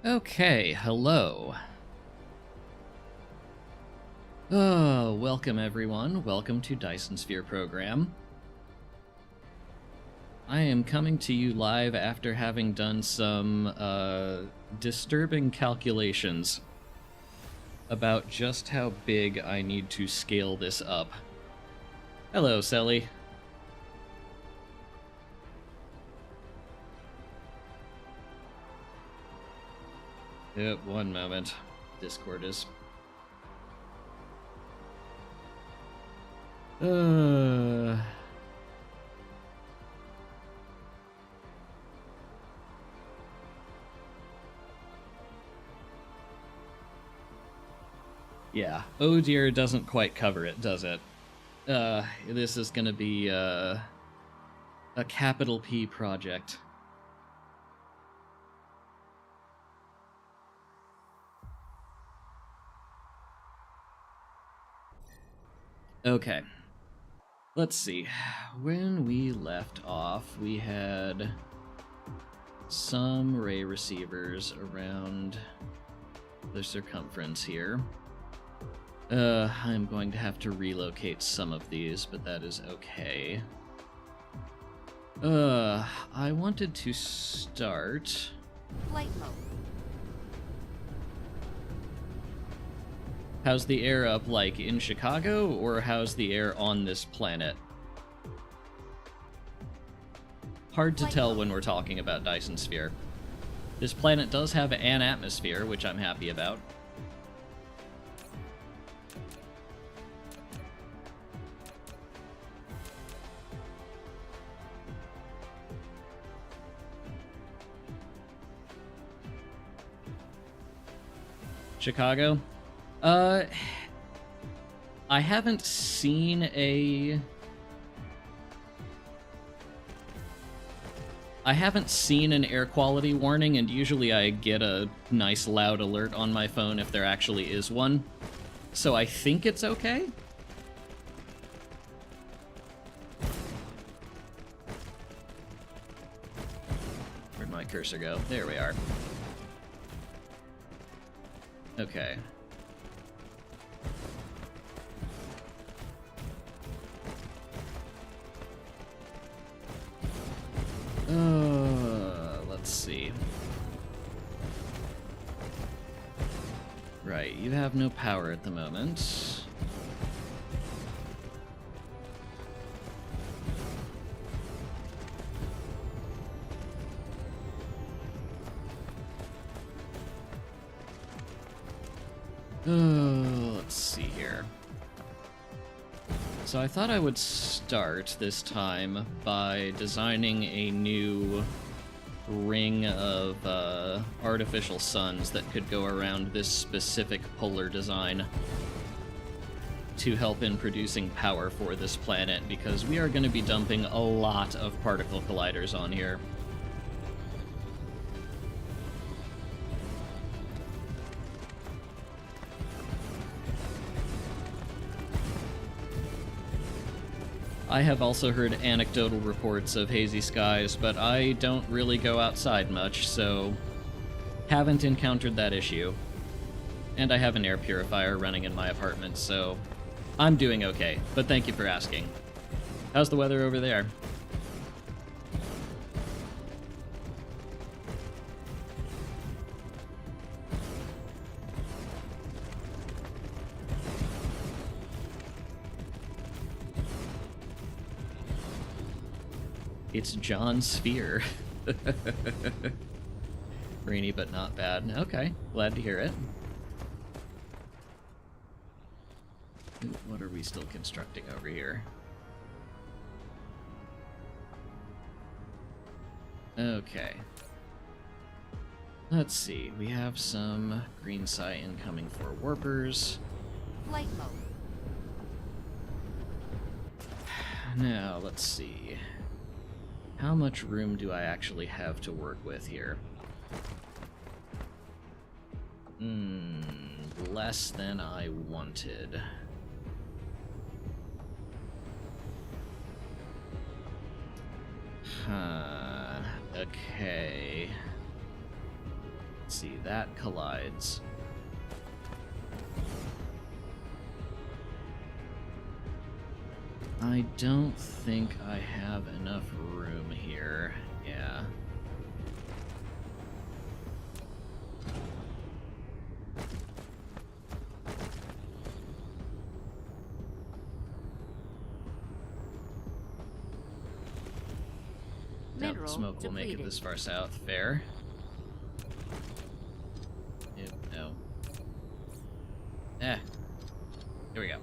Okay, hello. Oh, welcome everyone. Welcome to Dyson Sphere Program. I am coming to you live after having done some disturbing calculations about just how big I need to scale this up. Hello, Sally. Yep, one moment. Discord is... Yeah, oh dear doesn't quite cover it, does it? This is gonna be a capital P project. Okay. Let's see. When we left off, we had some ray receivers around the circumference here. I'm going to have to relocate some of these, but that is okay. I wanted to start... Flight mode. How's the air up, like, in Chicago, or how's the air on this planet? Hard to tell when we're talking about Dyson Sphere. This planet does have an atmosphere, which I'm happy about. Chicago? I haven't seen a... I haven't seen an air quality warning, and usually I get a nice loud alert on my phone if there actually is one. So I think it's okay? Where'd my cursor go? There we are. Okay. Let's see. Right, you have no power at the moment. Let's see here. So I thought I would start this time by designing a new ring of artificial suns that could go around this specific polar design to help in producing power for this planet, because we are going to be dumping a lot of particle colliders on here. I have also heard anecdotal reports of hazy skies, but I don't really go outside much, so haven't encountered that issue. And I have an air purifier running in my apartment, so I'm doing okay, but thank you for asking. How's the weather over there? It's John Sphere. Rainy but not bad. Okay, glad to hear it. Ooh, what are we still constructing over here? Okay. Let's see, we have some green sci incoming for warpers. Flight mode. Now, let's see. How much room do I actually have to work with here? Less than I wanted. Okay. Let's see, that collides. I don't think I have enough room here. Yeah. Doubt the smoke will make it this far south. Fair. Yep, no. Eh. Here we go.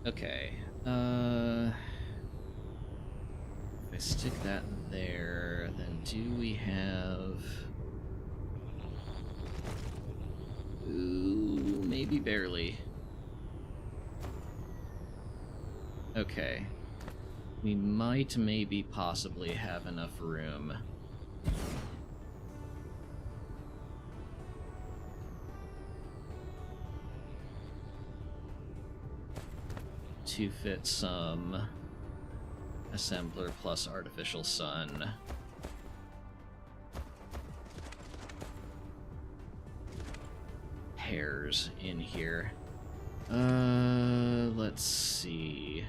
Okay, if I stick that there, then do we have... Ooh, maybe barely. Okay. We might maybe possibly have enough room. To fit some assembler plus artificial sun. Pairs in here. Let's see.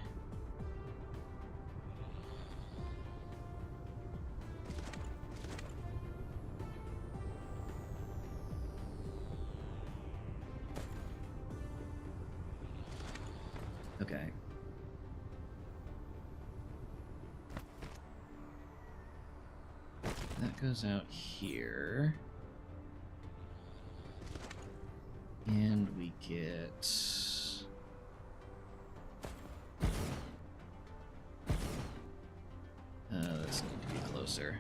Okay. That goes out here. And we get... this needs to be closer.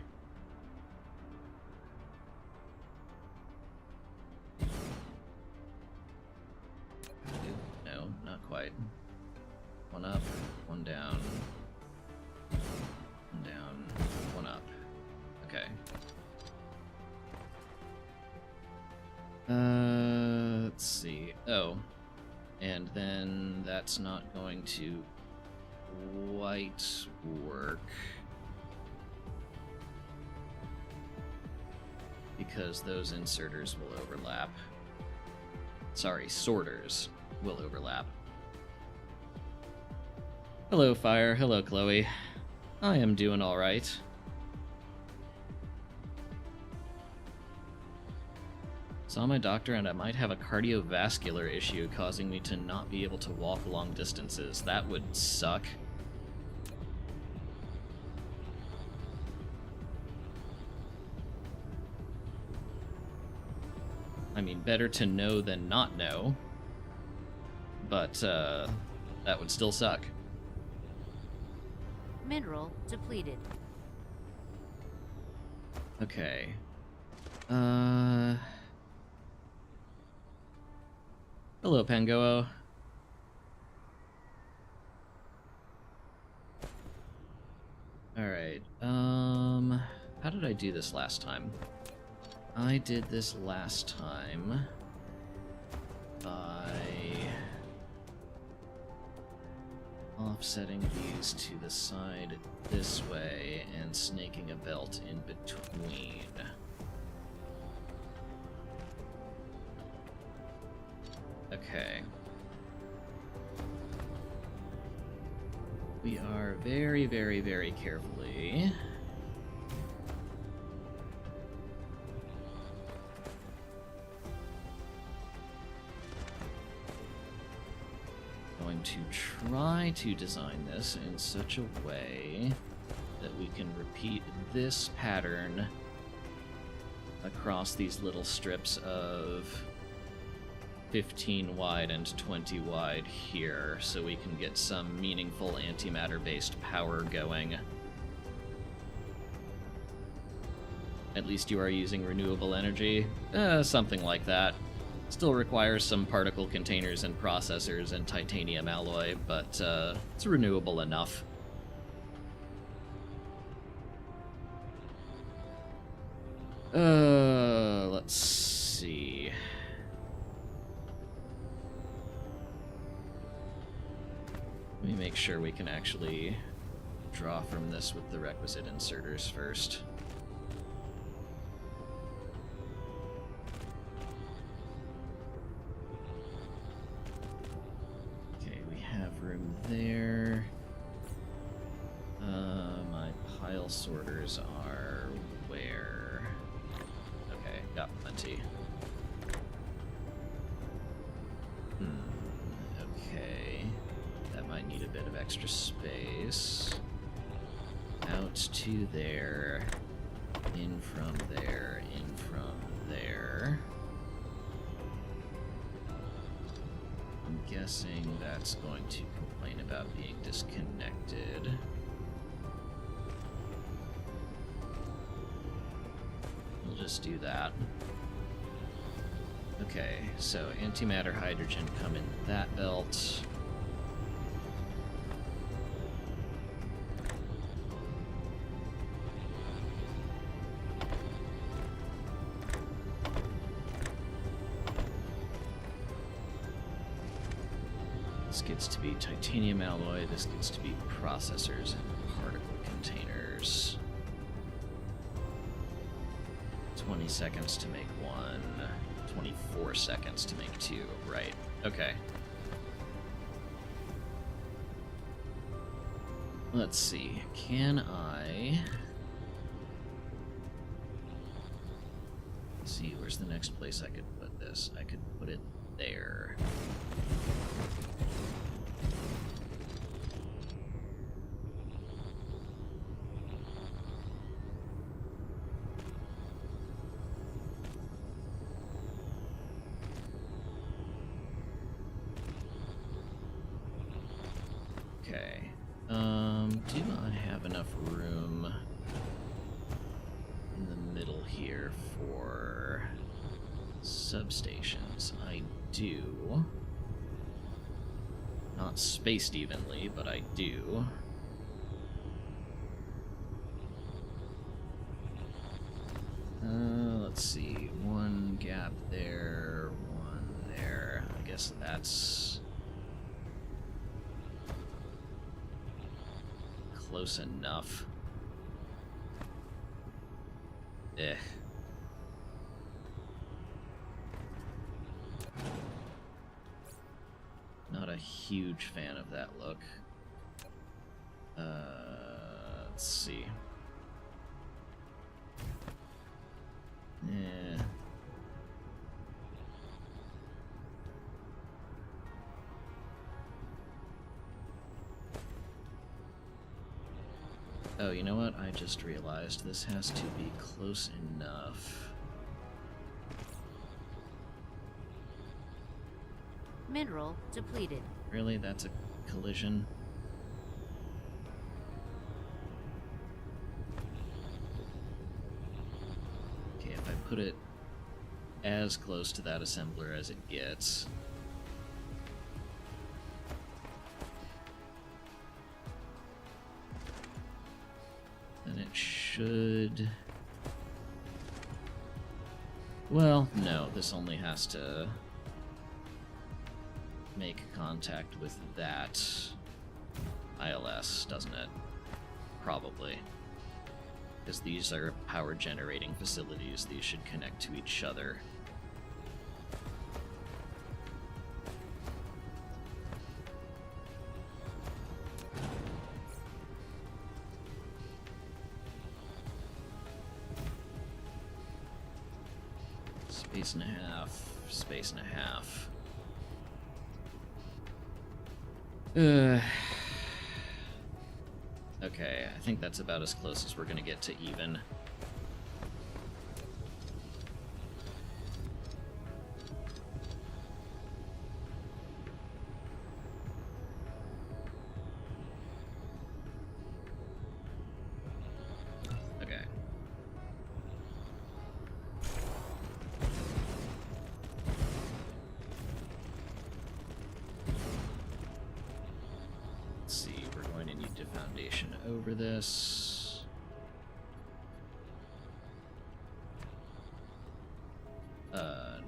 No, not quite. One up, one down, one down, one up. Okay. Let's see. Oh, and then that's not going to quite work because those inserters will overlap. Sorry, sorters will overlap. Hello, Fire. Hello, Chloe. I am doing alright. Saw my doctor and I might have a cardiovascular issue causing me to not be able to walk long distances. That would suck. I mean, better to know than not know. But, that would still suck. Mineral depleted. Okay. Hello, Pangoo. Alright, how did I do this last time? I did this last time by offsetting these to the side this way and snaking a belt in between. Okay. We are very, very, very carefully going to try to design this in such a way that we can repeat this pattern across these little strips of 15 wide and 20 wide here, so we can get some meaningful antimatter-based power going. At least you are using renewable energy? Something like that. Still requires some particle containers and processors and titanium alloy, but it's renewable enough. Let's see. Let me make sure we can actually draw from this with the requisite inserters first. Okay, we have room there. My pile sorters are where? Okay, got plenty. Okay. That might need a bit of extra space. Out to there. In from there. In from there. I'm guessing that's going to complain about being disconnected. We'll just do that. Okay, so antimatter hydrogen come in that belt. This gets to be titanium alloy, this gets to be processors and particle containers. 20 seconds to make one. 24 seconds to make two. Right. Okay. Let's see. Can I... Let's see, where's the next place I could put this? I could put it there. Do I have enough room in the middle here for substations? I do. Not spaced evenly, but I do. Let's see. One gap there, one there. I guess that's close enough. Not a huge fan of that look. Let's see. Oh, you know what? I just realized this has to be close enough. Mineral depleted. Really? That's a collision? Okay, if I put it as close to that assembler as it gets... then it should... Well, no, this only has to make contact with that ILS, doesn't it? Probably. Because these are power generating facilities, these should connect to each other. Space and a half, space and a half. Okay, I think that's about as close as we're gonna get to even. Okay. Let's see, we're going to need to foundation over this.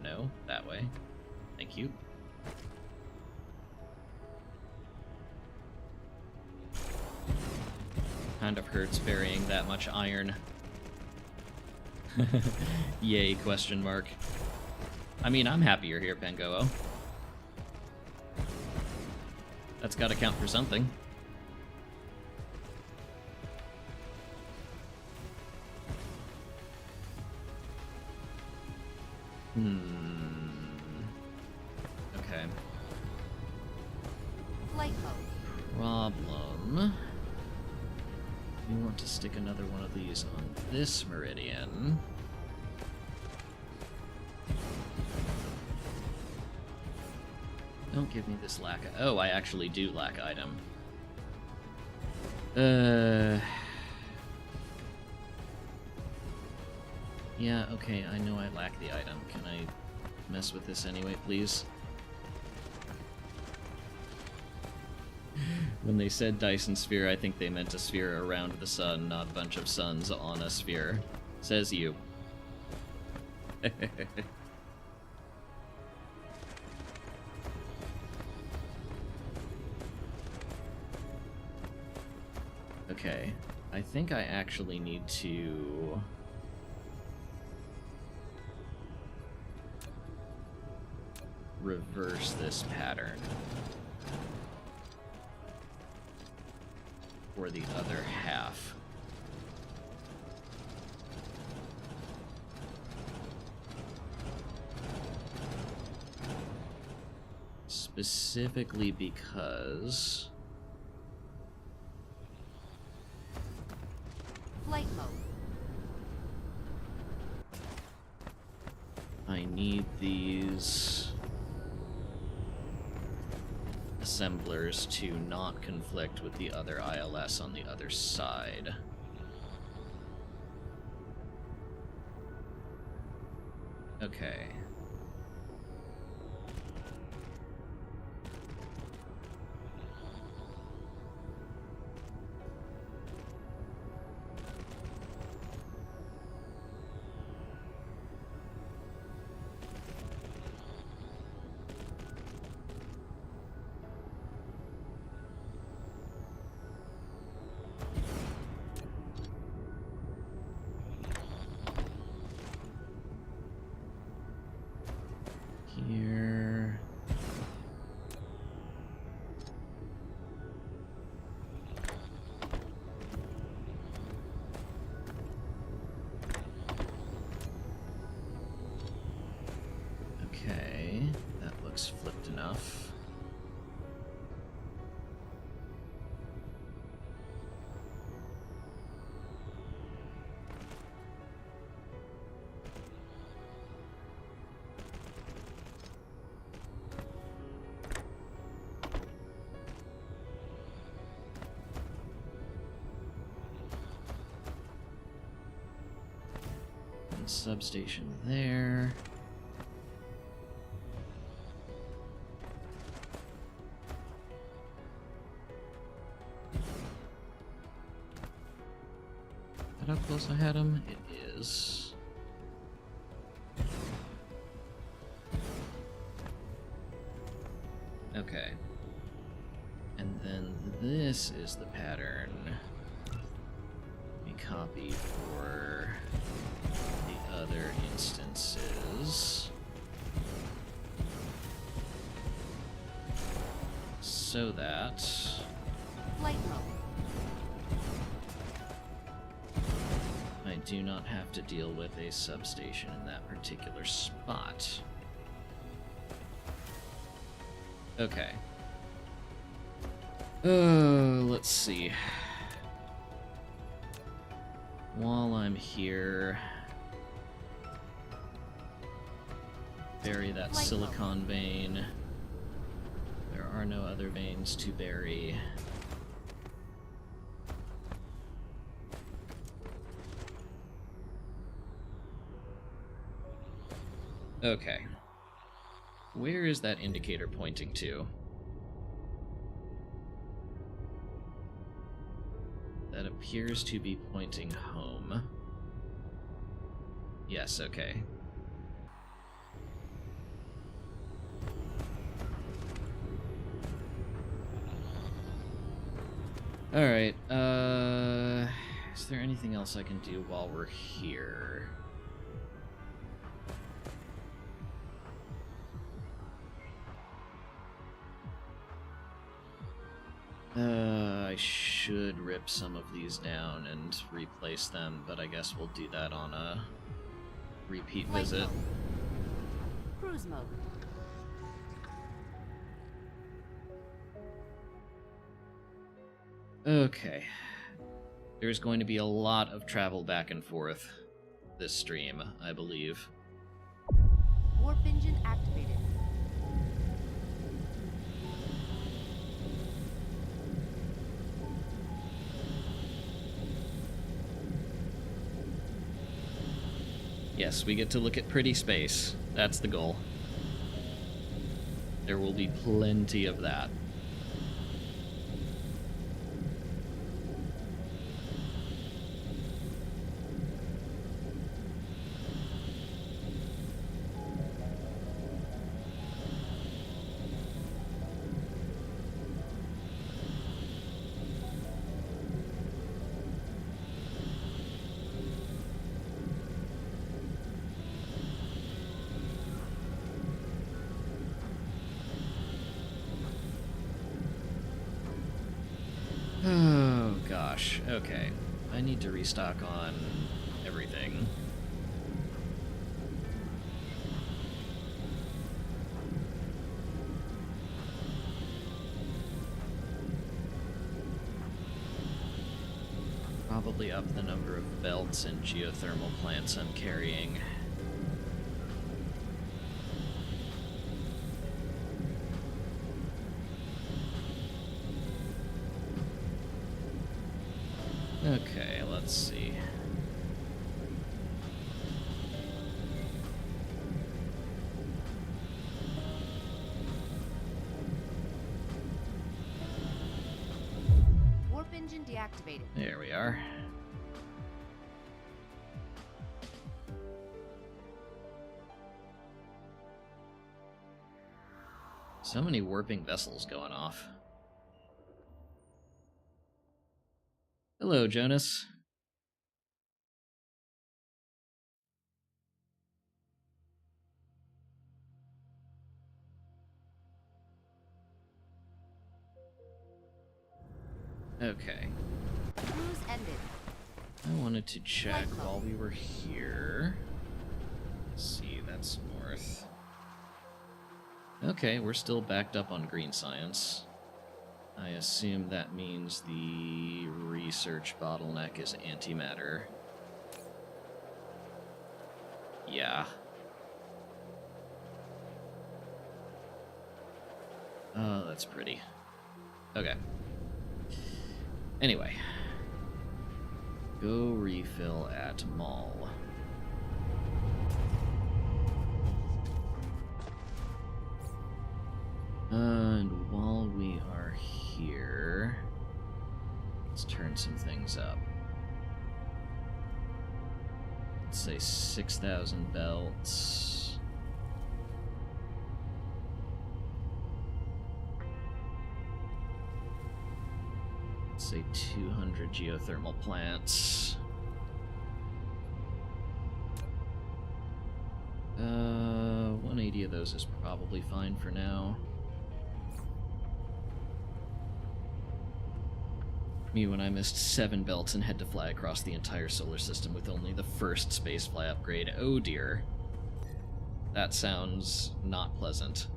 No, that way. Thank you. kind of hurts burying that much iron. Yay, question mark. I mean, I'm happy you're here, Pangoo. That's gotta count for something. Okay. Flight mode. Problem. We want to stick another one of these on this meridian. Don't give me this lack of... Oh, I actually do lack item. Yeah, okay, I know I lack the item. Can I mess with this anyway, please? When they said Dyson sphere, I think they meant a sphere around the sun, not a bunch of suns on a sphere. Says you. Okay, I think I actually need to... reverse this pattern for the other half. Specifically because... Flight mode. I need these assemblers to not conflict with the other ILS on the other side. Okay. Here. Okay, that looks flipped enough. Substation there. Is that how close I had him? It is. Okay. And then this is the pattern we copy for the other instances, so that Flight mode. I do not have to deal with a substation in that particular spot. Okay. Let's see. While I'm here, bury that silicon vein. There are no other veins to bury. Okay. Where is that indicator pointing to? That appears to be pointing home. Yes, okay. Alright, Is there anything else I can do while we're here? I should rip some of these down and replace them, but I guess we'll do that on a repeat Flight visit. mode. Cruise mode. Okay. There's going to be a lot of travel back and forth this stream, I believe. Warp engine activated. Yes, we get to look at pretty space. That's the goal. There will be plenty of that. Oh, gosh. Okay. I need to restock on everything. Probably up the number of belts and geothermal plants I'm carrying. Okay, let's see. Warp engine deactivated. There we are. So many warping vessels going off. Hello, Jonas. Okay. Cruise ended. I wanted to check Flight mode. while we were here. Let's see, that's north. Okay, we're still backed up on green science. I assume that means the research bottleneck is antimatter. Yeah. Oh, that's pretty. Okay. Anyway. Go refill at mall. And while we are here, let's turn some things up. Let's say 6,000 belts. Let's say 200 geothermal plants. 180 of those is probably fine for now. Me when I missed 7 belts and had to fly across the entire solar system with only the first spacefly upgrade. Oh dear. That sounds not pleasant.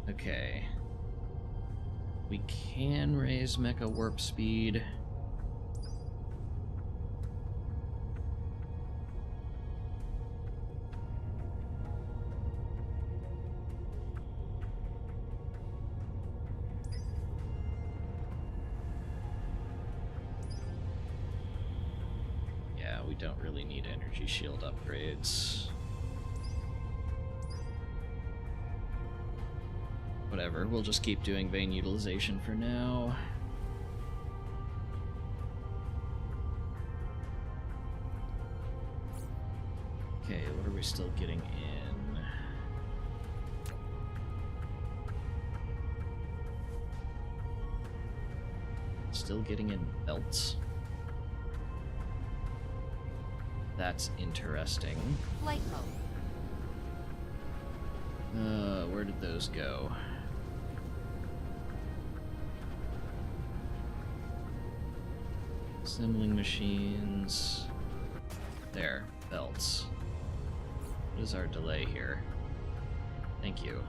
Okay. We can raise mecha warp speed. Yeah, we don't really need energy shield upgrades. Whatever, we'll just keep doing vein utilization for now. Okay, what are we still getting in? still getting in belts. That's interesting. Flight mode. Where did those go? Assembling machines. There, belts. What is our delay here? Thank you.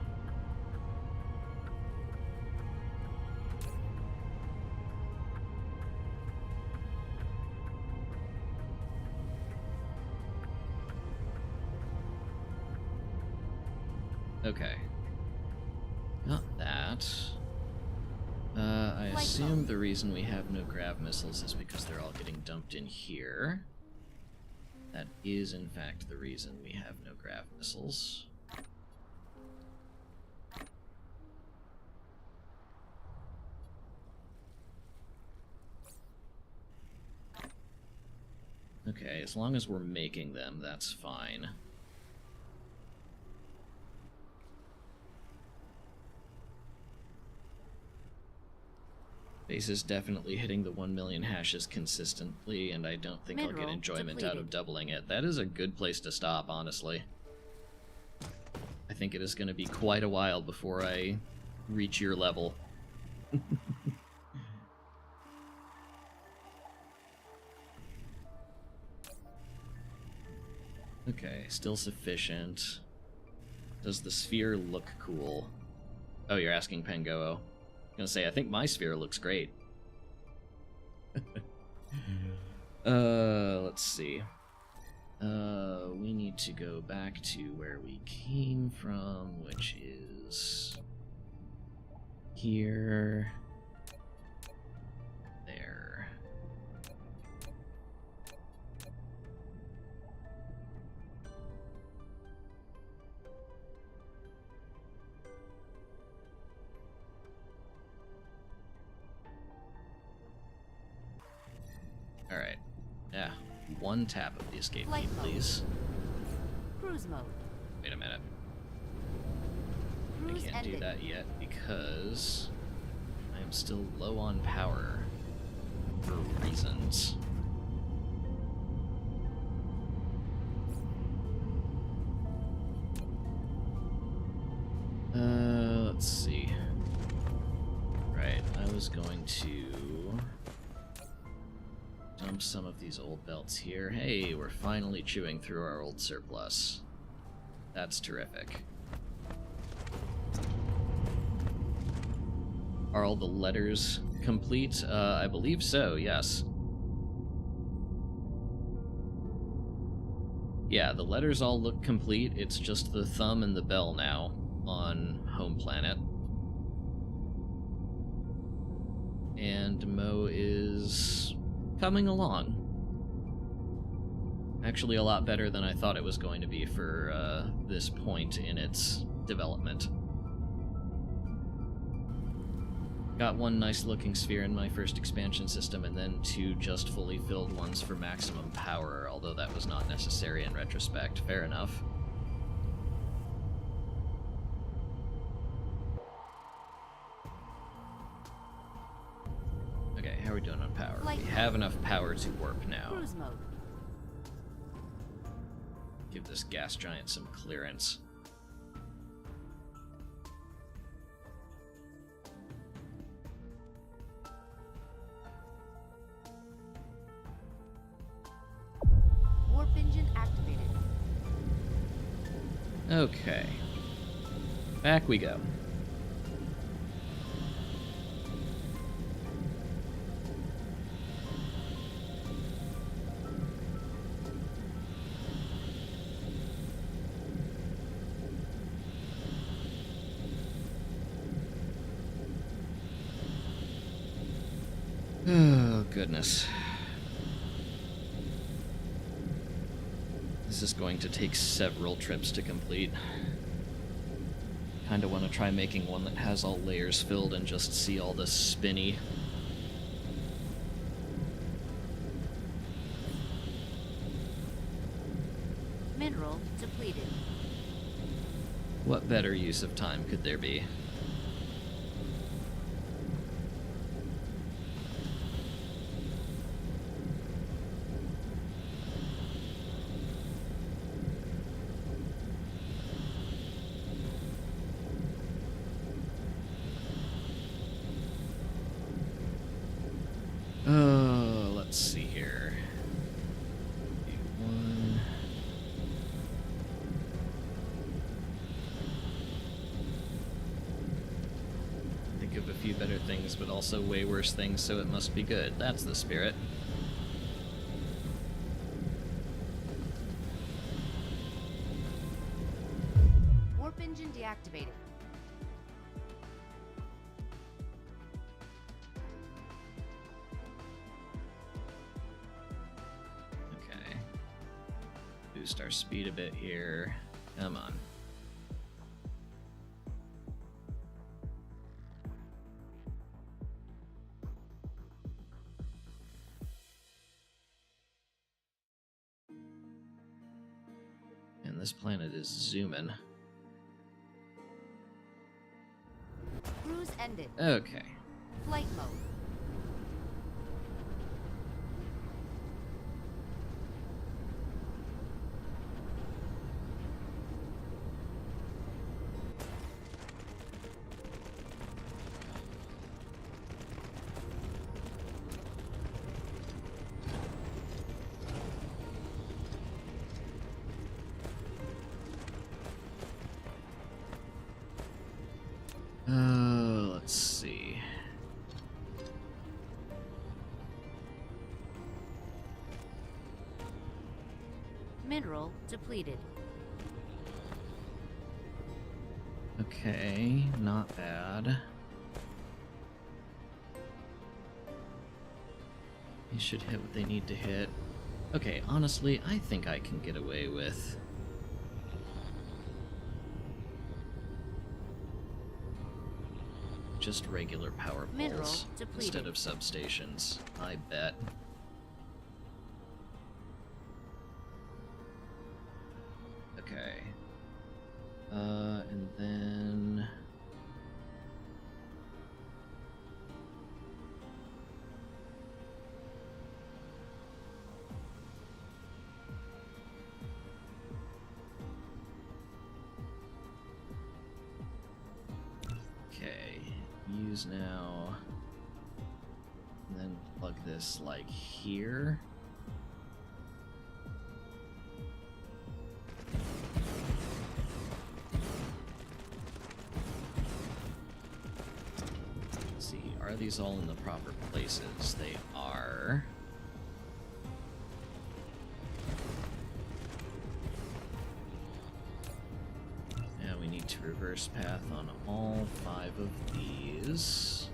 Okay. Got that. I assume the reason we have no grav missiles is because they're all getting dumped in here. That is, in fact, the reason we have no grav missiles. Okay, as long as we're making them, that's fine. Base is definitely hitting the 1 million hashes consistently, and I don't think I'll get enjoyment out of doubling it. That is a good place to stop, honestly. I think it is going to be quite a while before I reach your level. Okay, still sufficient. Does the sphere look cool? Oh, you're asking Pangoo. I'm gonna say, I think my sphere looks great. Let's see. We need to go back to where we came from, which is here. There. Alright. Yeah. One tap of the escape key, please. Cruise mode. Wait a minute. Cruise I can't ended. do that yet because I am still low on power for reasons. Let's see. Right, I was going to dump some of these old belts here. Hey, we're finally chewing through our old surplus. That's terrific. Are all the letters complete? I believe so, yes. Yeah, the letters all look complete. It's just the thumb and the bell now on home planet. And Mo is coming along. Actually, a lot better than I thought it was going to be for this point in its development. Got one nice looking sphere in my first expansion system, and then two just fully filled ones for maximum power, although that was not necessary in retrospect. Fair enough. Okay, how are we doing on power? We have enough power to warp now. Cruise mode. Give this gas giant some clearance. Warp engine activated. Okay. Back we go. Oh, goodness. This is going to take several trips to complete. Kinda want to try making one that has all layers filled and just see all this spinny. Mineral depleted. What better use of time could there be? things, but also way worse things, so it must be good. That's the spirit. Warp engine deactivated. Okay. Boost our speed a bit here. Come on. And this planet is zooming. Cruise ended. Okay. Flight mode. Let's see. Mineral depleted. Okay, not bad. They should hit what they need to hit. Okay, honestly, I think I can get away with just regular power Mineral poles depleted. instead of substations, I bet. Okay. And then... Okay, use now, and then plug this like here. Let's see, are these all in the proper places? They are. Now we need to reverse path on all 5 of these.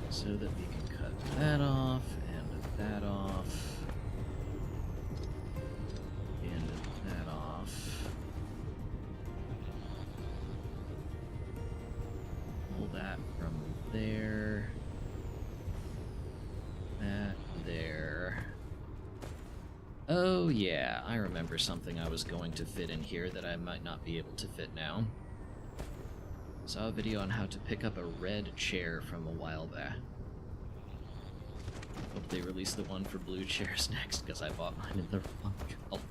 So that we can cut that off, and that off, and that off. Pull that from there. That there. Oh yeah, I remember something I was going to fit in here that I might not be able to fit now. Saw a video on how to pick up a red chair from a while back. Hope they release the one for blue chairs next, because I bought mine in the wrong color.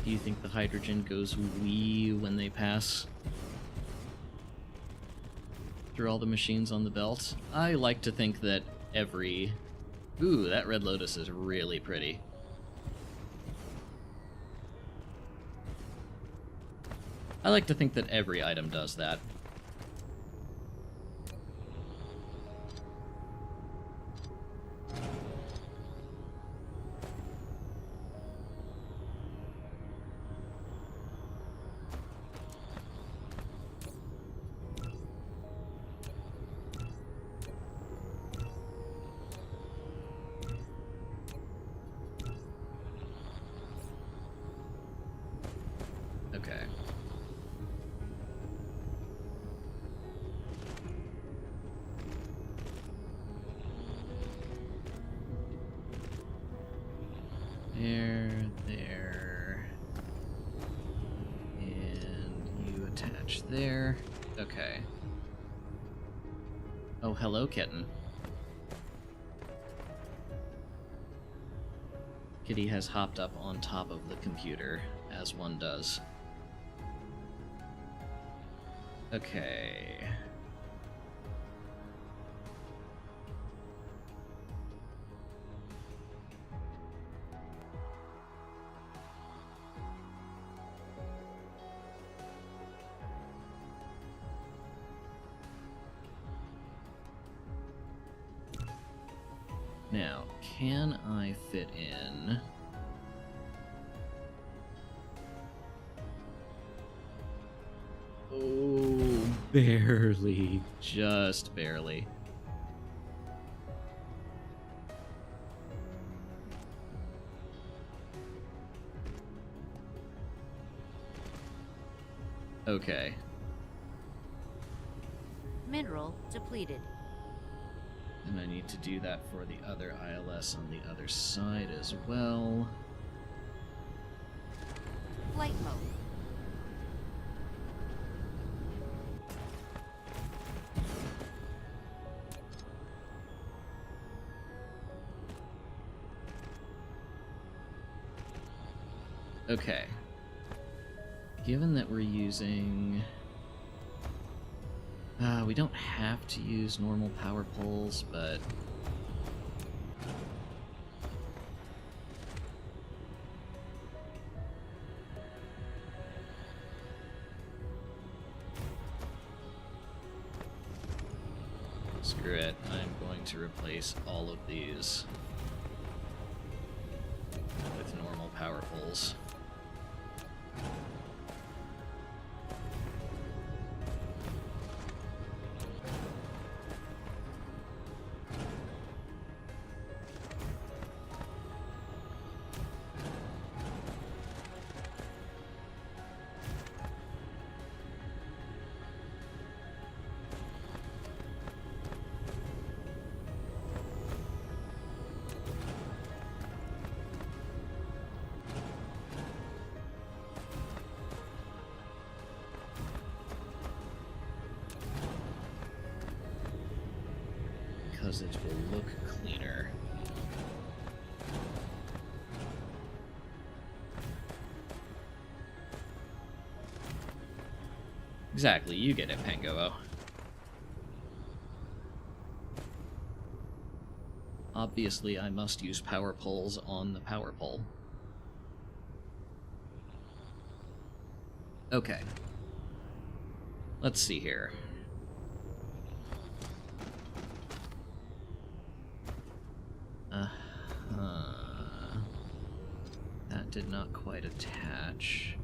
Do you think the hydrogen goes wee when they pass through all the machines on the belt? I like to think that every... Ooh, that Red Lotus is really pretty. I like to think that every item does that. Okay. There. And you attach there. Okay. Oh, hello, kitten. Kitty has hopped up on top of the computer, as one does. Okay. Now, can I fit in... Oh, barely. Just barely. Okay. Mineral depleted. And I need to do that for the other ILS on the other side as well. Flight mode. Okay. Given that we're using... we don't have to use normal power poles, but... Screw it, I'm going to replace all of these with normal power poles. Because it will look cleaner. Exactly, you get it, Pangoo. Obviously, I must use power poles on the power pole. Okay. Let's see here. That did not quite attach.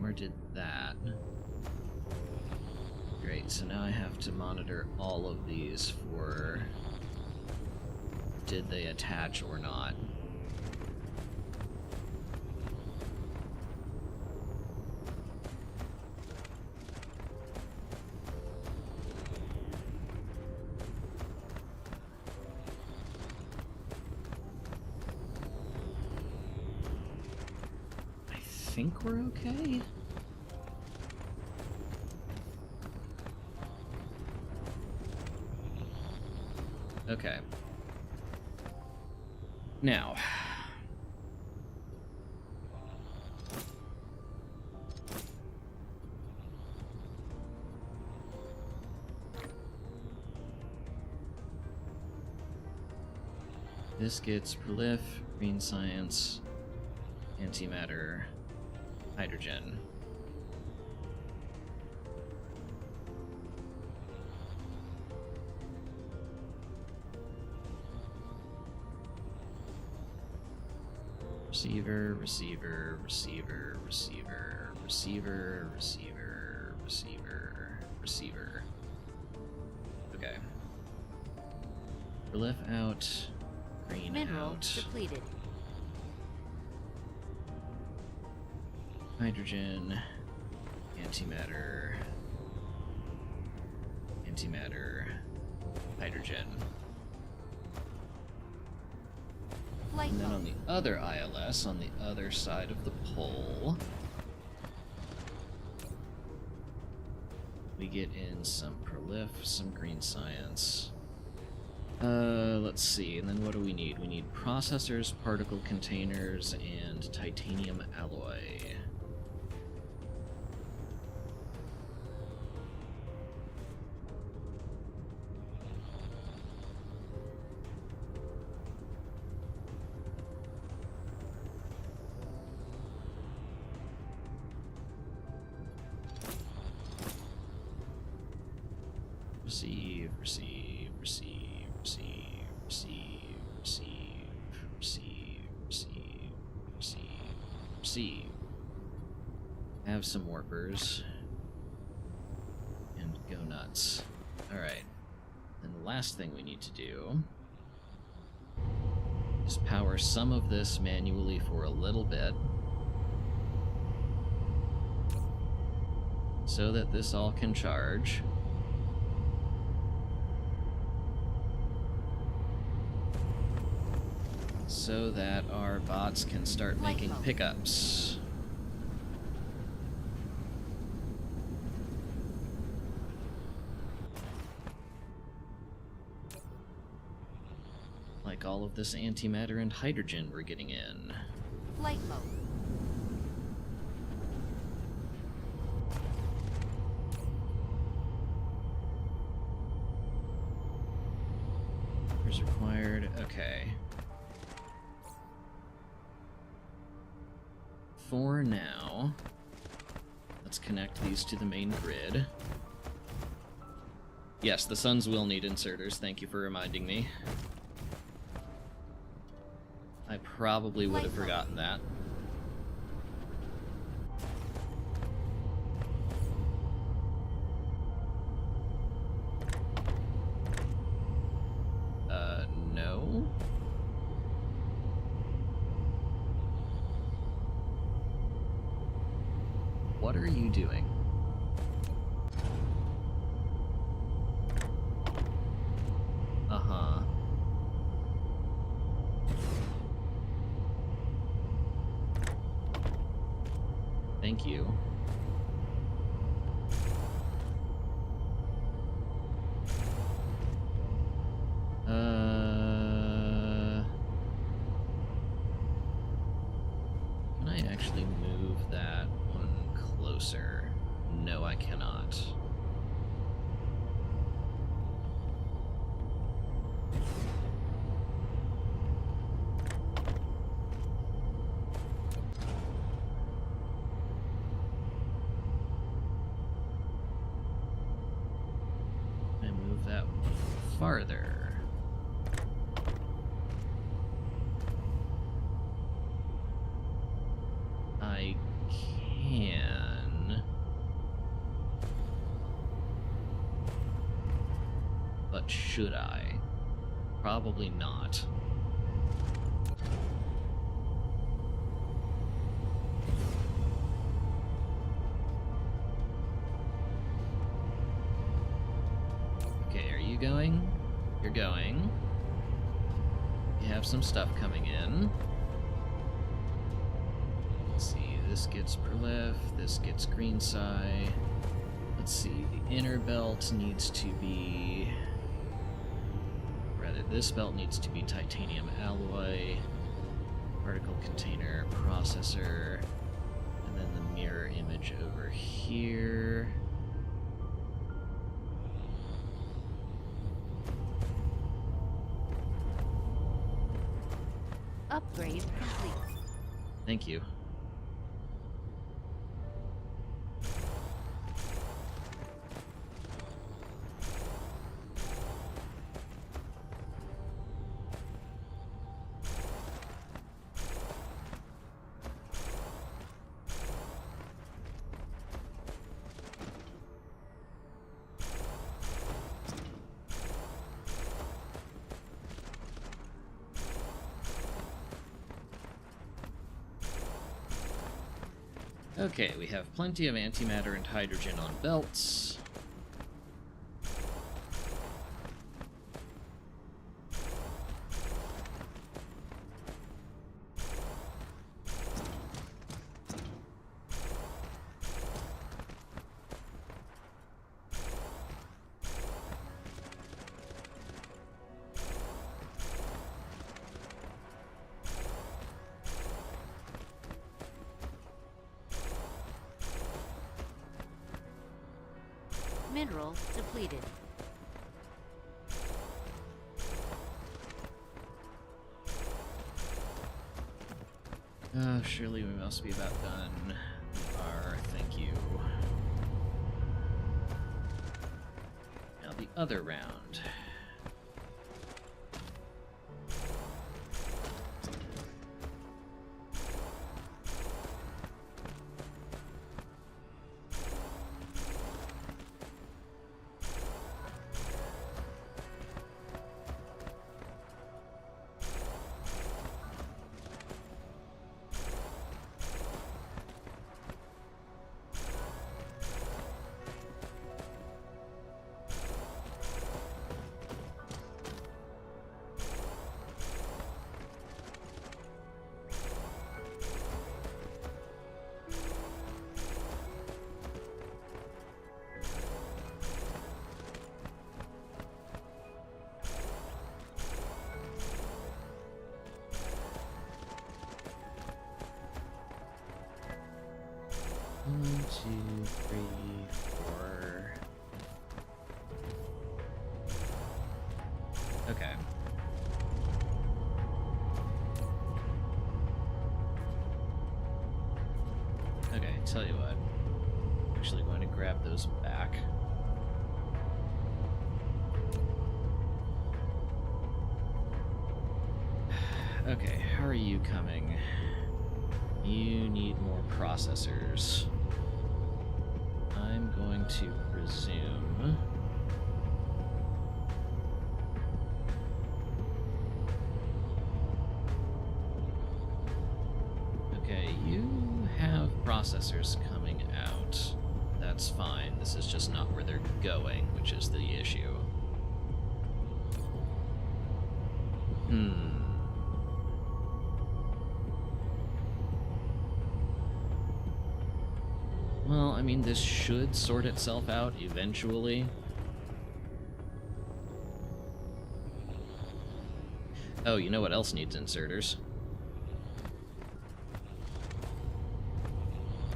Or did that? Great, so now I have to monitor all of these for... did they attach or not? I think we're okay. Okay. Now. This gets prolif, green science, antimatter, hydrogen. Receiver, receiver, receiver, receiver, receiver, receiver, receiver, receiver. Okay. Prolif out, green Mineral out. depleted. Hydrogen, antimatter, antimatter, hydrogen. Flight And then on mode. the other ILS, on the other side of the pole, we get in some prolif, some green science, Let's see, and then what do we need? We need processors, particle containers, and titanium alloy. Receive, receive, receive, receive, receive, receive, receive, receive, receive, receive. Have some warpers. And go nuts. Alright. And the last thing we need to do is power some of this manually for a little bit, so that this all can charge. So that our bots can start making pickups. Like all of this antimatter and hydrogen we're getting in. Flight mode. Is required. Okay. For now, let's connect these to the main grid. Yes, the suns will need inserters. Thank you for reminding me. I probably would have forgotten that. No? What are you doing? Uh-huh. Thank you. Can I actually move that one closer? No, I cannot. I move that one farther. I can, but should I? Probably not. Okay, are you going? You're going. You have some stuff coming in. Let's see, this gets Perlef, this gets Greenside. Let's see, the inner belt needs to be... Rather, this belt needs to be titanium alloy, particle container, processor, and then the mirror image over here. Upgrade complete. Thank you. Okay, we have plenty of antimatter and hydrogen on belts. Mineral depleted. Surely we must be about done. We are, thank you. Now the other round. One, two, three, four. Okay. Okay, tell you what. I'm actually going to grab those back. Okay, how are you coming? You need more processors. I'm going to resume. Okay, you have processors coming out. That's fine. This is just not where they're going, which is the issue. Well, I mean, this should sort itself out eventually. Oh, you know what else needs inserters?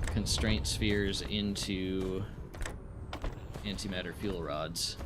Constraint spheres into antimatter fuel rods.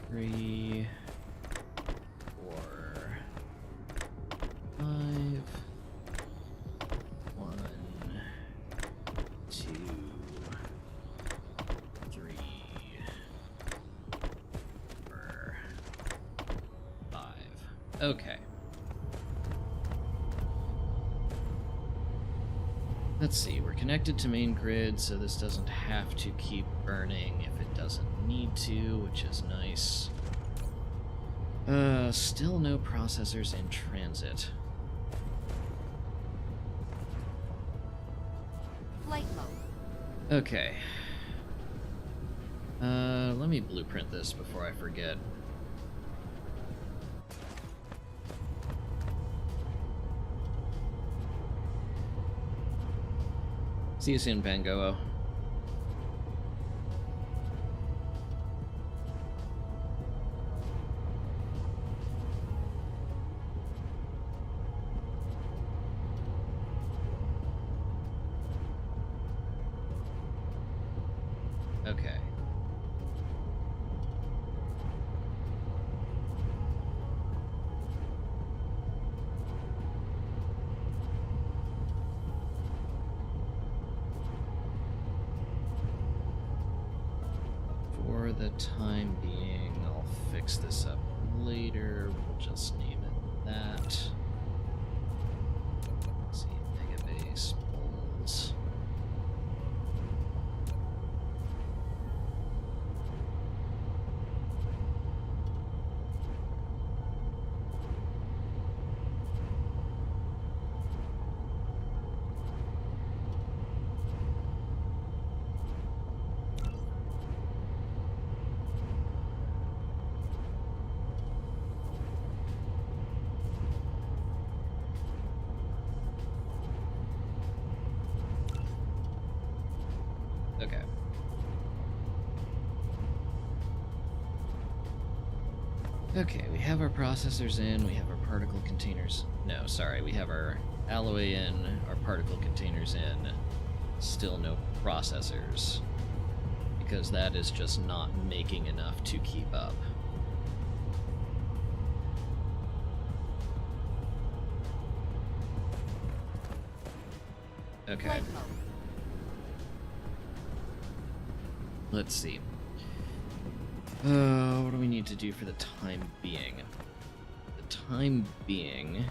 Three, 4, 5, 1, 2, 3, 4, 5. Okay. Let's see, we're connected to main grid, so this doesn't have to keep burning if it doesn't need to, which is nice. Still no processors in transit. Flight mode. Okay. Let me blueprint this before I forget. See you soon, Pangoo. Okay. For the time being, I'll fix this up later. We'll just name it that. Let's see, Megabase polls. Okay, we have our processors in, we have our particle containers. No, sorry, we have our alloy in, our particle containers in. Still no processors. Because that is just not making enough to keep up. Okay. Flight mode. Let's see. What do we need to do for the time being? The time being...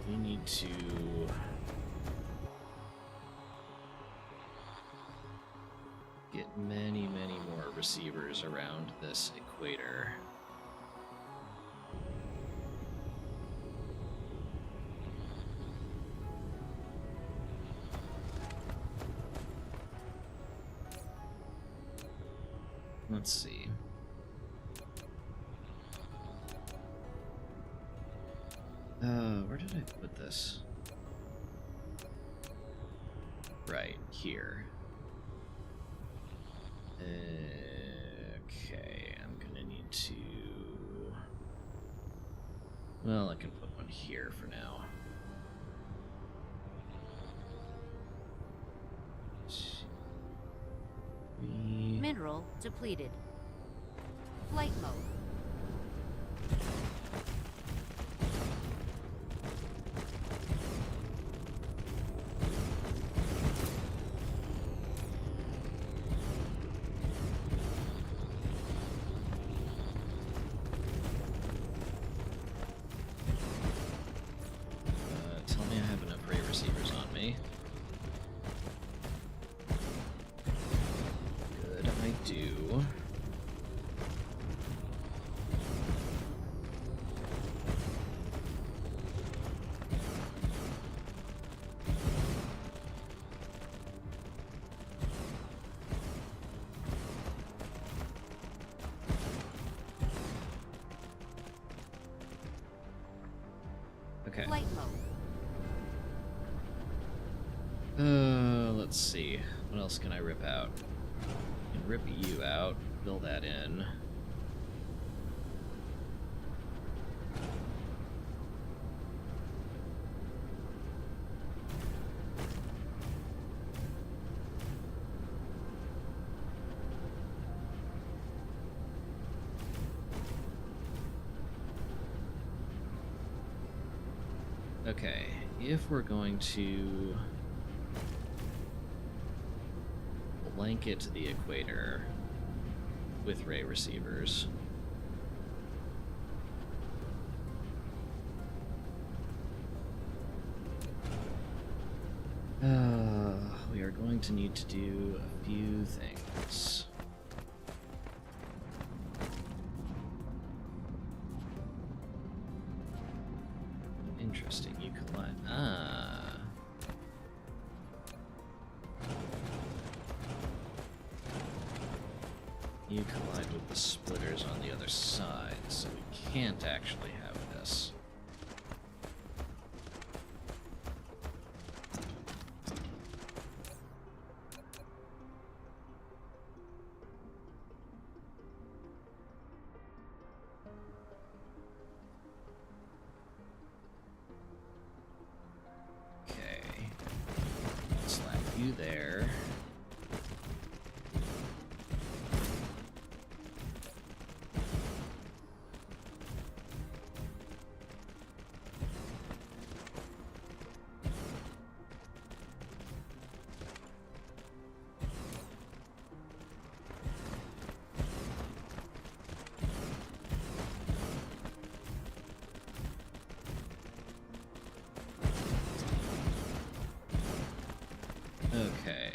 we need to... get many, many more receivers around this equator. Let's see. Where did I put this? Right here. Okay, I'm gonna need to... Well, I can put one here for now. Mineral depleted. Flight mode. Tell me I have enough ray receivers on me. Good, I do. Okay. Flight mode. Let's see. What else can I rip out? I can rip you out, fill that in. Okay, if we're going to blanket the equator with ray receivers, we are going to need to do a few things. Interesting, you collide. You collide with the splitters on the other side, so we can't actually have this. Okay. Slap you there. Okay.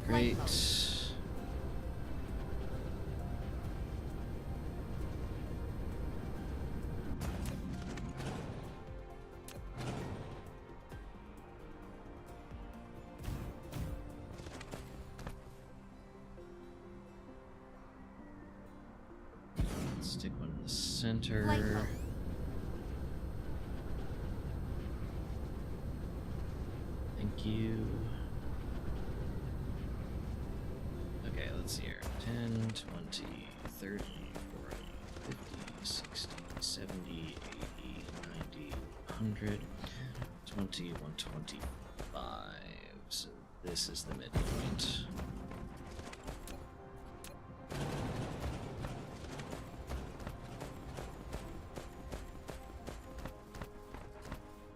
Great. Stick one in the center. Flight mode. Thank you. Okay, let's see here. 10, 20, 30, 40, 50, 60, 70, 80, 90, 100, 20, 125. So this is the midpoint.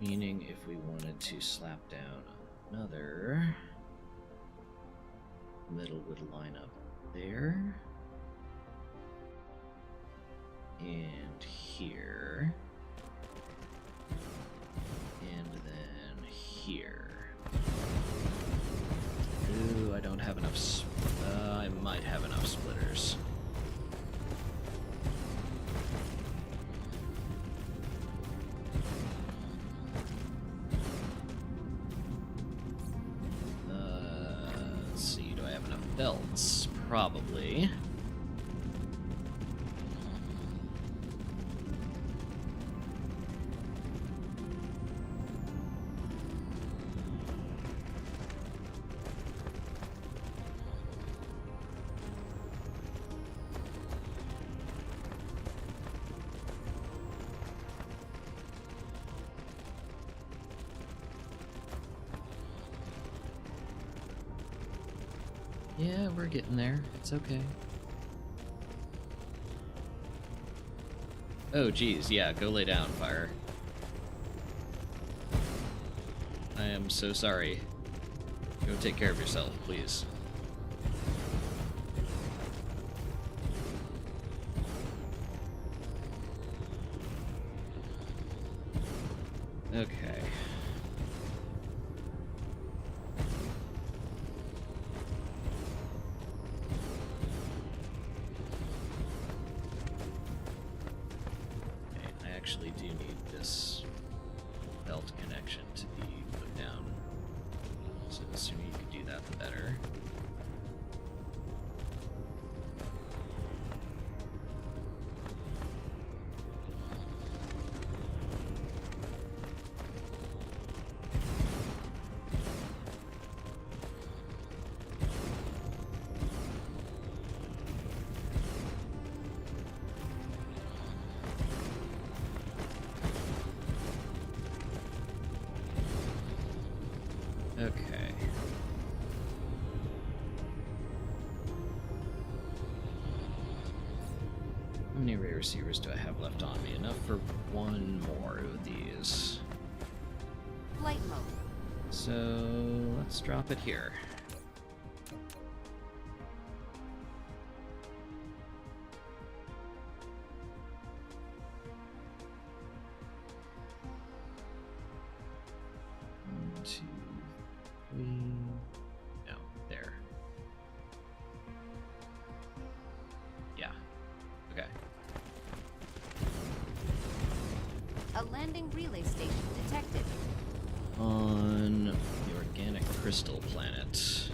Meaning if we wanted to slap down another, middle would line up there. And here. And then here. Ooh, I don't have enough. I might have enough splitters. Let's see, do I have enough belts? Probably. Yeah, we're getting there. It's okay. Oh, geez, yeah, go lay down, Fire. I am so sorry. Go take care of yourself, please. Okay. I actually do need this belt connection to be put down. So the sooner you can do that, the better. Okay. How many ray receivers do I have left on me? Enough for one more of these. Flight mode. So let's drop it here. One, two, three. No, there. Yeah. Okay. A landing relay station detected. On the organic crystal planet.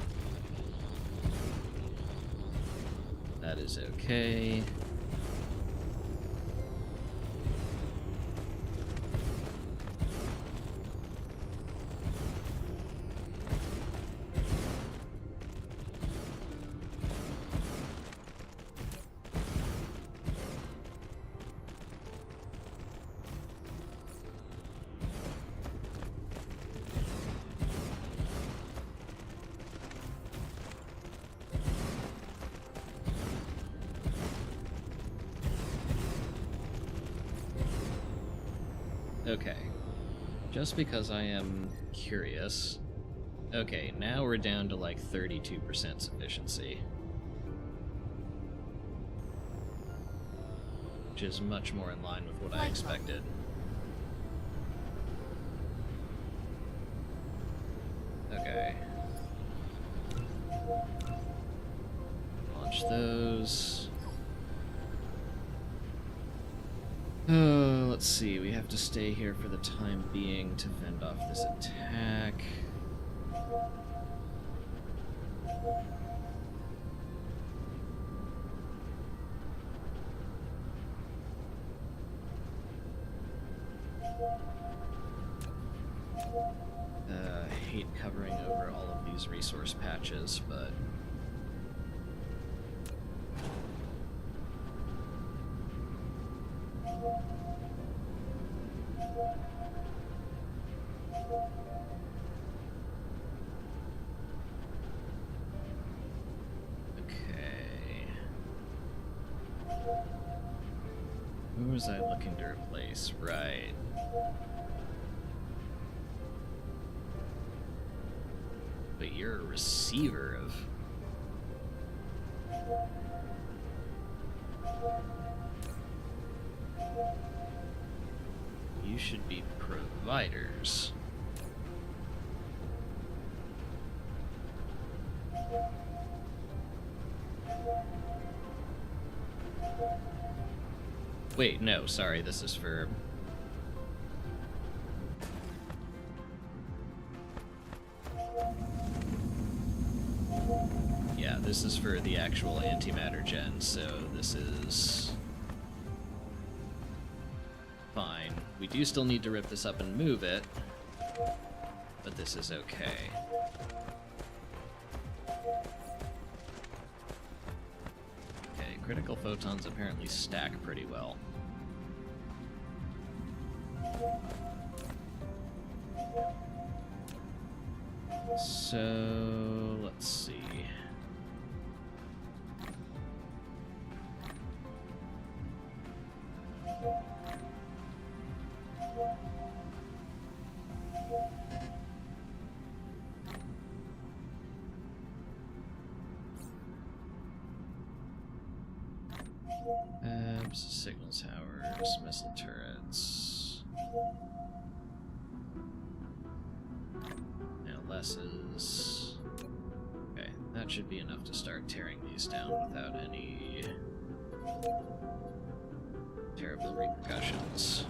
That is okay. Okay. Just because I am curious. Okay, now we're down to like 32% sufficiency. Which is much more in line with what I expected. Okay. Launch those. Let's see, we have to stay here for the time being to fend off this attack. I hate covering over all of these resource patches, but... Who was I looking to replace? Right. But you're a receiver of... You should be providers. Wait, no, sorry, this is for... Yeah, this is for the actual antimatter gen, so this is... fine. We do still need to rip this up and move it, but this is okay. Okay, critical photons apparently stack pretty well. So, let's see. Signal towers, missile turrets. LSs. Okay, that should be enough to start tearing these down without any terrible repercussions.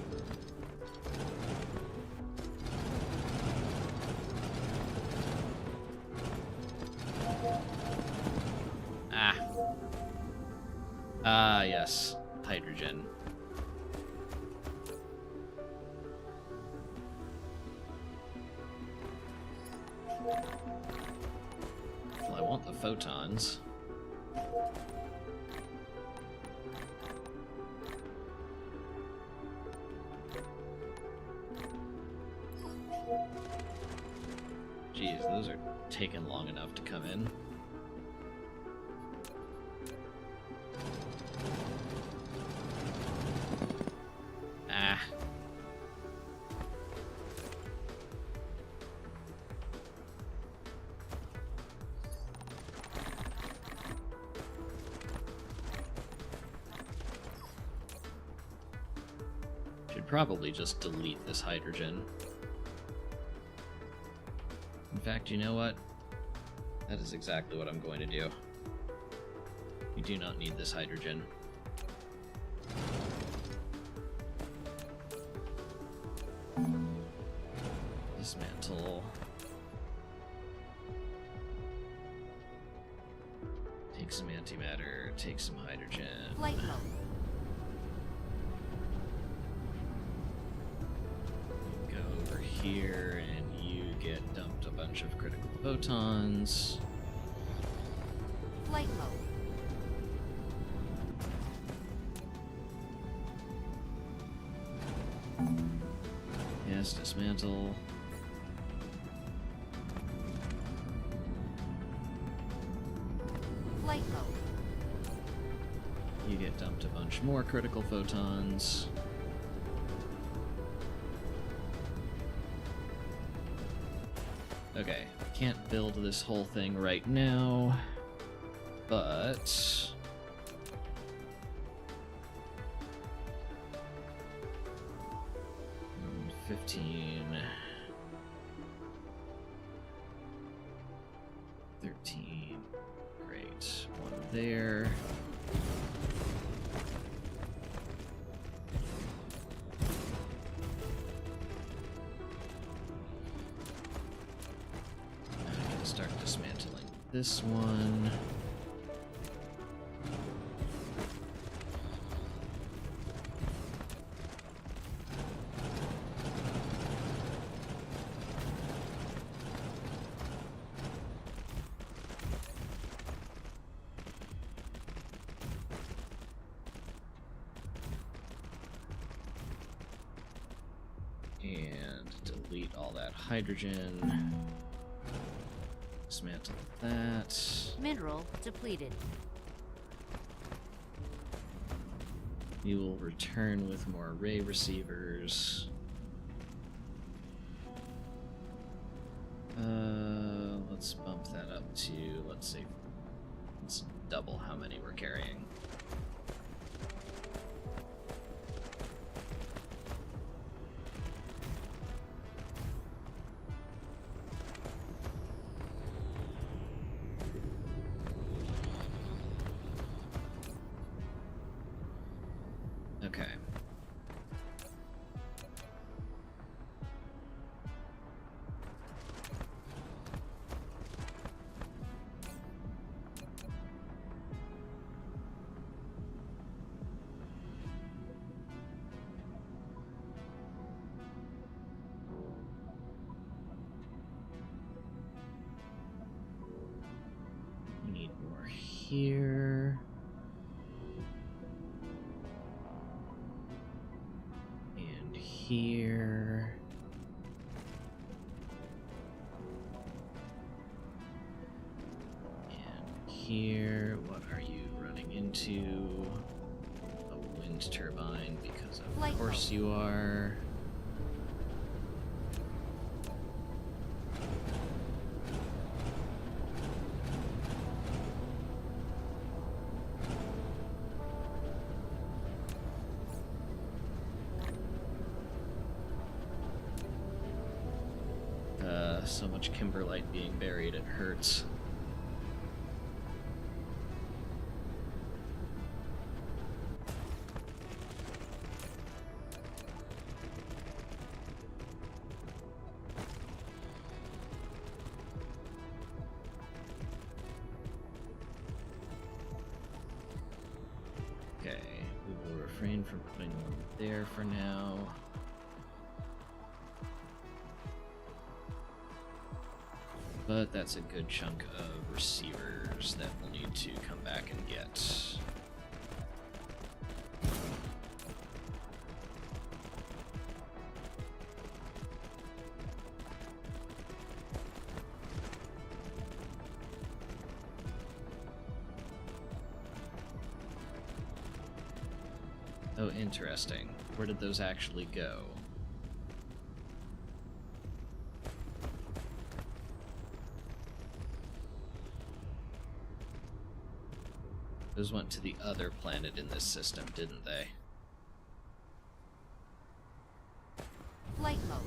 Ah, yes. Hydrogen. Well, I want the photons. Jeez, those are taking long enough to come in. Probably just delete this hydrogen. In fact, you know what? That is exactly what I'm going to do. You do not need this hydrogen. Dismantle. Take some antimatter, take some hydrogen. Flight mode. Here, and you get dumped a bunch of critical photons. Flight mode. Yes, dismantle. Flight mode. You get dumped a bunch more critical photons. Okay, can't build this whole thing right now, but... 15... 13... Great. One there. Start dismantling this one. And delete all that hydrogen. Dismantle that. Mineral depleted. We will return with more array receivers. Let's bump that up to, let's double how many we're carrying. Okay. We need more here. And here. And here. What are you running into? A wind turbine, because of course you are. So much kimberlite being buried, it hurts. Okay, we will refrain from putting one there for now. But that's a good chunk of receivers that we'll need to come back and get. Oh, interesting. Where did those actually go? Those went to the other planet in this system, didn't they? Flight mode.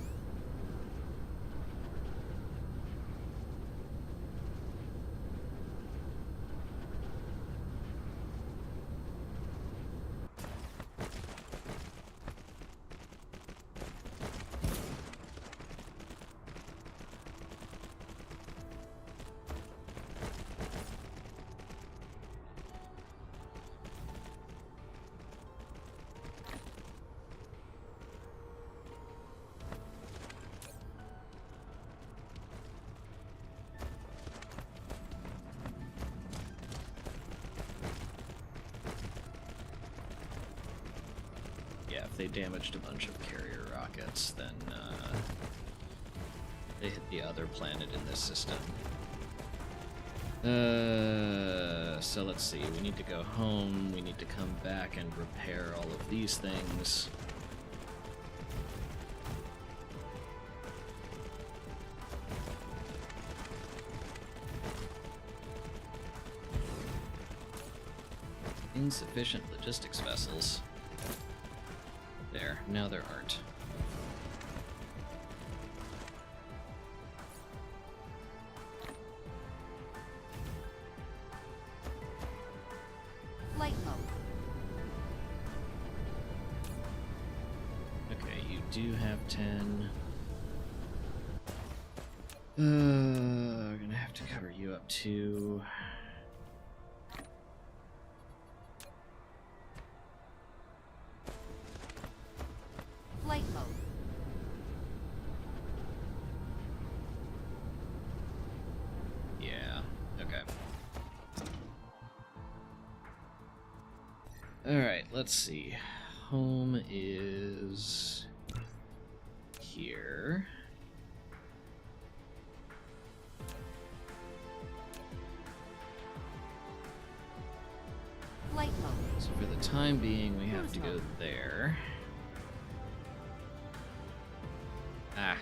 Yeah, if they damaged a bunch of carrier rockets, then they hit the other planet in this system. So let's see, we need to go home, we need to come back and repair all of these things. Insufficient logistics vessels. There, now there aren't. Flight mode. Okay, you do have 10. We're gonna have to cover you up too. Flight mode. Yeah, okay. Alright, let's see. Home is here. Flight mode. So for the time being, we have to go there. Ah.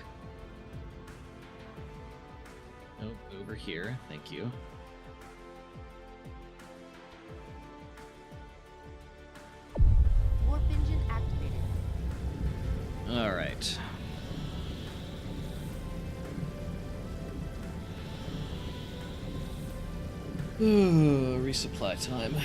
Nope, over here. Thank you. Warp engine activated. All right. Resupply time.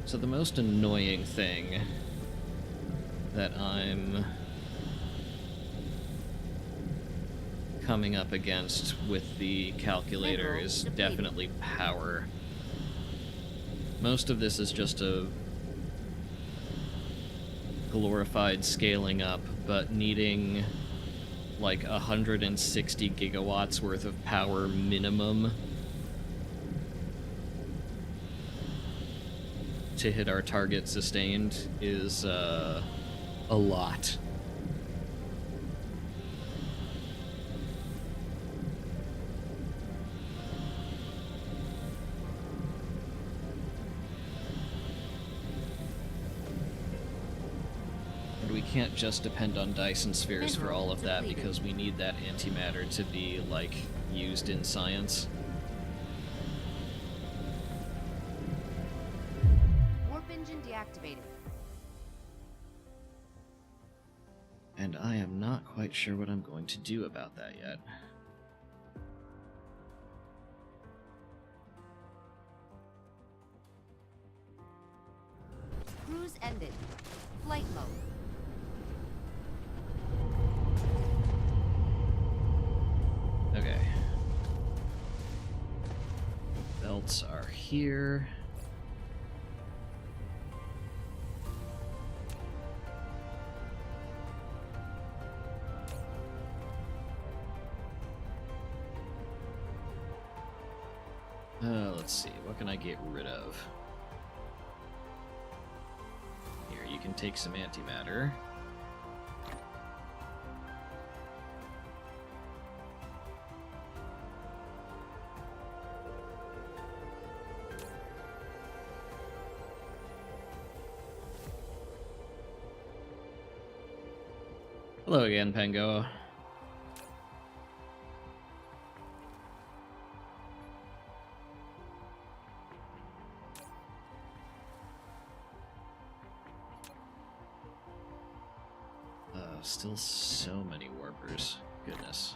So the most annoying thing that I'm coming up against with the calculator is definitely power. Most of this is just a glorified scaling up, but needing like 160 gigawatts worth of power minimum to hit our target sustained is a lot. And we can't just depend on Dyson spheres for all of that because we need that antimatter to be, like, used in science. Deactivated. And I am not quite sure what I'm going to do about that yet. Cruise ended. Flight mode. Okay. Belts are here. Let's see, what can I get rid of? Here, you can take some antimatter. Hello again, Pango. Still so many warpers. Goodness.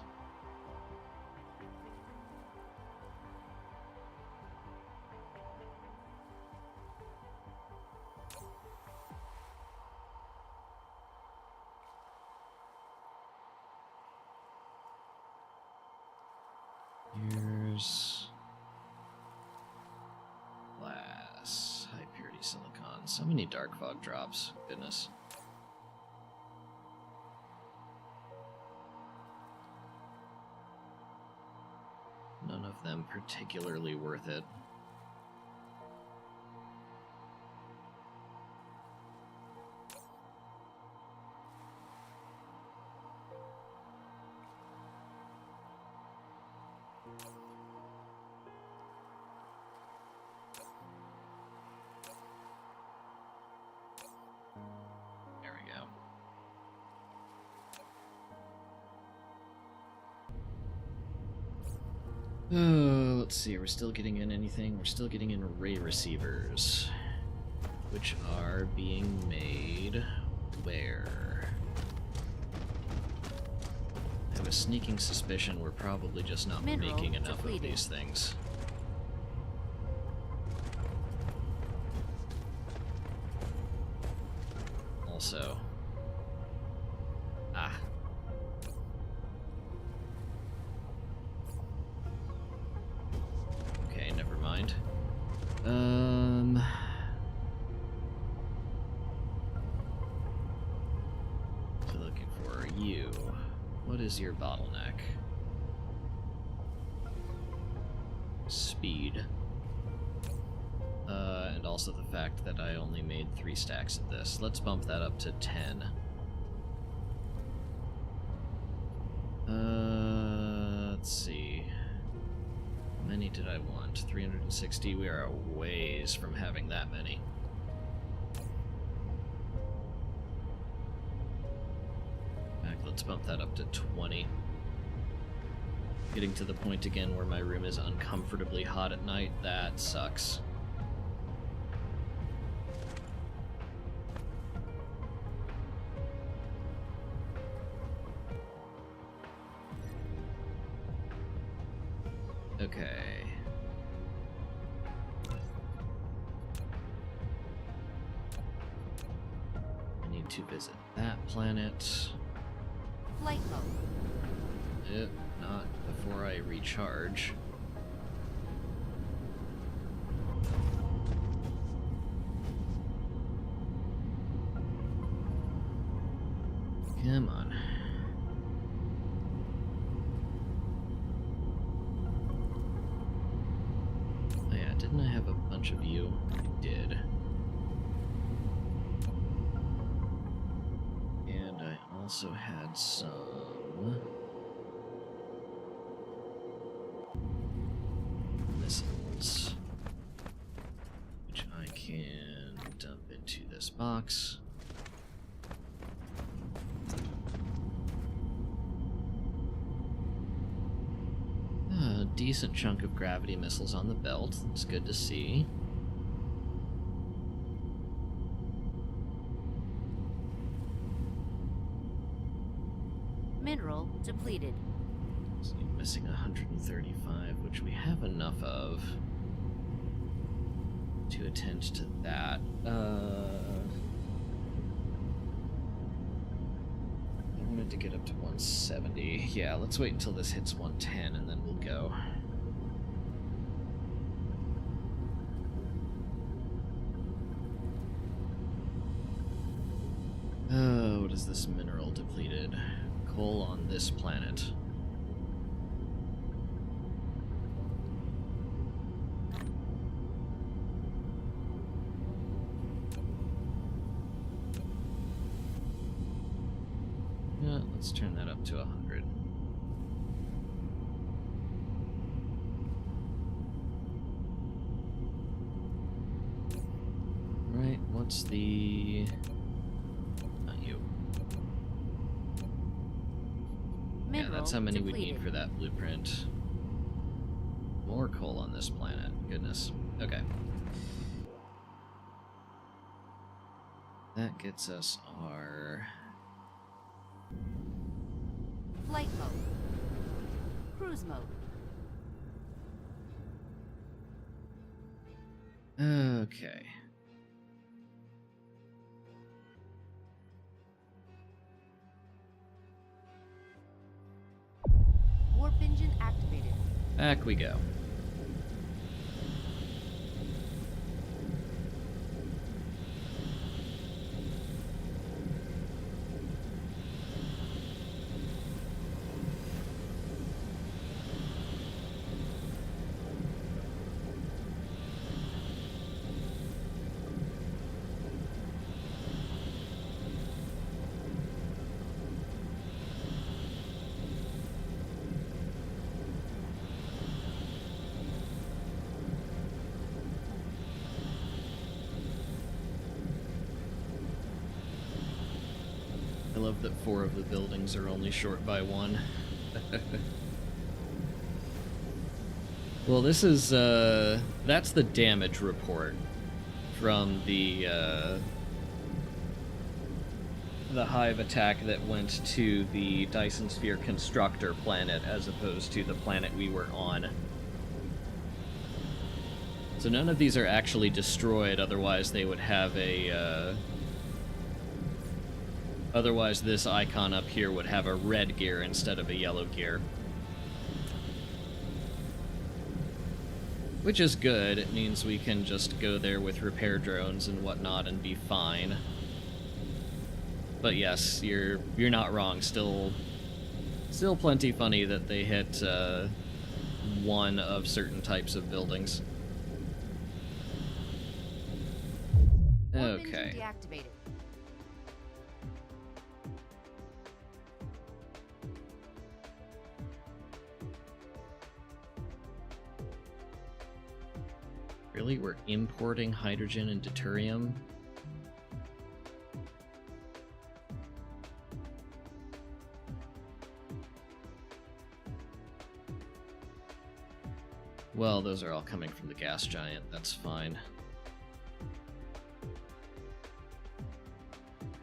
Here's glass, high purity silicon. So many dark fog drops. Goodness. None of them particularly worth it. There we go. Oh, let's see, are we still getting in anything? We're still getting in array receivers, which are being made where? I have a sneaking suspicion we're probably just not making enough of these things. Also, What is your bottleneck? Speed. And also the fact that I only made 3 stacks of this. Let's bump that up to 10. Let's see. How many did I want? 360? We are a ways from having that many. Let's bump that up to 20. Getting to the point again where my room is uncomfortably hot at night, that sucks. Okay. I need to visit that planet. Flight mode. Not before I recharge. Come on. Oh yeah, didn't I have a bunch of you? I did. And I also had some missiles, which I can dump into this box. A decent chunk of gravity missiles on the belt. It's good to see. Mineral depleted. So you're missing 135, which we have enough of to attend to that. I wanted to get up to 170. Yeah, let's wait until this hits 110 and then we'll go. Oh, what is this mineral depleted? Coal on this planet. Yeah, let's turn that up to 100. Right, what's the... Not you. Yeah, that's how many we need for that blueprint. More coal on this planet. Goodness. Okay. That gets us our... Flight mode. Cruise mode. Okay. Warp engine activated. Back we go. I love that 4 of the buildings are only short by 1. Well, this is, that's the damage report from the hive attack that went to the Dyson Sphere Constructor planet as opposed to the planet we were on. So none of these are actually destroyed, otherwise they would have a, otherwise this icon up here would have a red gear instead of a yellow gear. Which is good. It means we can just go there with repair drones and whatnot and be fine. But yes, you're not wrong. Still Still plenty funny that they hit one of certain types of buildings. Warp engine Okay. deactivated. Really? We're importing hydrogen and deuterium? Well, those are all coming from the gas giant. That's fine.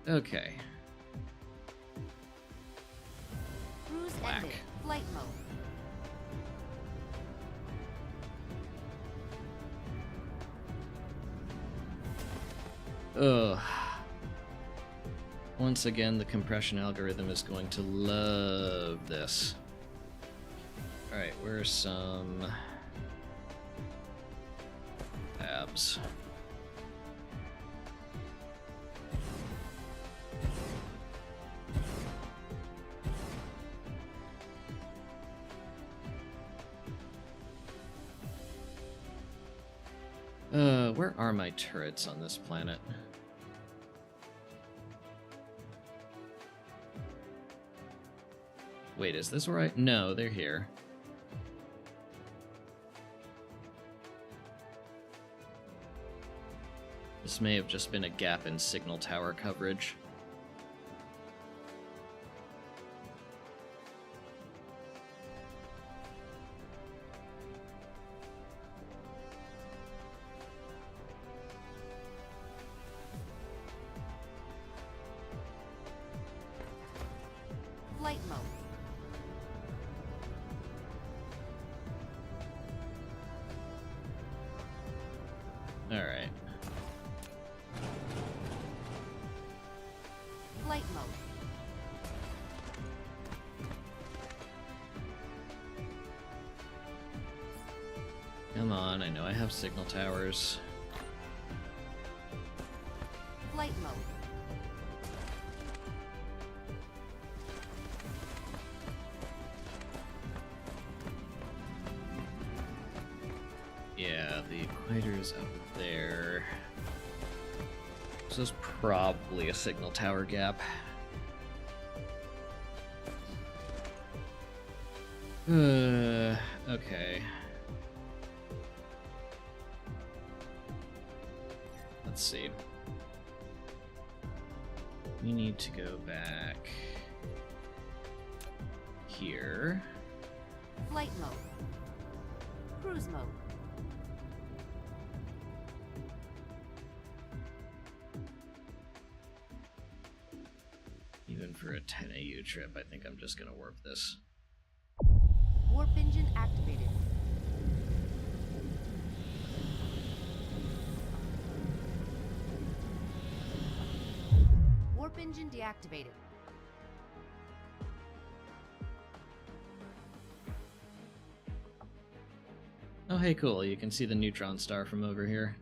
Okay. Cruise Whack. ended. Flight mode. Ugh. Once again, the compression algorithm is going to love this. Alright, where's some tabs? Where are my turrets on this planet? Wait, is this where I... No, they're here. This may have just been a gap in signal tower coverage. Flight mode. Alright. Flight mode. Come on, I know I have signal towers. Flight mode. Yeah, the equator's up there. So it's probably a signal tower gap. Okay. Let's see. We need to go back here. Flight mode. Cruise mode. Even for a 10 AU trip, I think I'm just gonna warp this. Warp engine activated. Warp engine deactivated. Oh, hey, cool. You can see the neutron star from over here.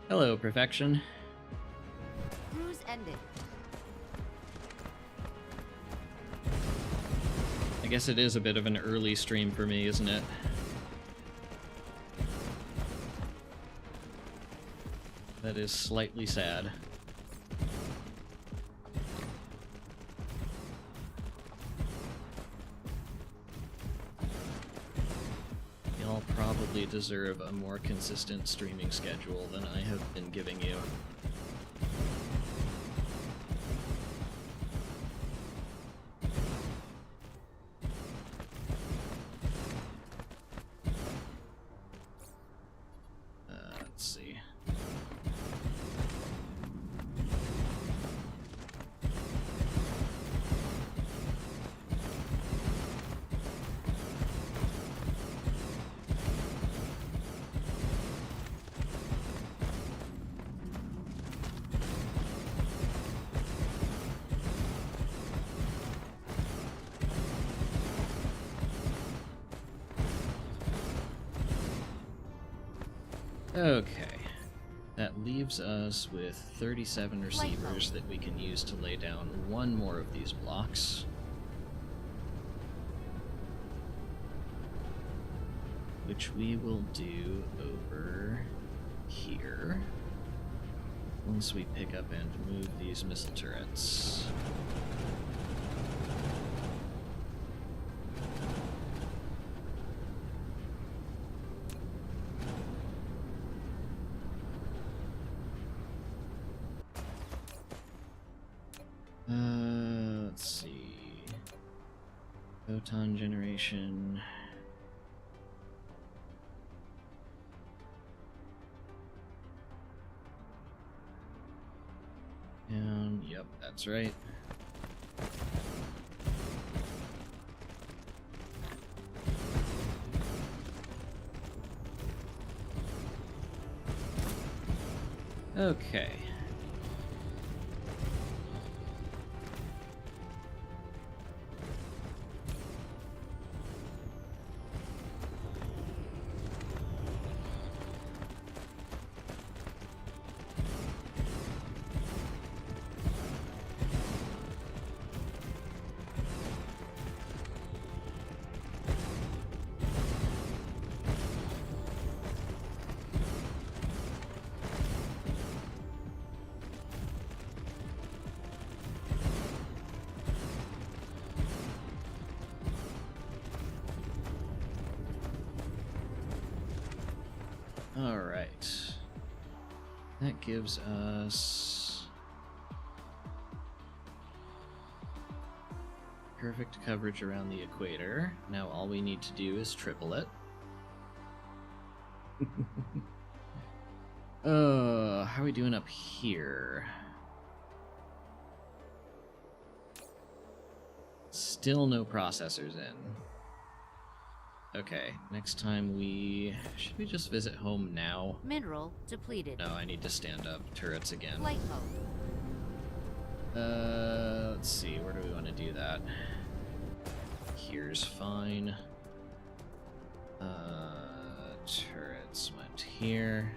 Hello, Perfection. Cruise ended. I guess it is a bit of an early stream for me, isn't it? That is slightly sad. Y'all probably deserve a more consistent streaming schedule than I have been giving you. Let's see. Okay. That leaves us with 37 receivers that we can use to lay down one more of these blocks. Which we will do over here. Once we pick up and move these missile turrets. Let's see. Photon generation. And, yep, that's right. Okay. Alright. That gives us perfect coverage around the equator. Now all we need to do is triple it. How are we doing up here? Still no processors in. Okay, next time should we just visit home now? Mineral depleted. No, I need to stand up turrets again. Flight mode. Let's see, where do we want to do that? Here's fine. Turrets went here.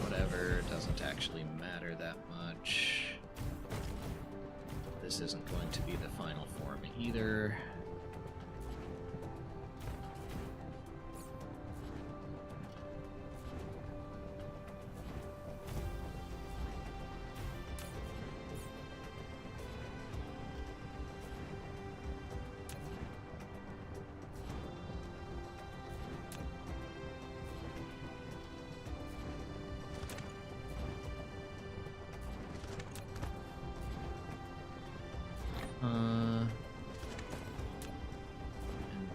Whatever, doesn't actually matter that much. This isn't going to be the final form either. And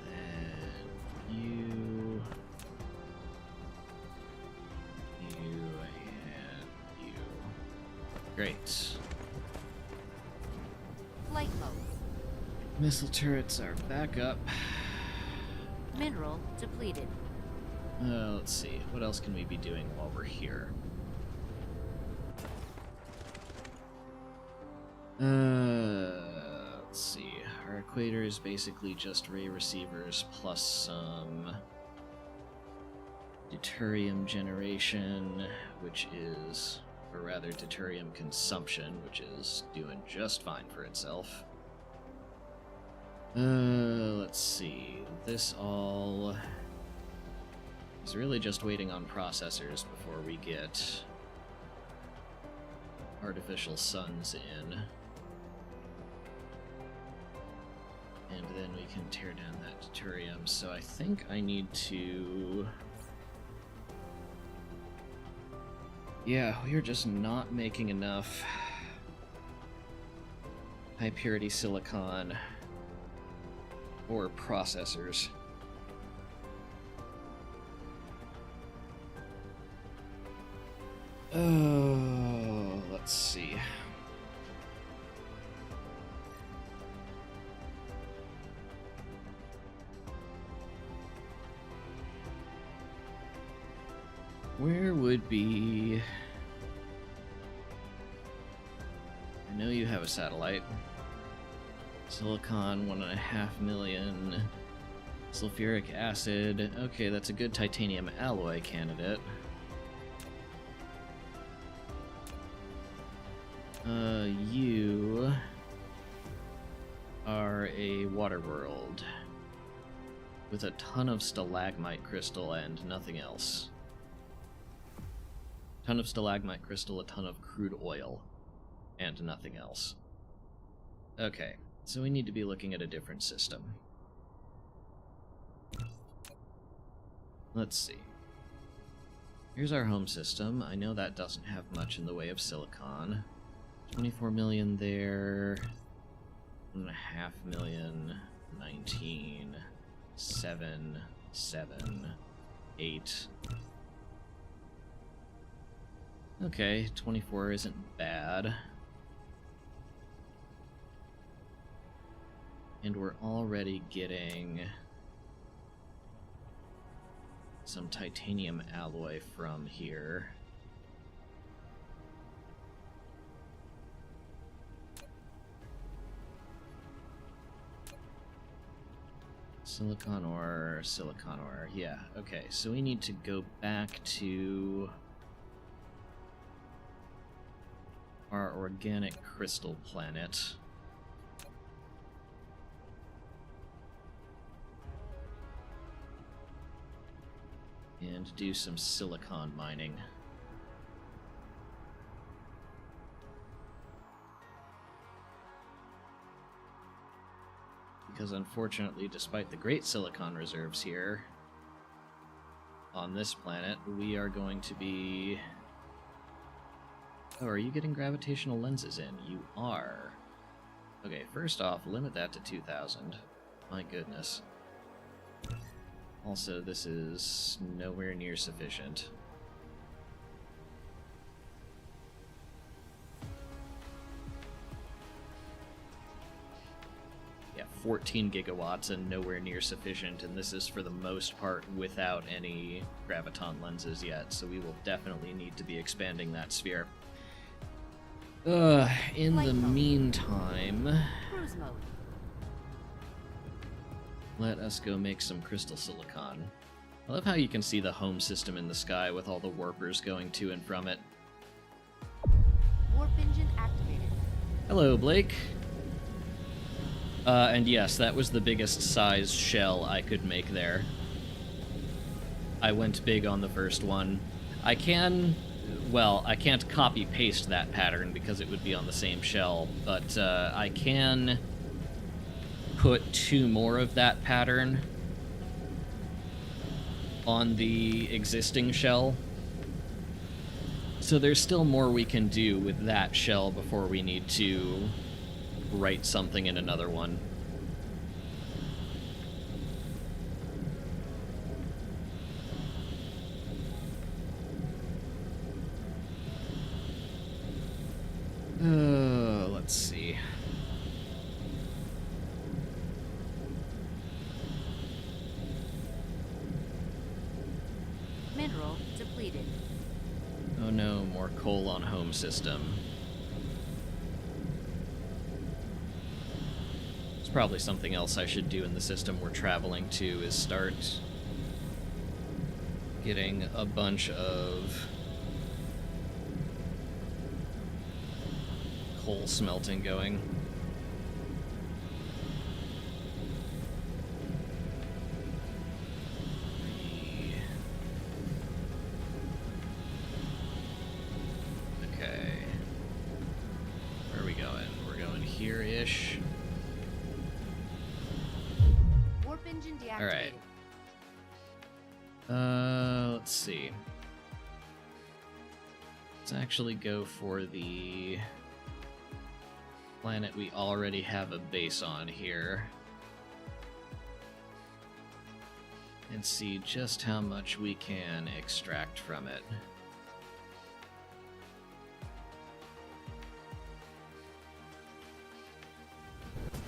then you, and you. Great. Flight mode. Missile turrets are back up. Mineral depleted. Let's see, what else can we be doing while we're here? Let's see. Our equator is basically just ray receivers plus some deuterium generation, which is, or rather deuterium consumption, which is doing just fine for itself. Let's see. This all is really just waiting on processors before we get artificial suns in. And then we can tear down that deuterium. So I think I need to... Yeah, we are just not making enough high purity silicon or processors. Oh, let's see. Where would be... I know you have a satellite. Silicon, 1.5 million. Sulfuric acid. Okay, that's a good titanium alloy candidate. You are a water world with a ton of stalagmite crystal and nothing else. Ton of stalagmite crystal, a ton of crude oil, and nothing else. Okay, so we need to be looking at a different system. Let's see. Here's our home system. I know that doesn't have much in the way of silicon. 24 million there. 1.5 million. 19. 7. 7. 8. Okay, 24 isn't bad. And we're already getting some titanium alloy from here. Silicon ore, yeah, okay, so we need to go back to our organic crystal planet. And do some silicon mining. Because unfortunately, despite the great silicon reserves here on this planet, we are going to be... Oh, are you getting gravitational lenses in? You are. Okay, first off, limit that to 2,000. My goodness. Also, this is nowhere near sufficient. Yeah, 14 gigawatts and nowhere near sufficient, and this is for the most part without any graviton lenses yet, so we will definitely need to be expanding that sphere. In the meantime... Cruise mode. Let us go make some crystal silicon. I love how you can see the home system in the sky with all the warpers going to and from it. Warp engine activated. Hello, Blake. And yes, that was the biggest size shell I could make there. I went big on the first one. I can't copy-paste that pattern because it would be on the same shell, but I can put 2 more of that pattern on the existing shell. So there's still more we can do with that shell before we need to write something in another one. Let's see. Mineral depleted. Oh no, more coal on home system. It's probably something else I should do in the system we're traveling to, is start getting a bunch of coal smelting going. Okay. Where are we going? We're going here-ish. Warp engine deactivated. All right. Let's see. Let's actually go for the planet we already have a base on here. And see just how much we can extract from it.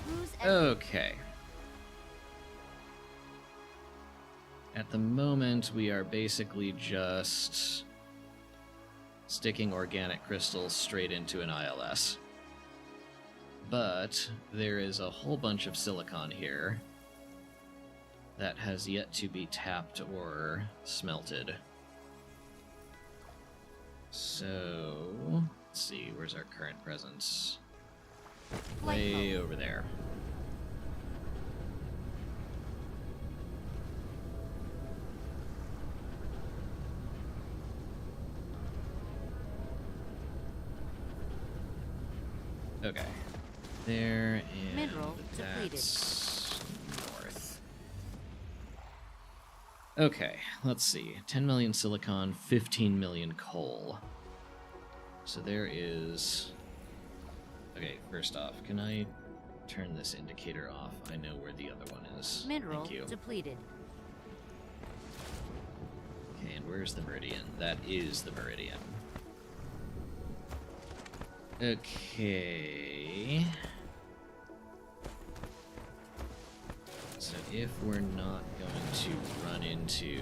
Cruise engine. Okay. At the moment, we are basically just sticking organic crystals straight into an ILS. but there is a whole bunch of silicon here that has yet to be tapped or smelted. So, let's see, where's our current presence? Way over there. Okay. There, and Mineral depleted. that's north. Okay, let's see. 10 million silicon, 15 million coal. So there is... Okay, first off, can I turn this indicator off? I know where the other one is. Mineral Thank you. depleted. Okay, and where's the meridian? That is the meridian. Okay. So if we're not going to run into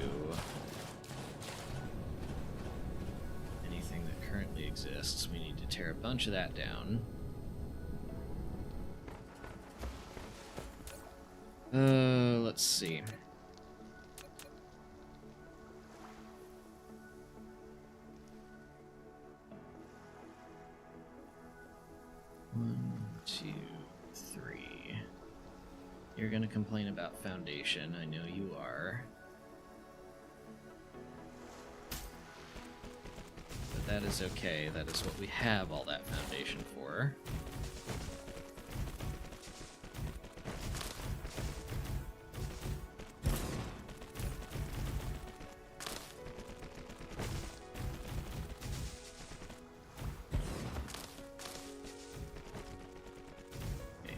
anything that currently exists, we need to tear a bunch of that down. Let's see. One, two, three. You're gonna complain about foundation, I know you are. But that is okay, that is what we have all that foundation for.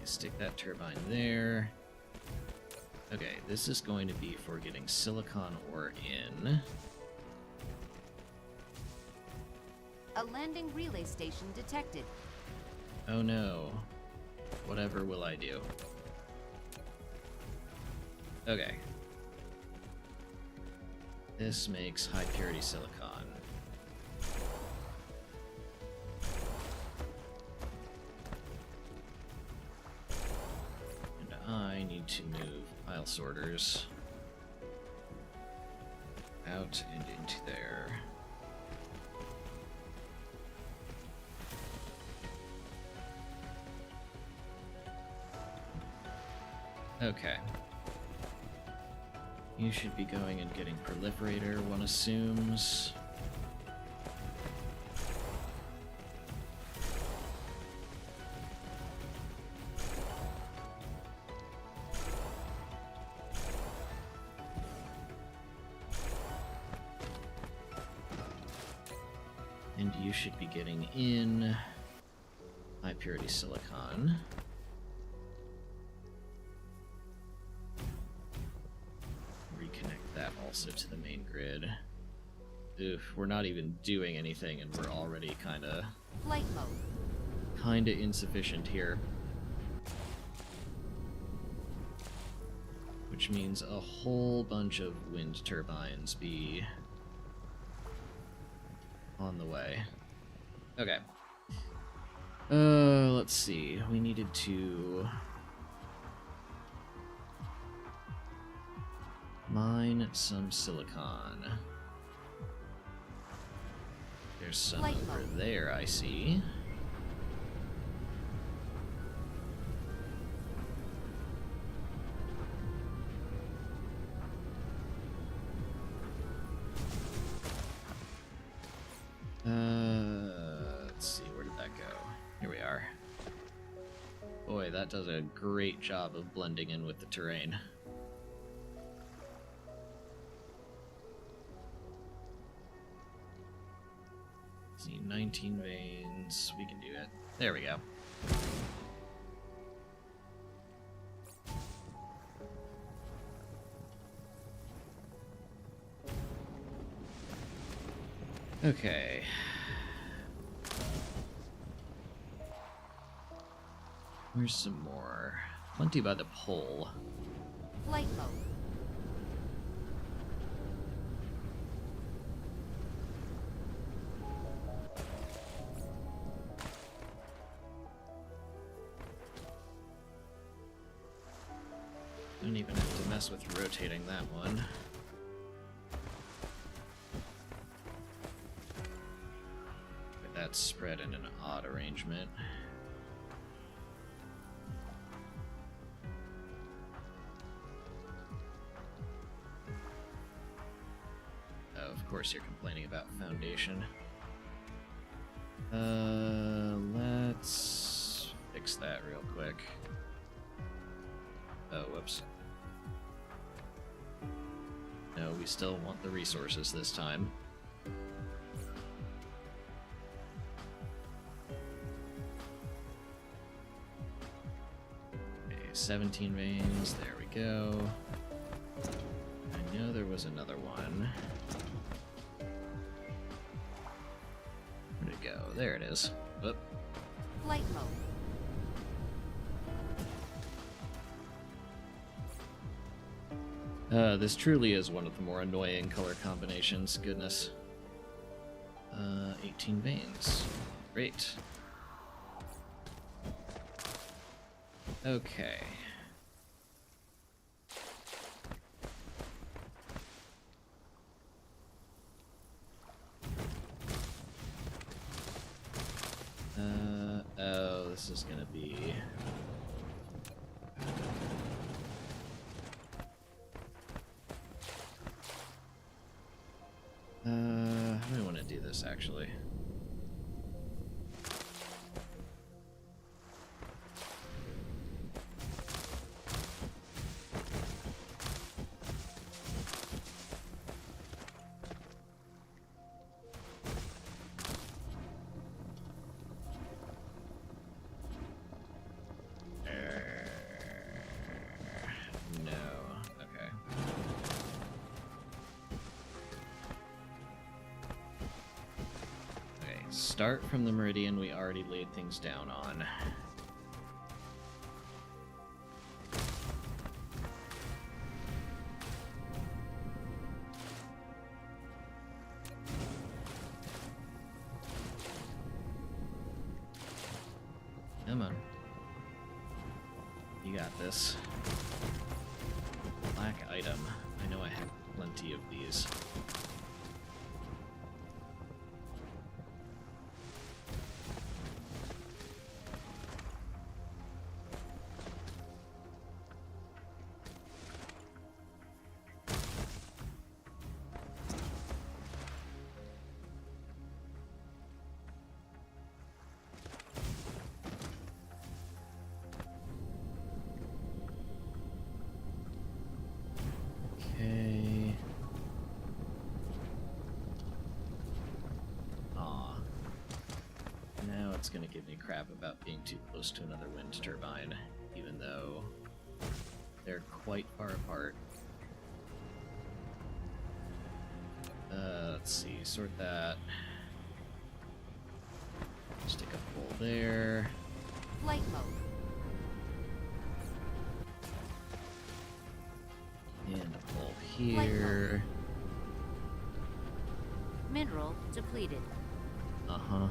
Stick that turbine there. Okay, this is going to be for getting silicon ore in. A landing relay station detected. Oh no. Whatever will I do? Okay. This makes high purity silicon. I need to move pile sorters out and into there. Okay. You should be going and getting proliferator, one assumes. And you should be getting in high purity silicon. Reconnect that also to the main grid. Oof, we're not even doing anything and we're already Flight mode. kinda insufficient here. Which means a whole bunch of wind turbines be on the way. Okay. Let's see. We needed to mine some silicon. There's some over there, I see. Let's see, where did that go? Here we are. Boy, that does a great job of blending in with the terrain. Let's see, 19 veins. We can do it. There we go. Okay. Where's some more? Plenty by the pole. Flight mode. mess with rotating that one. But that's spread in an odd arrangement. Oh, of course you're complaining about foundation. Let's fix that real quick. Oh, whoops. No, we still want the resources this time. Okay, 17 veins, there we go. I know there was another one. Where'd it go? There it is. Whoop. Flight mode. This truly is one of the more annoying color combinations. Goodness. 18 veins. Great. Okay. Oh, this is gonna be... how do I want to do this, actually? No. Okay. Okay, start from the meridian we already laid things down on. Come on. You got this. Black item. I know I have plenty of these. Okay. Aw. Now it's gonna give me crap about being too close to another wind turbine, even though they're quite far apart. Let's see, sort that. Stick a pole there. Flight mode. And a pole here. Mineral depleted. Uh-huh.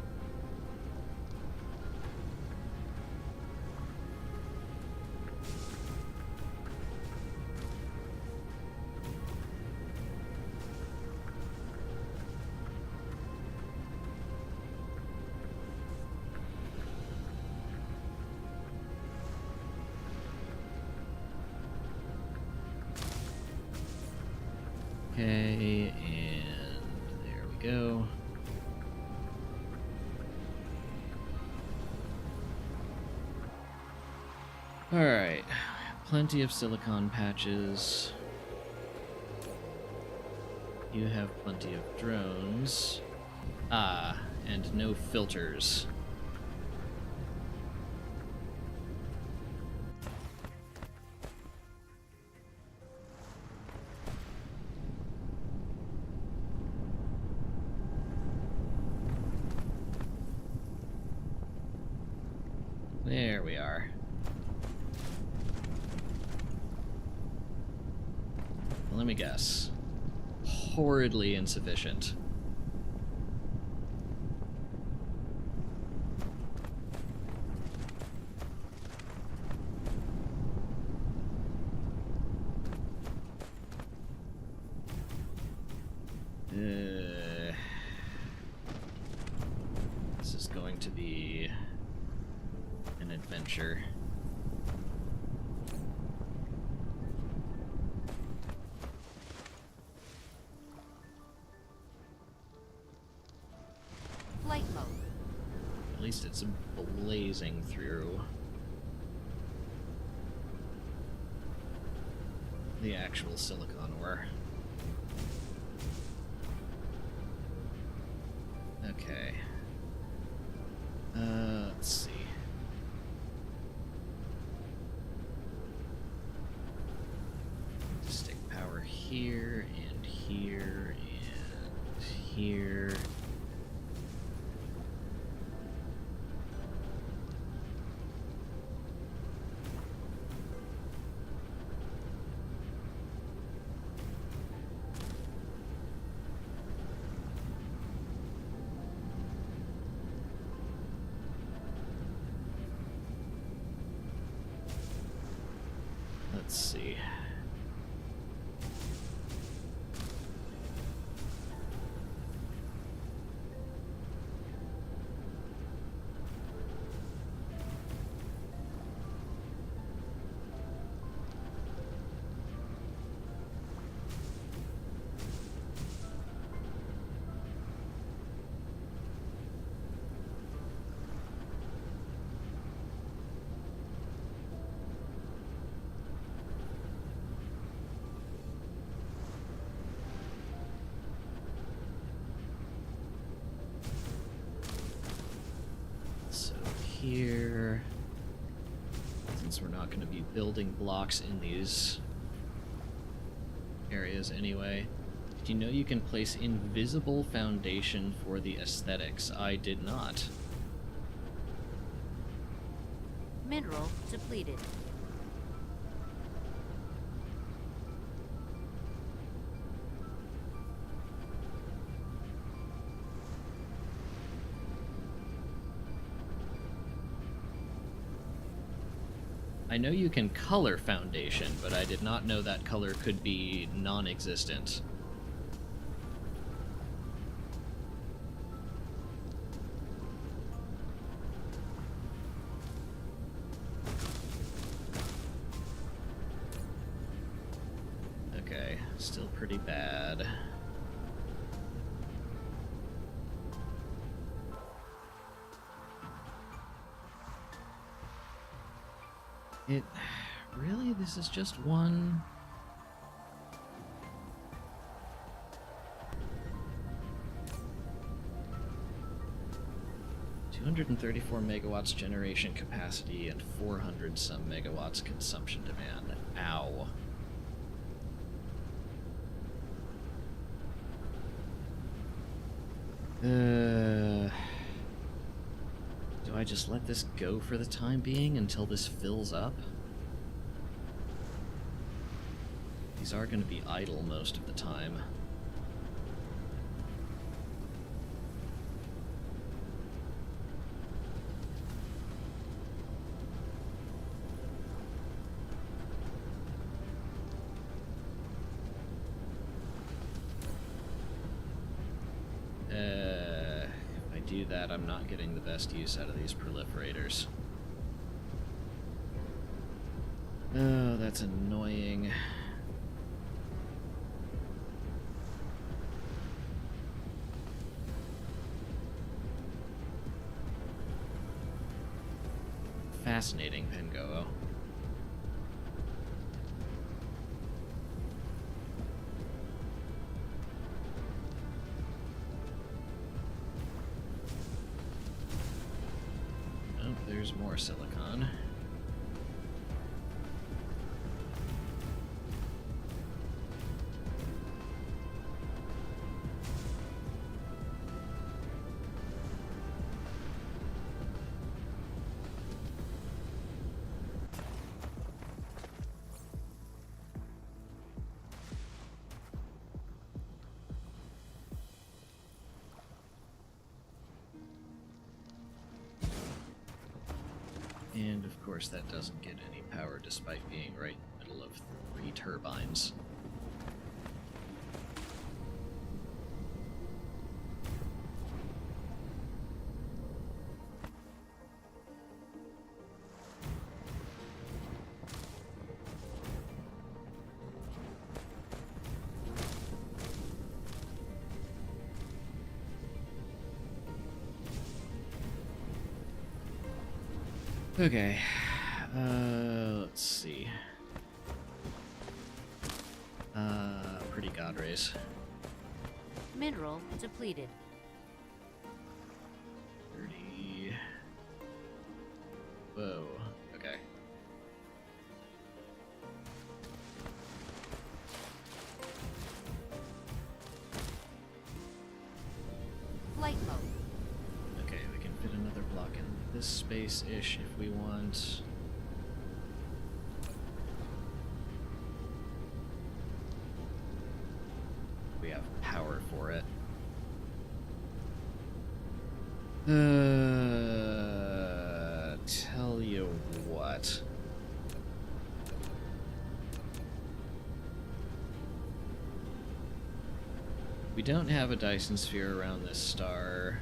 Okay, and there we go. Alright, plenty of silicon patches. You have plenty of drones. Ah, and no filters. There we are. Let me guess. Horridly insufficient. This is going to be an adventure. Flight mode. At least it's blazing through the actual silicon ore. Okay. Let's see. Stick power here, and here, and here. Let's see. Here, since we're not going to be building blocks in these areas anyway. Did you know you can place invisible foundation for the aesthetics? I did not. Mineral depleted. I know you can color foundation, but I did not know that color could be non-existent. Okay, still pretty bad. It really, this is just one. $234 megawatts generation capacity and 400 some megawatts consumption demand. Ow. Do I just let this go for the time being until this fills up? These are going to be idle most of the time. That I'm not getting the best use out of these proliferators. Oh, that's annoying. Fascinating, Pengo. There's more silicon. And of course that doesn't get any power despite being right in the middle of 3 turbines. Okay. Let's see. Pretty god rays. Mineral depleted. 30. Whoa. Okay. Flight mode. Okay, we can fit another block in this space-ish if we want. We have power for it. Tell you what. We don't have a Dyson sphere around this star.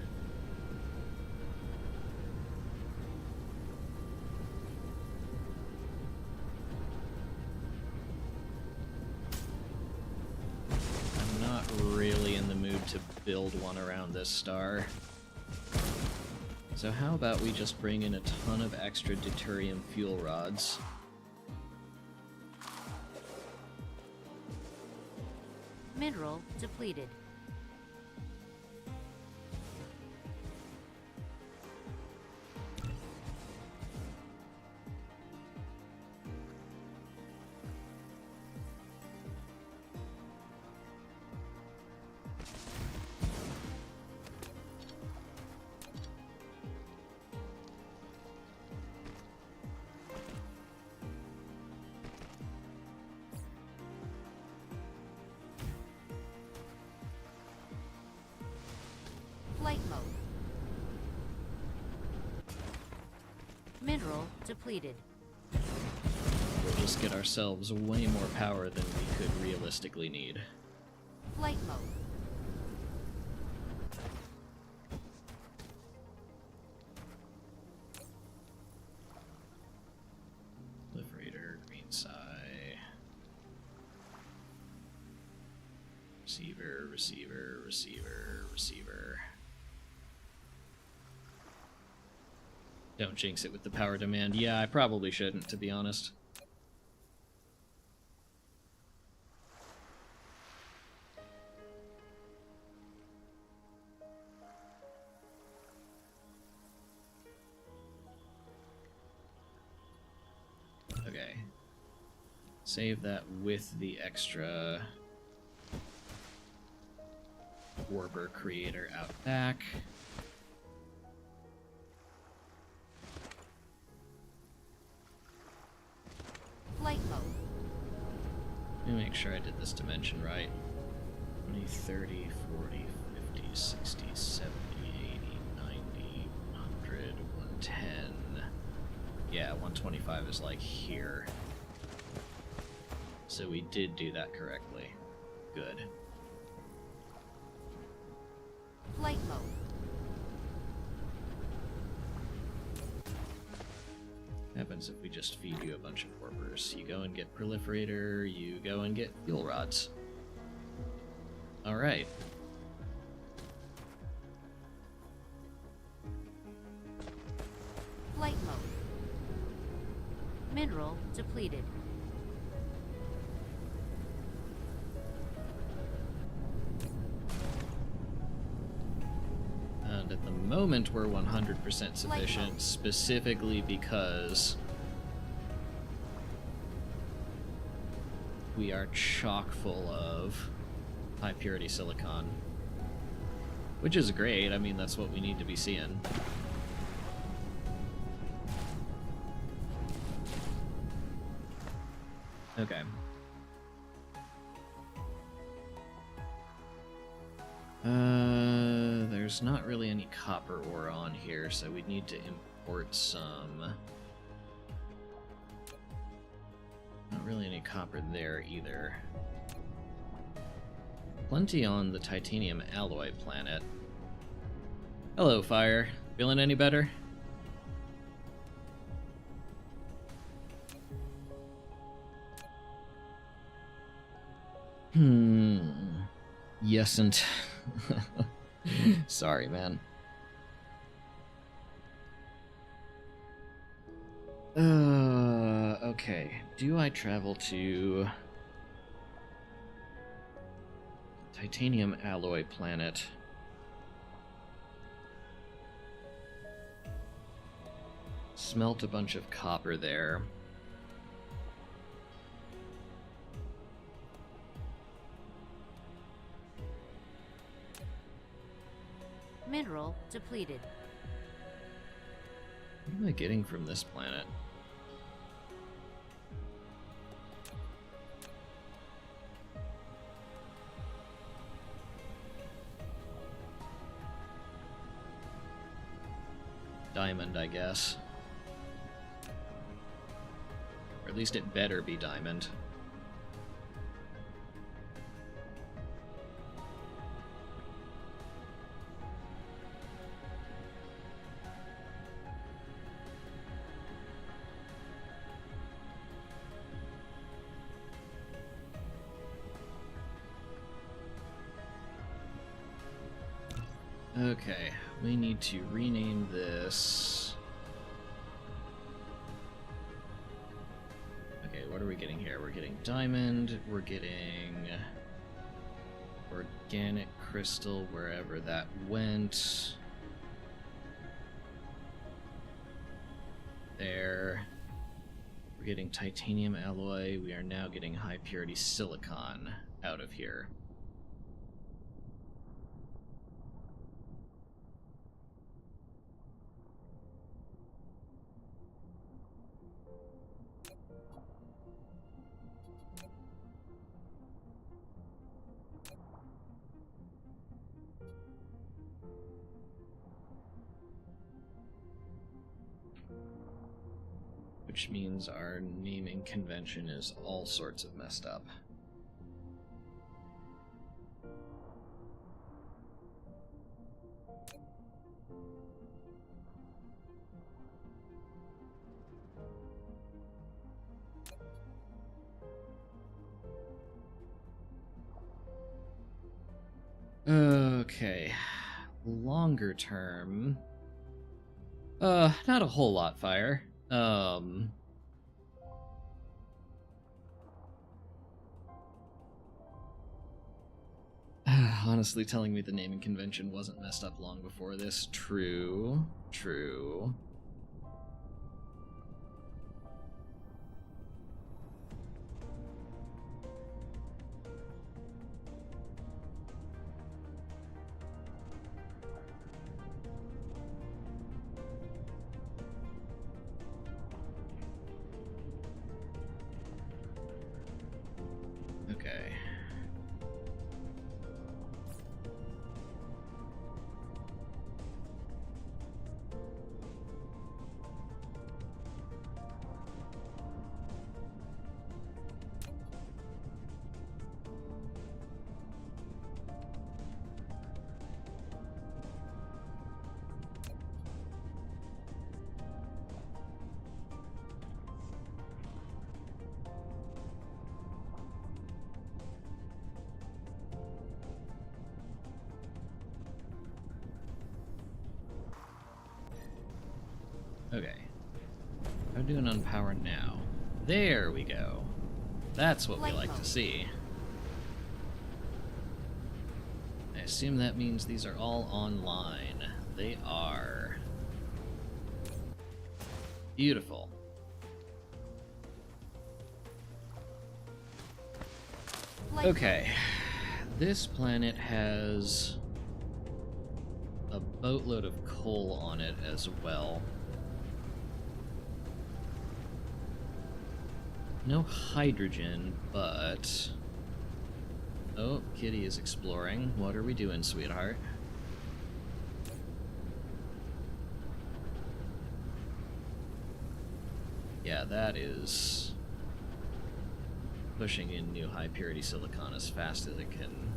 I'm not really in the mood to build one around this star. So how about we just bring in a ton of extra deuterium fuel rods? Mineral depleted. Flight mode. Mineral depleted. We'll just get ourselves way more power than we could realistically need. Flight mode. Proliferator, green psi. Receiver, receiver, receiver, receiver. Don't jinx it with the power demand. Yeah, I probably shouldn't, to be honest. Okay. Save that with the extra Warper creator out back. Flight mode. Let me make sure I did this dimension right. 20, 30, 40, 50, 60, 70, 80, 90, 100, 110. Yeah, 125 is like here. So we did do that correctly. Good. Flight mode. What happens if we just feed you a bunch of warpers? You go and get proliferator, you go and get fuel rods. Alright. Flight mode. Mineral depleted. And at the moment we're 100% sufficient, specifically because we are chock full of high purity silicon. Which is great, I mean that's what we need to be seeing. Okay. There's not really any copper ore on here, so we'd need to import some. Not really any copper there either. Plenty on the titanium alloy planet. Hello, Fire. Feeling any better? Yesn't. Sorry, man. Okay. Do I travel to Titanium Alloy Planet? Smelt a bunch of copper there. Mineral depleted. What am I getting from this planet? Diamond, I guess. Or at least it better be diamond. Okay, we need to rename this. Okay, what are we getting here? We're getting diamond, we're getting organic crystal wherever that went. There. We're getting titanium alloy. We are now getting high purity silicon out of here. Which means our naming convention is all sorts of messed up. Okay. Longer term. Not a whole lot, Fire. Honestly, telling me the naming convention wasn't messed up long before this. True. True. Okay. Okay. How are we doing on power now? There we go. That's what we like to see. I assume that means these are all online. They are. Beautiful. Okay. This planet has a boatload of coal on it as well. No hydrogen, but... Oh, Kitty is exploring. What are we doing, sweetheart? Yeah, that is pushing in new high purity silicon as fast as it can.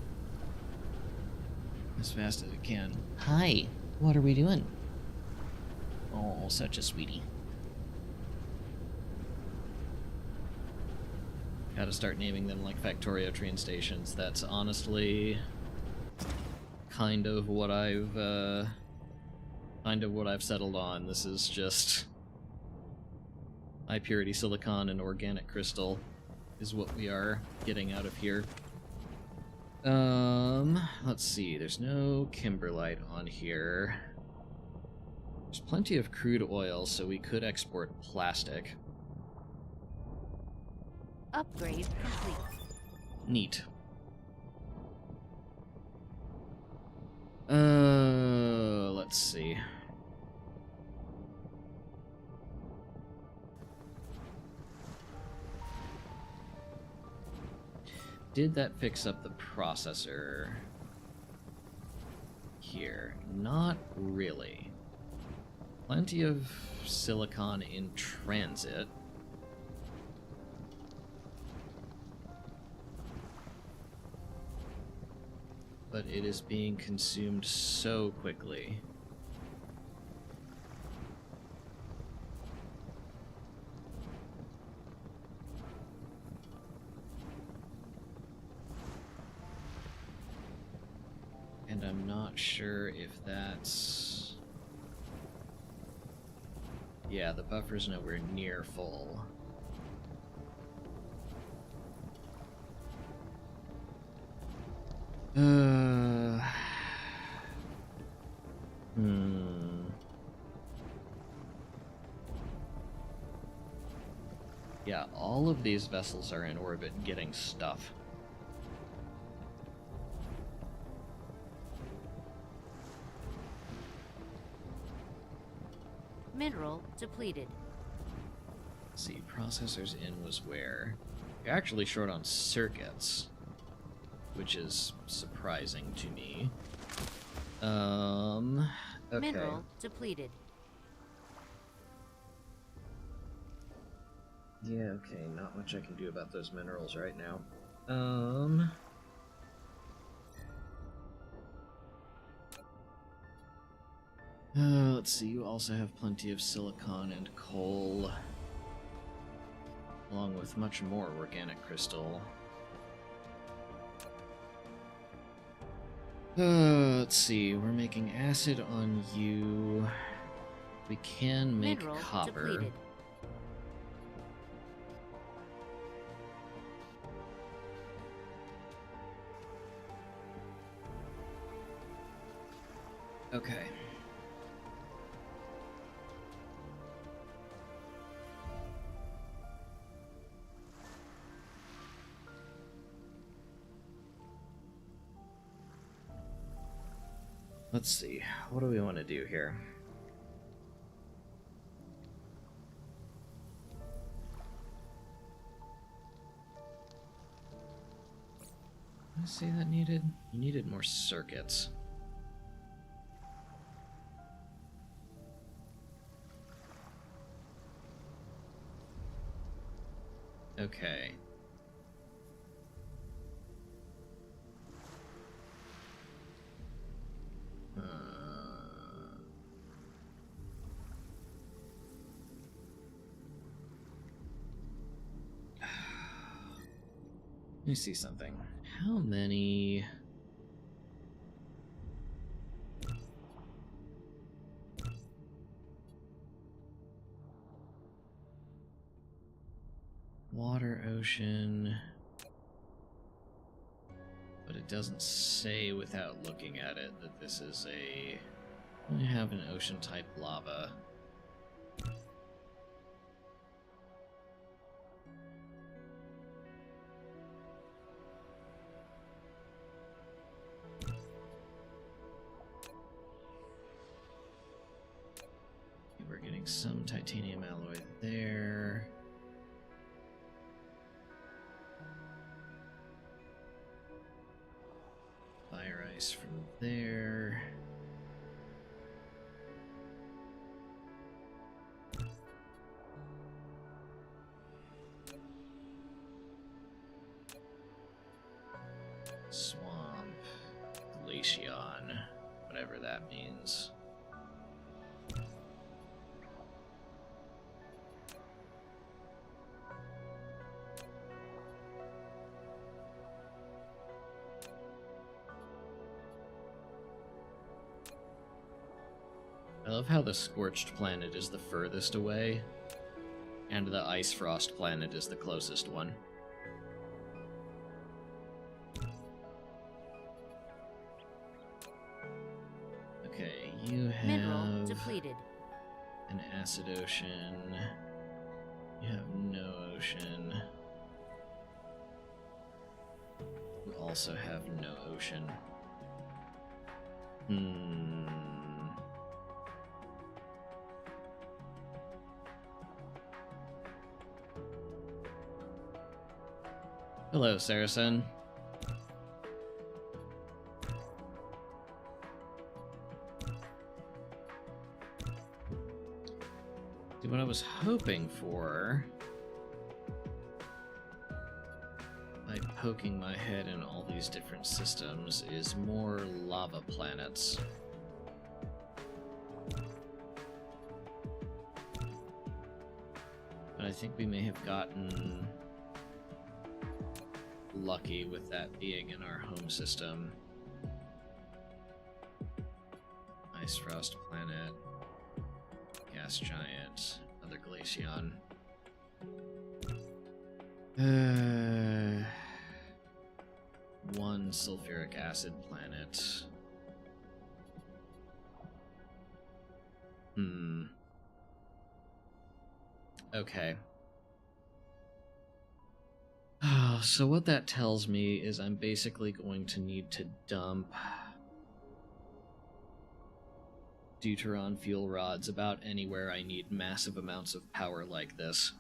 As fast as it can. Hi, what are we doing? Oh, such a sweetie. Gotta start naming them like Factorio train stations. That's honestly kind of what I've settled on. This is just High purity silicon and organic crystal is what we are getting out of here. Let's see. There's no kimberlite on here. There's plenty of crude oil, so we could export plastic. Upgrade complete. Neat. Let's see. Did that fix up the processor here? Not really. Plenty of silicon in transit. But it is being consumed so quickly. And I'm not sure if that's... Yeah, the buffer's nowhere near full. Yeah, all of these vessels are in orbit getting stuff. Mineral depleted. Let's see, processors in was where? You're actually short on circuits, which is surprising to me. Okay. Mineral depleted. Yeah, okay, not much I can do about those minerals right now. Let's see, you also have plenty of silicon and coal, along with much more organic crystal. Let's see, we're making acid on you. We can make Mineral copper. depleted. Okay. Let's see, what do we want to do here? Did I say that needed? You needed more circuits. Okay. Let me see something. How many... Water, ocean... But it doesn't say without looking at it that this is a... We have an ocean-type lava. We're getting some titanium alloy there. Fire ice from there. Swamp. Glacion. Whatever that means. I love how the scorched planet is the furthest away. And the Ice Frost planet is the closest one. Okay, you Mineral have depleted. an acid ocean. You have no ocean. You also have no ocean. Hello, Saracen. See, what I was hoping for, by poking my head in all these different systems, is more lava planets. But I think we may have gotten lucky with that being in our home system. Ice Frost planet, gas giant, other glaceon. One sulfuric acid planet. Okay. So what that tells me is I'm basically going to need to dump deuteron fuel rods about anywhere I need massive amounts of power like this.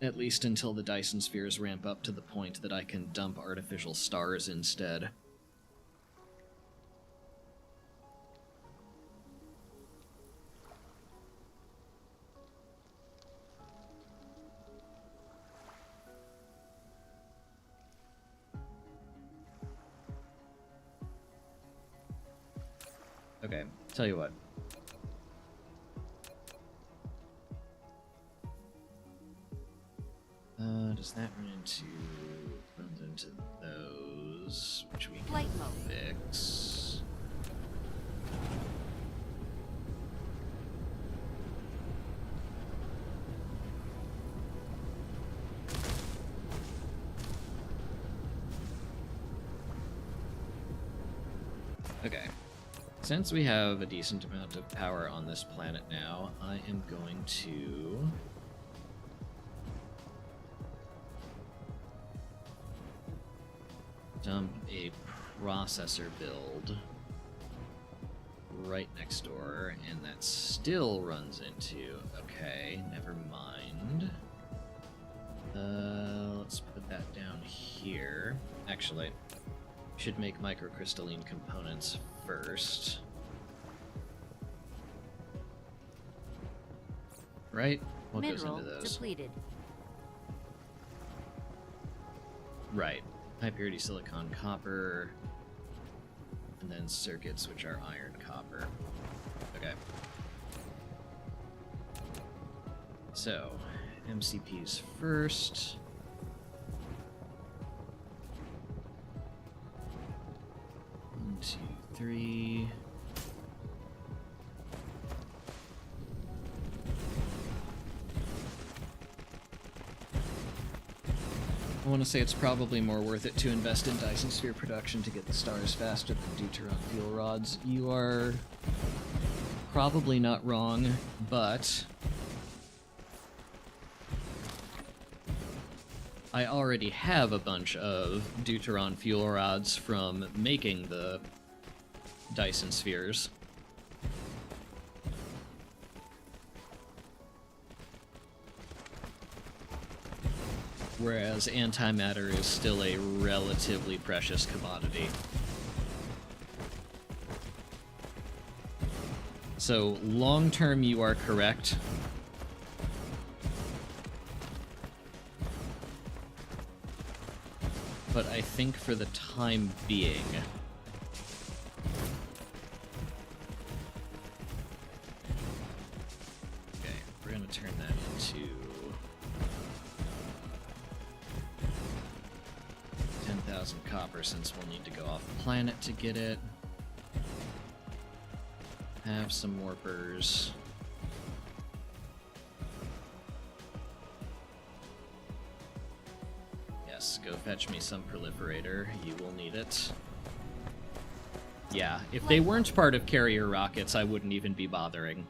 At least until the Dyson spheres ramp up to the point that I can dump artificial stars instead. Okay, tell you what. Does that runs into those, which we can Flight mode. fix. Okay. Since we have a decent amount of power on this planet now, I am going to dump a processor build right next door, and that still runs into... Okay, never mind. Let's put that down here. Actually, should make microcrystalline components first. Right? What goes Mineral into those? depleted. Right. High purity silicon copper, and then circuits, which are iron copper. Okay. So, MCPs first. One, two, three. I want to say it's probably more worth it to invest in Dyson sphere production to get the stars faster than deuteron fuel rods. You are probably not wrong, but I already have a bunch of deuteron fuel rods from making the Dyson spheres. Whereas antimatter is still a relatively precious commodity. So, long term, you are correct. But I think for the time being, okay, we're gonna turn that into 10,000 copper, since we'll need to go off the planet to get it. Have some warpers. go fetch me some proliferator. You will need it. Yeah, if they weren't part of carrier rockets, I wouldn't even be bothering.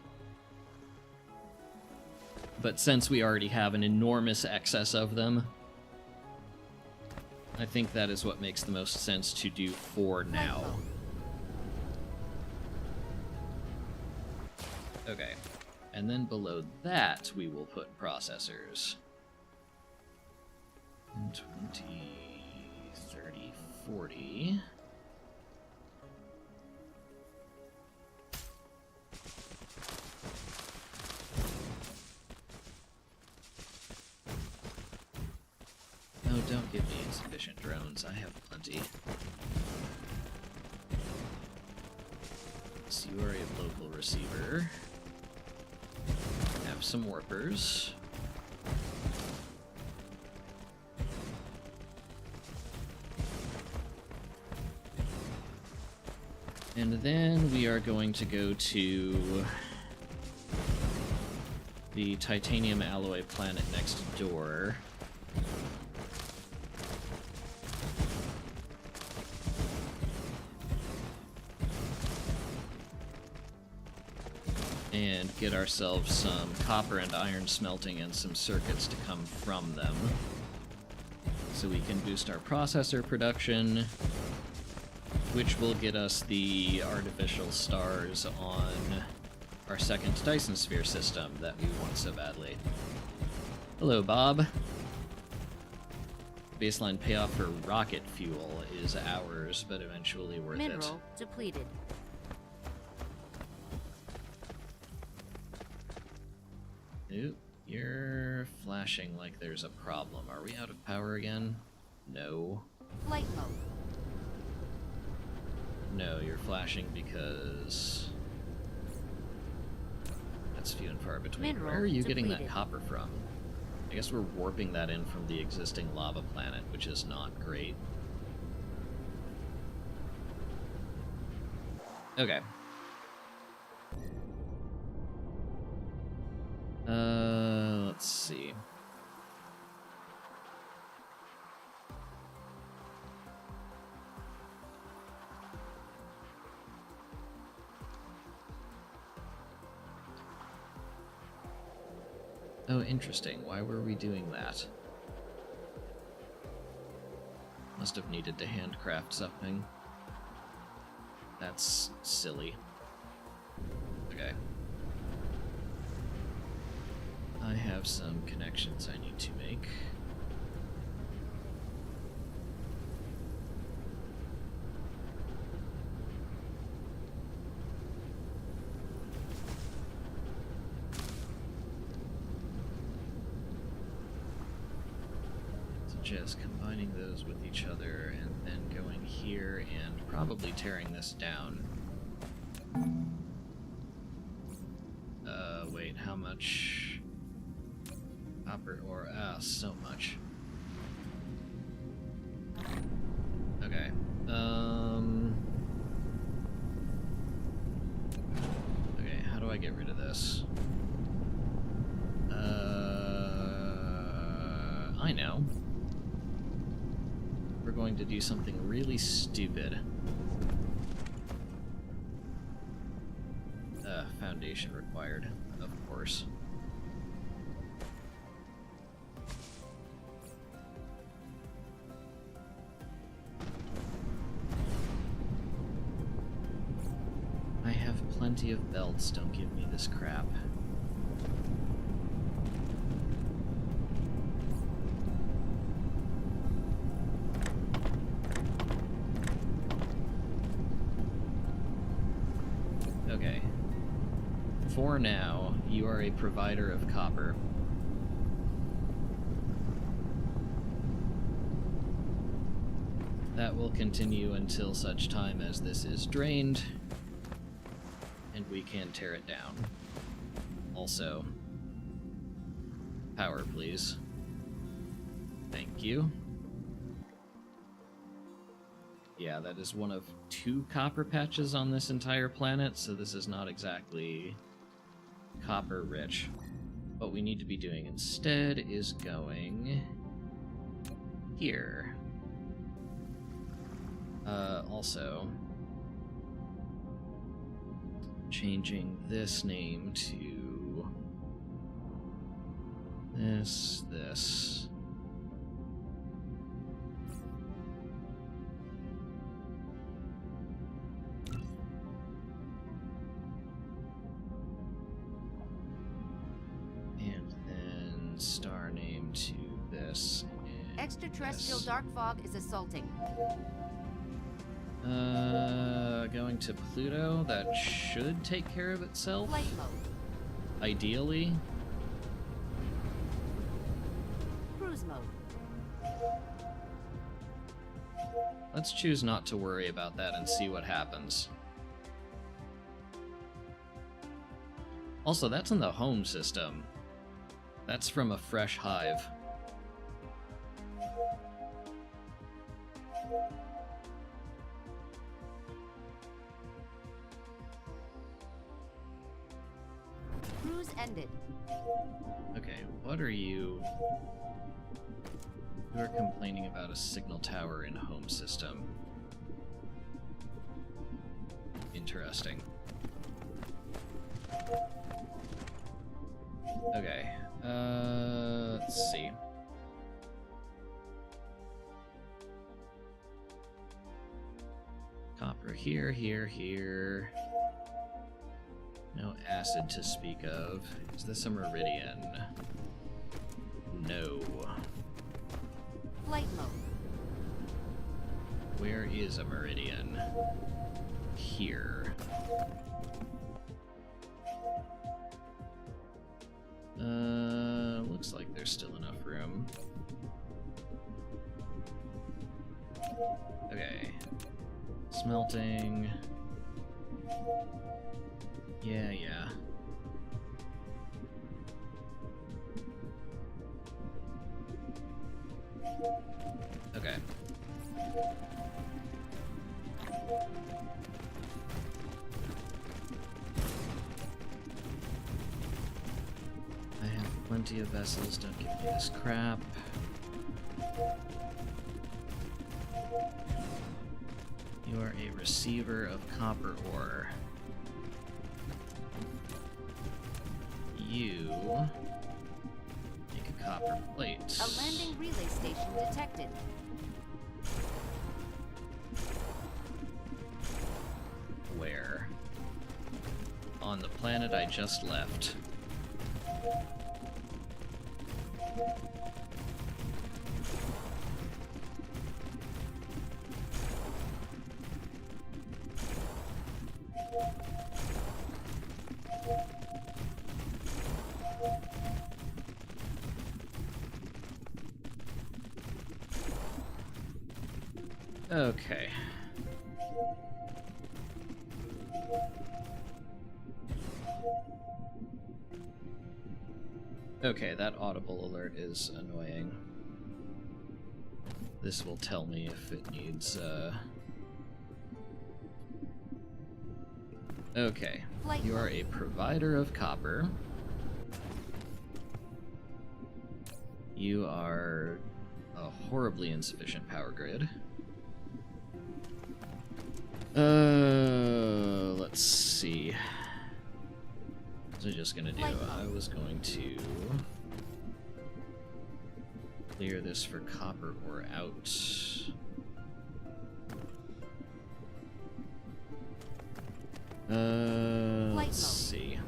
But since we already have an enormous excess of them, I think that is what makes the most sense to do for now. Okay, and then below that we will put processors. 20, 30, 40... Oh, don't give me insufficient drones. I have plenty. So you are a local receiver. Have some warpers. And then we are going to go to the titanium alloy planet next door. And get ourselves some copper and iron smelting and some circuits to come from them. So we can boost our processor production, which will get us the artificial stars on our second Dyson sphere system that we want so badly. Hello, Bob. Baseline payoff for rocket fuel is ours, but eventually worth it. Mineral depleted. Oop, you're flashing like there's a problem. Are we out of power again? No. Flight mode. No, you're flashing because that's few and far between. Mineral Where are you getting that depleted. copper from? I guess we're warping that in from the existing lava planet, which is not great. Okay. Let's see. Oh, interesting. Why were we doing that? Must have needed to handcraft something. That's silly. Okay. I have some connections I need to make. Just combining those with each other and then going here and probably tearing this down. Wait, how much copper ore? Ah, so much. Okay. Okay, how do I get rid of this? I know. We're going to do something really stupid. Foundation required, of course. I have plenty of belts, don't give me this crap. Okay. For now, you are a provider of copper. That will continue until such time as this is drained, and we can tear it down. Also, power, please. Thank you. Yeah, that is one of 2 copper patches on this entire planet, so this is not exactly copper rich. What we need to be doing instead is going here. Also, changing this name to this. And then star name to this. And Extraterrestrial this. dark fog is assaulting. Going to Pluto, that should take care of itself. Flight mode. Ideally. Cruise mode. Let's choose not to worry about that and see what happens. Also, that's in the home system. That's from a fresh hive. Cruise ended. Okay, what are you... You are complaining about a signal tower in home system. Interesting. Okay, let's see. Copper here, here. No acid to speak of. Is this a meridian? No. Flight mode. Where is a meridian? Here. Looks like there's still enough room. Okay. Smelting. Yeah. Okay. I have plenty of vessels, don't give me this crap. You are a receiver of copper ore. You make a copper plate. A landing relay station detected. Where? On the planet I just left. Okay. Okay, that audible alert is annoying. This will tell me if it needs, Okay. You are a provider of copper. You are a horribly insufficient power grid. Let's see. What was I just gonna do? I was going to clear this for copper ore out. Let's see.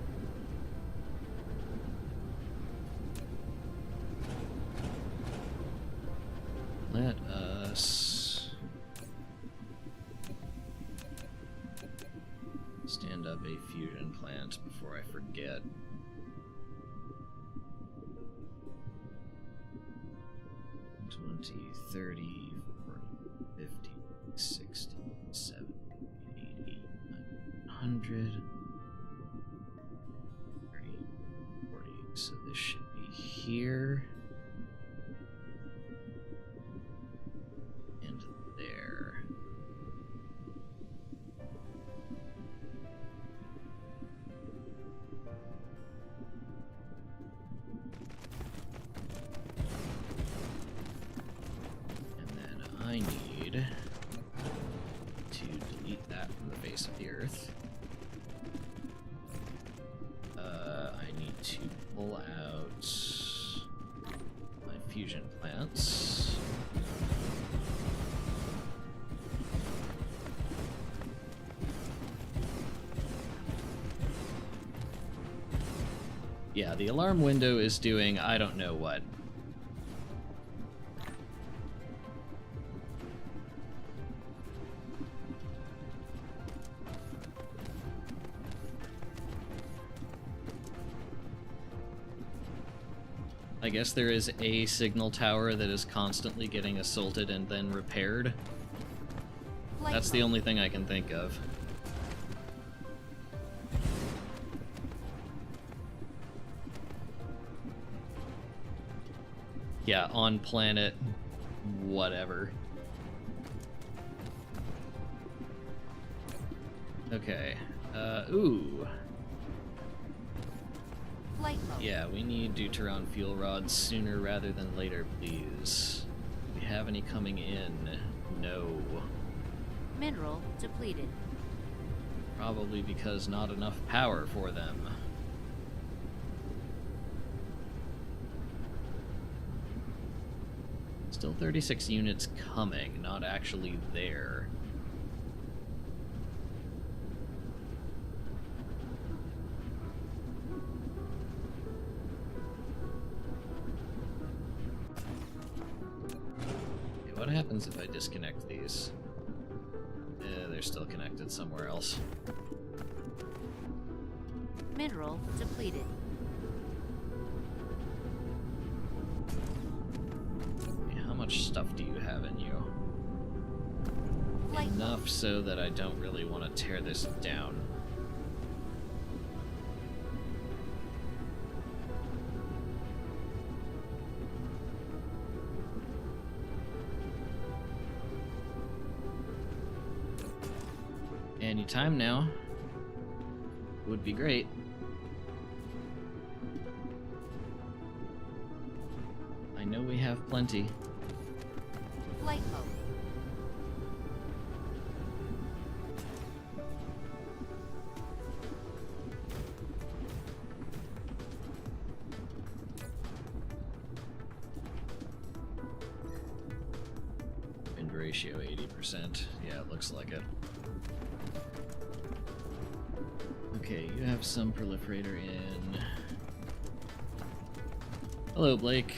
Let us stand up a fusion plant before I forget. 20, 30, 40, 50, 60, 70, 80, 100, 30, 40. So this should be here. And there. delete that from the face of the Earth. I need to pull out my fusion plants. Yeah, the alarm window is doing I don't know what. I guess there is a signal tower that is constantly getting assaulted and then repaired. That's the only thing I can think of. Yeah, on planet whatever. Okay. Ooh. Flight mode. Yeah, we need deuteron fuel rods sooner rather than later, please. Do we have any coming in? No. Mineral depleted. Probably because not enough power for them. Still 36 units coming, not actually there. Okay, what happens if I disconnect these? They're still connected somewhere else. Mineral depleted. How much stuff do you have in you? Flight Enough so that I don't really want to tear this down. Anytime now would be great. I know we have plenty. Flight mode. Wind ratio 80%. Yeah, it looks like it. Okay, you have some proliferator in. Hello, Blake.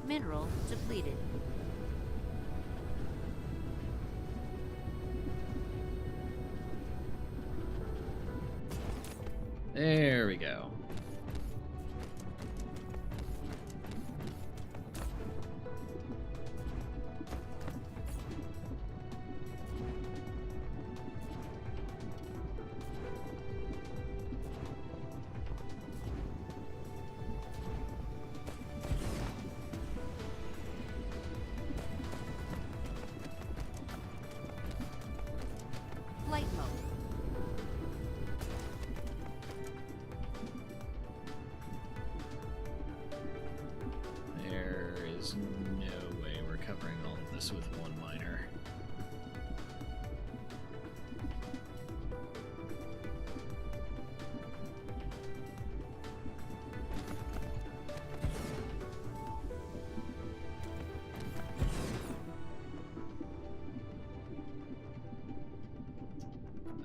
Mineral depleted. There we go. Flight mode. There is no way we're covering all of this with one miner.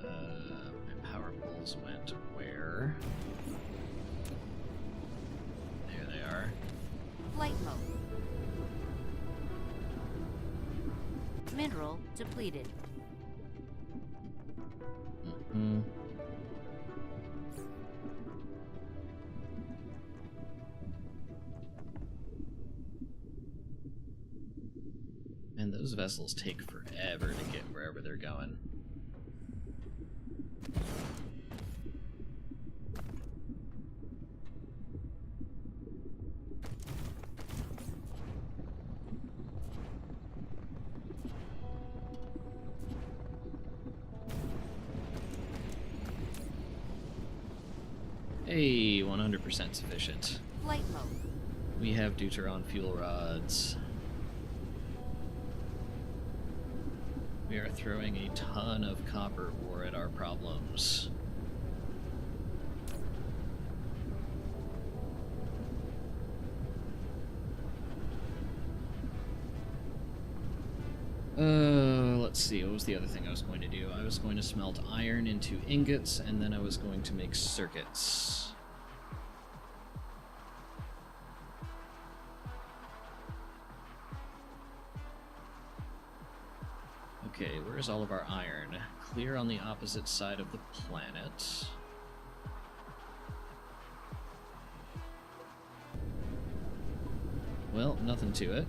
My power poles went where? There they are. Flight mode. Mineral depleted. Mm-hmm. And those vessels take forever to get wherever they're going. Hey, 100% sufficient. Flight mode. We have deuteron fuel rods. We are throwing a ton of copper ore at our problems. Let's see, what was the other thing I was going to do? I was going to smelt iron into ingots, and then I was going to make circuits. Okay, where's all of our iron? Clear on the opposite side of the planet. Well, nothing to it.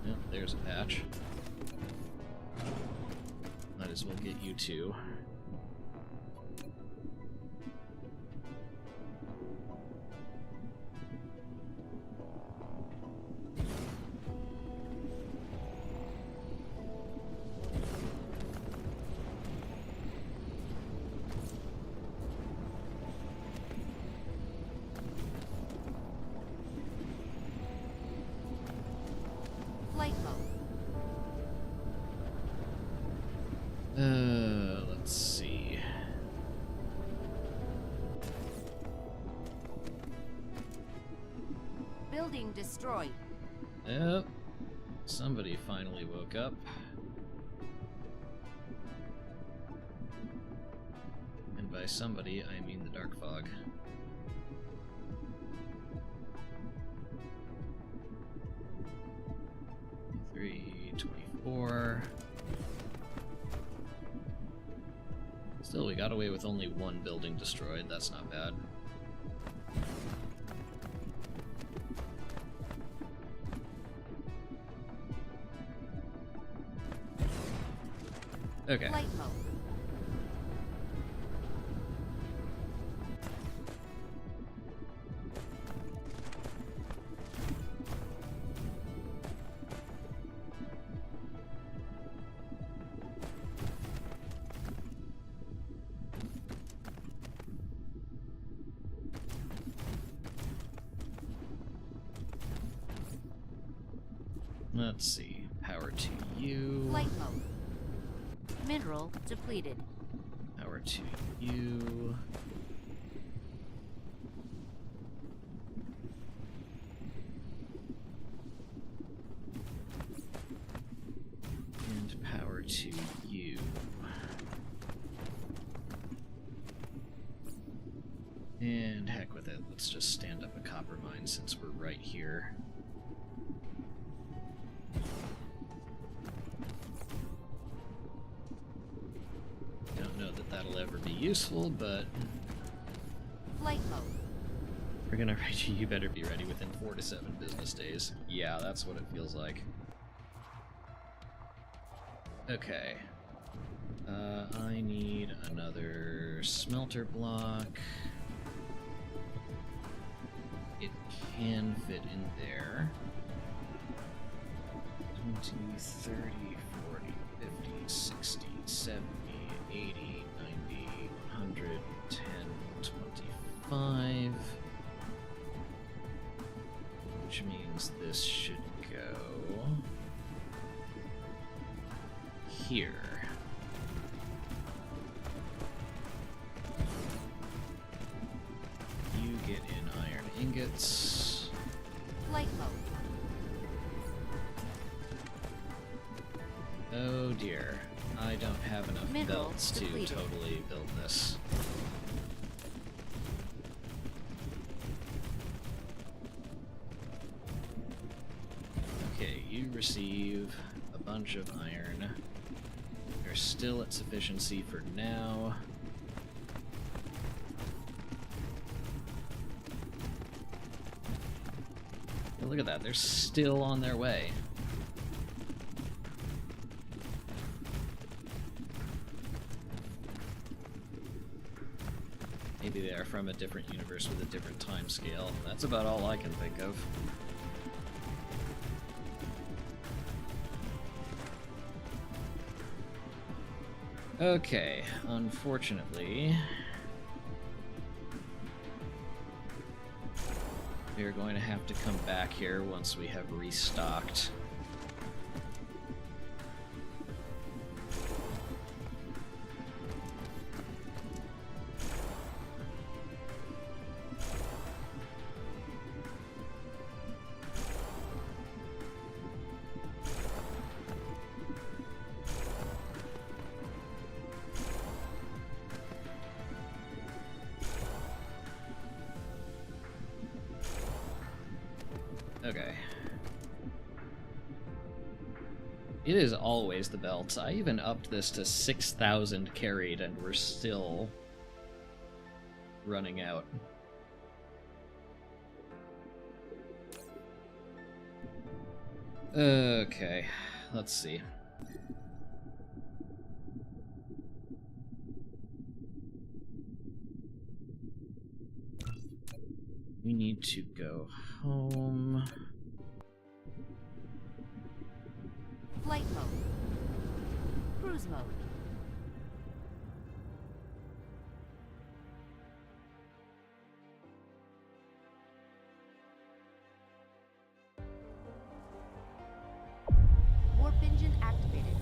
Yep, there's a patch. Might as well get you two. Flight mode. Let's see. Building destroyed. Yep. Somebody finally woke up. And by somebody, I mean the dark fog. $3.24. Still, we got away with only one building destroyed. That's not bad. Okay. Flight mode. Let's see. Power to you. Flight mode. Mineral depleted. Power to you. And power to you. And heck with it. Let's just stand up a copper mine since we're right here. That'll ever be useful, but Flight mode. we're gonna write you. You better be ready within 4 to 7 business days. Yeah, that's what it feels like. Okay. I need another smelter block. It can fit in there. 20, 30, 40, 50, 60, 70, 80, 90, 100, 10, 25. Which means this should go here. You get in iron ingots. Flight mode. Oh dear. I don't have enough Mineral belts to depleted. totally build this. Okay, you receive a bunch of iron. You're still at sufficiency for now. Oh, look at that, they're still on their way. Maybe they are from a different universe with a different time scale. That's about all I can think of. Okay, unfortunately, we are going to have to come back here once we have restocked. Okay. It is always the belts. I even upped this to 6,000 carried, and we're still running out. Okay, let's see. We need to go home. Flight mode. Cruise mode. Warp engine activated.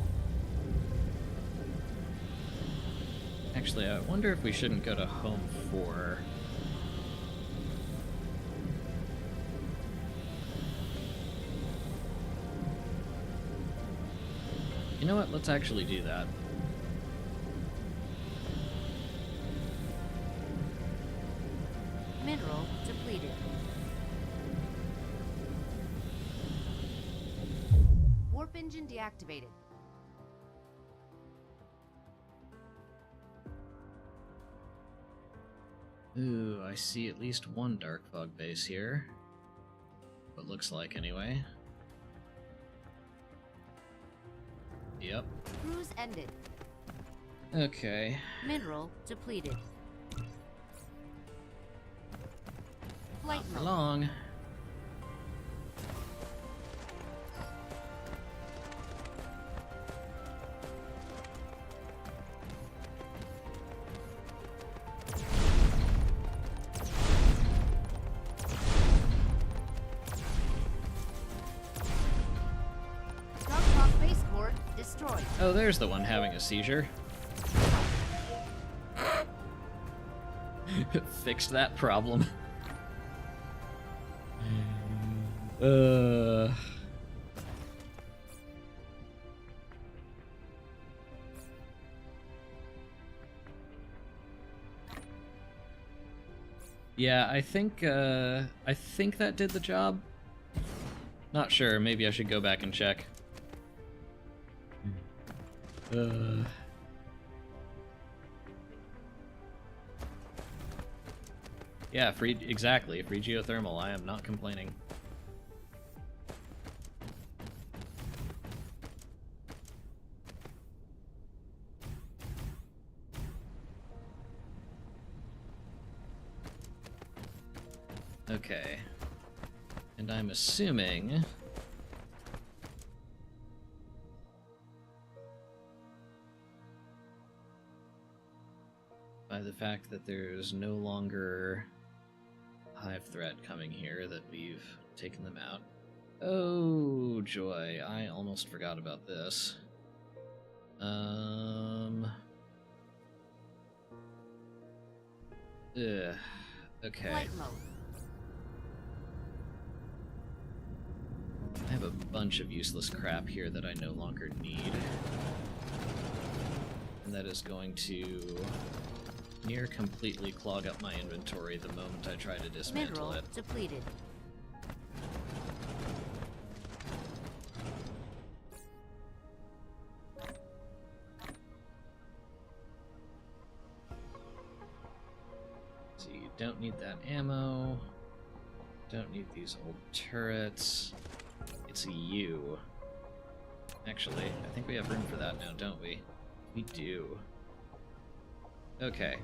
Actually, I wonder if we shouldn't go to home 4. You know what? Let's actually do that. Mineral depleted. Warp engine deactivated. Ooh, I see at least one dark fog base here. What looks like, anyway. Yep. Cruise ended. Okay. Mineral depleted. Flight Not for mode. long. Starcroft base core destroyed. Oh, there's the one having a seizure. Fixed that problem. Yeah, I think that did the job. Not sure, maybe I should go back and check. Yeah, free geothermal. I am not complaining. Okay. And I'm assuming by the fact that there's no longer hive threat coming here that we've taken them out. Oh joy, I almost forgot about this. Okay. Flight mode. I have a bunch of useless crap here that I no longer need. And that is going to near completely clog up my inventory the moment I try to dismantle Mineral it. depleted. So you don't need that ammo. Don't need these old turrets. It's a U. Actually, I think we have room for that now, don't we? We do. Okay.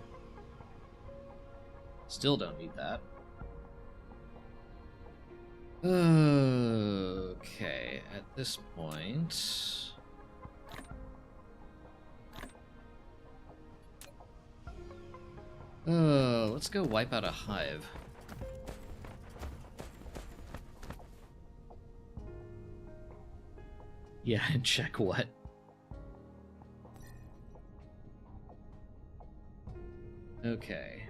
Still don't need that. Okay, at this point... let's go wipe out a hive. Yeah, and check what? Okay.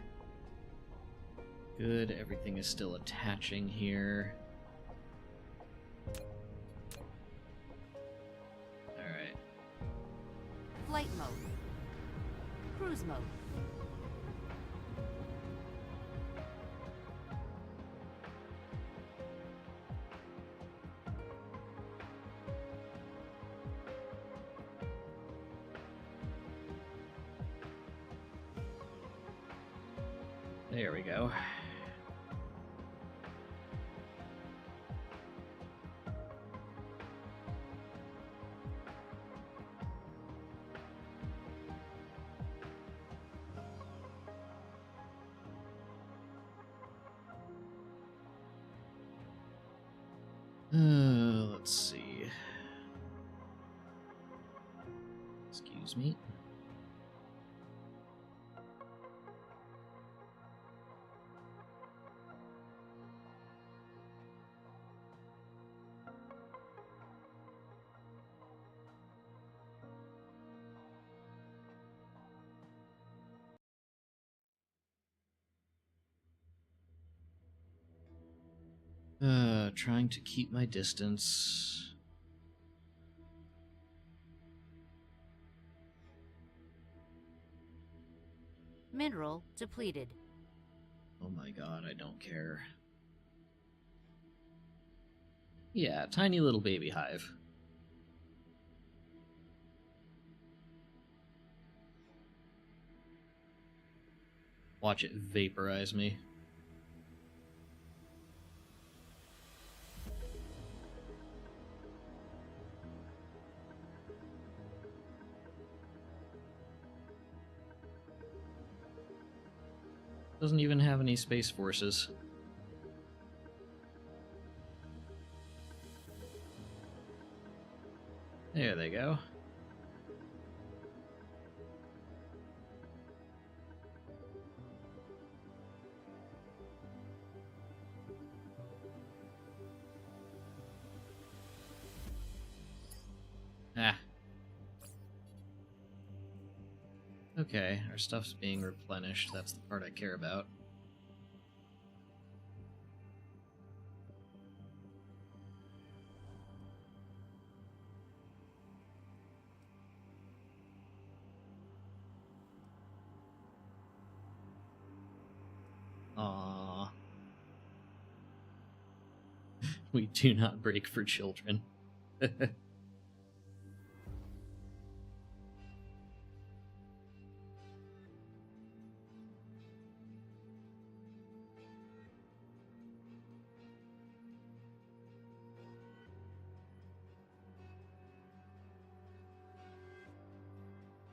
Good, everything is still attaching here. Alright. Flight mode. Cruise mode. There we go. Let's see. Excuse me. Trying to keep my distance. Mineral depleted. Oh my god, I don't care. Yeah, tiny little baby hive. Watch it vaporize me. Doesn't even have any space forces. There they go. Ah. Okay, our stuff's being replenished. That's the part I care about. Aww. We do not break for children.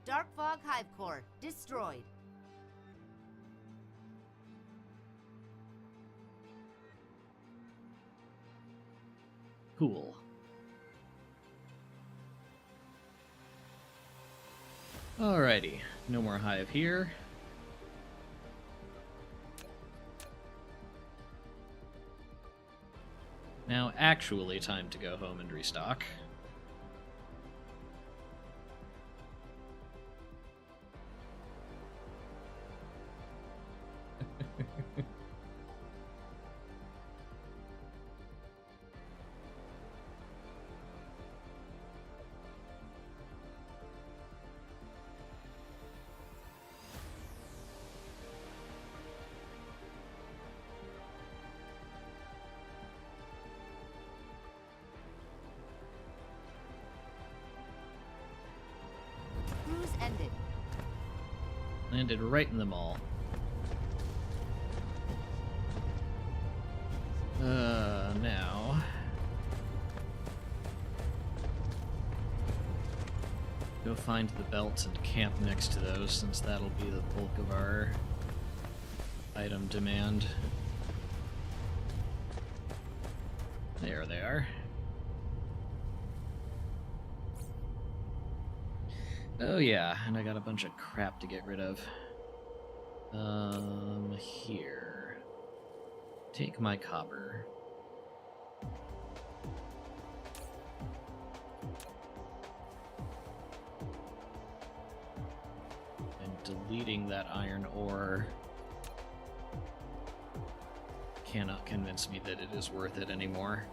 Dark Fog Hive Core destroyed. Cool. Alrighty, no more hive here. Now actually time to go home and restock. Cruise ended. Landed right in the mall. Now... go find the belts and camp next to those, since that'll be the bulk of our item demand. There they are. Oh yeah, and I got a bunch of crap to get rid of. Here. Take my copper. And deleting that iron ore cannot convince me that it is worth it anymore.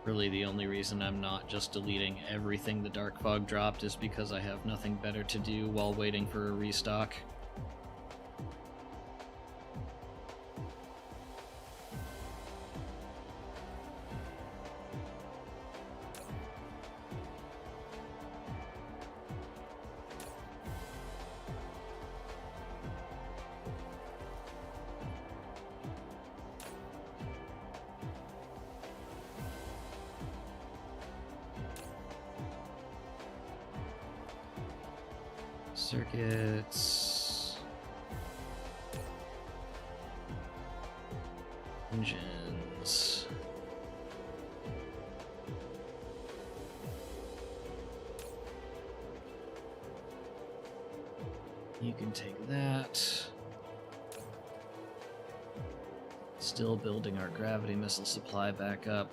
Really, the only reason I'm not just deleting everything the Dark Fog dropped is because I have nothing better to do while waiting for a restock. Circuits. Engines. You can take that. Still building our gravity missile supply back up.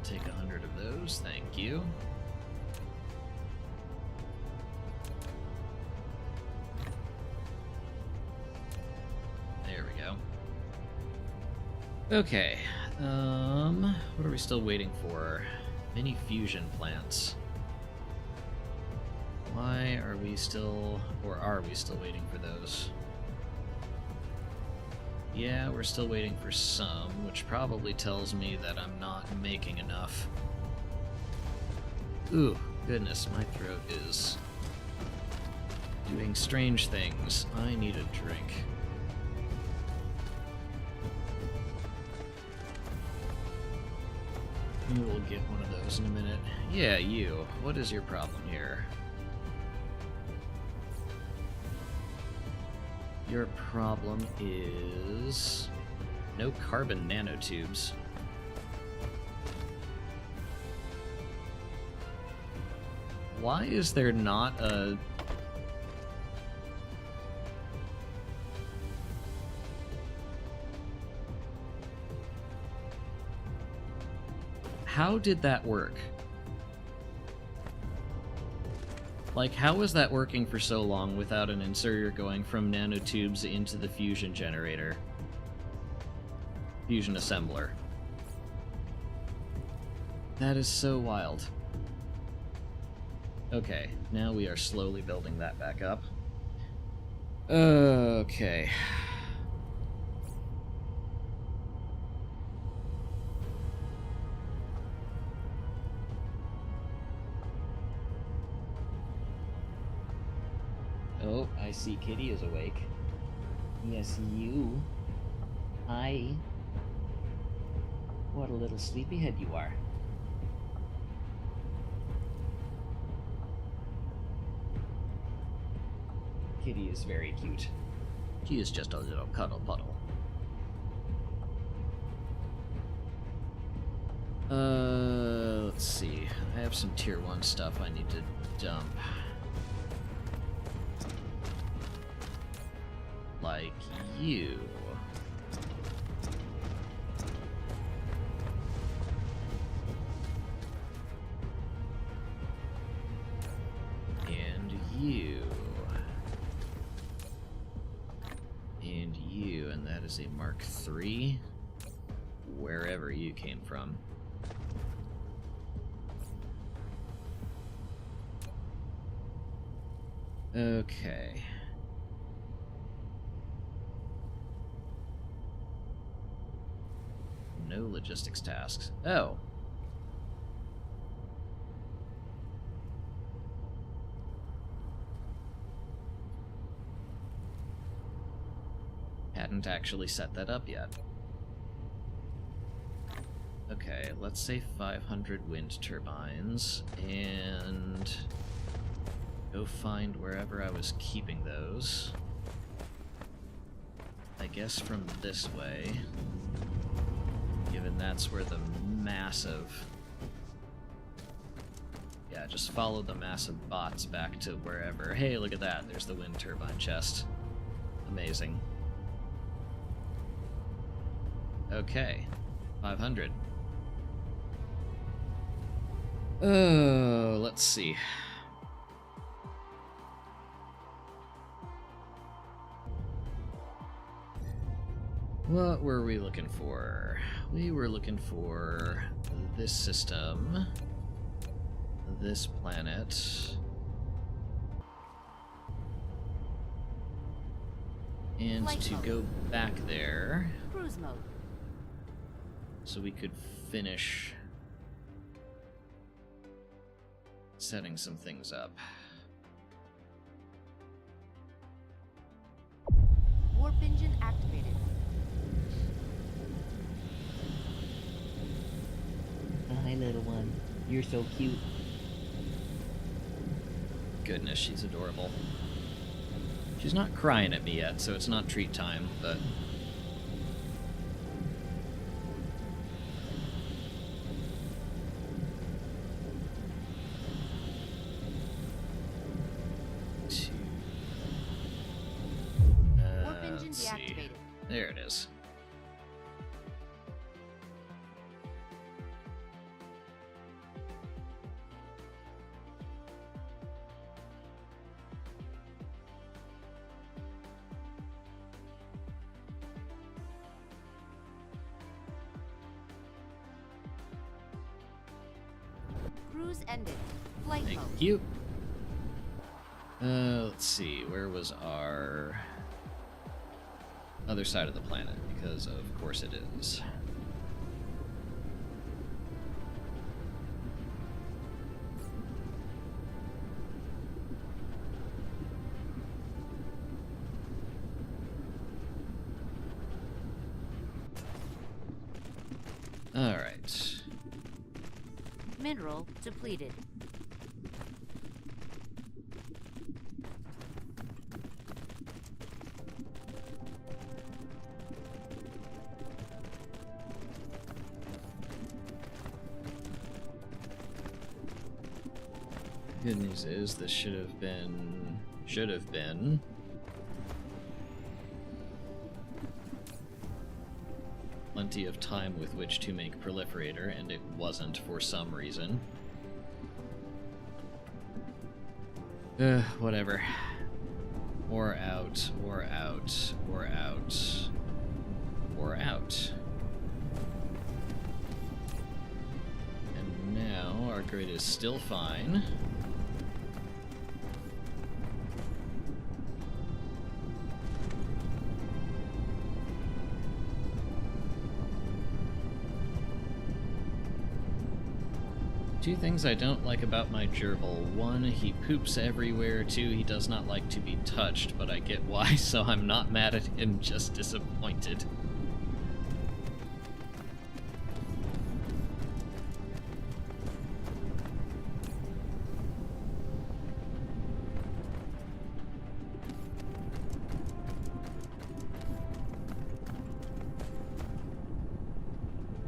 Take 100 of those, thank you. There we go. Okay, what are we still waiting for? Many fusion plants. Why are we still, or are we still waiting for those? Yeah, we're still waiting for some, which probably tells me that I'm not making enough. Ooh, goodness, my throat is doing strange things. I need a drink. We will get one of those in a minute. Yeah, you. What is your problem here? Your problem is no carbon nanotubes. Why is there not a... How did that work? Like, how is that working for so long without an inserter going from nanotubes into the fusion generator? Fusion assembler. That is so wild. Okay, now we are slowly building that back up. Okay. Oh, I see Kitty is awake. Yes, you. Hi. What a little sleepyhead you are. Kitty is very cute. She is just a little cuddle puddle. Let's see. I have some tier 1 stuff I need to dump. Like you. And you. And you, and that is a Mark III, wherever you came from. Okay. No logistics tasks. Oh. Hadn't actually set that up yet. Okay, let's say 500 wind turbines, and go find wherever I was keeping those. I guess from this way. And that's where the massive... Yeah, just follow the massive bots back to wherever. Hey, look at that. There's the wind turbine chest. Amazing. Okay. 500. Oh, let's see. What were we looking for? We were looking for this system, this planet, and Flight to mode. go back there Cruise mode. so we could finish setting some things up. Warp engine activated. Hi, little one. You're so cute. Goodness, she's adorable. She's not crying at me yet, so it's not treat time, but... Warp engine let's see. deactivated. There it is. Cruise ended. Flight Thank mode. you. Let's see, where was our other side of the planet? Because of course it is. All right. Mineral depleted. Good news is this should have been plenty of time with which to make proliferator, and it wasn't for some reason. Whatever. Or out, or out, or out, or out. And now our grid is still fine. Two things I don't like about my gerbil. One, he poops everywhere. Two, he does not like to be touched, but I get why, so I'm not mad at him, just disappointed.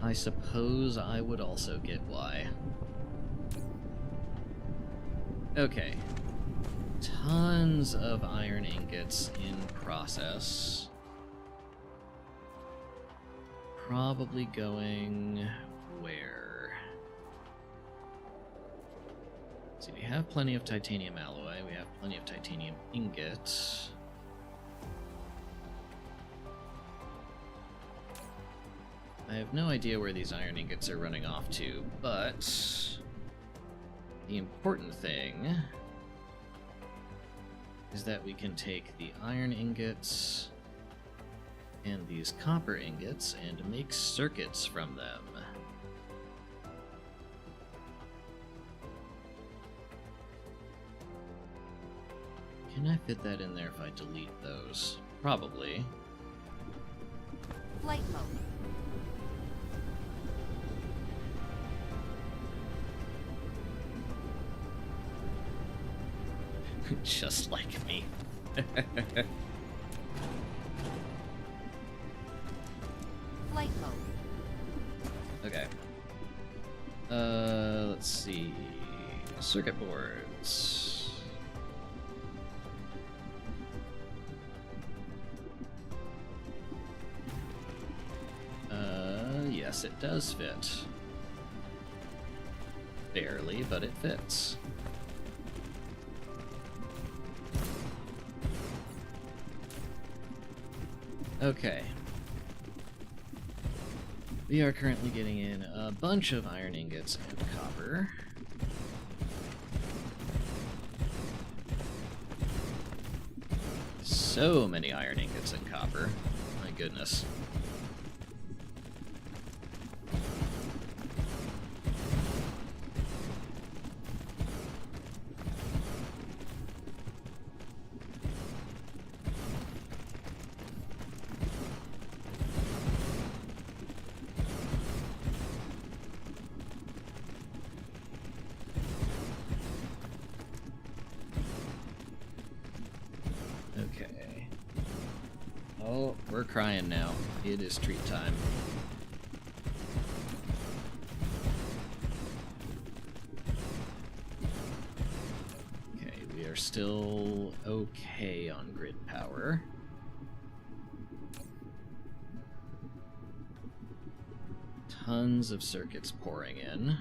I suppose I would also get why. Okay. Tons of iron ingots in process. Probably going where? See, we have plenty of titanium alloy, we have plenty of titanium ingots. I have no idea where these iron ingots are running off to, but the important thing is that we can take the iron ingots and these copper ingots and make circuits from them. Can I fit that in there if I delete those? Probably. Flight mode. Just like me. Flight mode. Circuit boards. Yes, it does fit. Barely, but it fits. Okay. We are currently getting in a bunch of iron ingots and copper. So many iron ingots and copper. My goodness. Okay. Oh, we're crying now. It is treat time. Okay, we are still okay on grid power. Tons of circuits pouring in,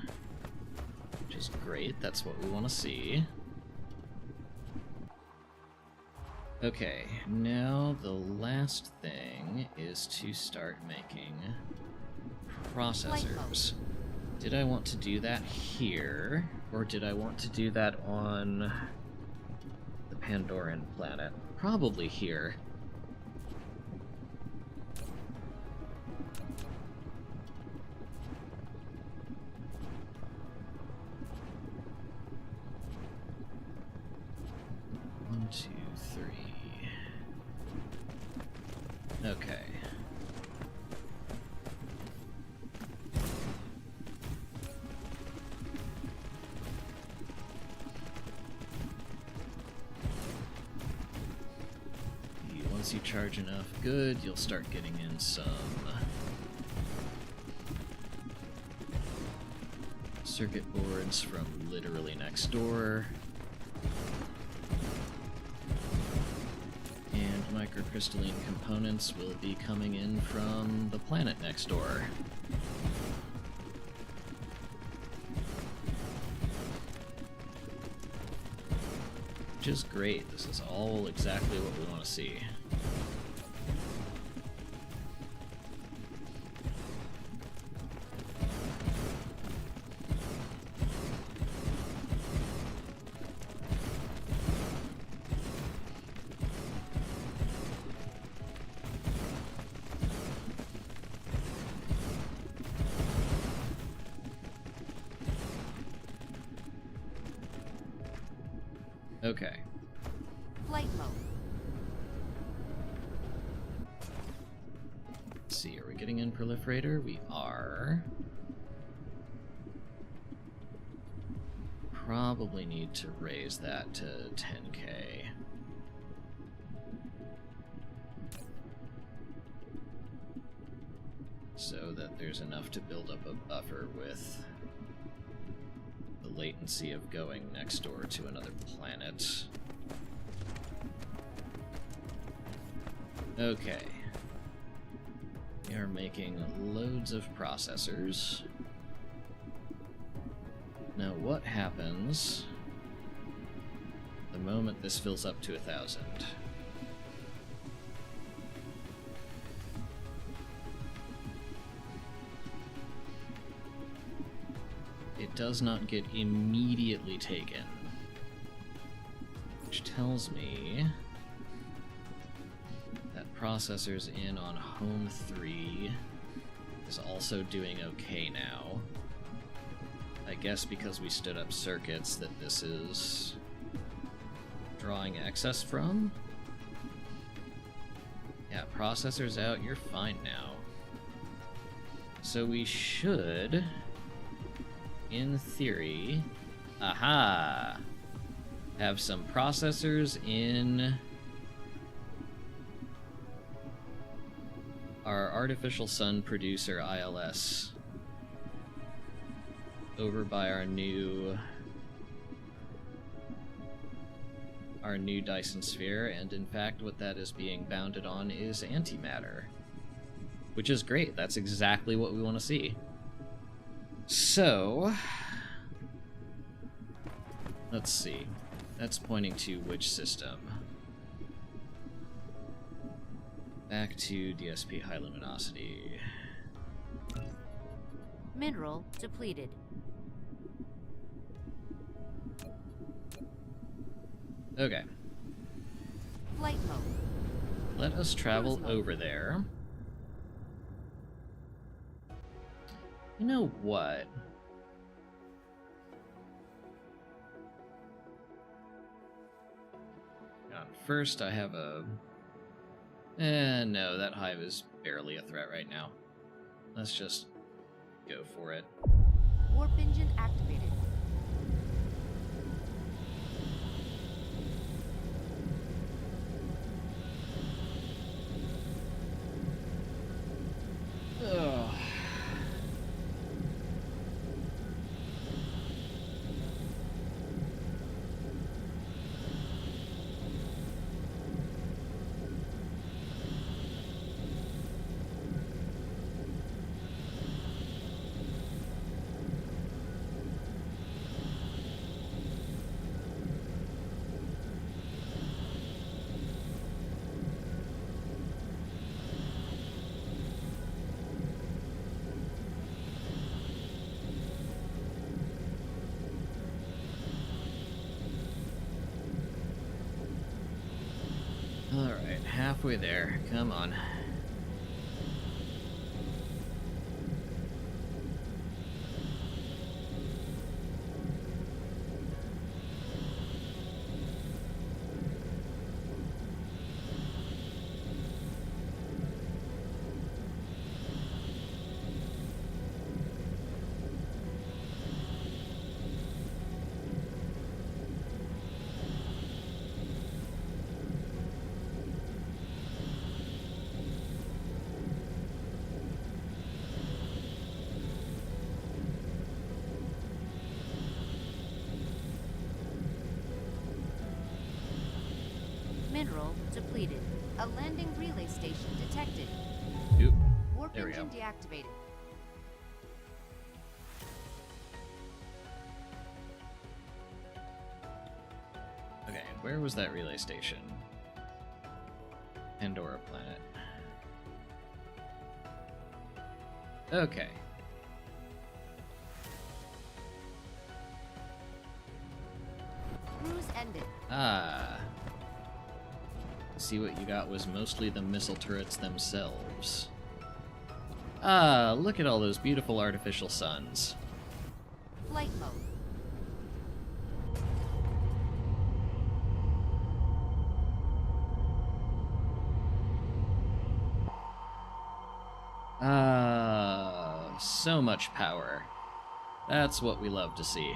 which is great. That's what we want to see. Okay, now the last thing is to start making processors. Did I want to do that here, or did I want to do that on the Pandoran planet? Probably here. One, two, three. Okay. Once you charge enough good, you'll start getting in some circuit boards from literally next door. And microcrystalline components will be coming in from the planet next door. Which is great. This is all exactly what we want to see. Okay. Flight mode. Let's see, are we getting in proliferator? We are. Probably need to raise that to 10k. So that there's enough to build up a buffer with the latency of going next door to another planet. Okay. We are making loads of processors. Now what happens the moment this fills up to 1,000? It does not get immediately taken, which tells me that processors in on home 3 is also doing okay now. I guess because we stood up circuits that this is drawing excess from. Yeah, processors out, you're fine now. So we should, in theory, aha, have some processors in our artificial sun producer ILS over by our new our new Dyson sphere, and in fact what that is being bounded on is antimatter. Which is great, that's exactly what we want to see. So, let's see. That's pointing to which system? Back to DSP high luminosity. Mineral depleted. Okay. Flight mode. Let us travel over there. You know what? First, I have a... no, that hive is barely a threat right now. Let's just go for it. Warp engine activated. Ugh. Alright, halfway there. Come on. Mineral depleted. A landing relay station detected. Oop. Warp There we engine go. deactivated. Okay, where was that relay station? Pandora planet. Okay. Cruise ended. Ah. See, what you got was mostly the missile turrets themselves. Ah, look at all those beautiful artificial suns. Flight mode. Ah, so much power. That's what we love to see.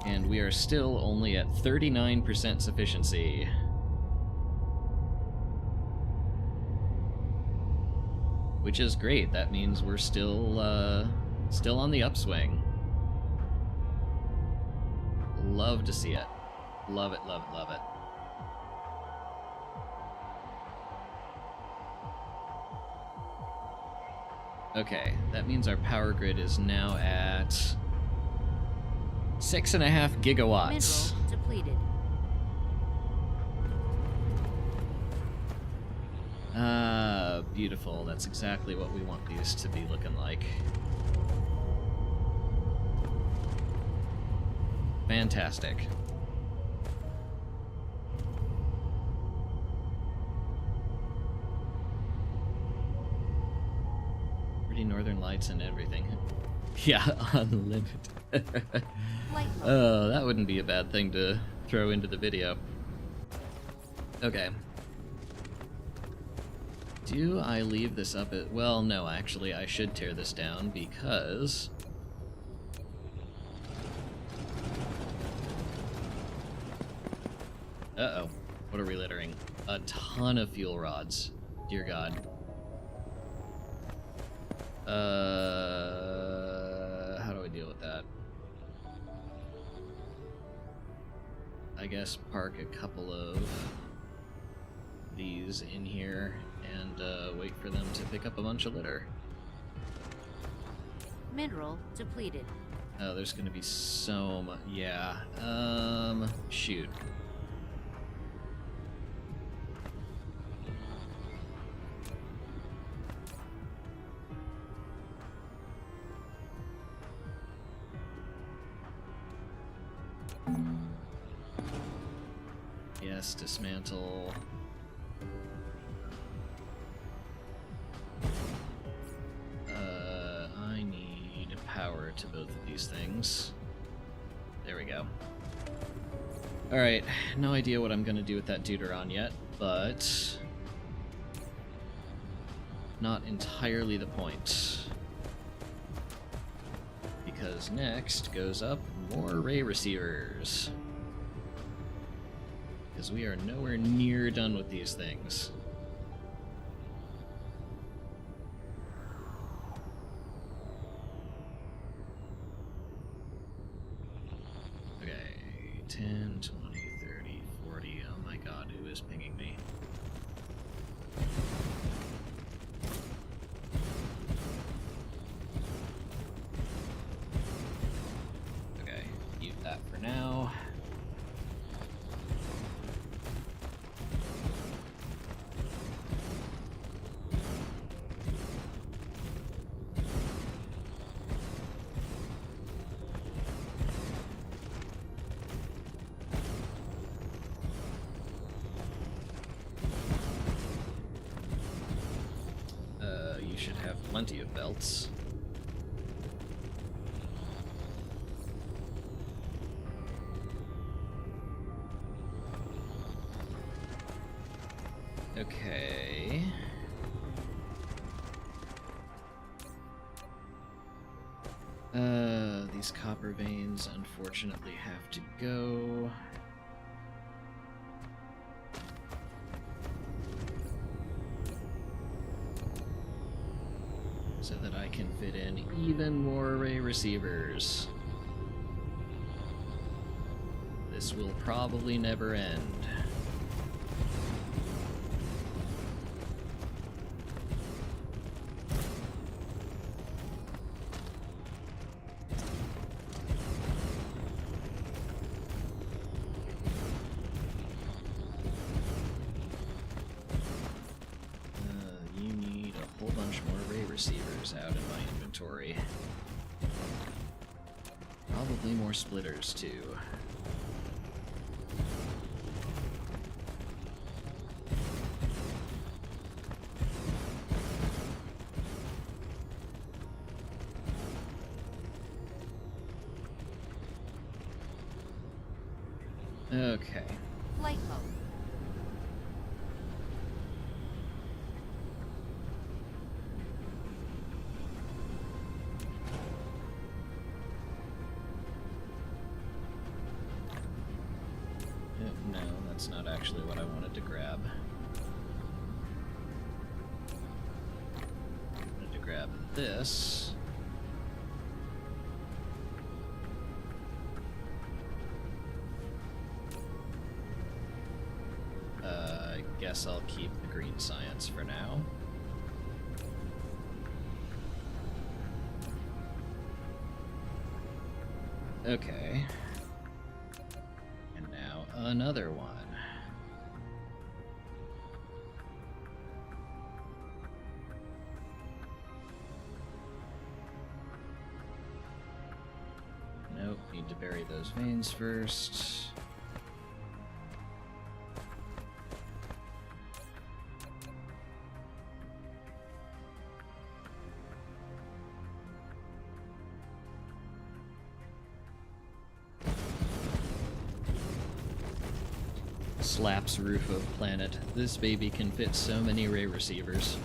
And we are still only at 39% sufficiency. Which is great. That means we're still on the upswing. Love to see it. Love it, love it, love it. Okay, that means our power grid is now at 6.5 gigawatts. Mineral depleted. Ah, beautiful. That's exactly what we want these to be looking like. Fantastic. Pretty northern lights and everything. Yeah, unlimited. Flight mode. Oh, that wouldn't be a bad thing to throw into the video. Okay. Do I leave this up at... Well, no, actually, I should tear this down because... Uh-oh. What are we littering? A ton of fuel rods. Dear God. How do I deal with that? I guess, park a couple of these in here and wait for them to pick up a bunch of litter. Mineral depleted. Oh, there's gonna be so much. Yeah. Shoot. Yes, dismantle. I need power to both of these things. There we go. Alright, no idea what I'm gonna do with that Deuteron yet, but not entirely the point. Because next goes up more ray receivers. Because we are nowhere near done with these things. Okay, 10, 20, 30, 40. Oh my god, who is pinging me? Okay, mute that for now. You should have plenty of belts. Okay. These copper veins unfortunately have to go. So that I can fit in even more array receivers. This will probably never end. You need a whole bunch more array receivers out in my inventory. Probably more splitters too. Okay. Flight mode. No, that's not actually what I wanted to grab. I wanted to grab this. I guess I'll keep the green science for now. Okay. And now another one. Nope, need to bury those veins first. Slaps roof of planet. This baby can fit so many ray receivers.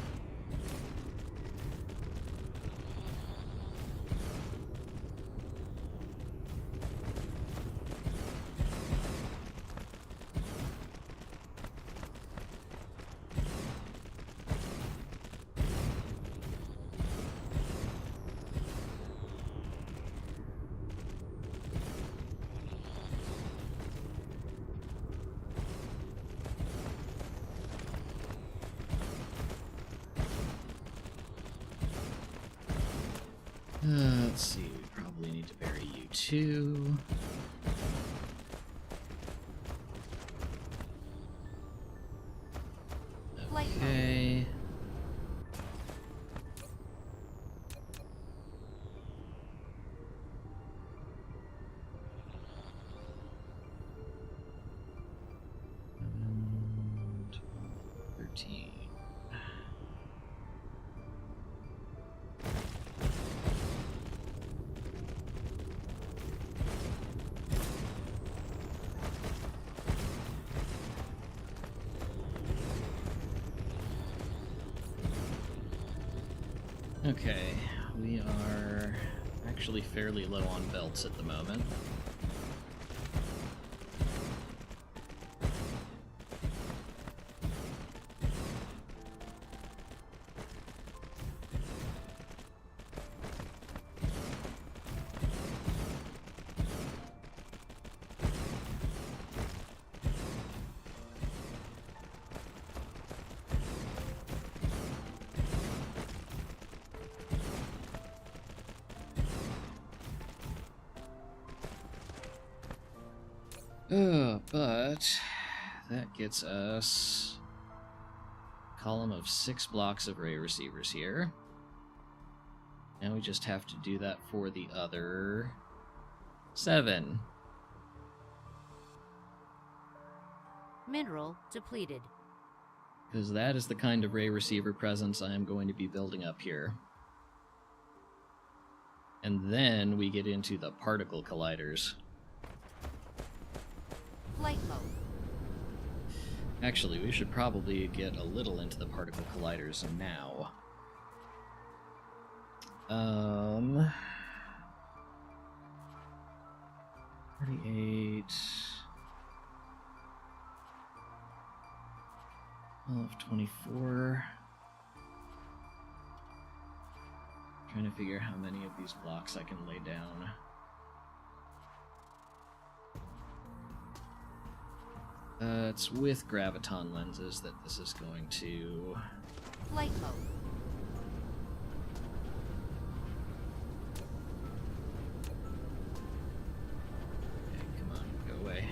Let's see, we probably need to bury you too. Flight mode. Okay. And 13. Okay, we are actually fairly low on belts at the moment. But that gets us a column of 6 blocks of ray receivers here. Now we just have to do that for the other 7. Mineral depleted. Because that is the kind of ray receiver presence I am going to be building up here. And then we get into the particle colliders. Flight mode. Actually, we should probably get a little into the particle colliders now. 38... 24... Trying to figure how many of these blocks I can lay down. It's with graviton lenses that this is going to... Flight mode. Okay, come on, go away.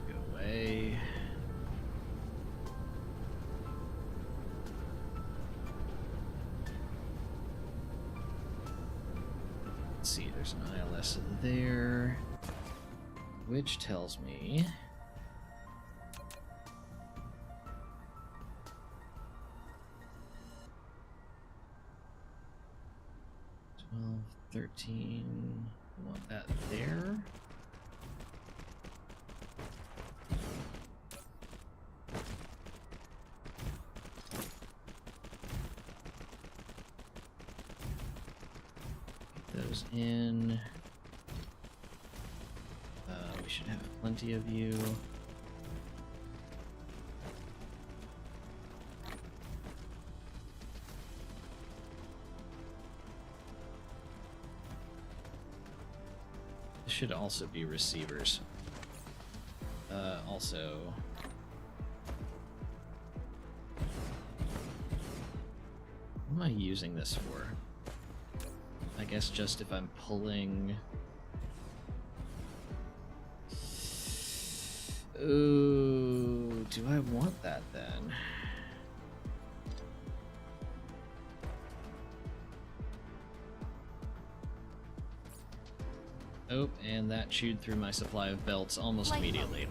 Go away. Let's see, there's an ILS there. Which tells me... 12, 13... I want that there. Get those in. We should have plenty of you. This should also be receivers. Also... What am I using this for? I guess just if I'm pulling... Ooh, do I want that then? Oh, and that chewed through my supply of belts almost immediately.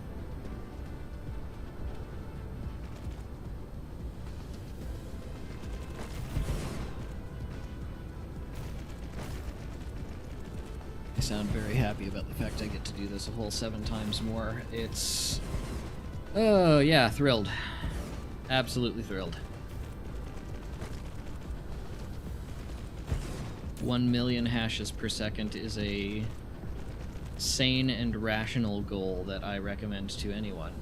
I sound very happy about the fact I get to do this a whole 7 times more. It's... Oh, yeah, thrilled. Absolutely thrilled. 1 million hashes per second is a sane and rational goal that I recommend to anyone.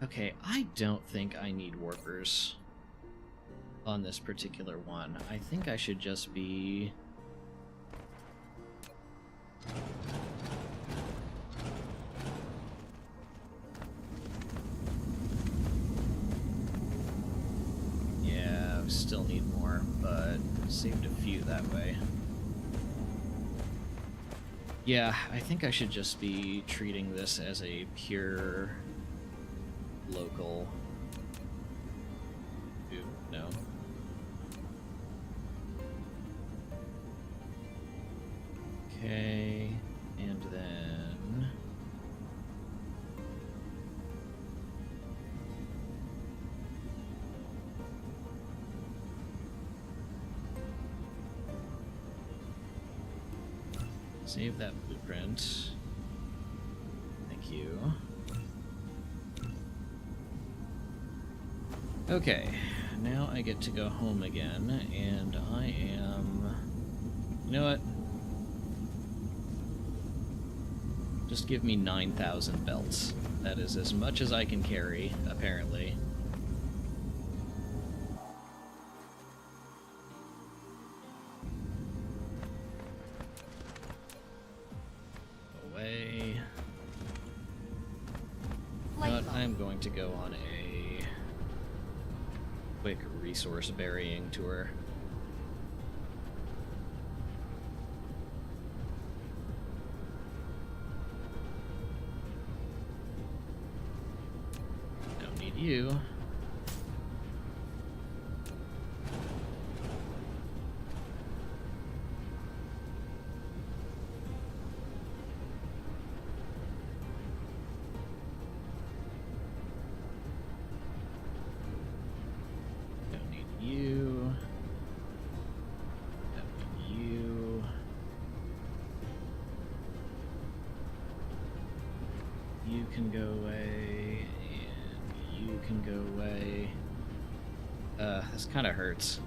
Okay, I don't think I need warpers on this particular one. I think I should just be... Saved a few that way. Yeah, I think I should just be treating this as a pure local. Ooh, no. Okay, and then save that blueprint. Thank you. Okay, now I get to go home again, and I am... You know what? Just give me 9,000 belts. That is as much as I can carry, apparently. Away. But I'm going to go on a quick resource burying tour. Don't need you. You can go away, and you can go away. This kind of hurts.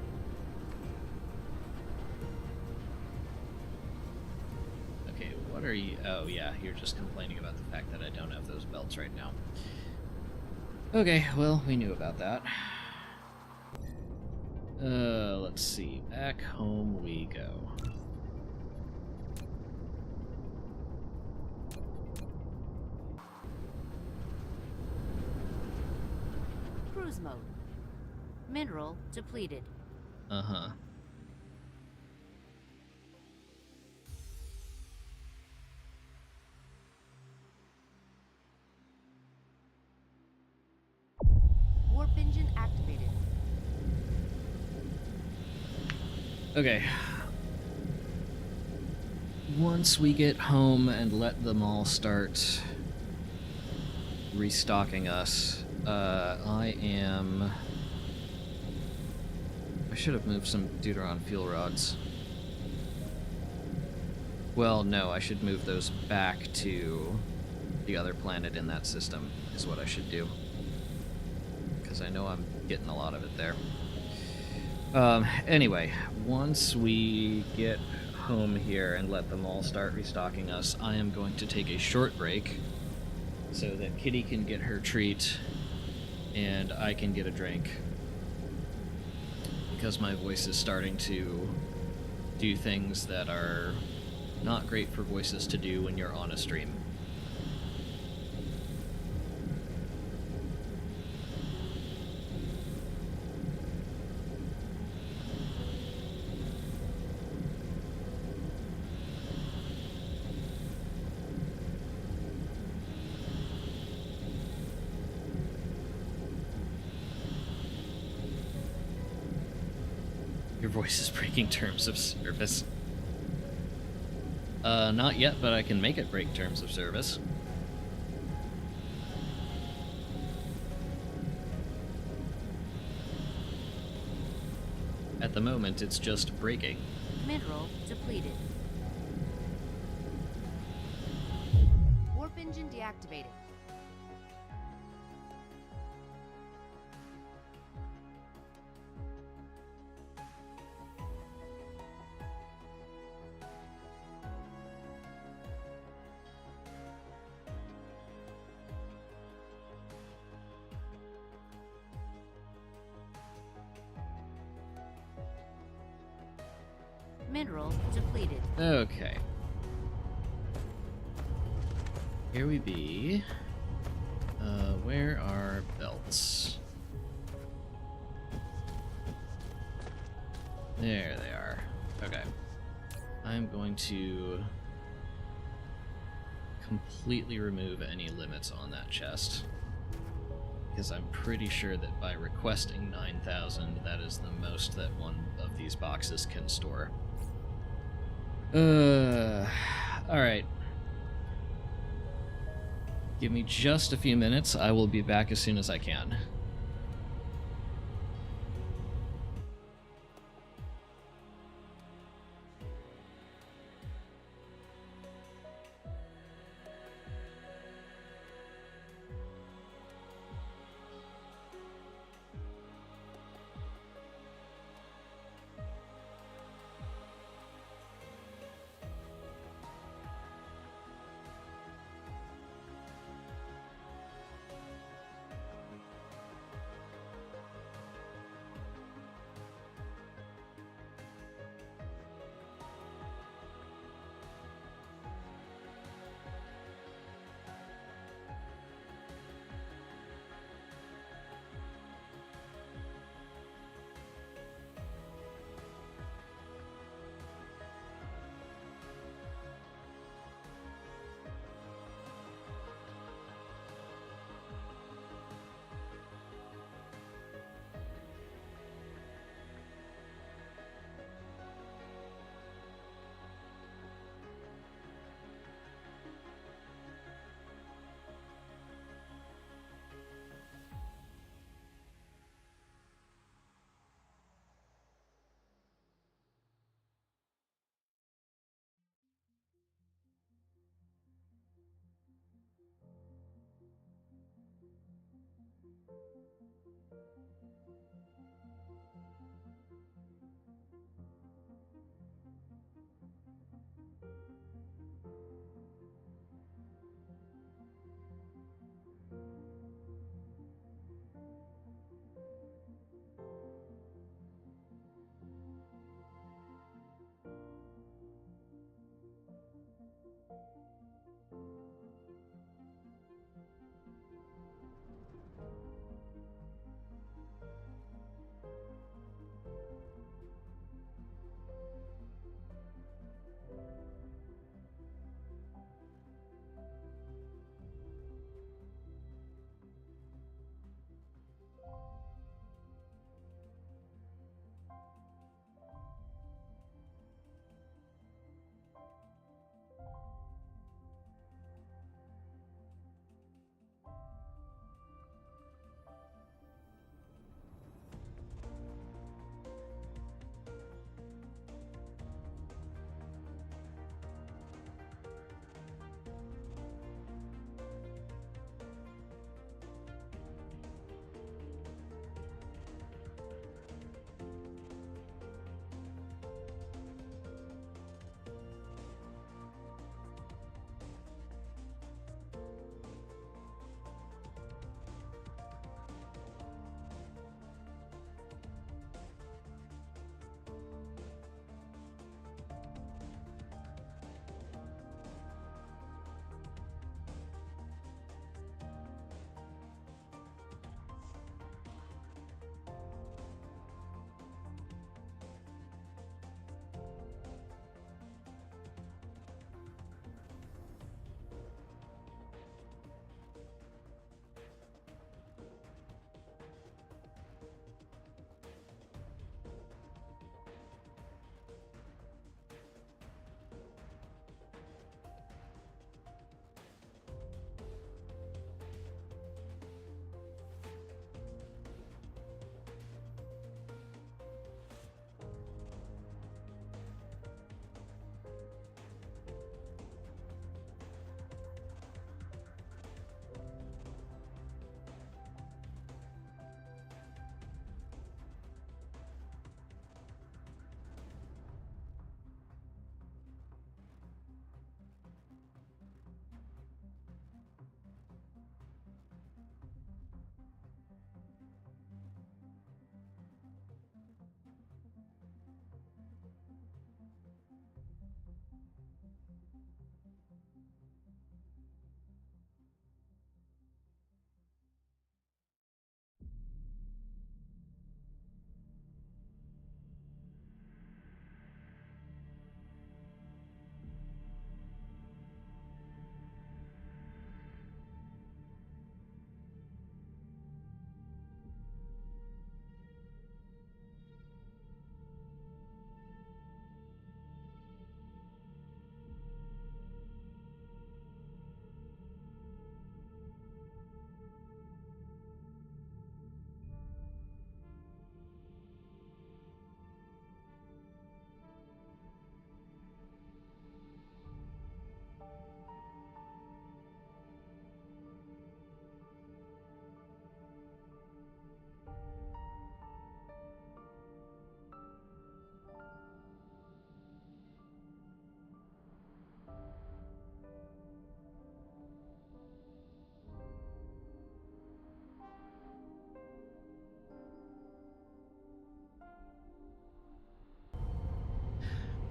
Okay, what are you? Oh yeah, you're just complaining about the fact that I don't have those belts right now. Okay, well, we knew about that. Let's see. Back home we go. Cruise mode. Mineral depleted. Uh-huh. Warp engine activated. Okay. Once we get home and let them all start restocking us, I should have moved some Deuteron fuel rods. Well, no, I should move those back to the other planet in that system, is what I should do. Because I know I'm getting a lot of it there. Anyway, once we get home here and let them all start restocking us, I am going to take a short break so that Kitty can get her treat and I can get a drink. Because my voice is starting to do things that are not great for voices to do when you're on a stream. Your voice is breaking terms of service. Not yet, but I can make it break terms of service. At the moment, it's just breaking. Mineral depleted. Warp engine deactivated. Mineral depleted. Okay. Here we be. Where are belts? There they are. Okay. I'm going to completely remove any limits on that chest, because I'm pretty sure that by requesting 9,000, that is the most that one of these boxes can store. Alright. Give me just a few minutes. I will be back as soon as I can.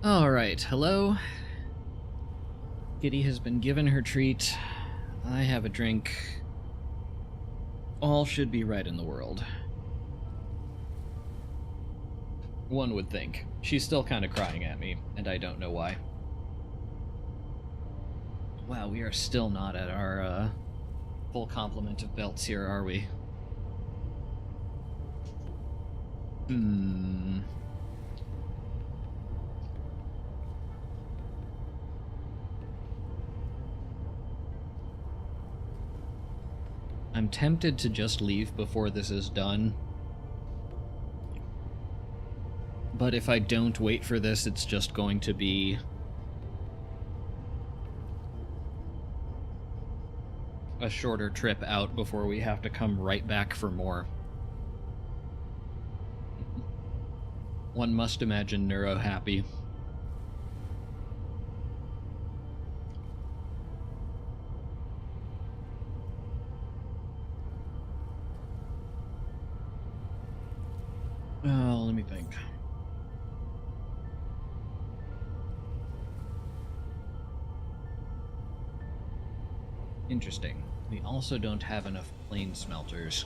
Alright, hello. Kitty has been given her treat. I have a drink. All should be right in the world. One would think. She's still kind of crying at me, and I don't know why. Wow, we are still not at our full complement of belts here, are we? I'm tempted to just leave before this is done. But if I don't wait for this, it's just going to be a shorter trip out before we have to come right back for more. One must imagine Neuro happy. Oh, let me think. Interesting. We also don't have enough plane smelters.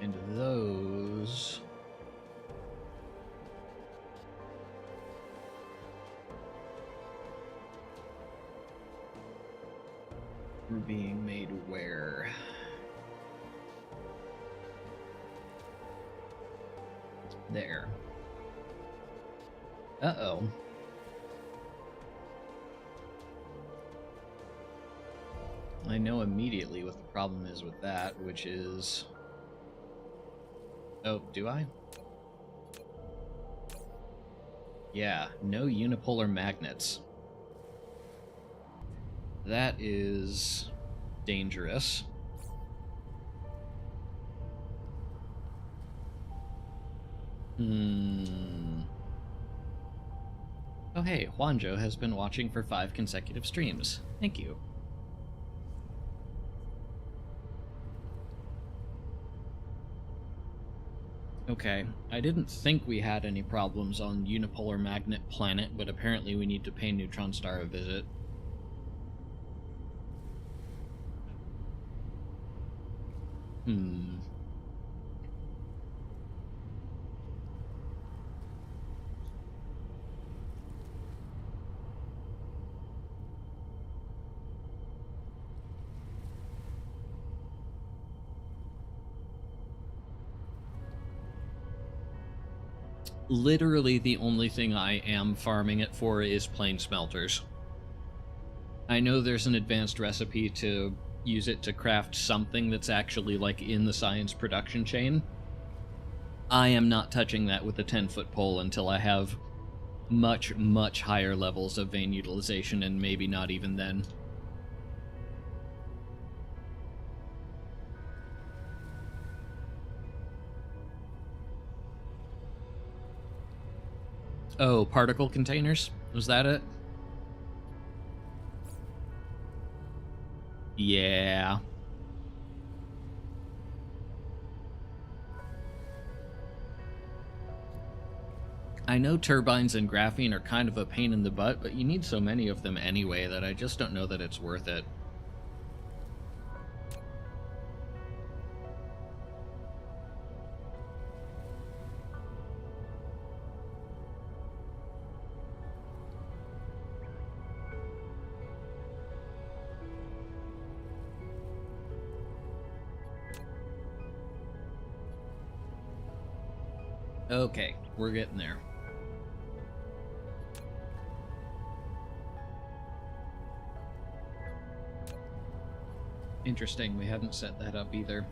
And those... were being made where? There. Uh-oh. I know immediately what the problem is with that, which is... Oh, do I? Yeah, no unipolar magnets. That is dangerous. Oh hey, Juanjo has been watching for 5 consecutive streams. Thank you. Okay, I didn't think we had any problems on Unipolar Magnet Planet, but apparently we need to pay Neutron Star a visit. Literally the only thing I am farming it for is plane smelters. I know there's an advanced recipe to use it to craft something that's actually like in the science production chain. I am not touching that with a 10-foot pole until I have much, much higher levels of vein utilization, and maybe not even then. Oh, particle containers? Was that it? Yeah. I know turbines and graphene are kind of a pain in the butt, but you need so many of them anyway that I just don't know that it's worth it. Okay, we're getting there. Interesting, we haven't set that up either.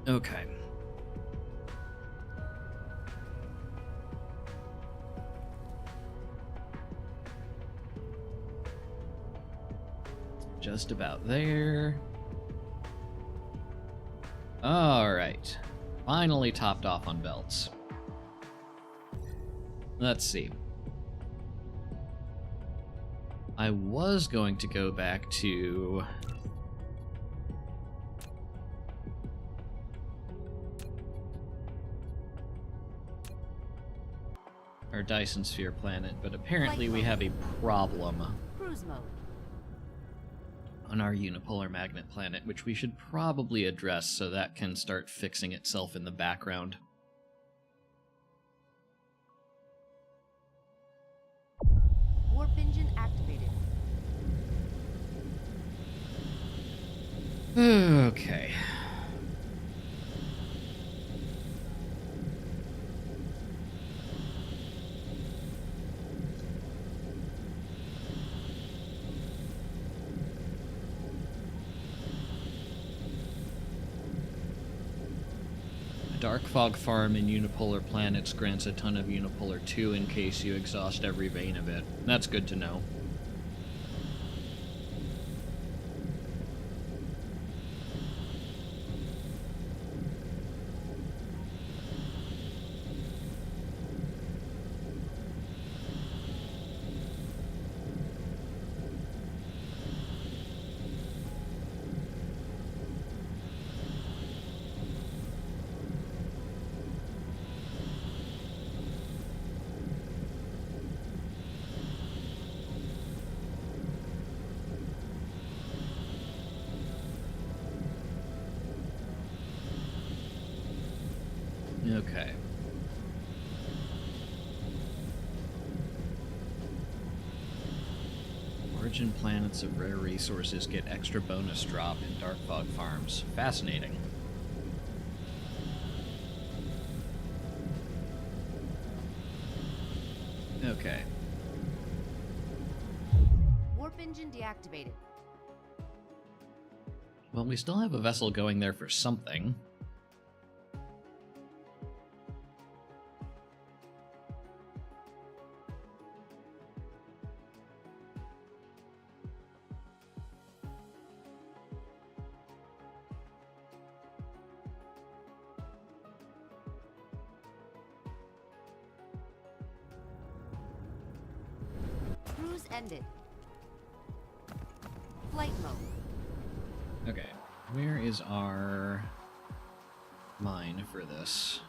Okay. Just about there. Alright. Finally topped off on belts. Let's see. I was going to go back to... our Dyson sphere planet, but apparently we have a problem Cruise mode. on our unipolar magnet planet, which we should probably address so that can start fixing itself in the background. Warp engine activated. Okay. Dark Fog Farm in Unipolar Planets grants a ton of Unipolar 2 in case you exhaust every vein of it. That's good to know. Okay. Origin planets of rare resources get extra bonus drop in Dark Fog Farms. Fascinating. Okay. Warp engine deactivated. Well, we still have a vessel going there for something. Cruise ended. Flight mode. Okay. Where is our mine for this?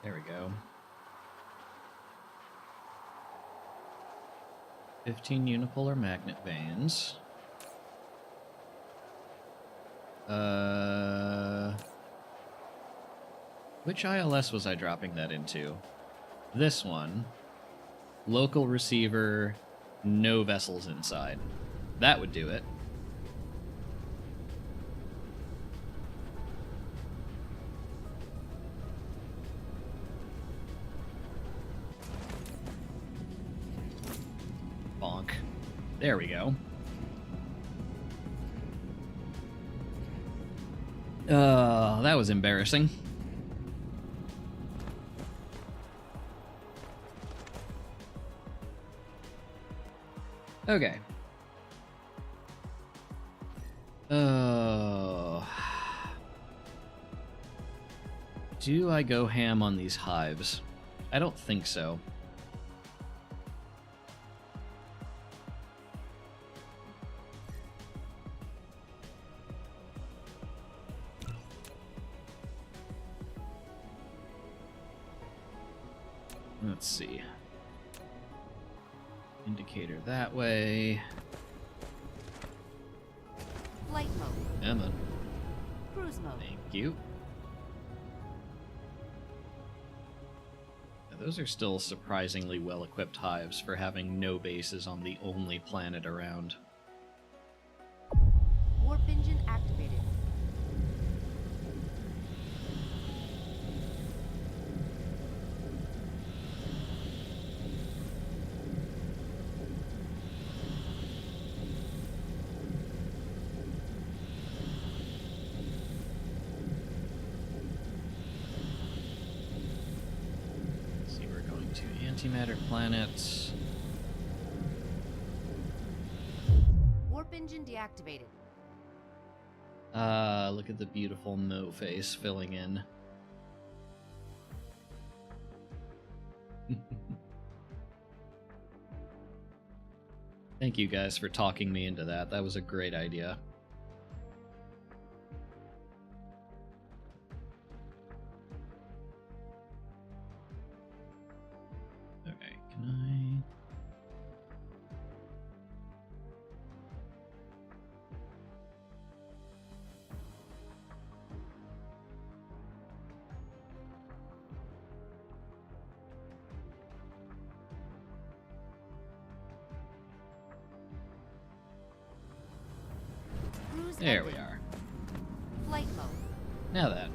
There we go. 15 unipolar magnet veins. Which ILS was I dropping that into? This one. Local receiver, no vessels inside. That would do it. Bonk. There we go. That was embarrassing. Okay. Do I go ham on these hives? I don't think so. Let's see. Indicator that way. Flight mode. Emma. Cruise mode. Thank you. Now, those are still surprisingly well-equipped hives for having no bases on the only planet around. Warp engine activated. See, we're going to antimatter planets. engine deactivated. Look at the beautiful Mo face filling in. Thank you guys for talking me into that. That was a great idea. Okay, can Cruise There we ending. are. Flight mode. Now then.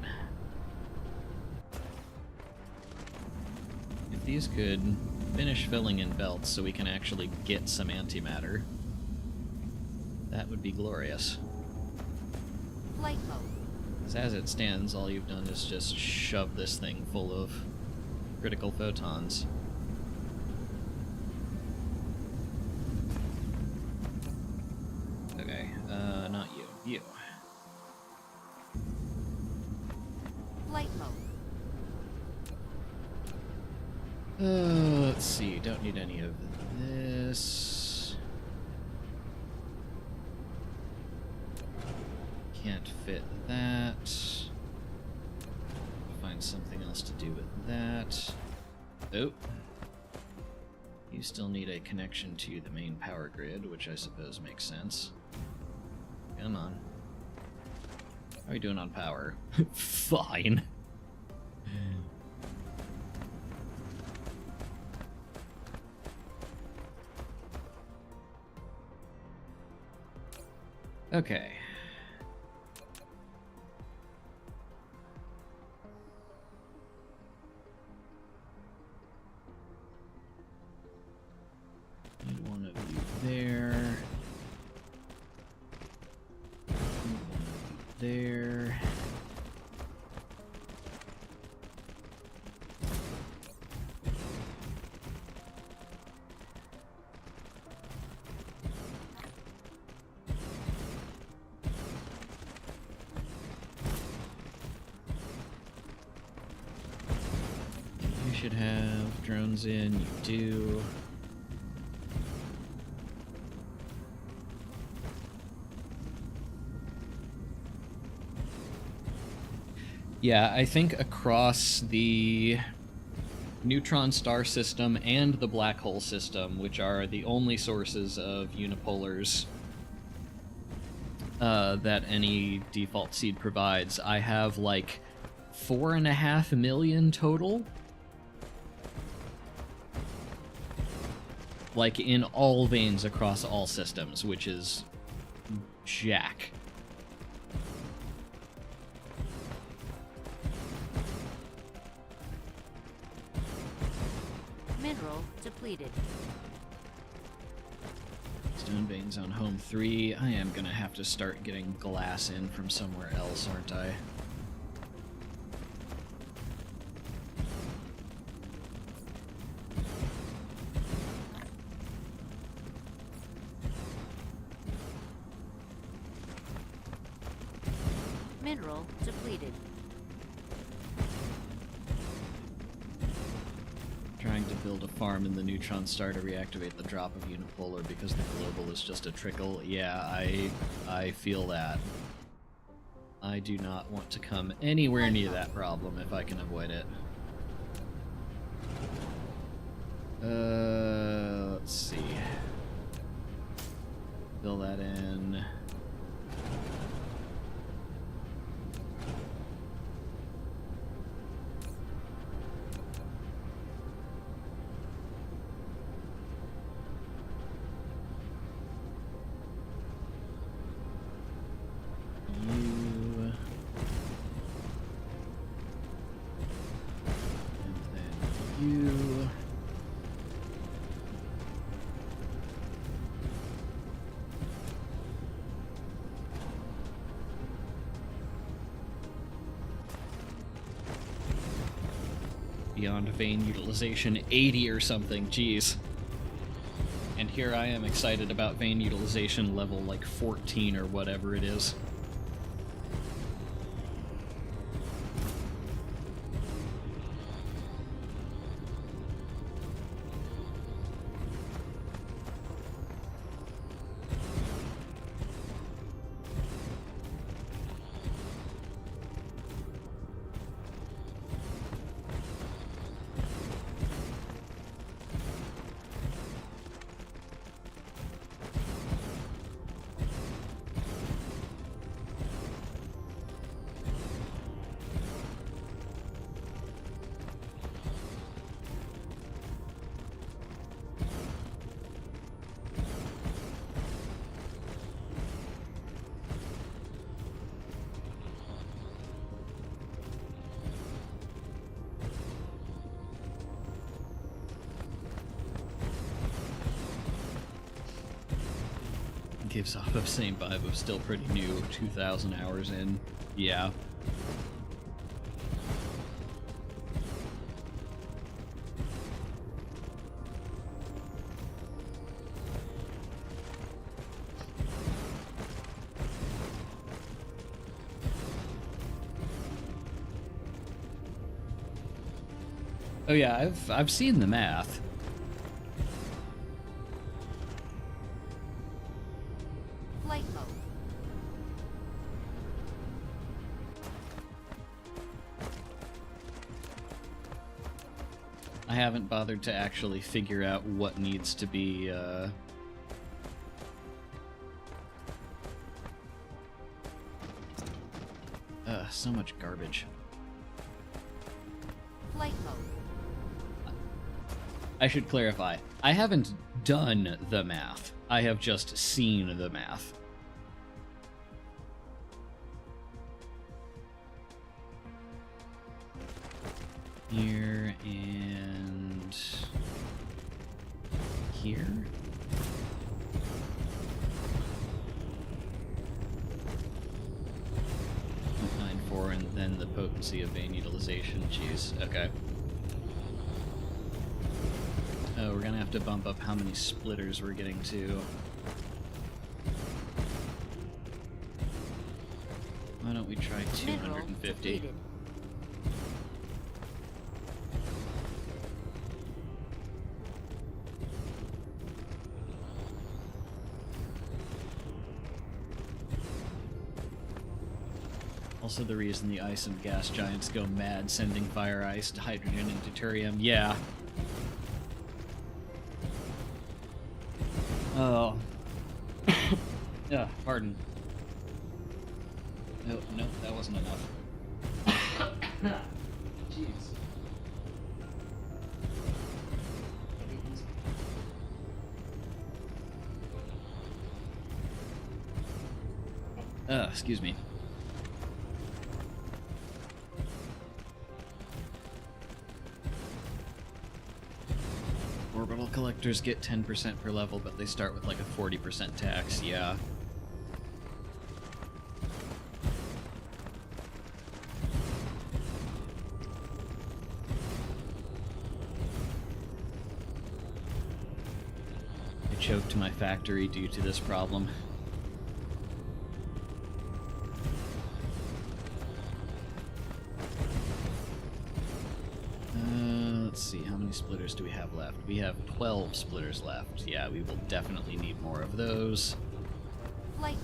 If these could finish filling in belts so we can actually get some antimatter, that would be glorious. Flight mode. 'Cause as it stands, all you've done is just shove this thing full of critical photons. Okay, not you. You. Flight mode. Let's see, don't need any of this. Can't fit that. Find something else to do with that. Oh. You still need a connection to the main power grid, which I suppose makes sense. Come on. How are we doing on power? Fine. Okay. Need one of you there. Need one of you there. You should have drones in, you do. Yeah, I think across the neutron star system and the black hole system, which are the only sources of unipolars that any default seed provides, I have like 4.5 million total. Like in all veins across all systems, which is jack. Mineral depleted. Stone veins on home 3. I am gonna have to start getting glass in from somewhere else, aren't I? Mineral depleted. Trying to build a farm in the neutron star to reactivate the drop of unipolar because the global is just a trickle. Yeah, I feel that. I do not want to come anywhere near that problem if I can avoid it. Let's see. Fill that in. You. Beyond vein utilization 80 or something, jeez. And here I am excited about vein utilization level like 14 or whatever it is. Gives off the same vibe of still pretty new, 2,000 hours in. Yeah. Oh yeah, I've seen the math. Flight mode. I haven't bothered to actually figure out what needs to be, so much garbage. Flight mode. I should clarify. I haven't done the math. I have just seen the math. Here and here. 0.94 and then the potency of vein utilization. Jeez. Okay. Oh, we're gonna have to bump up how many splitters we're getting to. Why don't we try Mineral 250? depleted. Also the reason the ice and gas giants go mad sending fire ice, hydrogen, and deuterium. Yeah. Oh. Yeah, pardon. No, no, that wasn't enough. Jeez. Excuse me. Orbital collectors get 10% per level, but they start with like a 40% tax, yeah. I choked my factory due to this problem. Let's see, how many splitters do we have left? We have 12 splitters left. Yeah, we will definitely need more of those. Flight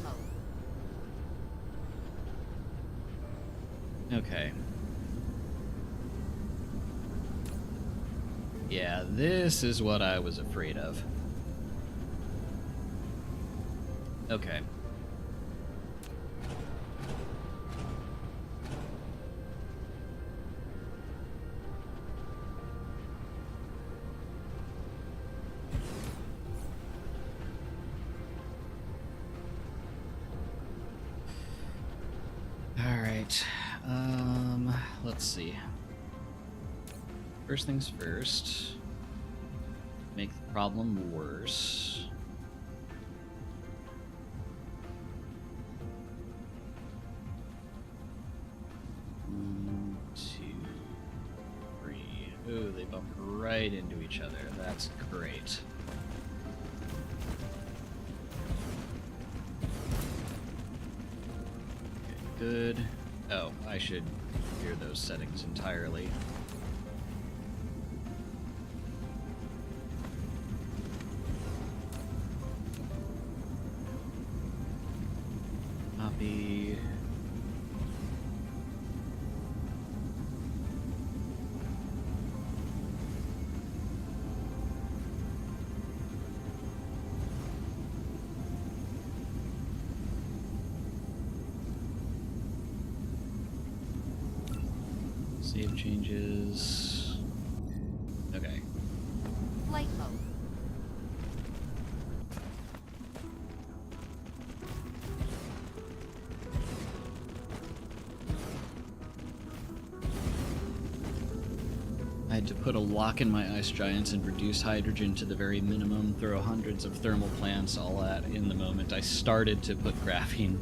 mode. Okay. Yeah, this is what I was afraid of. Okay. Alright, let's see. First things first, make the problem worse. One, two, three. Ooh, they bump right into each other. That's great. Okay, good. Oh, I should clear those settings entirely. Copy. Save changes. Okay. Flight mode. I had to put a lock in my ice giants and reduce hydrogen to the very minimum, throw hundreds of thermal plants all at in the moment I started to put graphene.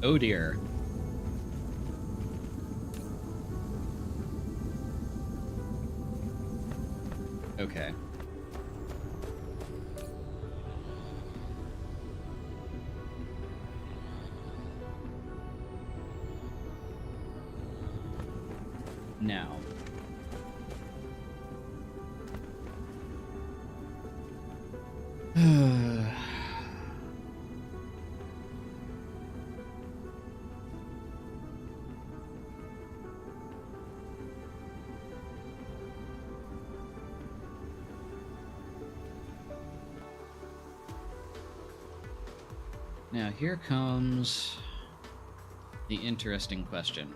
Oh dear. Okay. Now. Now here comes the interesting question.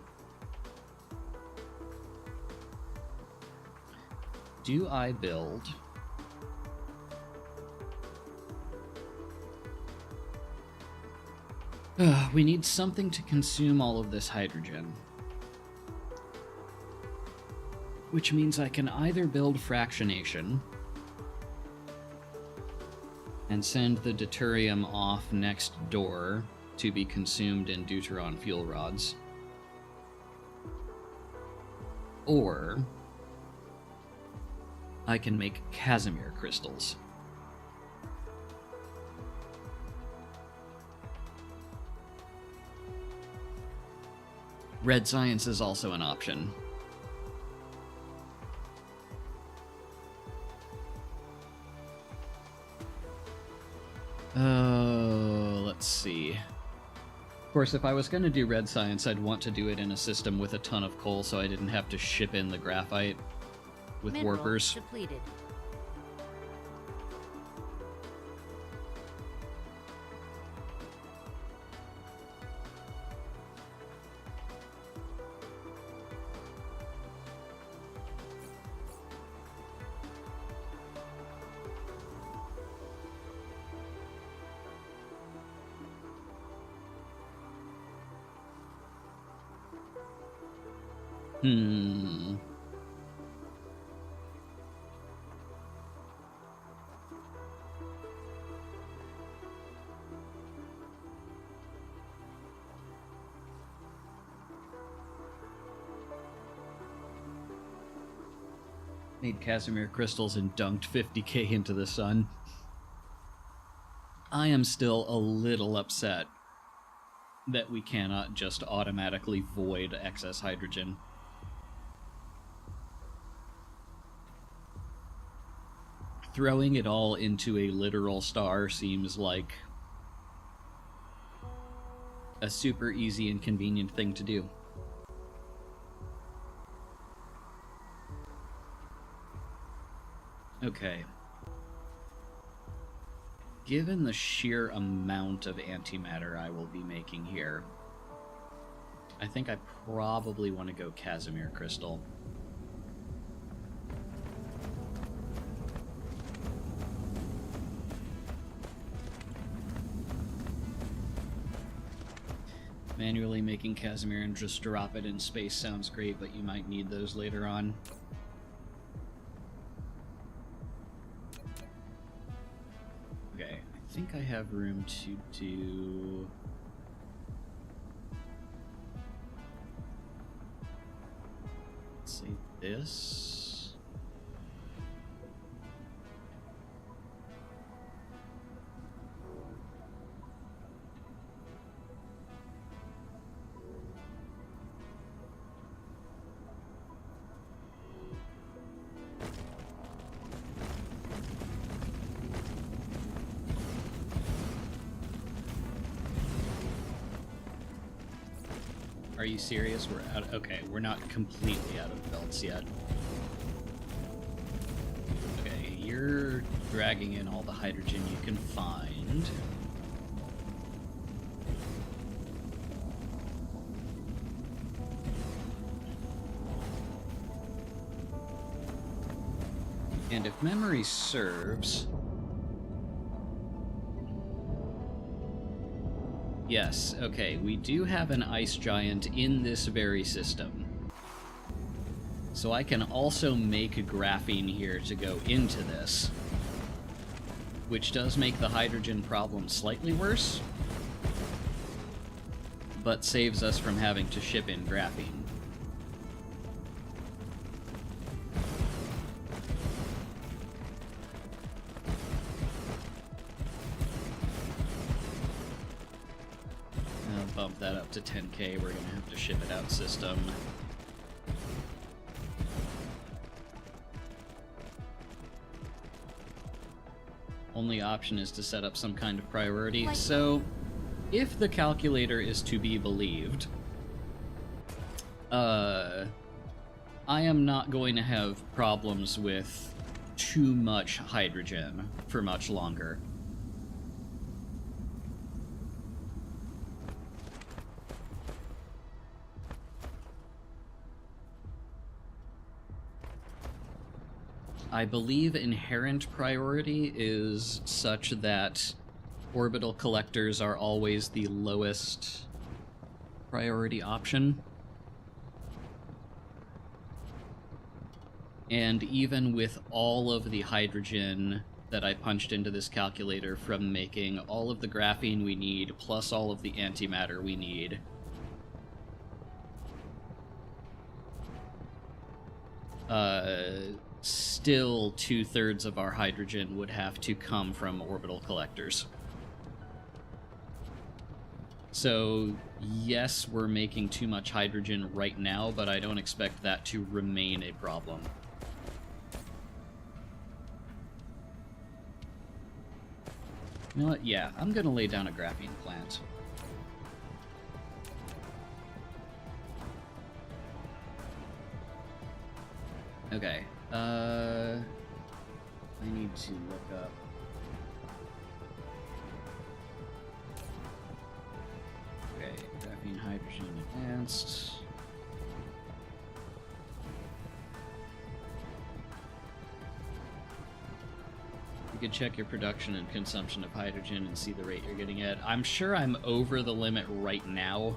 Do I build we need something to consume all of this hydrogen. Which means I can either build fractionation and send the deuterium off next door to be consumed in deuteron fuel rods, or I can make Casimir crystals. Red science is also an option. Oh, let's see. Of course, if I was going to do red science, I'd want to do it in a system with a ton of coal so I didn't have to ship in the graphite with Mineral warpers. depleted. Hmm. Made Casimir crystals and dunked 50k into the sun. I am still a little upset that we cannot just automatically void excess hydrogen. Throwing it all into a literal star seems like a super easy and convenient thing to do. Okay. Given the sheer amount of antimatter I will be making here, I think I probably want to go Casimir crystal. Manually making Casimir and just drop it in space sounds great, but you might need those later on. Okay, I think I have room to do... let's say this. Are you serious? We're out. Okay, we're not completely out of belts yet. Okay, you're dragging in all the hydrogen you can find. And if memory serves... Yes, okay, we do have an ice giant in this very system. So I can also make graphene here to go into this, which does make the hydrogen problem slightly worse, but saves us from having to ship in graphene. Bump that up to 10k, we're gonna have to ship it out system. Only option is to set up some kind of priority. So, if the calculator is to be believed, I am not going to have problems with too much hydrogen for much longer. I believe inherent priority is such that orbital collectors are always the lowest priority option. And even with all of the hydrogen that I punched into this calculator from making all of the graphene we need, plus all of the antimatter we need, still 2/3 of our hydrogen would have to come from orbital collectors. So, yes, we're making too much hydrogen right now, but I don't expect that to remain a problem. You know what? Yeah, I'm gonna lay down a graphene plant. Okay. I need to look up. Okay, graphene, hydrogen, advanced. You can check your production and consumption of hydrogen and see the rate you're getting at. I'm sure I'm over the limit right now.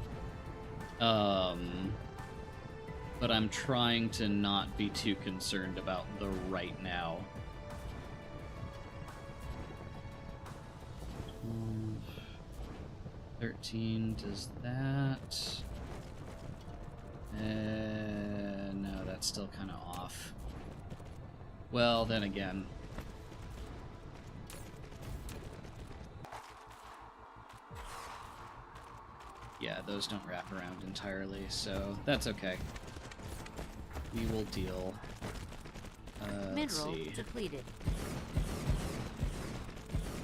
But I'm trying to not be too concerned about the right now. 13 does that. No, that's still kind of off. Well, then again. Yeah, those don't wrap around entirely, so that's okay. We will deal. Let's Mineral see. depleted.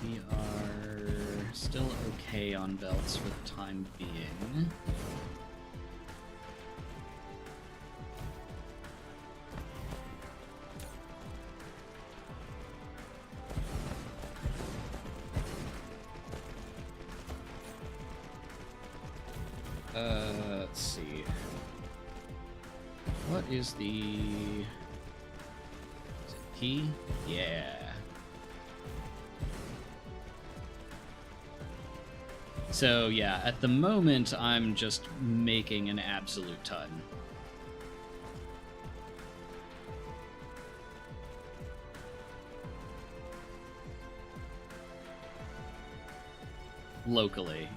We are still okay on belts for the time being. Let's see. What is the... Is it P? Yeah. So, yeah, at the moment, I'm just making an absolute ton. Locally.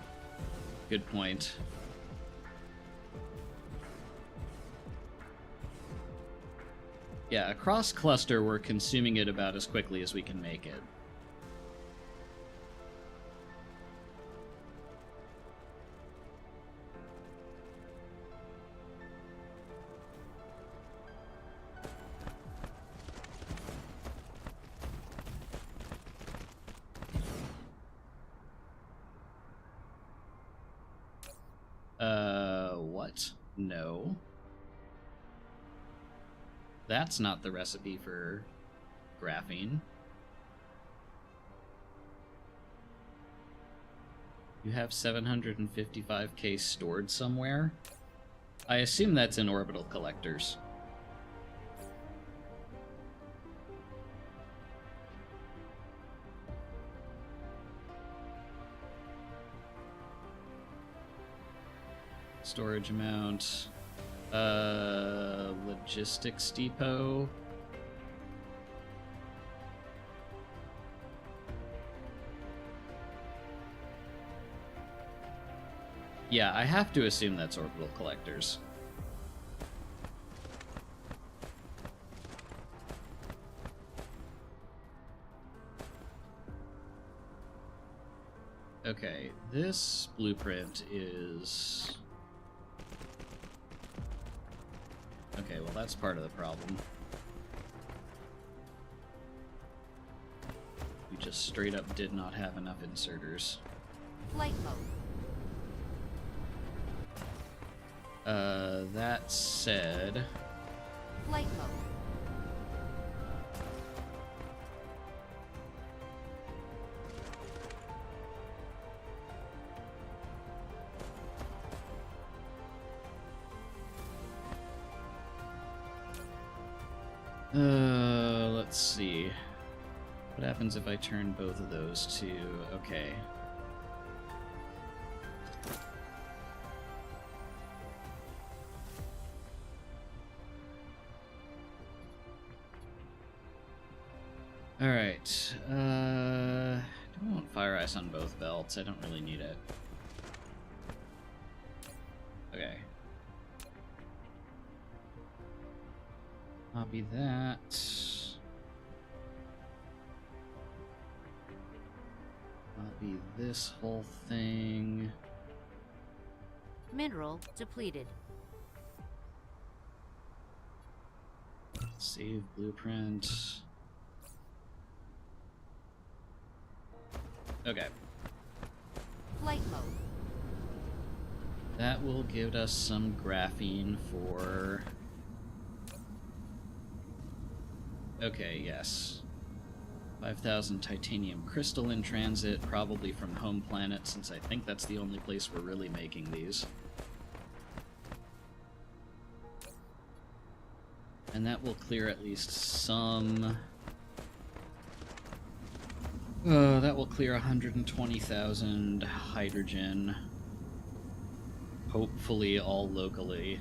Good point. Yeah, across cluster, we're consuming it about as quickly as we can make it. What? No. That's not the recipe for graphene. You have 755k stored somewhere? I assume that's in orbital collectors. Storage amount. Logistics depot. Yeah, I have to assume that's orbital collectors. Okay, this blueprint is... Okay, well that's part of the problem. We just straight up did not have enough inserters. Flight mode. That said... Flight mode. Let's see. What happens if I turn both of those to... Okay. Alright, I don't want fire ice on both belts, I don't really need it. Okay. Copy that. Copy this whole thing. Mineral depleted. Save blueprint. Okay. Flight mode. That will give us some graphene for... Okay, yes. 5,000 titanium crystal in transit, probably from home planet, since I think that's the only place we're really making these. And that will clear at least some... that will clear 120,000 hydrogen. Hopefully all locally.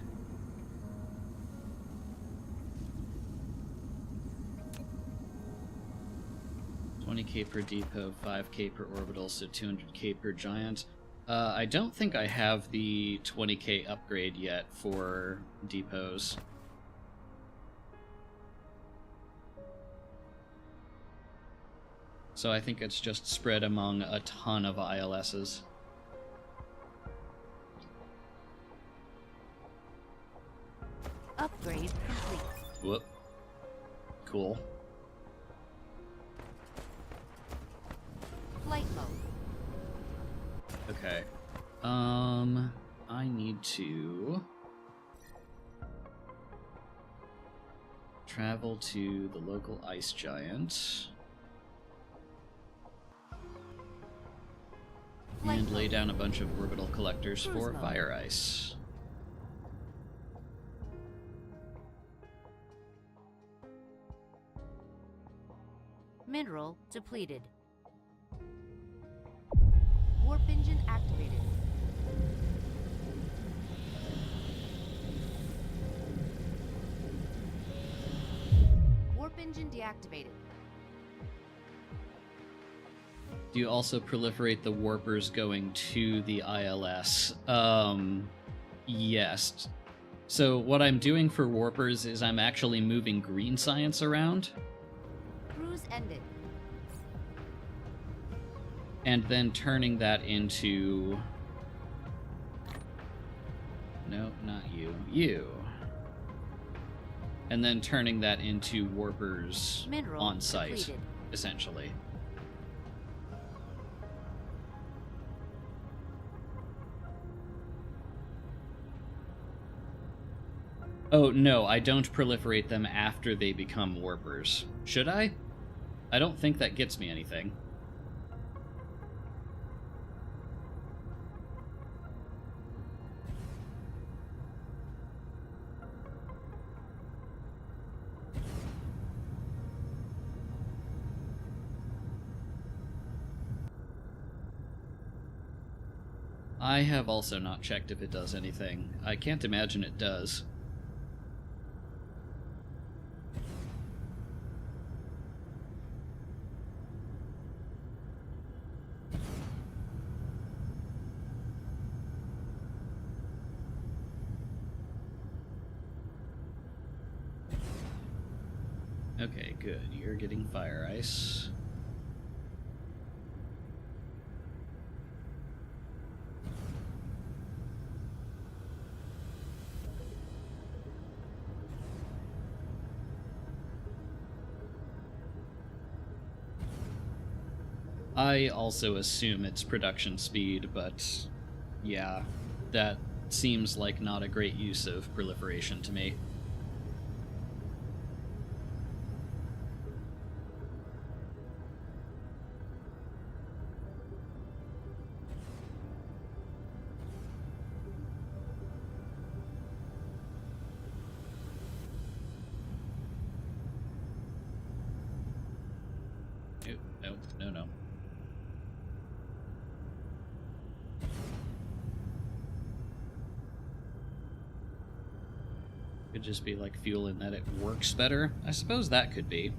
$20k per depot, 5k per orbital, so 200k per giant. I don't think I have the 20k upgrade yet for depots. So I think it's just spread among a ton of ILSs. Upgrade complete. Whoop. Cool. Flight mode. Okay. I need to travel to the local ice giant and lay down a bunch of orbital collectors for fire ice. Mineral depleted. Warp engine activated. Warp engine deactivated. Do you also proliferate the warpers going to the ILS? Yes. So what I'm doing for warpers is I'm actually moving green science around. Cruise ended. And then turning that into... No, not you. You. And then turning that into warpers Mineral on site, depleted. essentially. Oh, no, I don't proliferate them after they become warpers. Should I? I don't think that gets me anything. I have also not checked if it does anything. I can't imagine it does. Okay, good. You're getting fire ice. I also assume it's production speed, but yeah, that seems like not a great use of proliferation to me. No. Could just be like fuel in that it works better. I suppose that could be.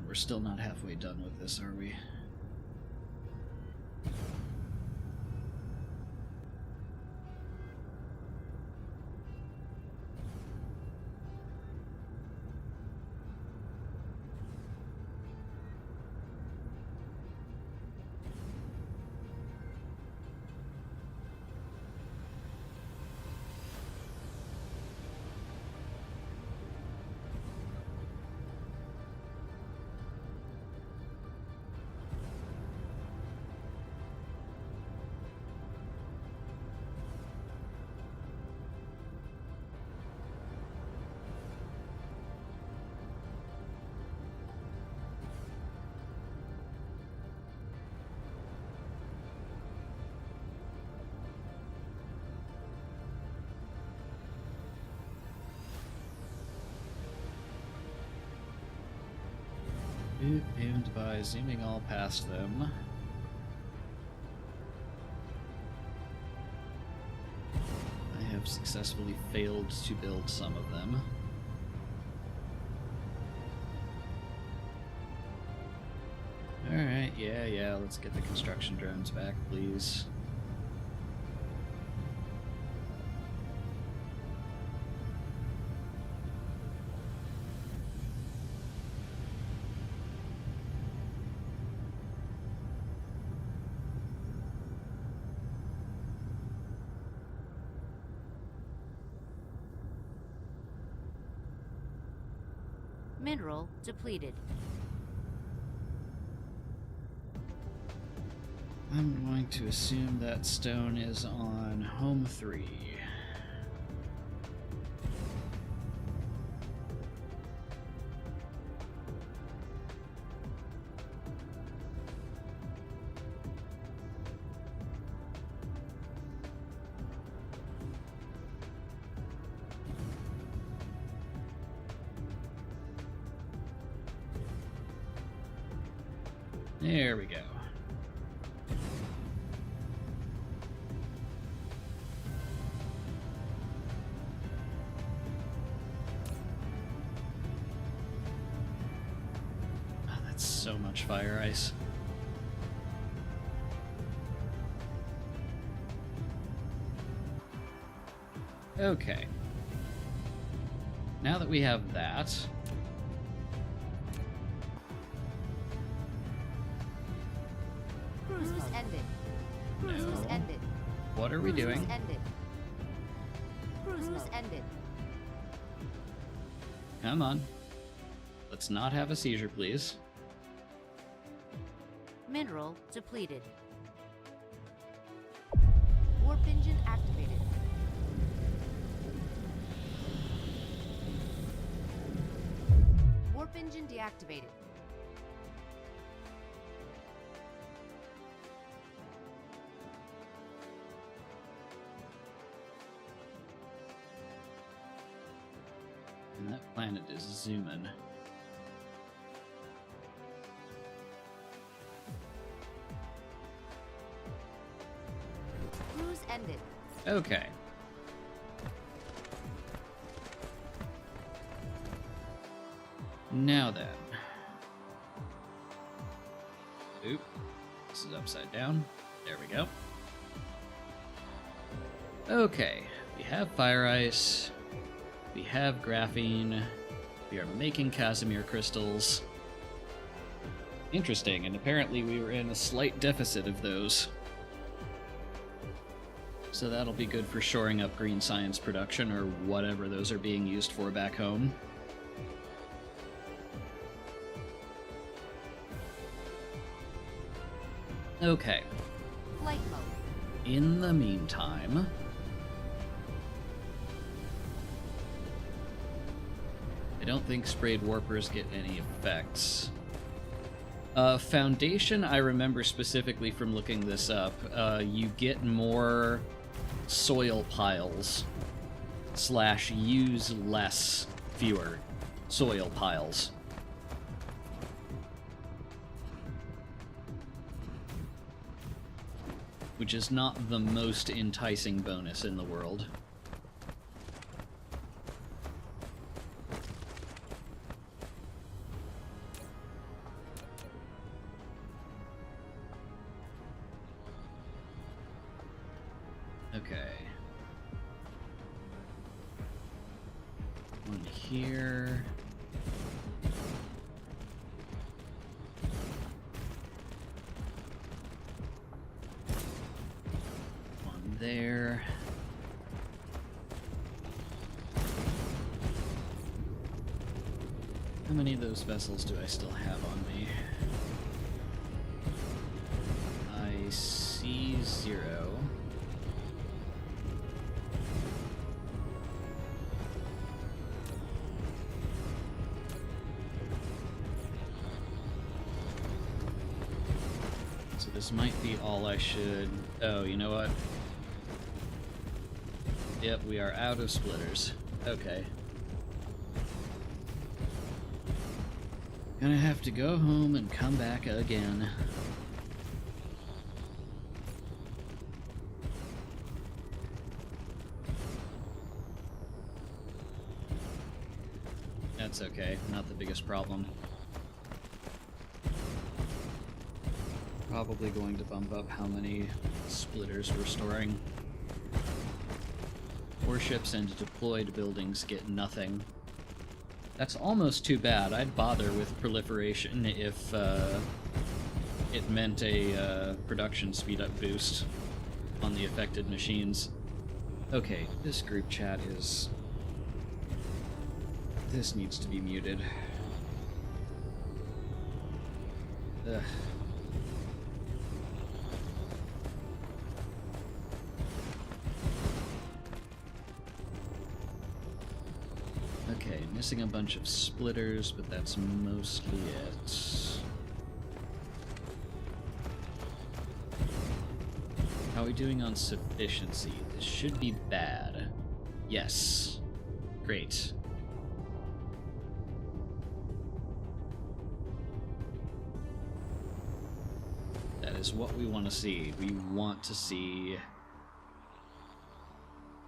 We're still not halfway done with this, are we? And by zooming all past them, I have successfully failed to build some of them. Alright, yeah, let's get the construction drones back, please. Mineral depleted. I'm going to assume that stone is on home 3. There we go. Oh, that's so much fire ice. Okay. Now that we have that, Cruise ended. Cruise No. ended. What are we Cruise doing? ended. Cruise ended. Come on. Let's not have a seizure, please. Mineral depleted. Warp engine activated. Warp engine deactivated. And that planet is zooming. Cruise ended. Okay. Now then. Oop. This is upside down. There we go. Okay. We have fire ice. We have graphene. We are making Casimir crystals. Interesting, and apparently we were in a slight deficit of those. So that'll be good for shoring up green science production, or whatever those are being used for back home. Okay. Flight mode. In the meantime... I don't think sprayed warpers get any effects. Foundation, I remember specifically from looking this up, you get more soil piles / use less fewer soil piles. Which is not the most enticing bonus in the world. Okay. One here. One there. How many of those vessels do I still have on me? I see 0. This might be all I should... Oh, you know what? Yep, we are out of splitters. Okay. Gonna have to go home and come back again. That's okay, not the biggest problem. Probably going to bump up how many splitters we're storing. Warships and deployed buildings get nothing. That's almost too bad. I'd bother with proliferation if it meant a production speed up boost on the affected machines. Okay, this group chat is... This needs to be muted. Ugh. Okay, missing a bunch of splitters, but that's mostly it. How are we doing on sufficiency? This should be bad. Yes. Great. That is what we want to see. We want to see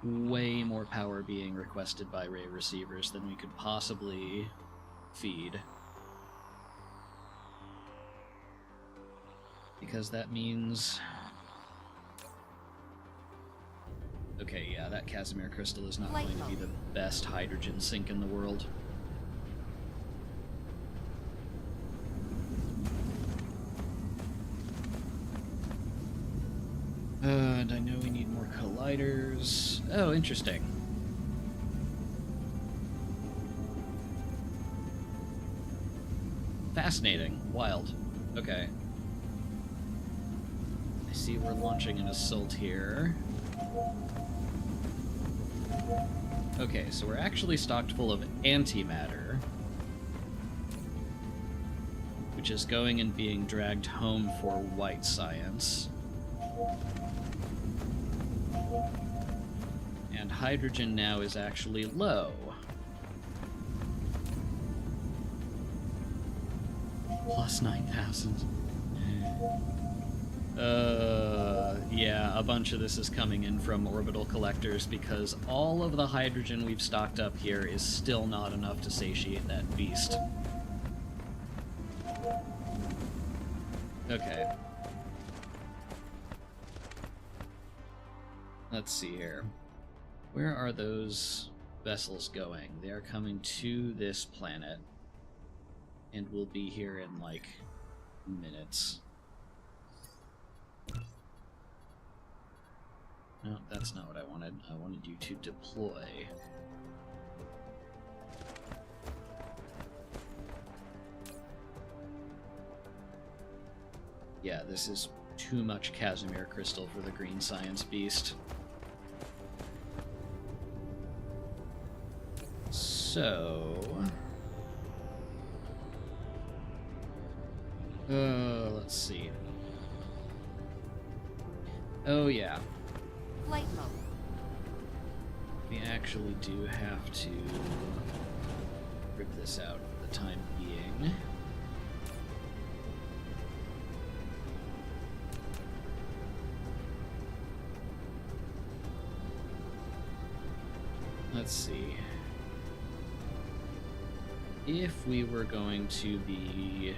way more power being requested by ray receivers than we could possibly feed. Because that means... Okay, yeah, that Casimir crystal is not going to be the best hydrogen sink in the world. colliders. Oh, interesting. Fascinating. Wild. Okay. I see we're launching an assault here. Okay, so we're actually stocked full of antimatter, which is going and being dragged home for white science. And hydrogen now is actually low. Plus 9,000. Yeah, a bunch of this is coming in from orbital collectors because all of the hydrogen we've stocked up here is still not enough to satiate that beast. Okay. Let's see here. Where are those vessels going? They are coming to this planet and will be here in, like, minutes. No, that's not what I wanted. I wanted you to deploy. Yeah, this is too much Casimir crystal for the green science beast. So... let's see. Oh, yeah. Flight mode. We actually do have to rip this out for the time being. Let's see. If we were going to be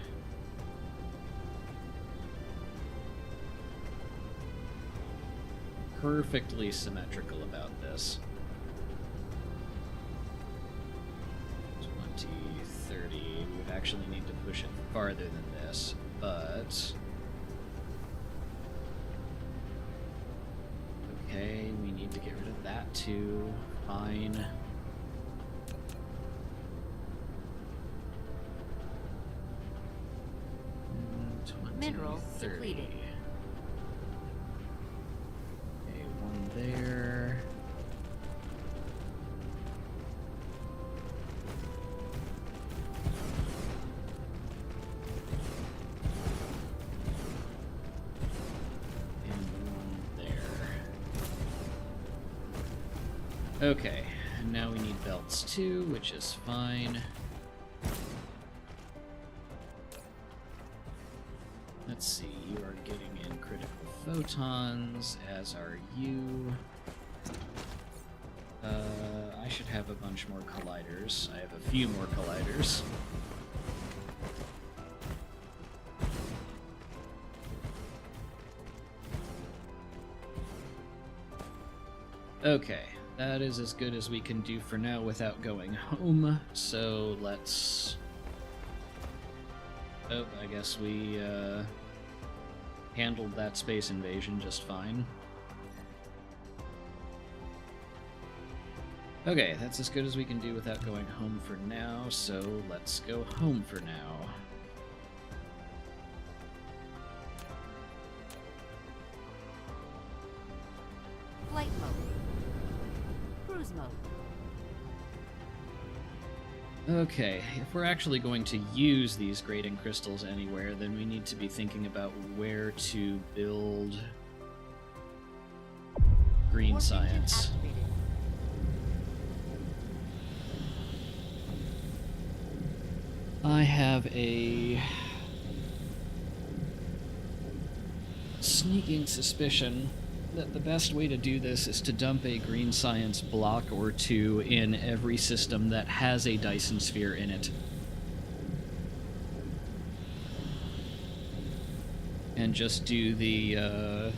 perfectly symmetrical about this. 20, 30. We would actually need to push it farther than this, but... Okay, we need to get rid of that too. Fine. Minerals 30. depleted. Okay, one there. And one there. Okay, and now we need belts too, which is fine. Let's see, you are getting in critical photons, as are you. I should have a bunch more colliders. I have a few more colliders. Okay, that is as good as we can do for now without going home, so let's... Oh, I guess we, handled that space invasion just fine. Okay, that's as good as we can do without going home for now, so let's go home for now. Flight mode. Cruise mode. Okay, if we're actually going to use these grading crystals anywhere, then we need to be thinking about where to build green Warp engine science. activated. I have a sneaking suspicion that the best way to do this is to dump a green science block or two in every system that has a Dyson sphere in it. And just do the,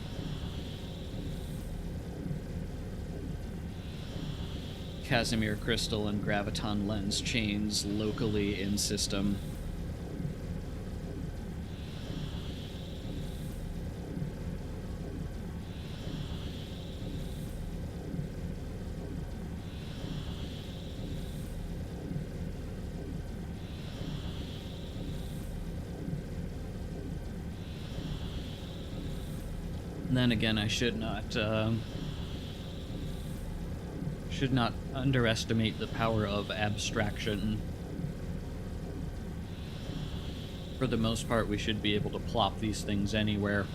Casimir crystal and graviton lens chains locally in system. Then again, I should not underestimate the power of abstraction. For the most part, we should be able to plop these things anywhere.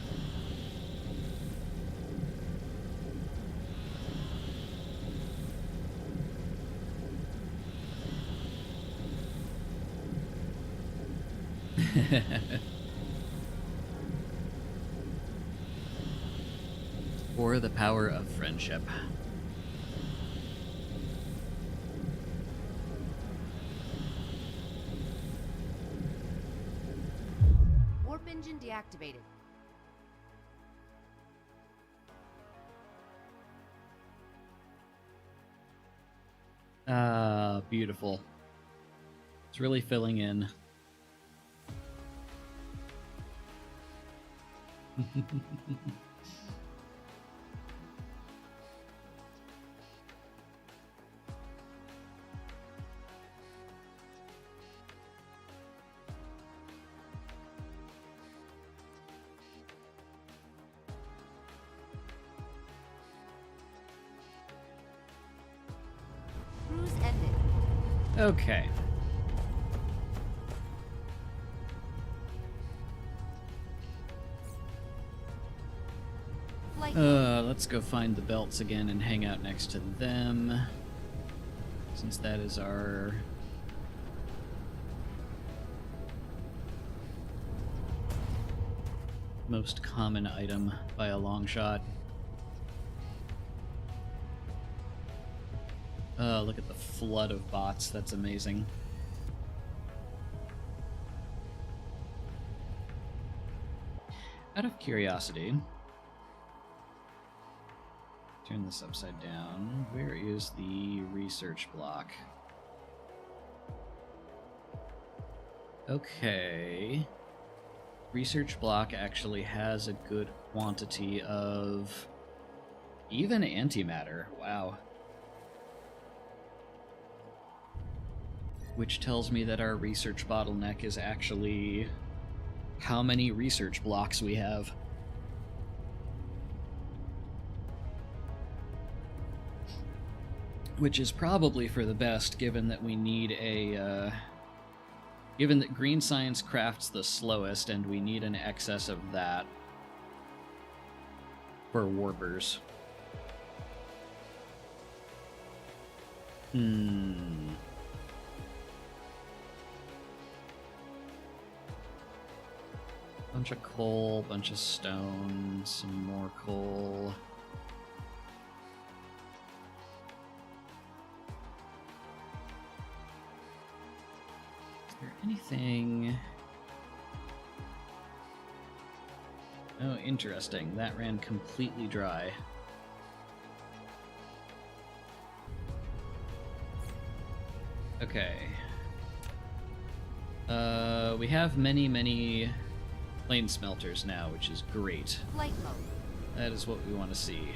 Or the power of friendship. Warp engine deactivated. Ah, beautiful. It's really filling in. Cruise ended. Okay. Flight Let's go find the belts again and hang out next to them. Since that is our... most common item by a long shot. Look at the flood of bots. That's amazing. Out of curiosity, turn this upside down. Where is the research block? Okay. Research block actually has a good quantity of even antimatter. Wow. Which tells me that our research bottleneck is actually how many research blocks we have. Which is probably for the best, given that we need a, given that green science crafts the slowest, and we need an excess of that for warpers. Bunch of coal, bunch of stone, some more coal. Is there anything... Oh, interesting. That ran completely dry. Okay. We have many plane smelters now, which is great. flight mode. That is what we want to see.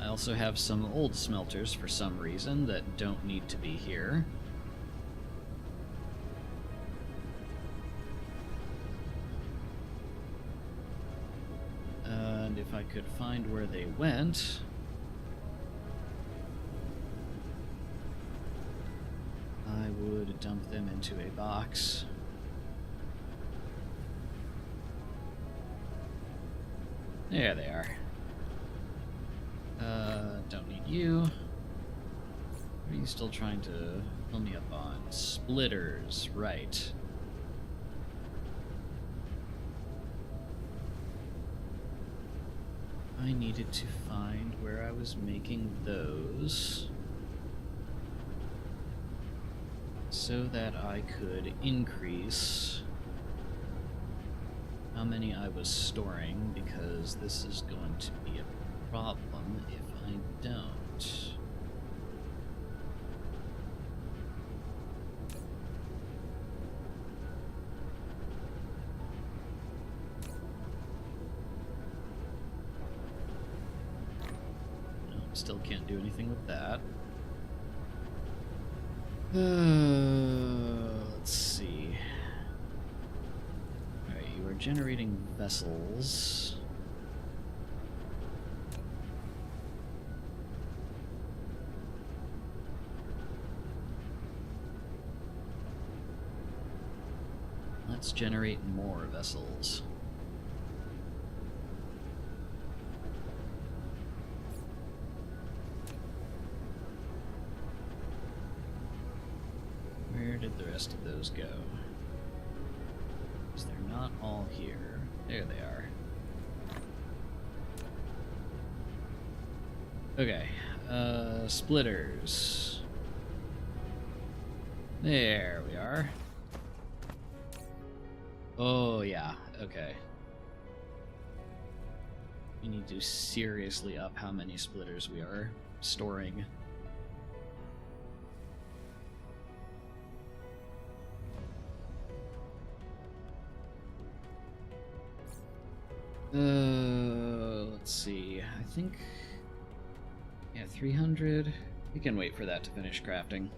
I also have some old smelters for some reason that don't need to be here. And if I could find where they went... I would dump them into a box. There they are. Don't need you. What are you still trying to fill me up on? Splitters, right. I needed to find where I was making those so that I could increase how many I was storing, because this is going to be a problem if I don't. No, still can't do anything with that. Let's see. Alright, you are generating vessels. Let's generate more vessels. Where did the rest of those go? Because they're not all here. There they are. Okay, splitters. There we are. Oh, yeah, okay. We need to seriously up how many splitters we are storing. Let's see. I think... yeah, 300. We can wait for that to finish crafting.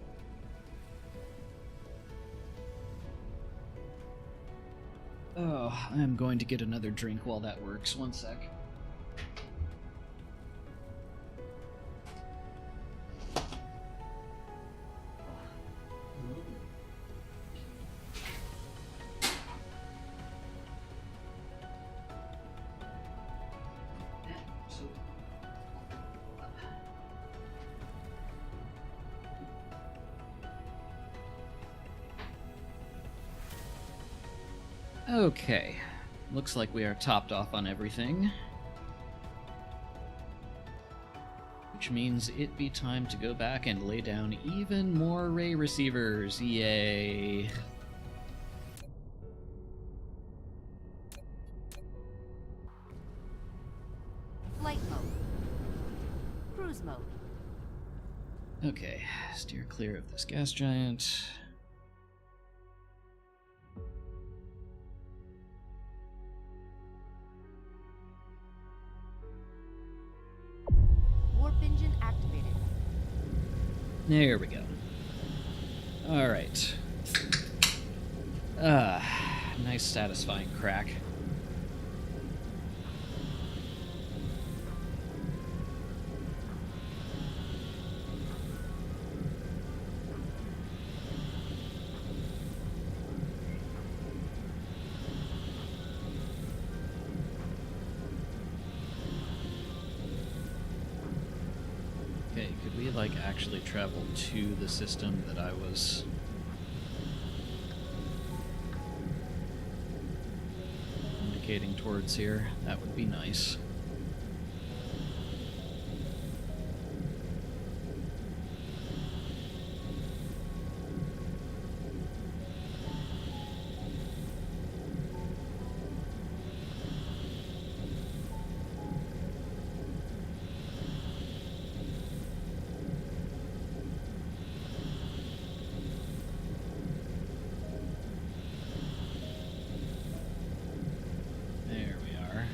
Oh, I'm going to get another drink while that works. One sec. Okay, looks like we are topped off on everything. Which means it be time to go back and lay down even more array receivers. Yay! Flight mode. Cruise mode. Okay, steer clear of this gas giant. Warp engine activated. There we go. Alright. Nice satisfying crack. Okay, could we, like, actually travel to the system that I was... indicating towards here? That would be nice. There we are.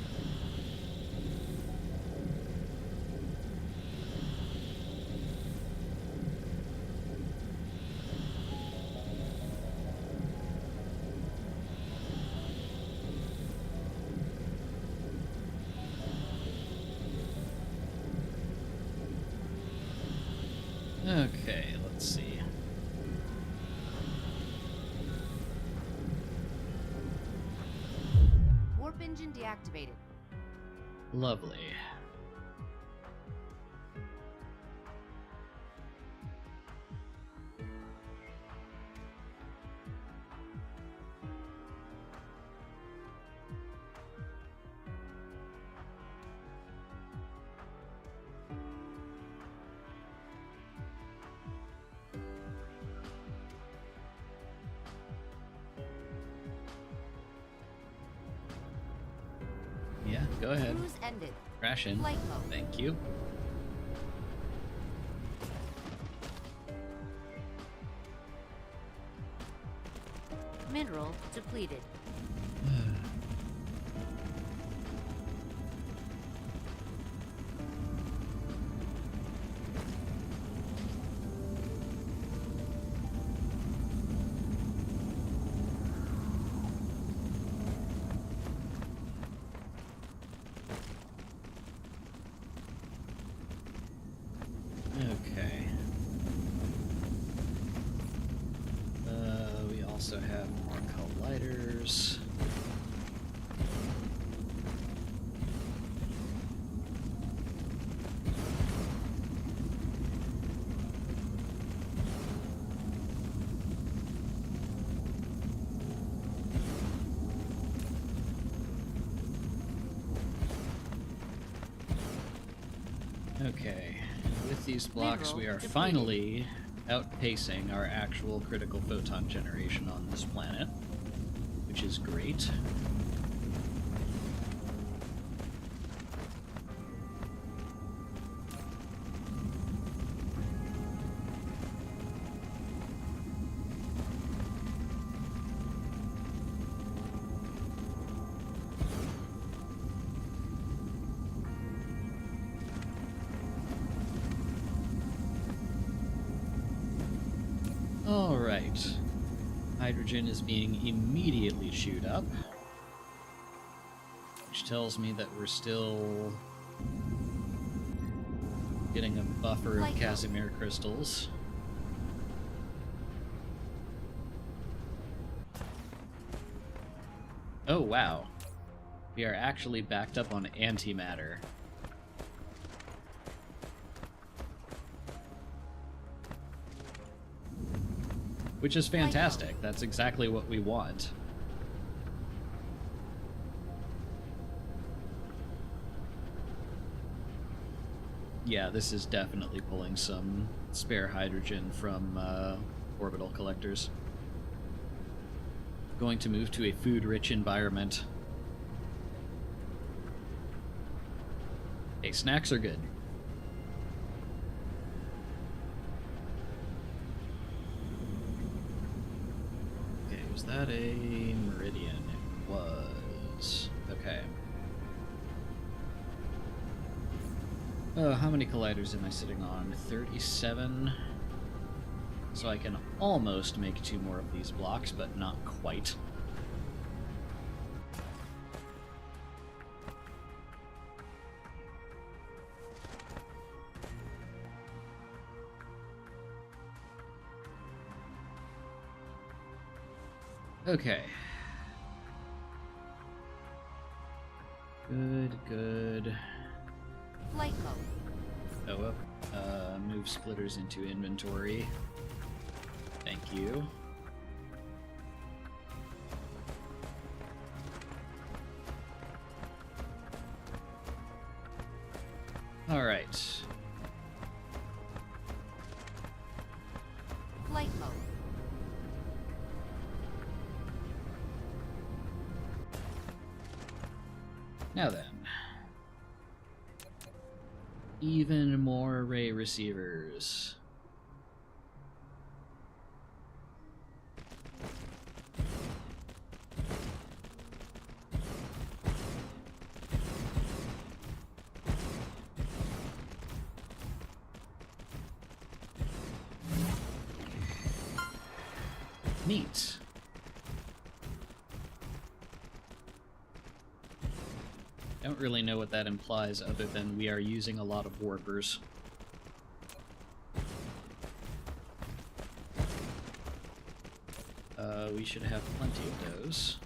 Okay, let's see. Warp engine deactivated. Lovely. Yeah, go ahead. Cruise ended. Crash in. Flight mode. Thank you. Mineral depleted. Okay. We also also have more colliders. Okay, with these blocks we are finally outpacing our actual critical photon generation on this planet, which is great. Alright. Hydrogen is being immediately chewed up, which tells me that we're still getting a buffer of Casimir crystals. Oh wow. We are actually backed up on antimatter. Which is fantastic. That's exactly what we want. Yeah, this is definitely pulling some spare hydrogen from orbital collectors. Going to move to a food-rich environment. Hey, snacks are good. Was that a meridian? It was. Okay. How many colliders am I sitting on? 37. So I can almost make 2 more of these blocks, but not quite. Okay. Good. Flight mode. Oh, well. Move splitters into inventory. Thank you. Alright. Flight mode. Now then. Even more array receivers. Neat. Don't really know what that implies other than we are using a lot of warpers. We should have plenty of those.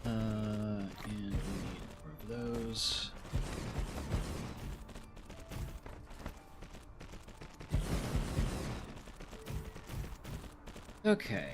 And we need more of those. Okay.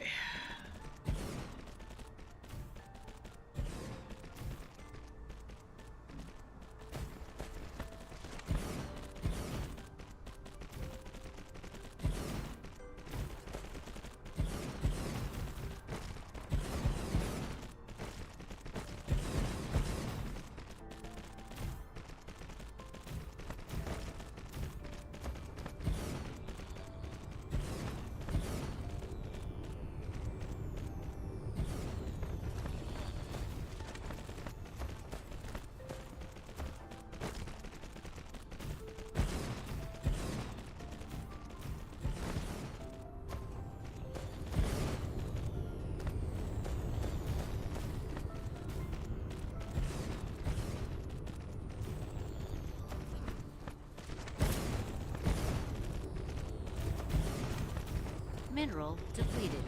Mineral depleted.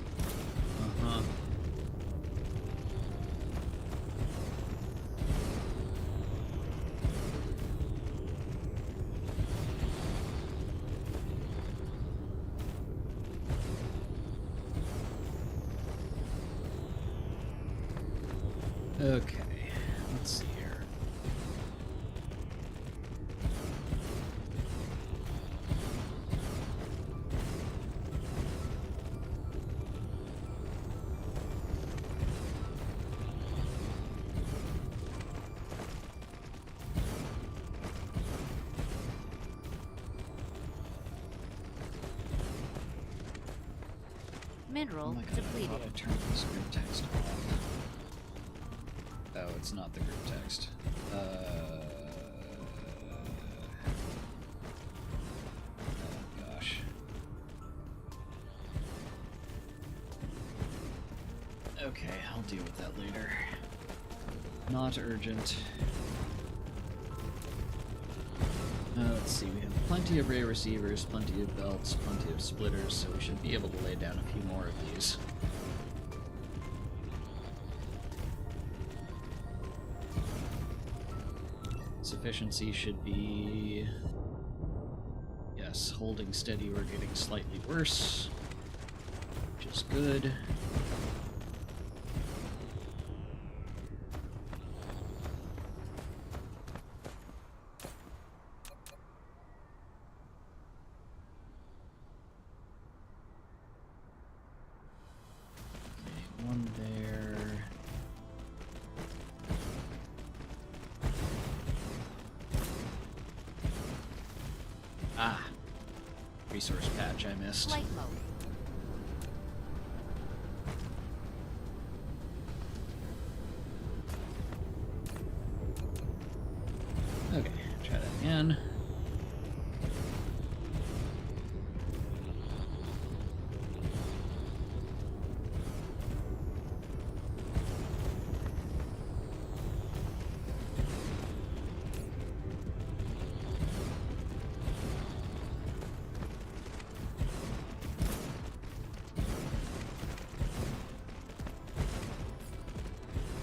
Uh-huh. Okay, let's see here. Mineral Oh my god, I depleted. thought I turned this group text off. Oh, it's not the group text. Oh gosh. Okay, I'll deal with that later. Not urgent. Let's see, we have plenty of ray receivers, plenty of belts, plenty of splitters, so we should be able to lay down a few more of these. Sufficiency should be... Yes, holding steady, we're getting slightly worse, which is good. One there. Ah! Resource patch I missed. Flight mode. Okay, try that again.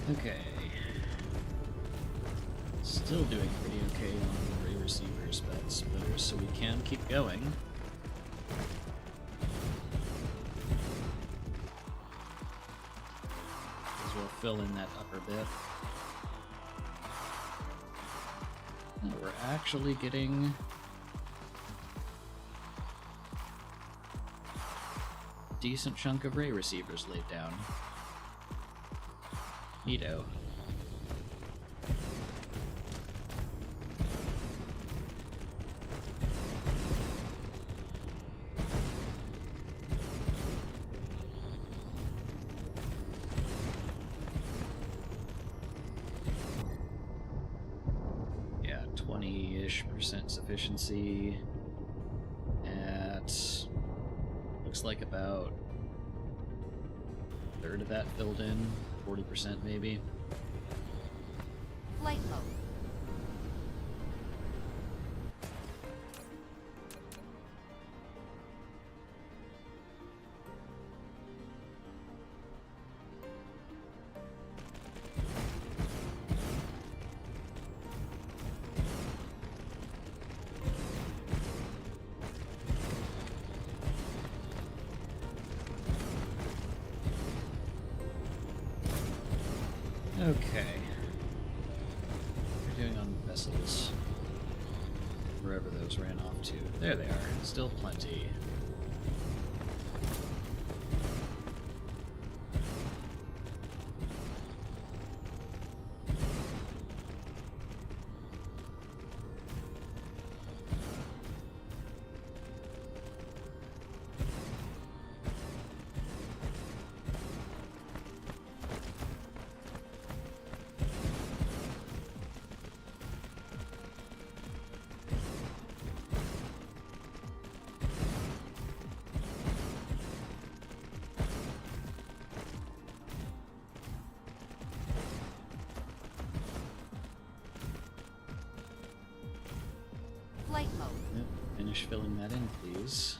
Okay. Still doing pretty okay on the ray receivers, but splitters, so we can keep going. As we'll fill in that upper bit. And we're actually getting a decent chunk of ray receivers laid down. Neato. Yeah, 20-ish% sufficiency at looks like about a third of that filled in. 40% maybe. Flight mode. Okay. What are we doing on vessels? Wherever those ran off to. There they are. Still plenty. Flight mode. Yep. Finish filling that in, please.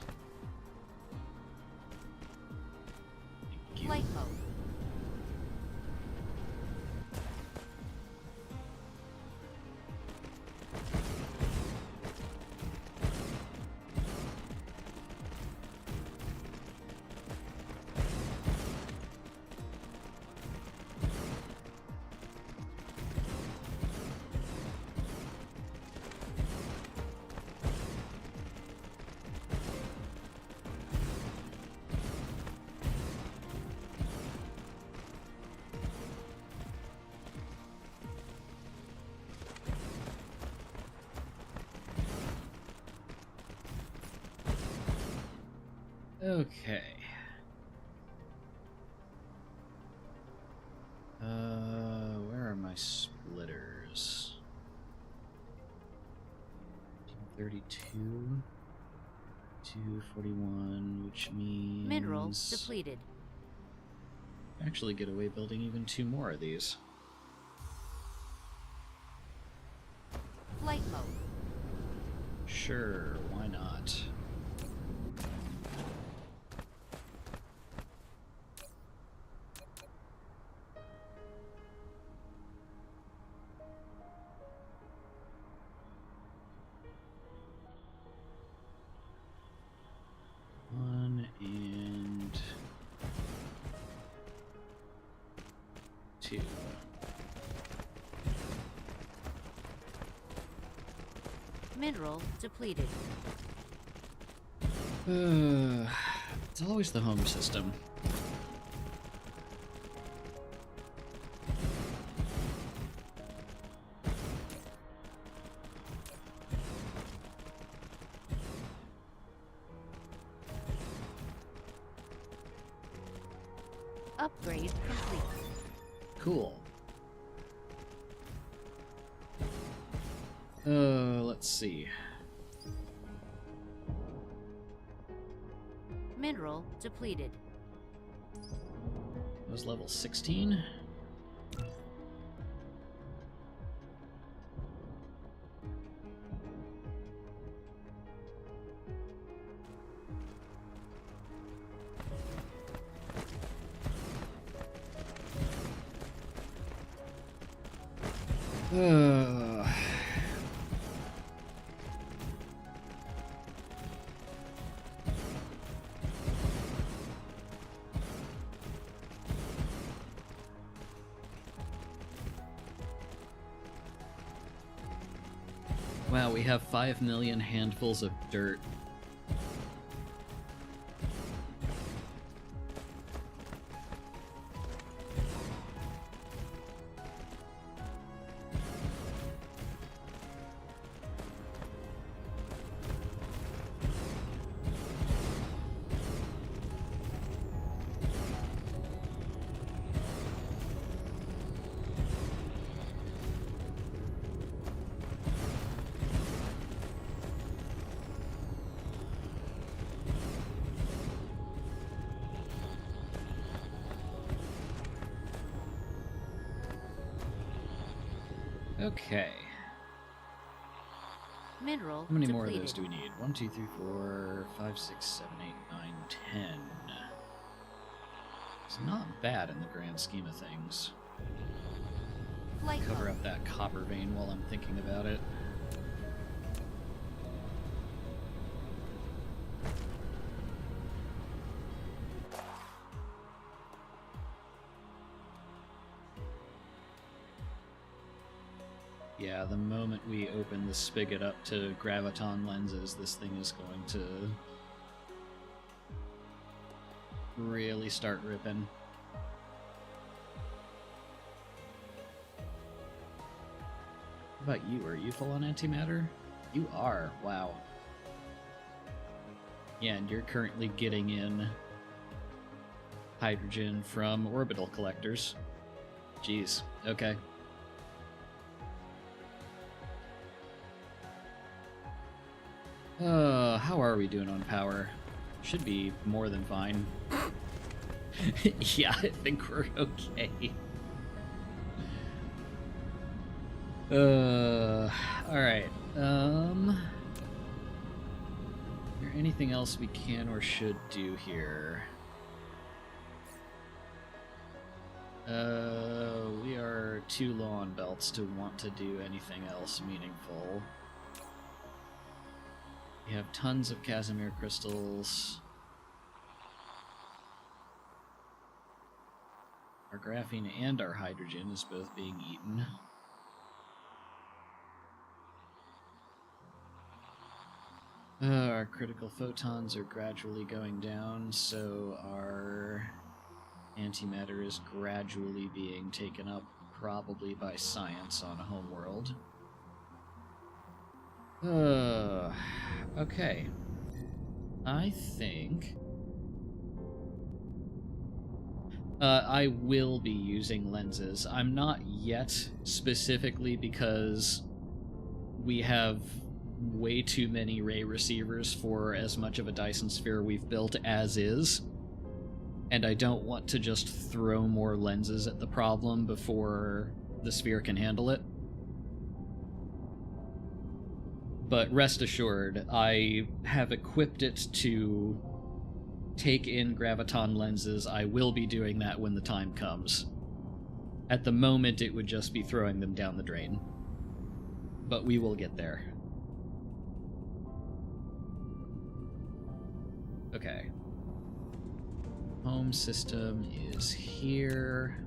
Okay. Where are my splitters? 32, 241, which means... Mineral depleted. Actually get away building even 2 more of these. Flight mode. Sure, why not? One and 2. Mineral depleted. It's always the home system. Upgrade complete. Cool. Let's see. Mineral depleted. That was level 16. Wow, we have 5 million handfuls of dirt. Okay. Mineral How many depleted. more of those do we need? 1, 2, 3, 4, 5, 6, 7, 8, 9, 10. It's not bad in the grand scheme of things. Flight Cover mode. up that copper vein while I'm thinking about it. Yeah, the moment we open the spigot up to graviton lenses, this thing is going to really start ripping. How about you? Are you full on antimatter? You are. Wow. Yeah, and you're currently getting in hydrogen from orbital collectors. Jeez. Okay. How are we doing on power? Should be more than fine. Yeah, I think we're okay. Alright. Is there anything else we can or should do here? We are too low on belts to want to do anything else meaningful. We have tons of Casimir crystals. Our graphene and our hydrogen is both being eaten. Our critical photons are gradually going down, so our antimatter is gradually being taken up, probably by science on Homeworld. Okay. I think I will be using lenses. I'm not yet, specifically because we have way too many ray receivers for as much of a Dyson sphere we've built as is, and I don't want to just throw more lenses at the problem before the sphere can handle it. But rest assured, I have equipped it to take in graviton lenses. I will be doing that when the time comes. At the moment, it would just be throwing them down the drain. But we will get there. Okay. Home system is here.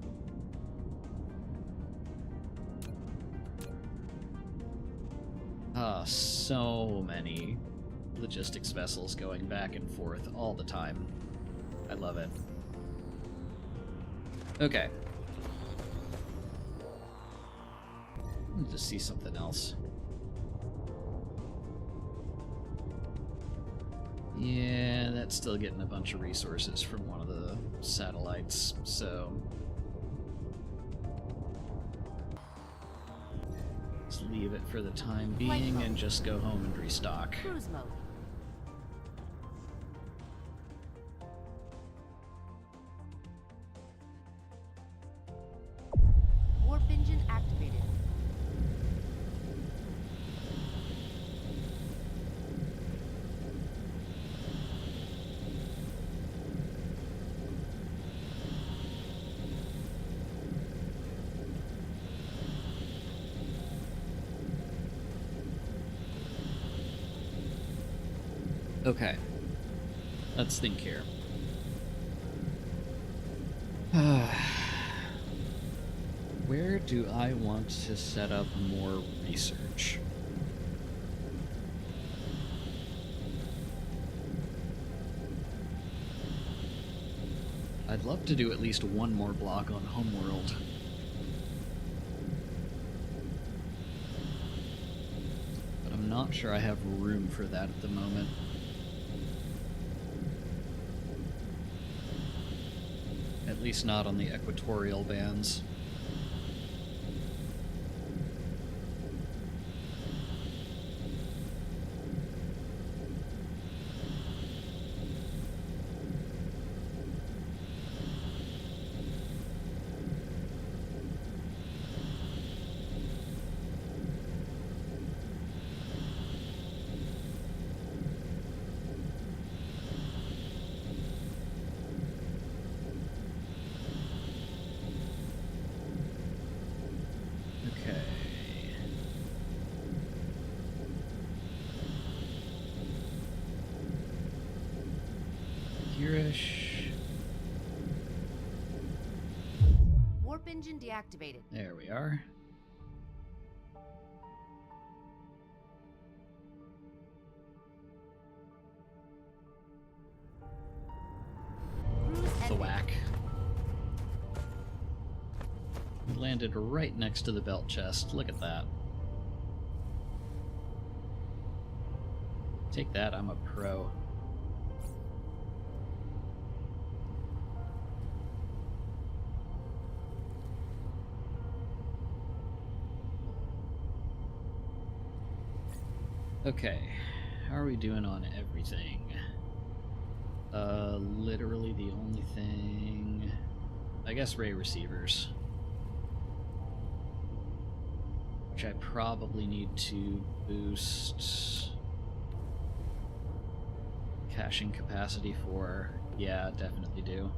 Ah, so many logistics vessels going back and forth all the time. I love it. Okay. Let's just see something else. Yeah, that's still getting a bunch of resources from one of the satellites, so... let's leave it for the time being and just go home and restock. Cruise mode. Warp engine activated. Okay. Let's think here. Where do I want to set up more research? I'd love to do at least one more block on Homeworld. But I'm not sure I have room for that at the moment. At least not on the equatorial bands. Warp engine deactivated. There we are. Cruise The ended. whack. We landed right next to the belt chest. Look at that. Take that, I'm a pro. Okay, how are we doing on everything? Literally the only thing... I guess ray receivers. Which I probably need to boost... caching capacity for. Yeah, definitely do.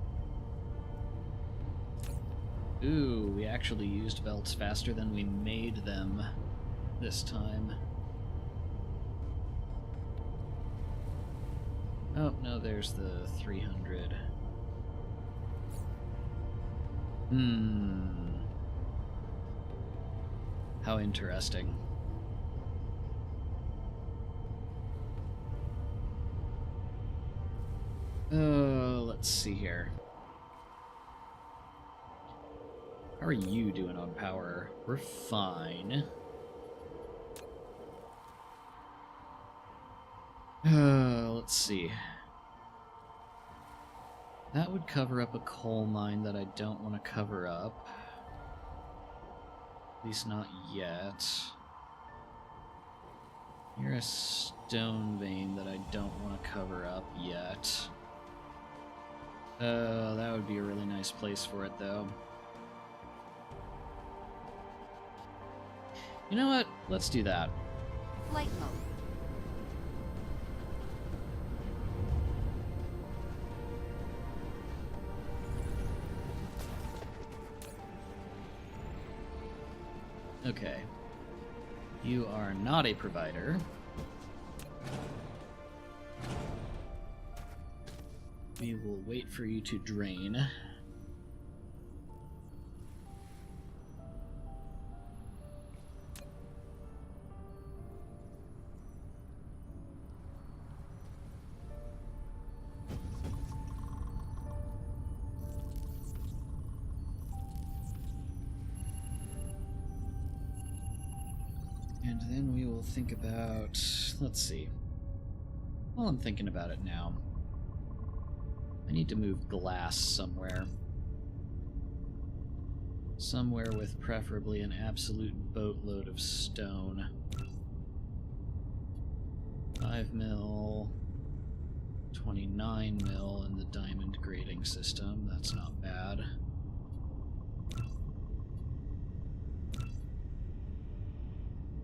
Ooh, we actually used belts faster than we made them this time. Oh, no, there's the 300. How interesting. Let's see here. How are you doing on power? We're fine. Let's see. That would cover up a coal mine that I don't want to cover up. At least not yet. You're a stone vein that I don't want to cover up yet. That would be a really nice place for it, though. You know what? Let's do that. Flight mode. Okay. You are not a provider. We will wait for you to drain. And then we will think about... Let's see. Well, I'm thinking about it now. I need to move glass somewhere. Somewhere with preferably an absolute boatload of stone. 5 mil, 29 mil in the diamond grading system. That's not bad.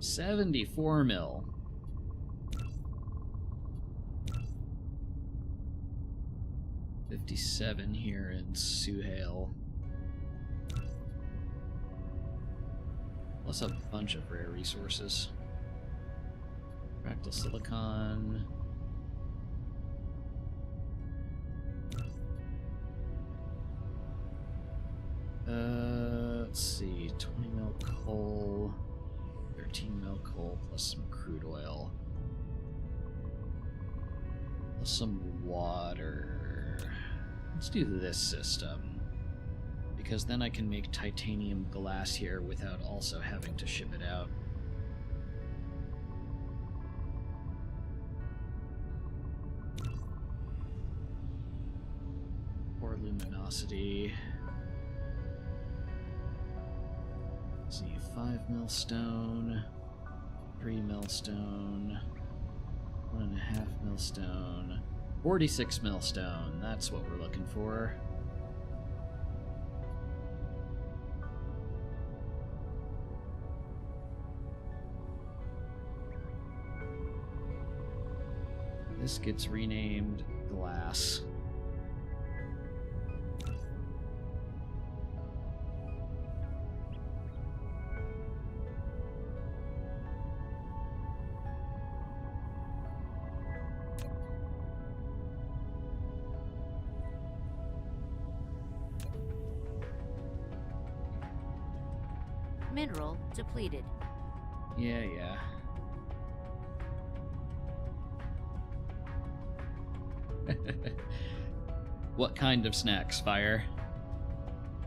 $74 mil. $57 here in Suhail. Plus a bunch of rare resources. Fractal silicon. Let's see, 20 mil coal, 13 mil coal plus some crude oil. Plus some water. Let's do this system, because then I can make titanium glass here without also having to ship it out. Or luminosity. Let's see, 5 mil stone, 3 mil stone, 1.5 mil stone, 46 mil stone. That's what we're looking for. This gets renamed glass. Mineral depleted. Yeah, yeah. What kind of snacks, Fire?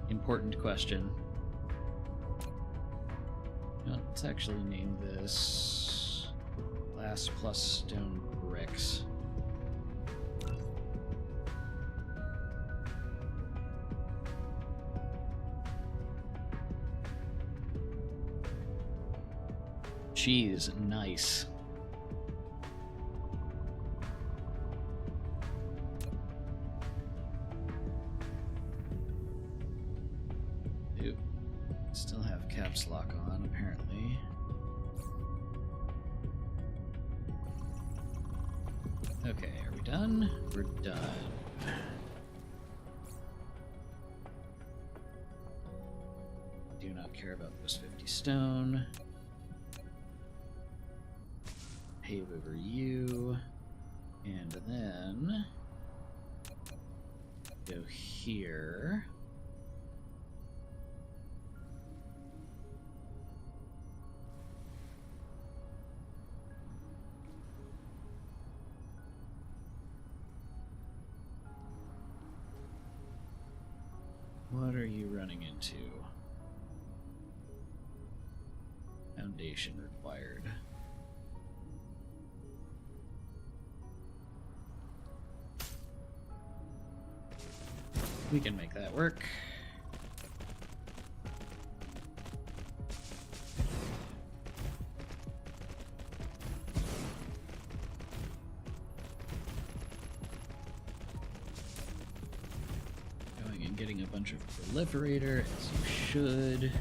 Important question. Let's actually name this glass plus stone bricks. Cheese, nice. Ooh, still have caps lock on, apparently. Okay, are we done? We're done. Do not care about those 50 stone. Pave over you, and then go here. What are you running into? Foundation required. We can make that work. Going and getting a bunch of proliferator, as you should.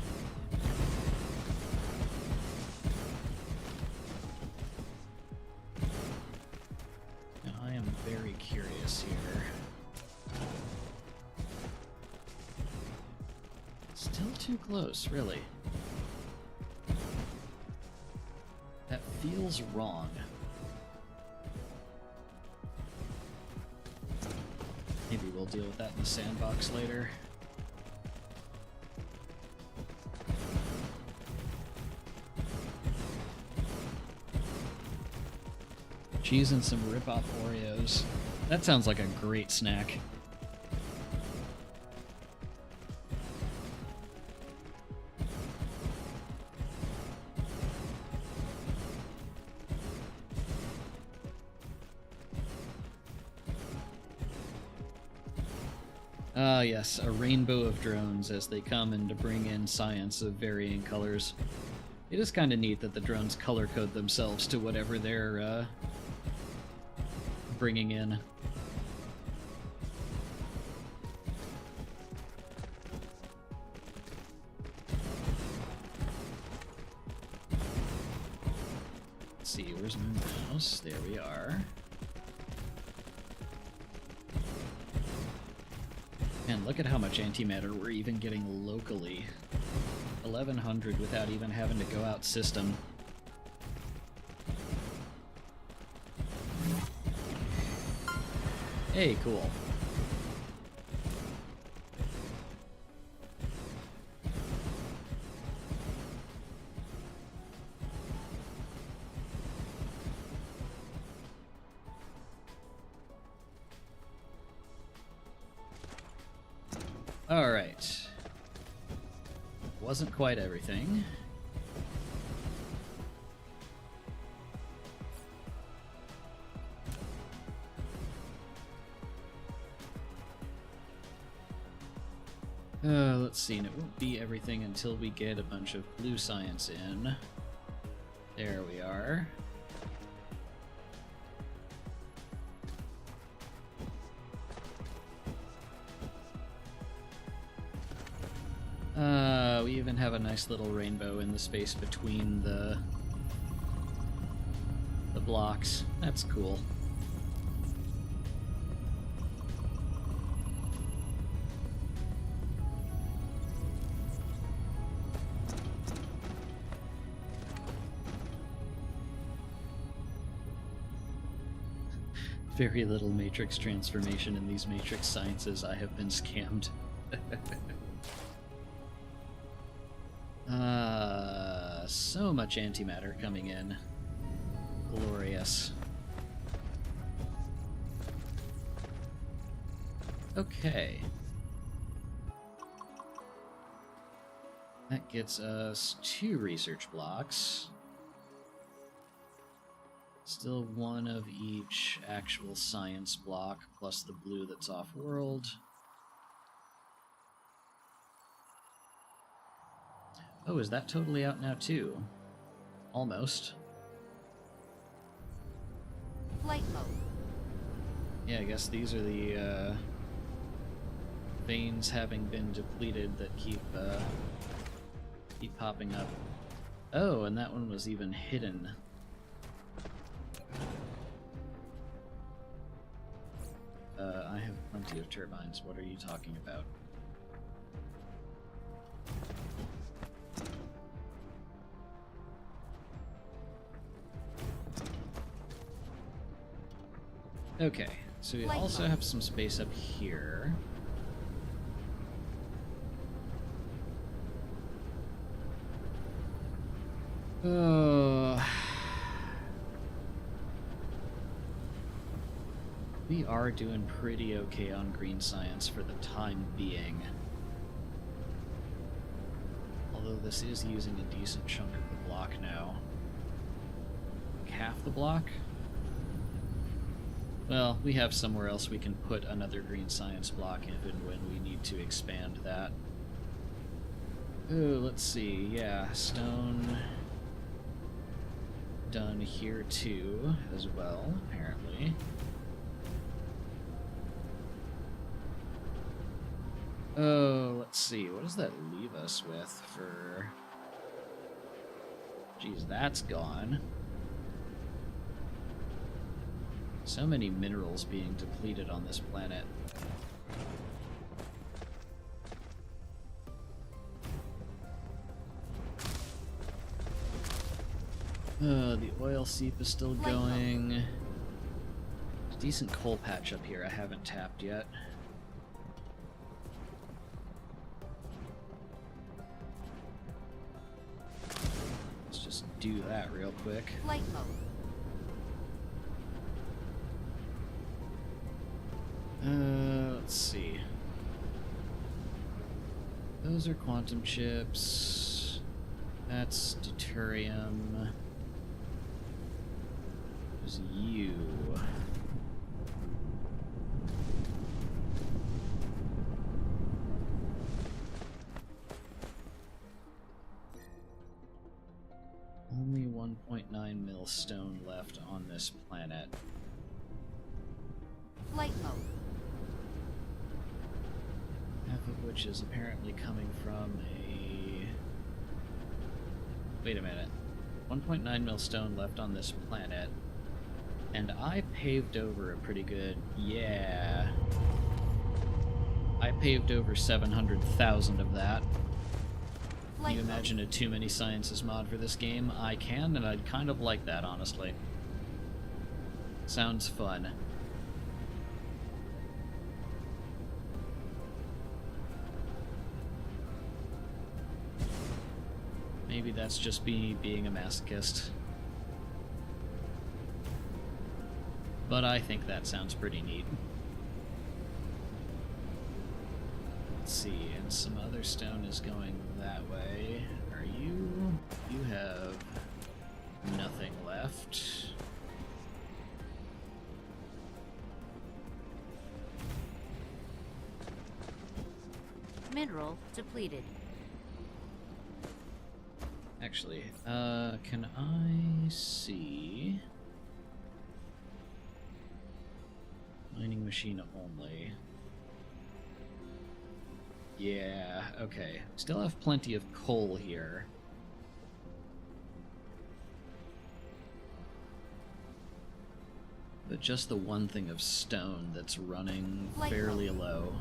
Now, I am very curious here. Still too close, really. That feels wrong. Maybe we'll deal with that in the sandbox later. Cheese and some rip-off Oreos. That sounds like a great snack. Ah, yes, a rainbow of drones as they come in to bring in science of varying colors. It is kind of neat that the drones color code themselves to whatever they're bringing in. Let's see, where's my mouse? There we are. Man, look at how much antimatter we're even getting locally. 1100 without even having to go out system. Hey, cool. Alright. Wasn't quite everything. Let's see, and it won't be everything until we get a bunch of blue science in. There we are. We even have a nice little rainbow in the space between the blocks. That's cool. Very little matrix transformation in these matrix sciences. I have been scammed. So much antimatter coming in. Glorious. Okay. That gets us 2 research blocks. Still one of each actual science block, plus the blue that's off-world. Oh, is that totally out now too? Almost. Flight mode. Yeah, I guess these are the veins having been depleted that keep popping up. Oh, and that one was even hidden. I have plenty of turbines. What are you talking about? Okay, so we also have some space up here. We are doing pretty okay on green science for the time being. Although this is using a decent chunk of the block now. Like half the block? Well, we have somewhere else we can put another green science block if and when we need to expand that. Ooh, let's see. Yeah, stone done here too, as well, apparently. Oh, let's see. What does that leave us with for... Geez, that's gone. So many minerals being depleted on this planet. The oil seep is still going. Decent coal patch up here I haven't tapped yet. Let's just do that real quick. Flight mode. Let's see. Those are quantum chips. That's deuterium. There's you. Only 1.9 mil stone left on this planet. Flight mode. Half of which is apparently coming from a... Wait a minute. 1.9 mil stone left on this planet. And I paved over a pretty good... Yeah. I paved over 700,000 of that. Can you imagine a Too Many Sciences mod for this game? I can, and I'd kind of like that, honestly. Sounds fun. Maybe that's just me being a masochist. But I think that sounds pretty neat. Let's see, and some other stone is going that way. Are you? You have nothing left. Mineral depleted. Actually, can I see? Mining machine only. Yeah, okay. Still have plenty of coal here. But just the one thing of stone that's running fairly low.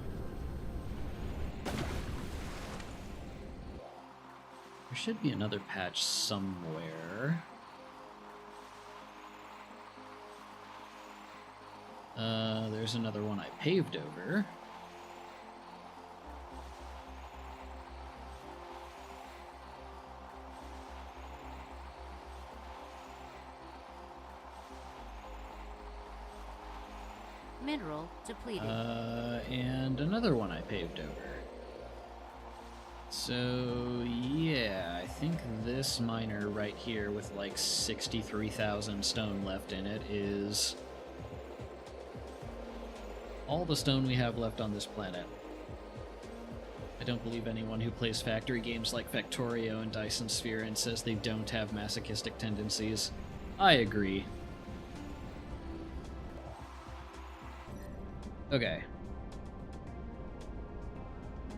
There should be another patch somewhere. There's another one I paved over. Mineral depleted. And another one I paved over. So, yeah, I think this miner right here with like 63,000 stone left in it is all the stone we have left on this planet. I don't believe anyone who plays factory games like Factorio and Dyson Sphere and says they don't have masochistic tendencies. I agree. Okay.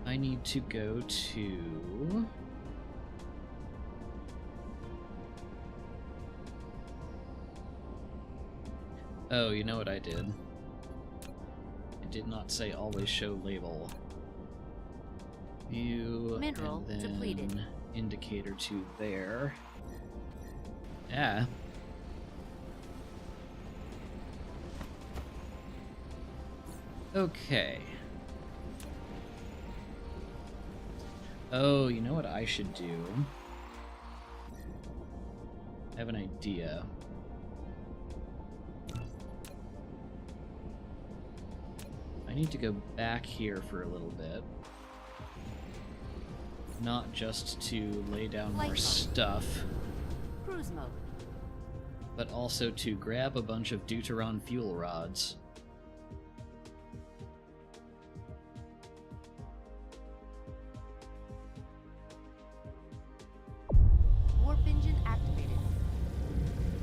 I need to go to... Oh, you know what I did? I did not say always show label. View, Mineral and then depleted. Indicator to there. Yeah. Okay. Oh, you know what I should do? I have an idea. I need to go back here for a little bit. Not just to lay down more stuff, Cruise mode. but also to grab a bunch of deuteron fuel rods. engine activated.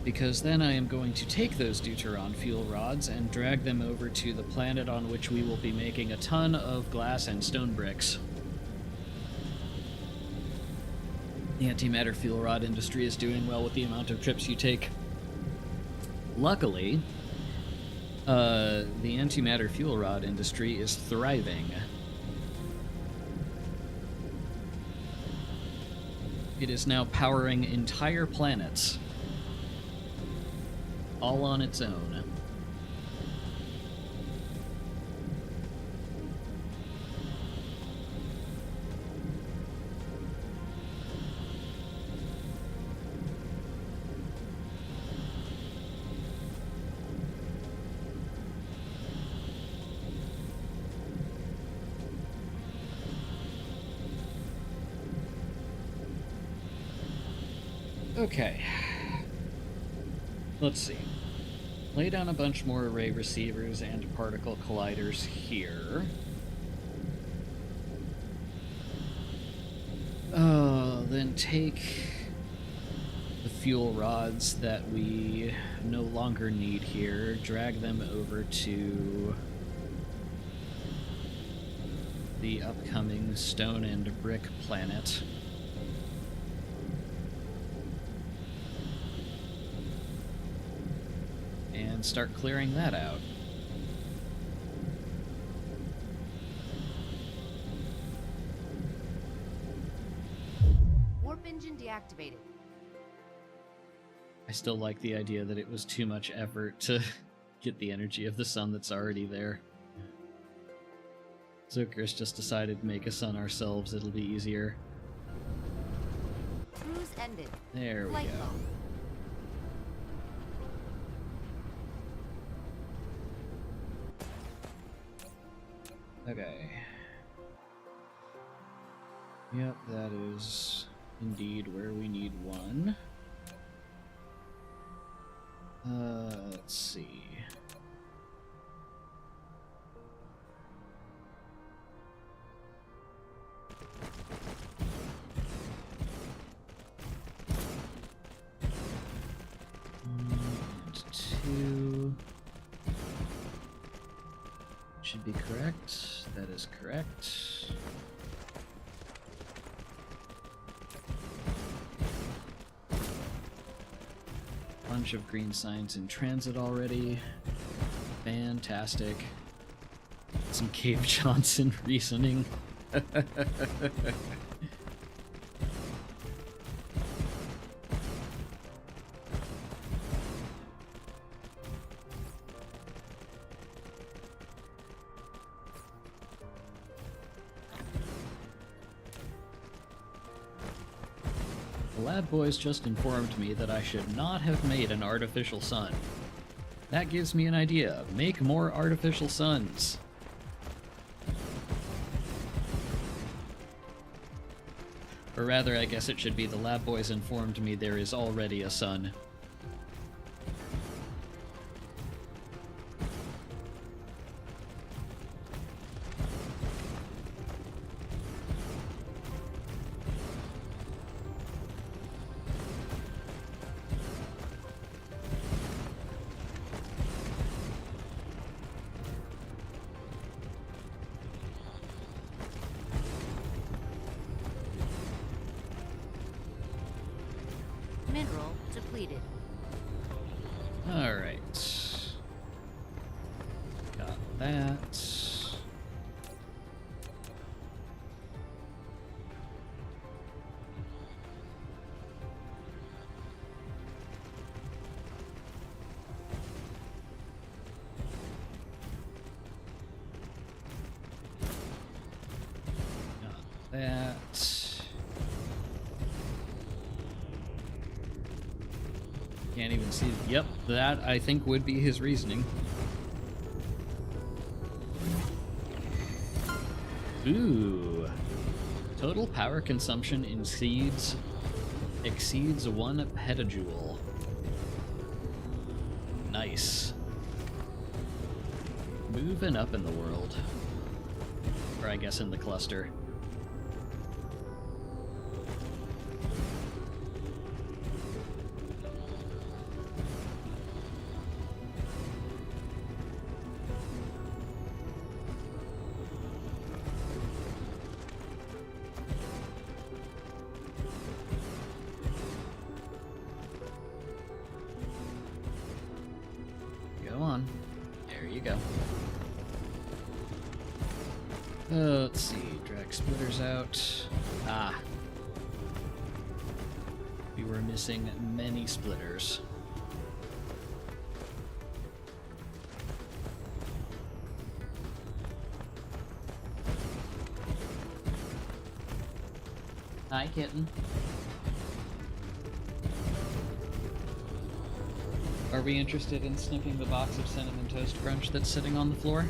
Because then I am going to take those deuteron fuel rods and drag them over to the planet on which we will be making a ton of glass and stone bricks. The antimatter fuel rod industry is doing well with the amount of trips you take. Luckily, the antimatter fuel rod industry is thriving. It is now powering entire planets, all on its own. Okay. Let's see. Lay down a bunch more array receivers and particle colliders here. Then take the fuel rods that we no longer need here, drag them over to the upcoming stone and brick planet. And start clearing that out. Warp engine deactivated. I still like the idea that it was too much effort to get the energy of the sun that's already there. Zucker's just decided to make a sun ourselves, it'll be easier. Cruise ended. There we Flight go. mode. Okay. Yep, that is indeed where we need one. Let's see. And two. Should be correct. That is correct. Bunch of green signs in transit already. Fantastic. Some Cave Johnson reasoning. The lab boys just informed me that I should not have made an artificial sun. That gives me an idea. Make more artificial suns. Or rather, I guess it should be the lab boys informed me there is already a sun. Mineral depleted. Alright. Got that. Got that. Can't even see. Yep, that I think would be his reasoning. Ooh. Total power consumption in seeds exceeds 1 petajoule. Nice. Moving up in the world. Or I guess in the cluster. you go. Let's see. Drag splitters out. Ah. We were missing many splitters. Hi, kitten. Are we interested in sniffing the box of Cinnamon Toast Crunch that's sitting on the floor?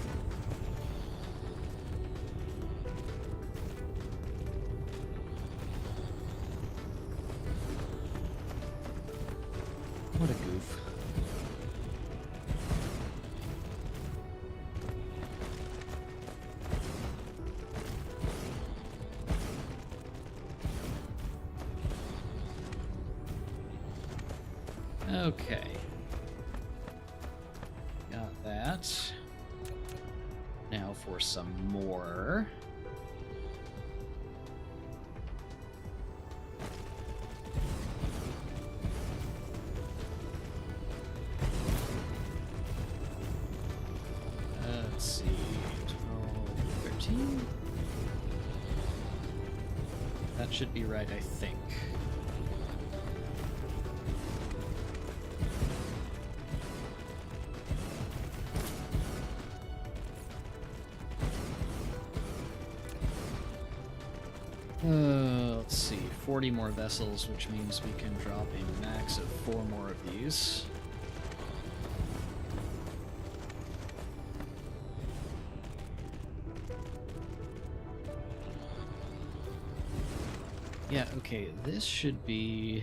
What a goof. Okay. Got that. Now for some more. Let's see. 12, 13. That should be right, I think. Let's see, 40 more vessels, which means we can drop a max of 4 more of these. Yeah, okay, this should be...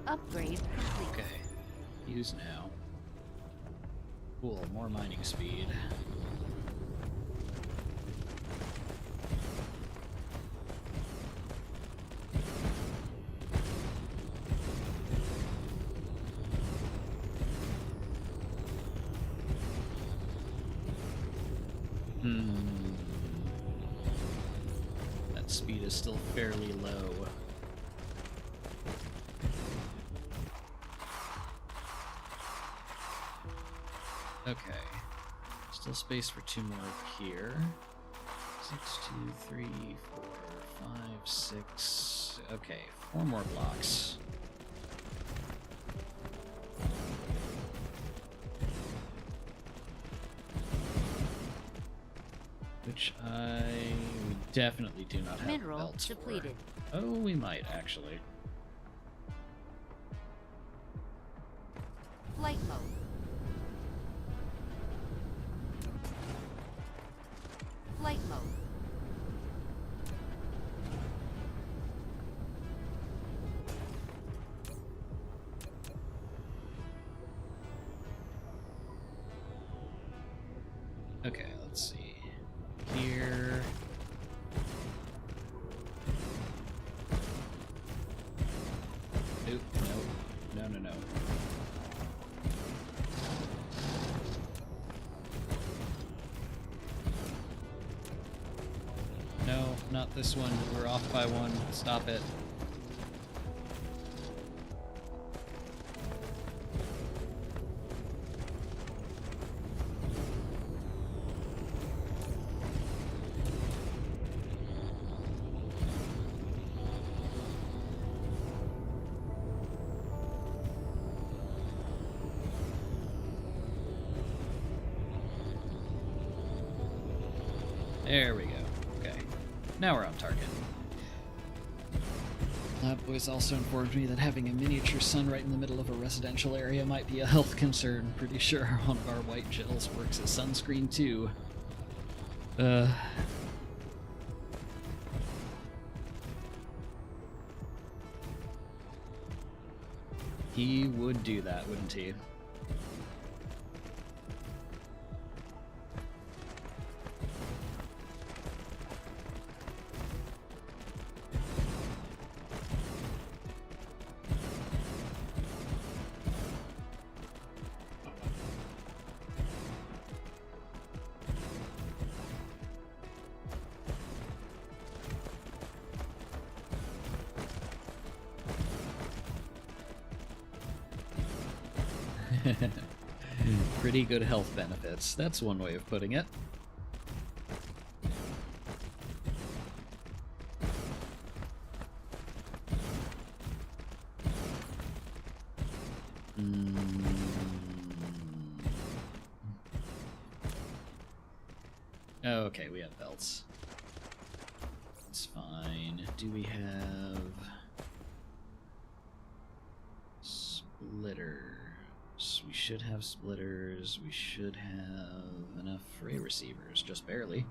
Upgrade complete. Okay. Use now. Cool, more mining speed. That speed is still fairly low. Okay. Still space for 2 more here. 6, 2, 3, 4, 5, 6. Okay, 4 more blocks. Which we definitely do not have Mineral belts depleted. for. Oh, we might actually. Flight mode. Flight mode. Okay, let's see. Here. Nope, no. No. No, not this one. We're off by 1. Stop it. There we go. Okay. Now we're on target. That boy's also informed me that having a miniature sun right in the middle of a residential area might be a health concern. Pretty sure one of our white gels works as sunscreen too. He would do that, wouldn't he? Pretty good health benefits. That's one way of putting it. Okay, we have belts. It's fine. Do we have splitters? We should have splitters. We should have enough ray receivers, just barely.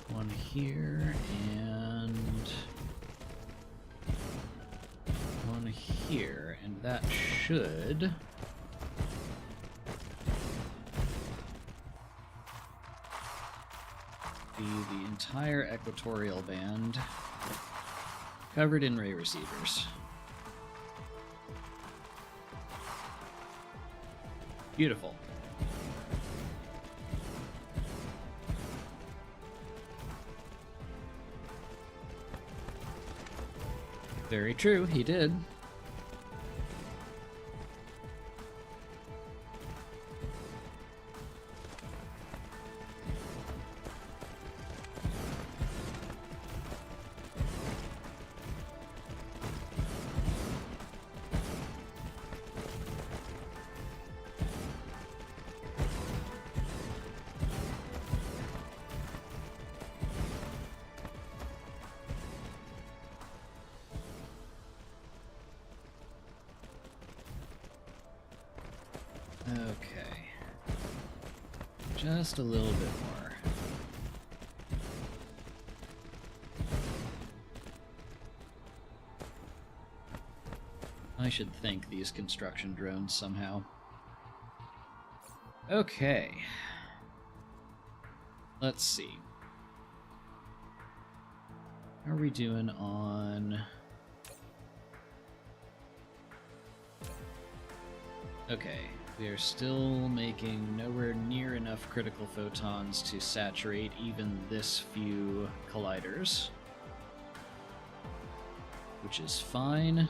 One here and one here, and that should be the entire equatorial band covered in ray receivers. Beautiful. Very true, he did. Okay. Just a little bit more. I should thank these construction drones somehow. Okay. Let's see. How are we doing on... Okay. We are still making nowhere near enough critical photons to saturate even this few colliders, which is fine.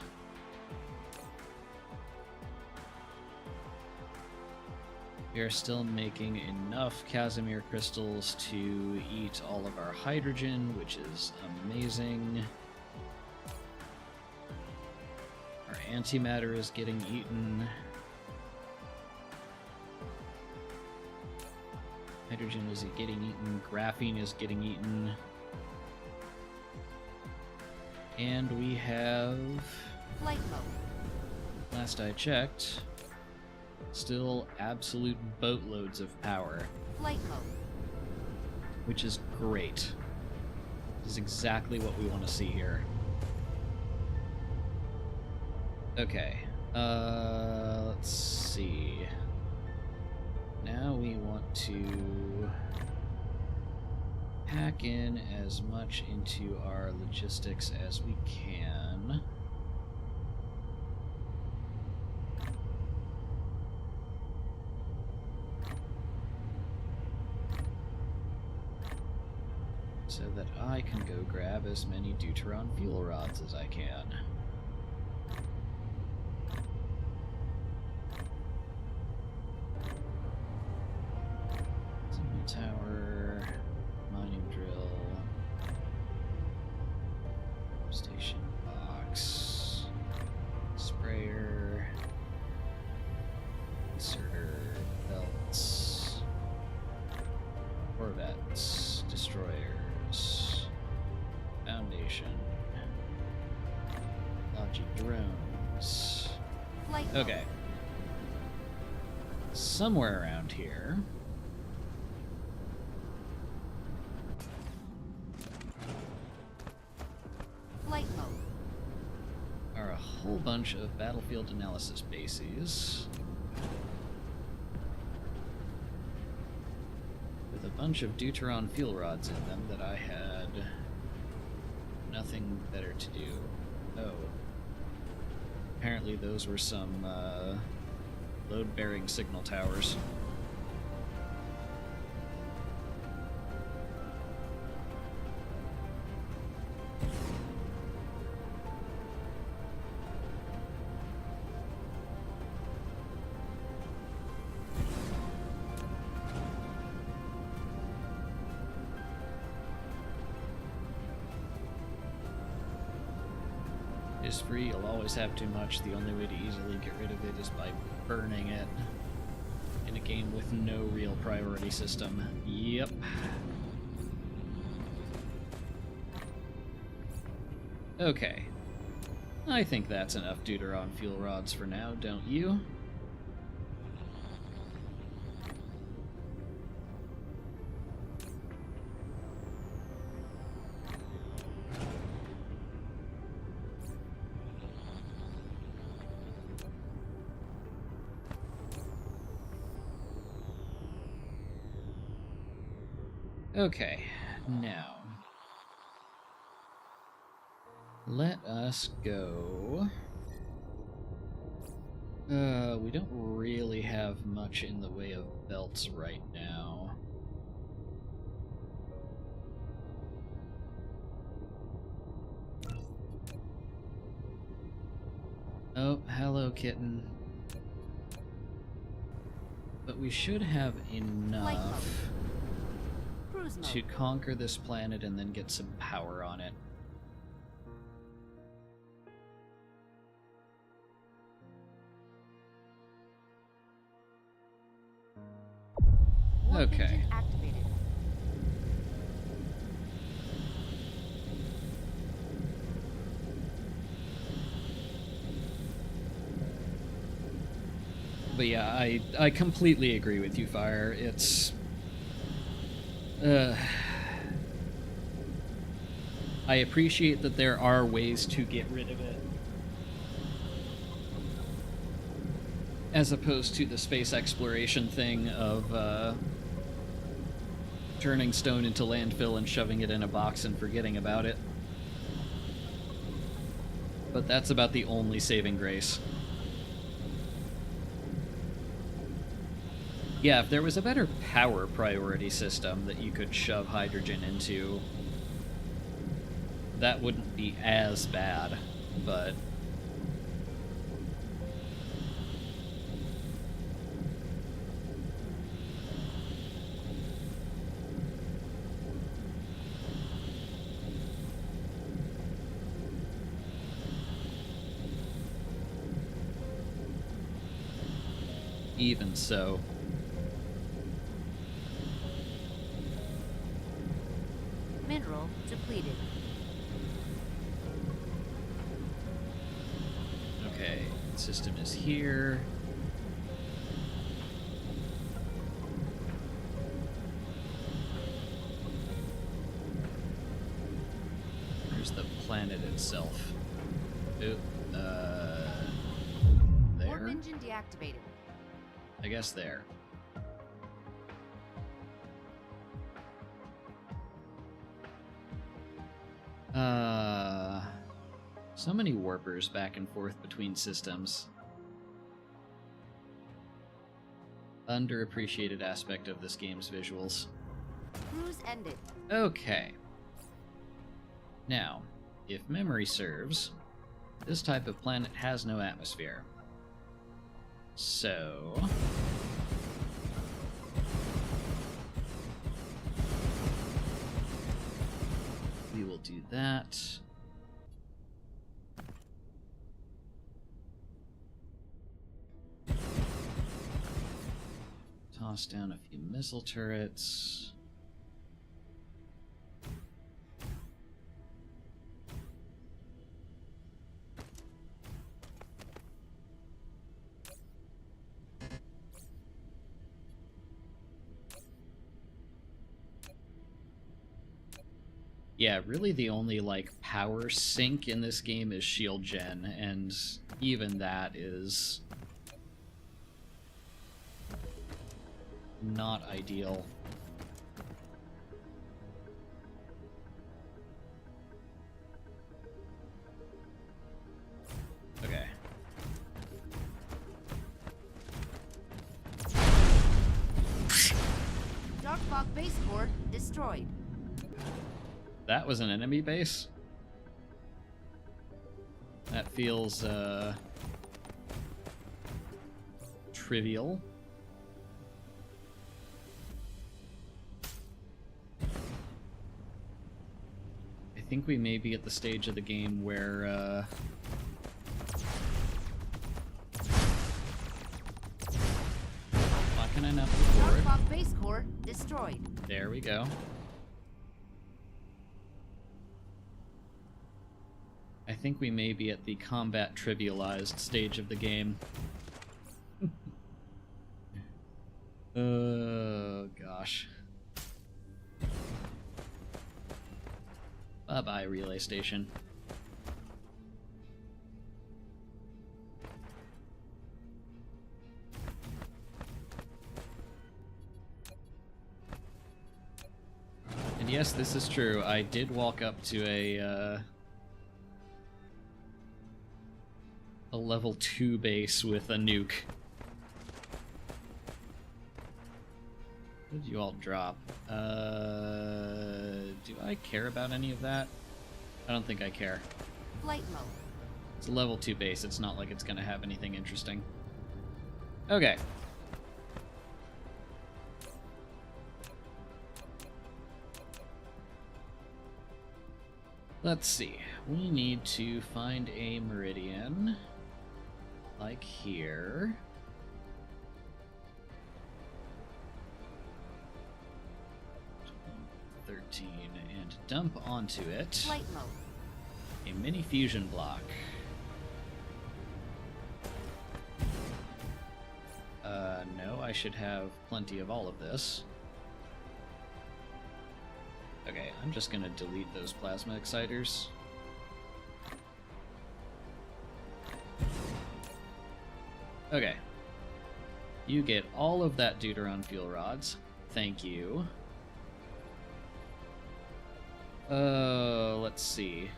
We are still making enough Casimir crystals to eat all of our hydrogen, which is amazing. Our antimatter is getting eaten. Hydrogen is getting eaten, graphene is getting eaten. And we have... Flight mode. Last I checked, still absolute boatloads of power. Flight mode. Which is great. This is exactly what we want to see here. Okay. Let's see. Now we want to pack in as much into our logistics as we can. So that I can go grab as many deuteron fuel rods as I can. Tower, mining drill, station box, sprayer, inserter, belts, corvettes, destroyers, foundation, logic drones. Flight mode. Okay. Somewhere around here. Flight mode. Are a whole bunch of battlefield analysis bases with a bunch of deuteron fuel rods in them that I had nothing better to do. Oh. Apparently those were some load-bearing signal towers. is free, you'll always have too much. The only way to easily get rid of it is by burning it. In a game with no real priority system. Yep. Okay. I think that's enough Deuteron fuel rods for now, don't you? Okay, now let us go. We don't really have much in the way of belts right now. Oh, hello, kitten. But we should have enough to conquer this planet and then get some power on it. Okay. But yeah, I completely agree with you, Fire. It's... I appreciate that there are ways to get rid of it, as opposed to the space exploration thing of turning stone into landfill and shoving it in a box and forgetting about it. But that's about the only saving grace. Yeah, if there was a better power priority system that you could shove hydrogen into, that wouldn't be as bad, but... even so... Mineral depleted. Okay, system is here. There's the planet itself. Oop, Warp there? engine deactivated. I guess there. So many warpers back and forth between systems. Underappreciated aspect of this game's visuals. Cruise ended. Okay. Now, if memory serves, this type of planet has no atmosphere. So... we will do that. Toss down a few missile turrets. Yeah, really the only, like, power sink in this game is shield gen, and even that is not ideal. Okay. Dark fog base core destroyed. That was an enemy base? That feels, trivial. I think we may be at the stage of the game where, broken enough before. Darkbot base core destroyed. There we go. I think we may be at the combat trivialized stage of the game. Oh, gosh. Bye-bye, relay station. And yes, this is true. I did walk up to a level 2 base with a nuke. What did you all drop? Do I care about any of that? I don't think I care. Flight mode. It's a level 2 base. It's not like it's going to have anything interesting. Okay. Let's see. We need to find a meridian. Like here. 13, and dump onto it Flight mode. a mini fusion block. No, I should have plenty of all of this. Okay, I'm just gonna delete those plasma exciters. Okay. You get all of that deuteron fuel rods. Thank you. Let's see.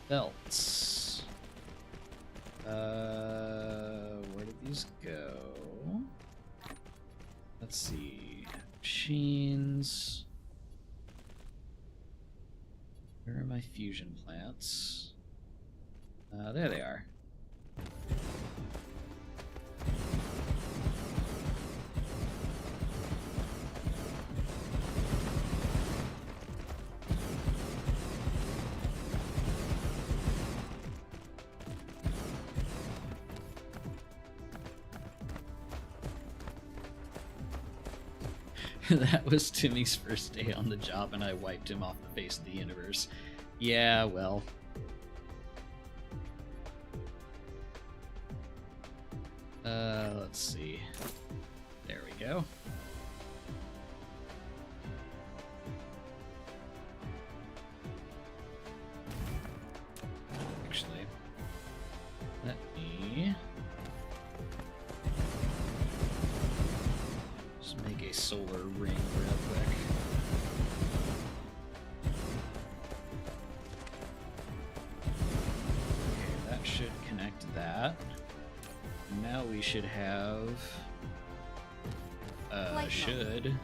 Belts. Where did these go? Let's see. Machines. Where are my fusion plants? There they are. That was Timmy's first day on the job, and I wiped him off the face of the universe. Yeah, well. Let's see. There we go. Actually, let me just make a solar ring real quick. Okay, that should connect that. Now we should have should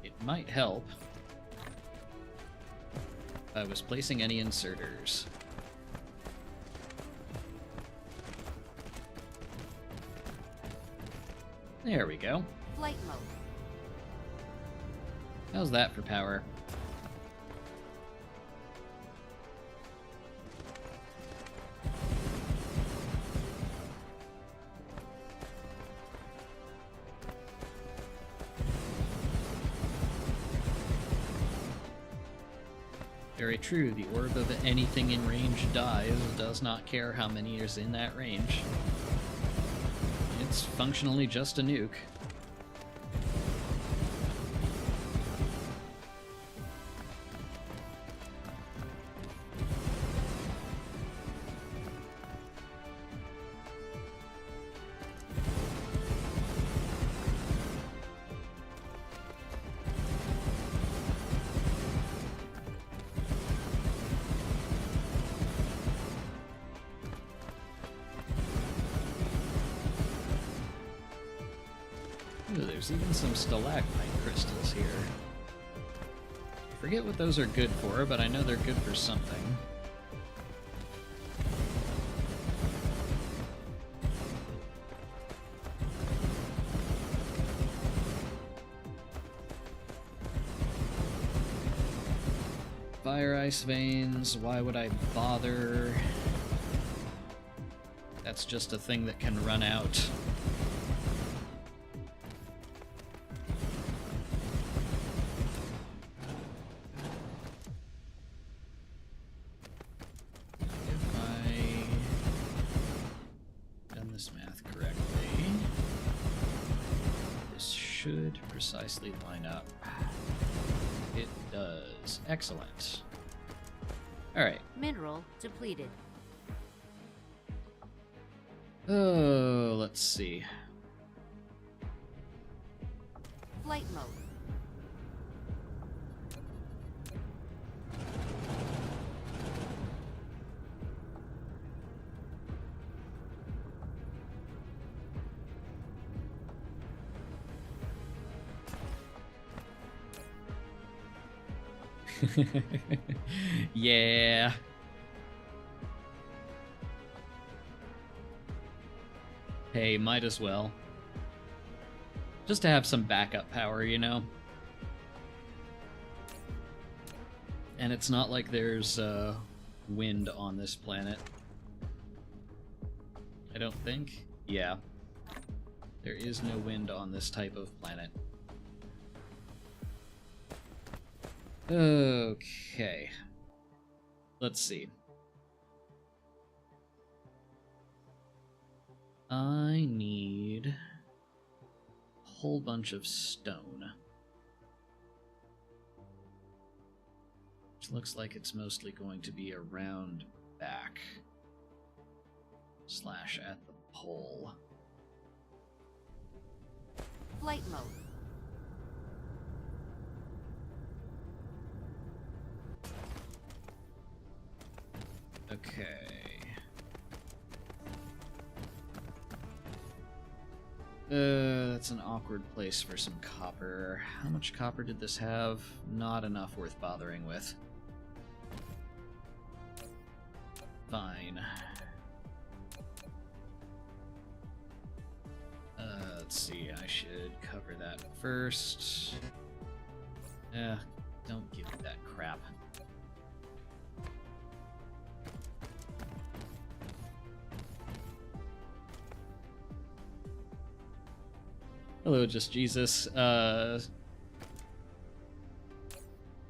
it might help if I was placing any inserters. There we go. Flight mode. How's that for power? Very true, the orb of anything in range dies, does not care how many is in that range. It's functionally just a nuke. Ooh, there's even some stalagmite crystals here. I forget what those are good for, but I know they're good for something. fire ice veins. Why would I bother? That's just a thing that can run out. If I done this math correctly, this should precisely line up. It does. Excellent. Alright. Mineral depleted. Oh, let's see. Flight mode. Yeah. Hey, might as well. Just to have some backup power, you know? And it's not like there's wind on this planet. I don't think. Yeah. There is no wind on this type of planet. Okay. Let's see. I need a whole bunch of stone. Which looks like it's mostly going to be around back. / at the pole. Flight mode. Okay. That's an awkward place for some copper. How much copper did this have? Not enough worth bothering with. Fine. Let's see, I should cover that first. Don't give me that crap. Hello, Just Jesus.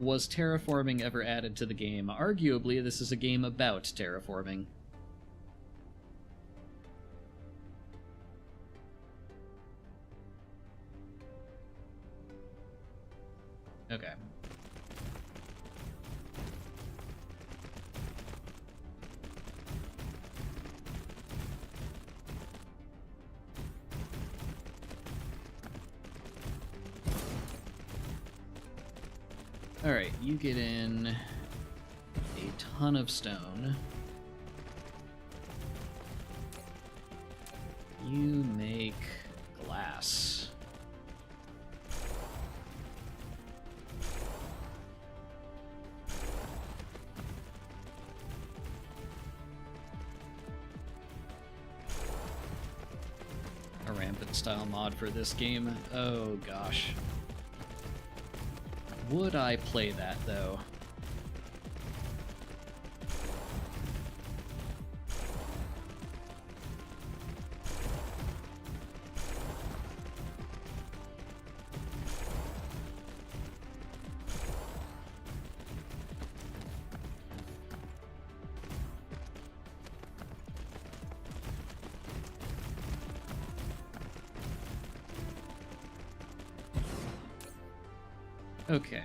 Was terraforming ever added to the game? Arguably, this is a game about terraforming. Okay. Alright, you get in a ton of stone. You make glass. A rampant style mod for this game. Oh gosh. Would I play that, though? Okay.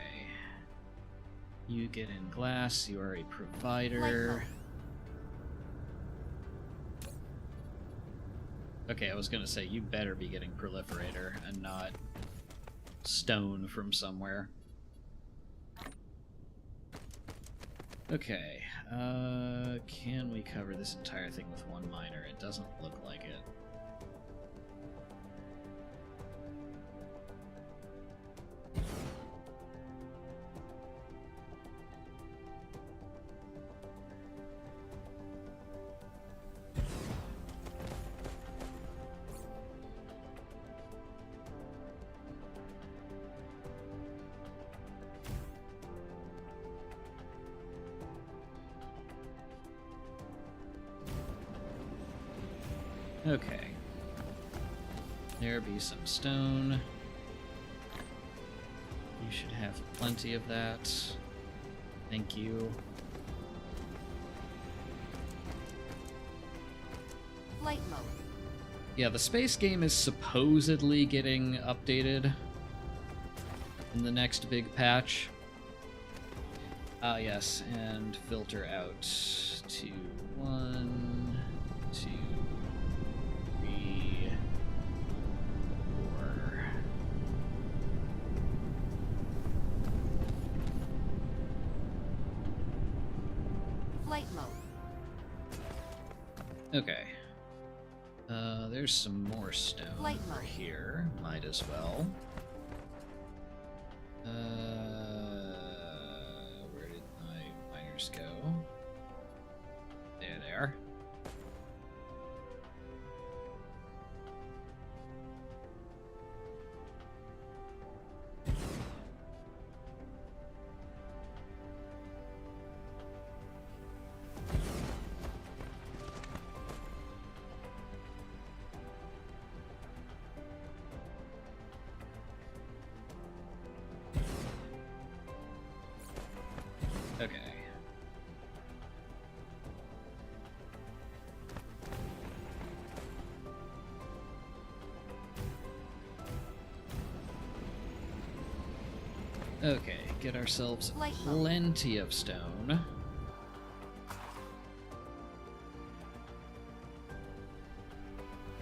You get in glass, you are a provider. Okay, I was gonna say, you better be getting proliferator and not stone from somewhere. Okay, can we cover this entire thing with one miner? It doesn't look like it. Okay. There be some stone. You should have plenty of that. Thank you. Flight mode. Yeah, the space game is supposedly getting updated in the next big patch. Ah, yes, and filter out to 1, 2, 3, 4. Flight mode. Okay. There's some more stone Flight over mode. here. Might as well. Where did my miners go? There they are. Okay. Okay, get ourselves Light bulb. plenty of stone.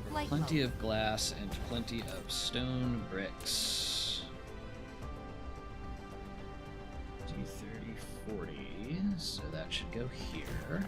Flight Plenty mode. of glass and plenty of stone bricks. 30, 40, so that should go here.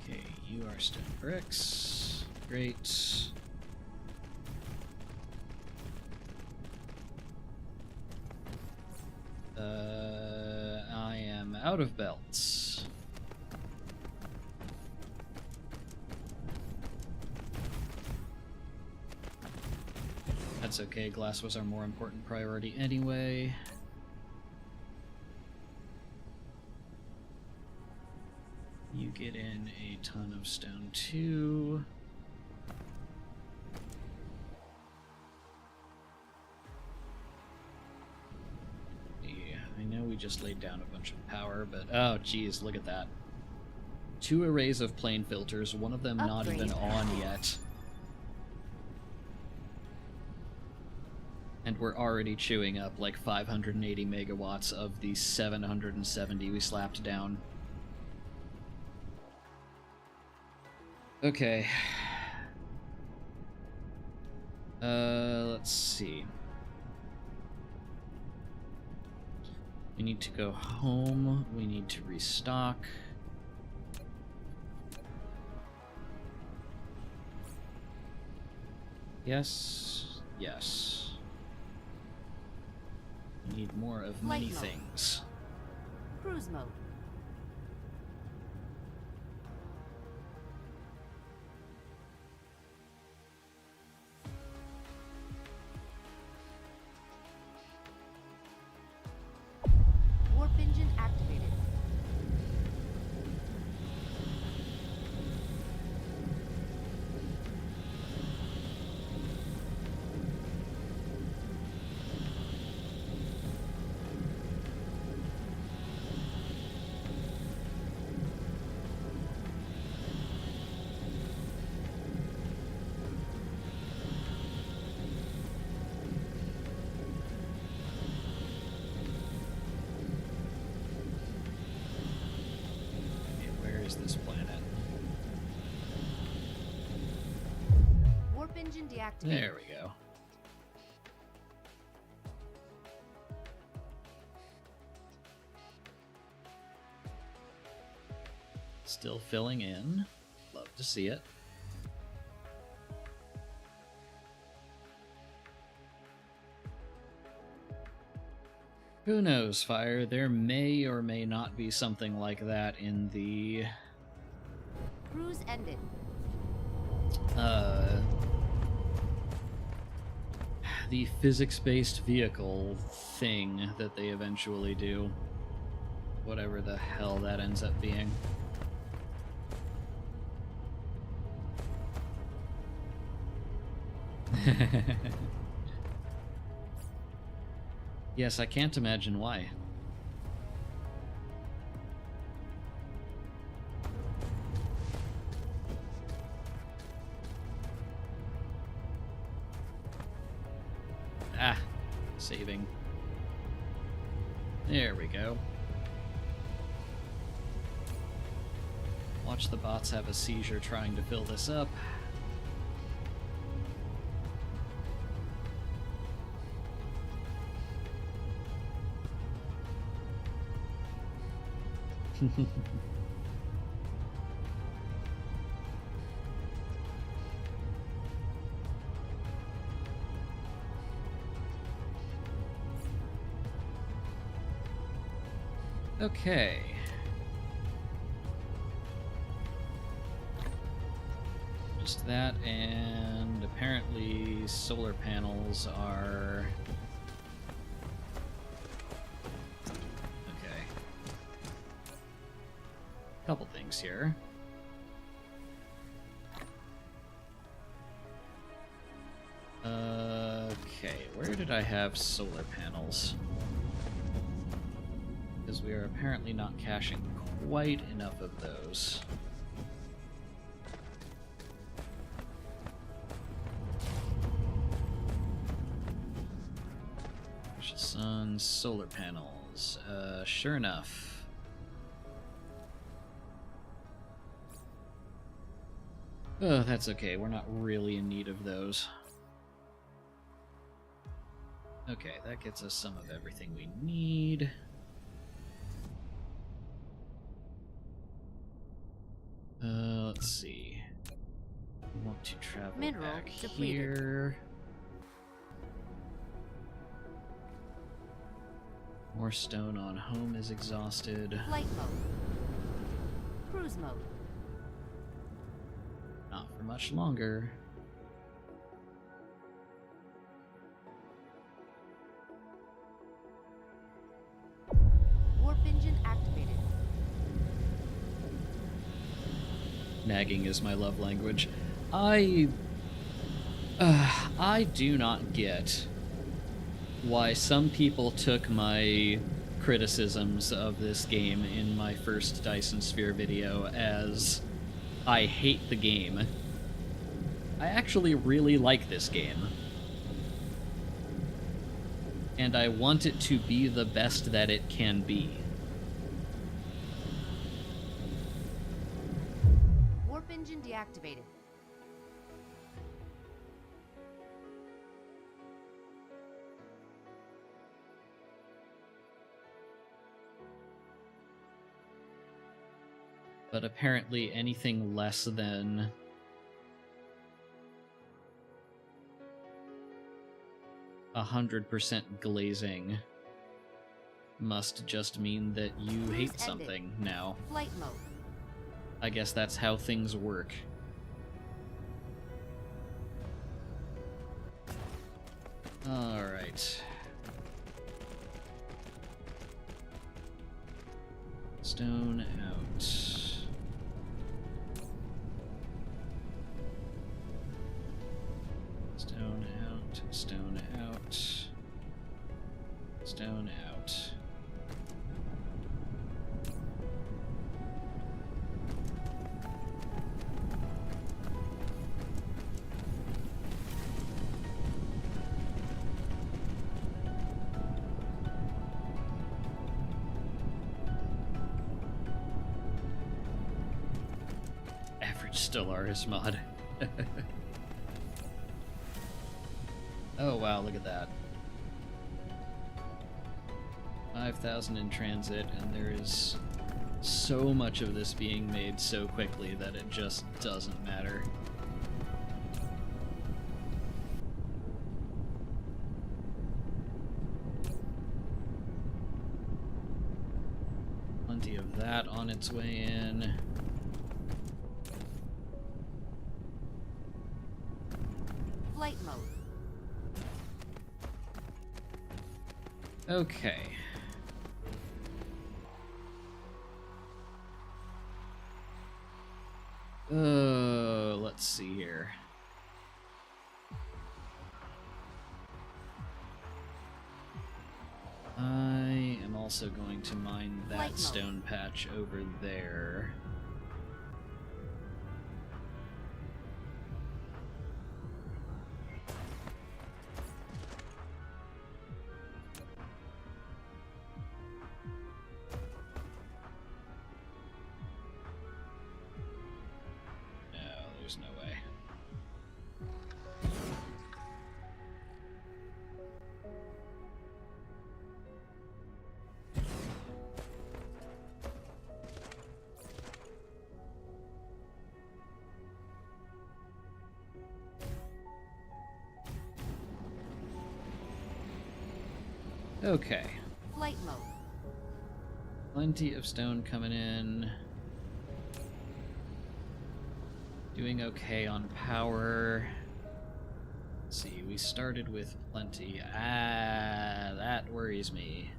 Okay, you are stone bricks. Great. I am out of belts. That's okay, glass was our more important priority anyway. You get in a ton of stone too. Yeah, I know we just laid down a bunch of power, but oh geez, look at that. 2 arrays of plane filters, one of them not even Upgrade. on yet. And we're already chewing up like 580 megawatts of the 770 we slapped down. Okay. Let's see. We need to go home. We need to restock. Yes. Yes. We need more of many Flight mode. things. Cruise mode. Warp engine activated. engine deactivated. There we go. Still filling in. Love to see it. Who knows, Fire? There may or may not be something like that in the Cruise ended. the physics-based vehicle thing that they eventually do. Whatever the hell that ends up being. Yes, I can't imagine why. Ah, saving. There we go. Watch the bots have a seizure trying to fill this up. Okay. Just that, and apparently solar panels are... Okay. Couple things here. Okay, where did I have solar panels? Because we are apparently not caching quite enough of those. Sun, solar panels. Sure enough. Oh, that's okay. We're not really in need of those. Okay, that gets us some of everything we need. Let's see. We want to travel Mineral back depleted. here. More stone on home is exhausted. Flight mode. Cruise mode. Not for much longer. Warp engine activated. Nagging is my love language. I do not get why some people took my criticisms of this game in my first Dyson Sphere video as I hate the game. I actually really like this game. And I want it to be the best that it can be. Warp engine deactivated. But apparently anything less than 100% glazing must just mean that you hate ended. something now. Flight mode. I guess that's how things work. Alright. Stone out. Stone out. Stone out. Stone out. Average Stellaris mod. Oh wow, look at that. 5,000 in transit, and there is so much of this being made so quickly that it just doesn't matter. Plenty of that on its way in. Flight mode. Okay. Let's see here. I am also going to mine Flight that mode. stone patch over there. No, there's no way. Okay. Flight mode. Plenty of stone coming in. Doing okay on power. Let's see, we started with plenty. Ah, that worries me.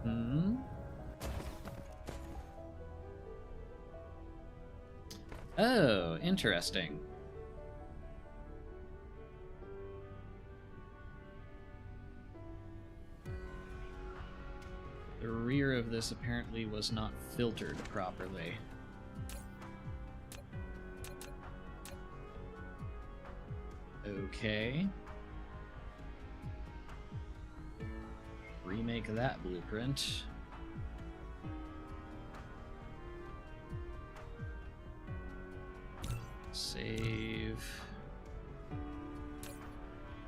Hmm? Oh, interesting. The rear of this apparently was not filtered properly. Okay. Remake that blueprint. Save.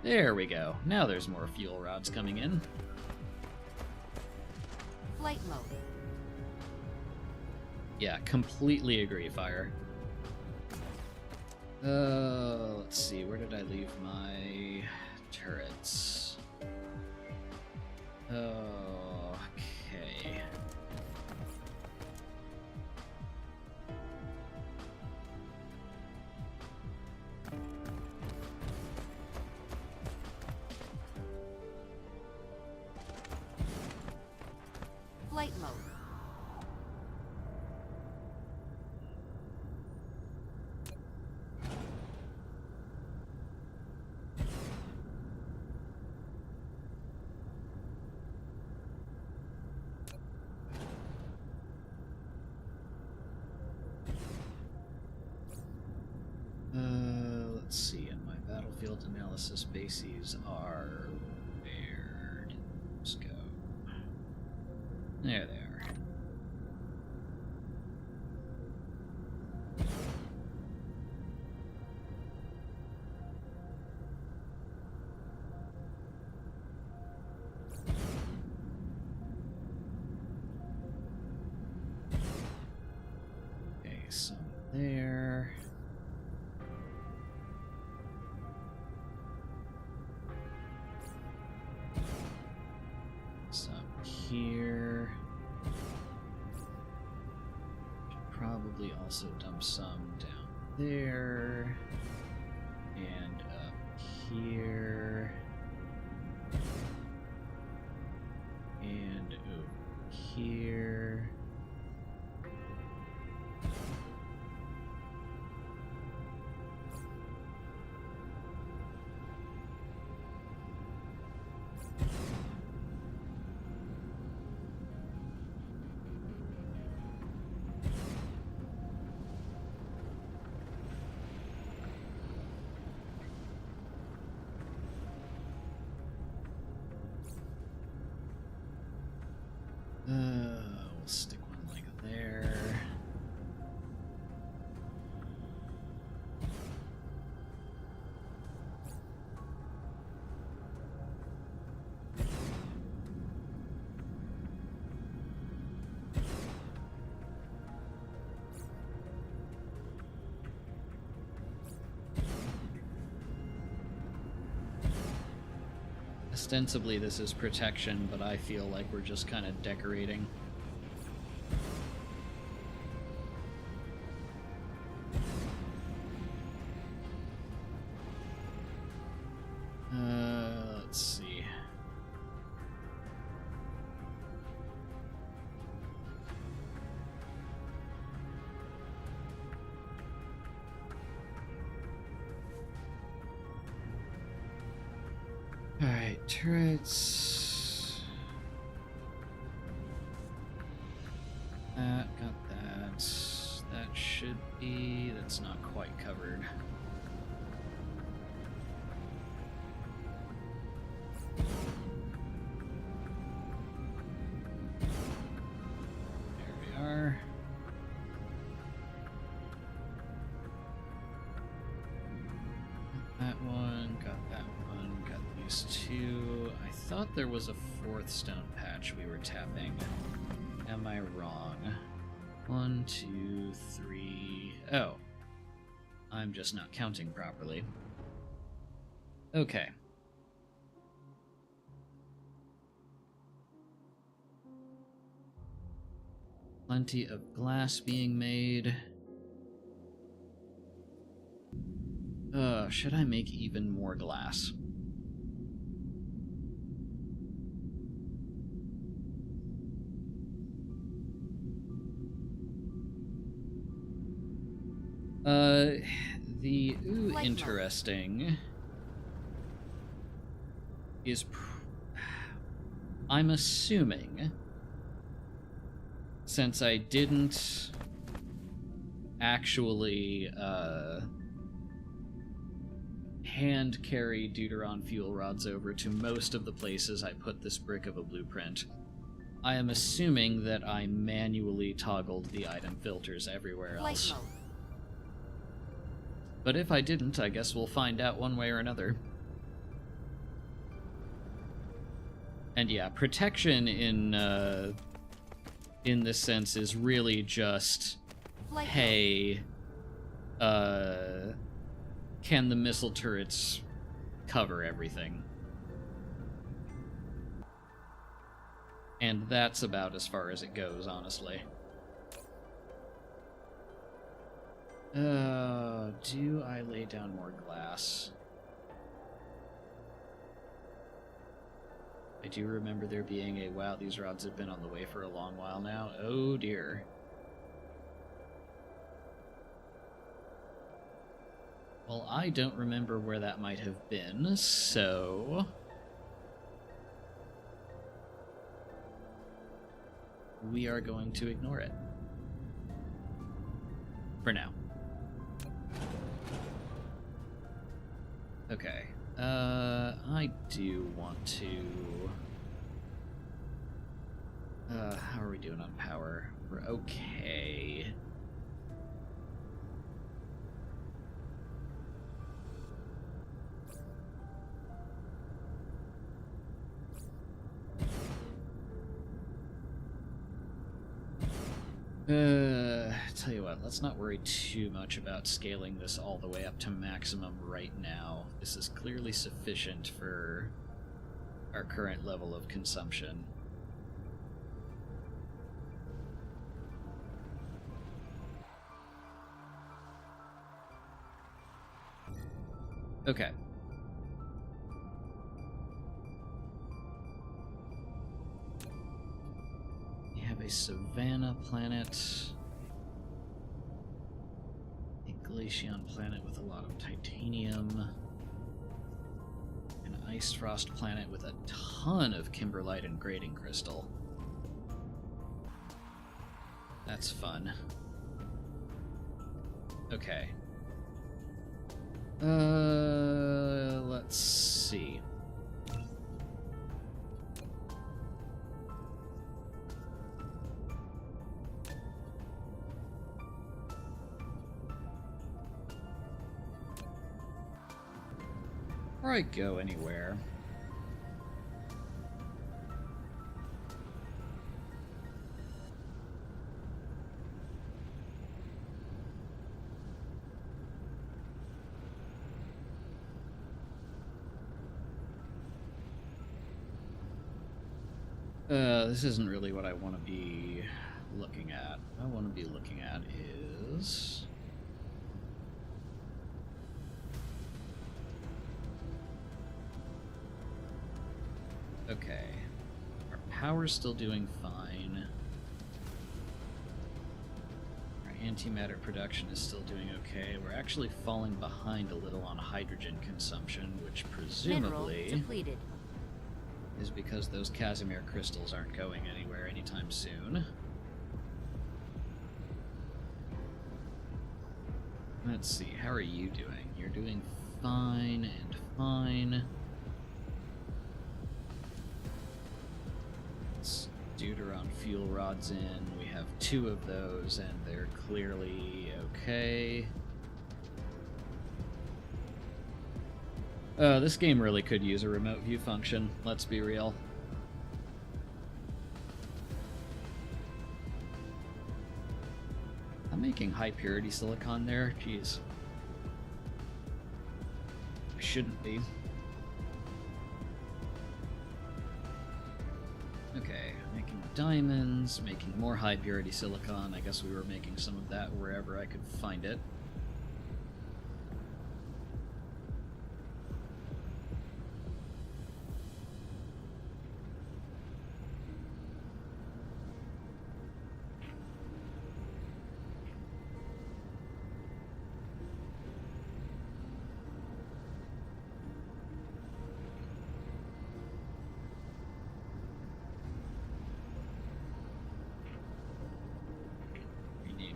There we go. Now there's more fuel rods coming in. Flight mode. Yeah, completely agree, Fire. Let's see, where did I leave my turrets? Okay. Flight mode. Let's see, and my battlefield analysis bases are... Where did those go? There they are. Okay, some there. Some here. Should probably also dump some down there. And up here. And over here. Ostensibly this is protection, but I feel like we're just kind of decorating. Let's see. Alright, turrets. Got that. That should be... That's not quite covered. There we are. Got that one, got that one, got these two. I thought there was a fourth stone patch we were tapping. Am I wrong? 1, 2, 3... Oh. I'm just not counting properly. Okay. Plenty of glass being made. Should I make even more glass? The interesting is I'm assuming, since I didn't actually hand carry Deuteron fuel rods over to most of the places I put this brick of a blueprint, I am assuming that I manually toggled the item filters everywhere else. Flight mode. But if I didn't, I guess we'll find out one way or another. And yeah, protection in this sense is really just, Flight hey, can the missile turrets cover everything? And that's about as far as it goes, honestly. Do I lay down more glass? I do remember there being a, wow, these rods have been on the way for a long while now. Oh dear. Well, I don't remember where that might have been, so... we are going to ignore it. For now. Okay. I do want to... how are we doing on power? We're okay. Tell you what, let's not worry too much about scaling this all the way up to maximum right now. This is clearly sufficient for our current level of consumption. Okay. We have a savanna planet, a glacian planet with a lot of titanium, an ice frost planet with a ton of kimberlite and grading crystal. That's fun. Okay. Let's see. Before I go anywhere, This isn't really what I want to be looking at. What I want to be looking at is... Okay. Our power's still doing fine. Our antimatter production is still doing okay. We're actually falling behind a little on hydrogen consumption, which Mineral presumably depleted. is because those Casimir crystals aren't going anywhere anytime soon. Let's see, how are you doing? You're doing fine and fine. Deuteron fuel rods in. We have 2 of those, and they're clearly okay. This game really could use a remote view function, let's be real. I'm making high purity silicon there, jeez. I shouldn't be. Okay, making diamonds, making more high purity silicon. I guess we were making some of that wherever I could find it.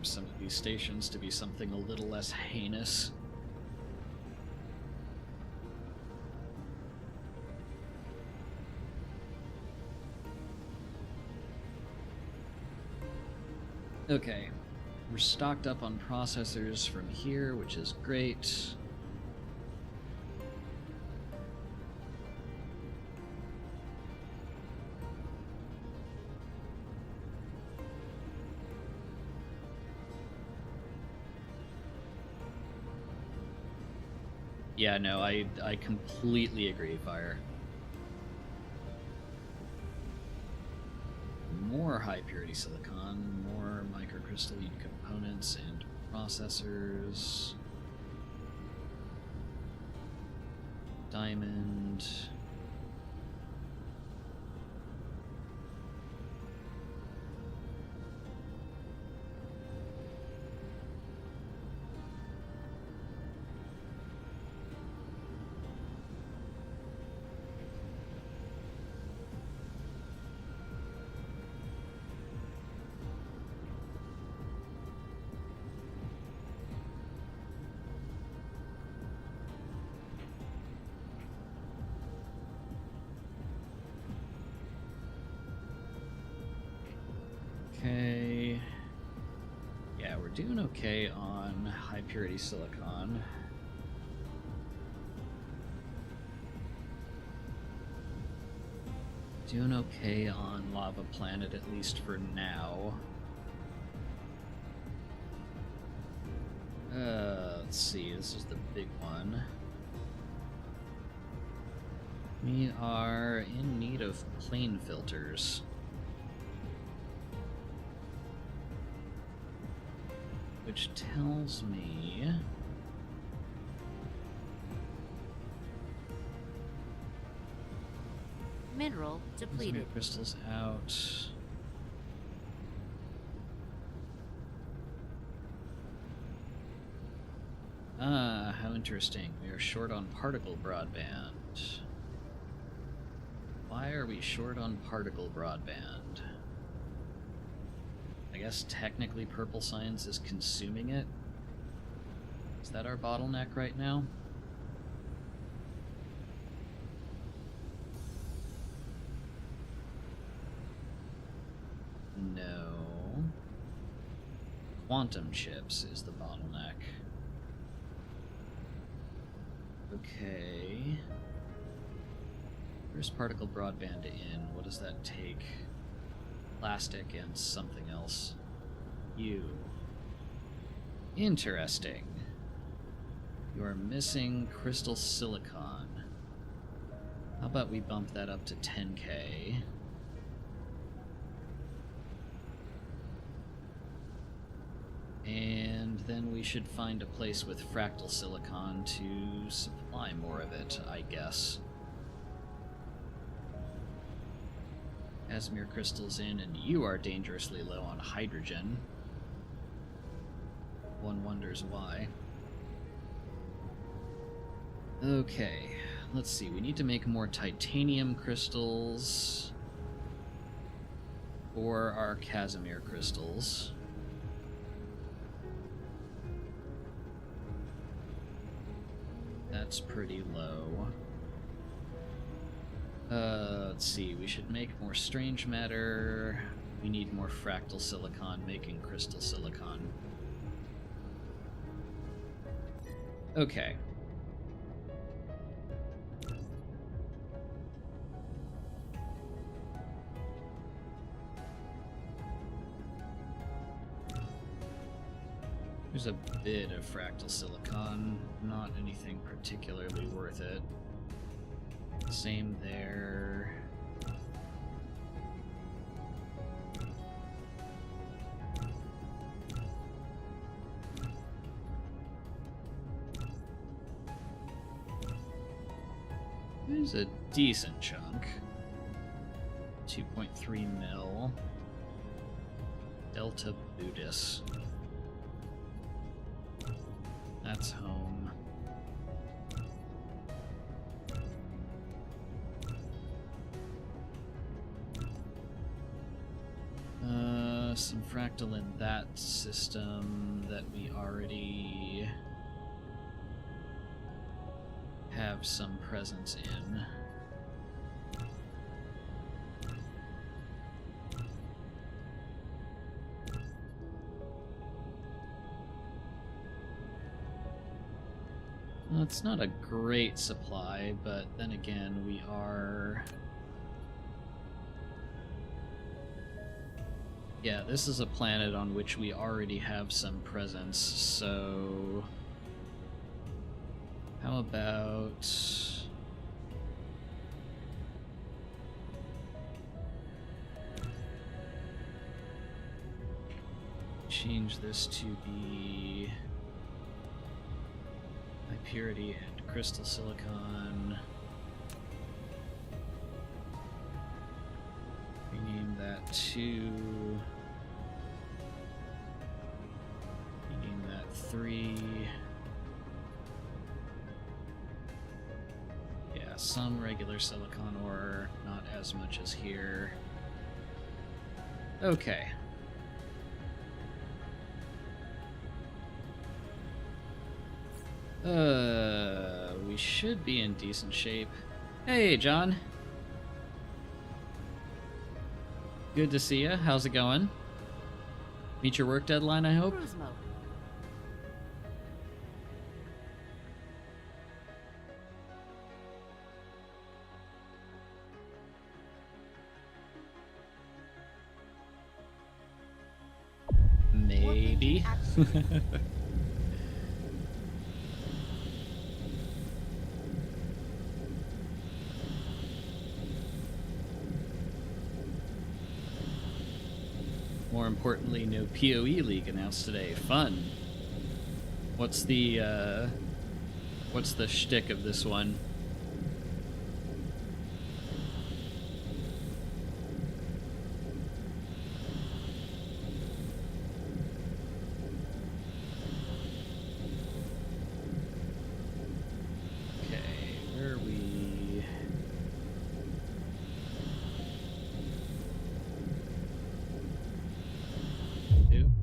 Some of these stations to be something a little less heinous. Okay, we're stocked up on processors from here, which is great. Yeah, no, I completely agree, Fire. More high purity silicon, more microcrystalline components and processors. Diamond. Okay. Yeah, we're doing okay on high purity silicon. Doing okay on Lava Planet, at least for now. Let's see, this is the big one. We are in need of plane filters. Which tells me... Mineral depleted. Crystals out. Ah, how interesting. We are short on particle broadband. Why are we short on particle broadband? I guess technically Purple Science is consuming it. Is that our bottleneck right now? No. Quantum chips is the bottleneck. Okay. Where's particle broadband in? What does that take? Plastic and something else. You. Interesting. You are missing crystal silicon. How about we bump that up to 10K? And then we should find a place with fractal silicon to supply more of it, I guess. Casimir crystals in, and you are dangerously low on hydrogen. One wonders why. Okay, let's see. We need to make more titanium crystals for our Casimir crystals. That's pretty low. Let's see, we should make more strange matter. We need more fractal silicon making crystal silicon. Okay. There's a bit of fractal silicon, not anything particularly worth it. Same there. There's a decent chunk. 2.3 mil. Delta Buddhist. That's home. Some fractal in that system that we already have some presence in. Well, it's not a great supply, but then again, we are... Yeah, this is a planet on which we already have some presence, so... How about... change this to be... high purity and crystal silicon. Rename that to... rename that 3. Yeah, some regular silicon ore, not as much as here. Okay. We should be in decent shape. Hey, John. Good to see ya. How's it going? Meet your work deadline, I hope? Cruise mode. Maybe. More importantly, no PoE League announced today. Fun. What's the shtick of this one? Okay, where are we?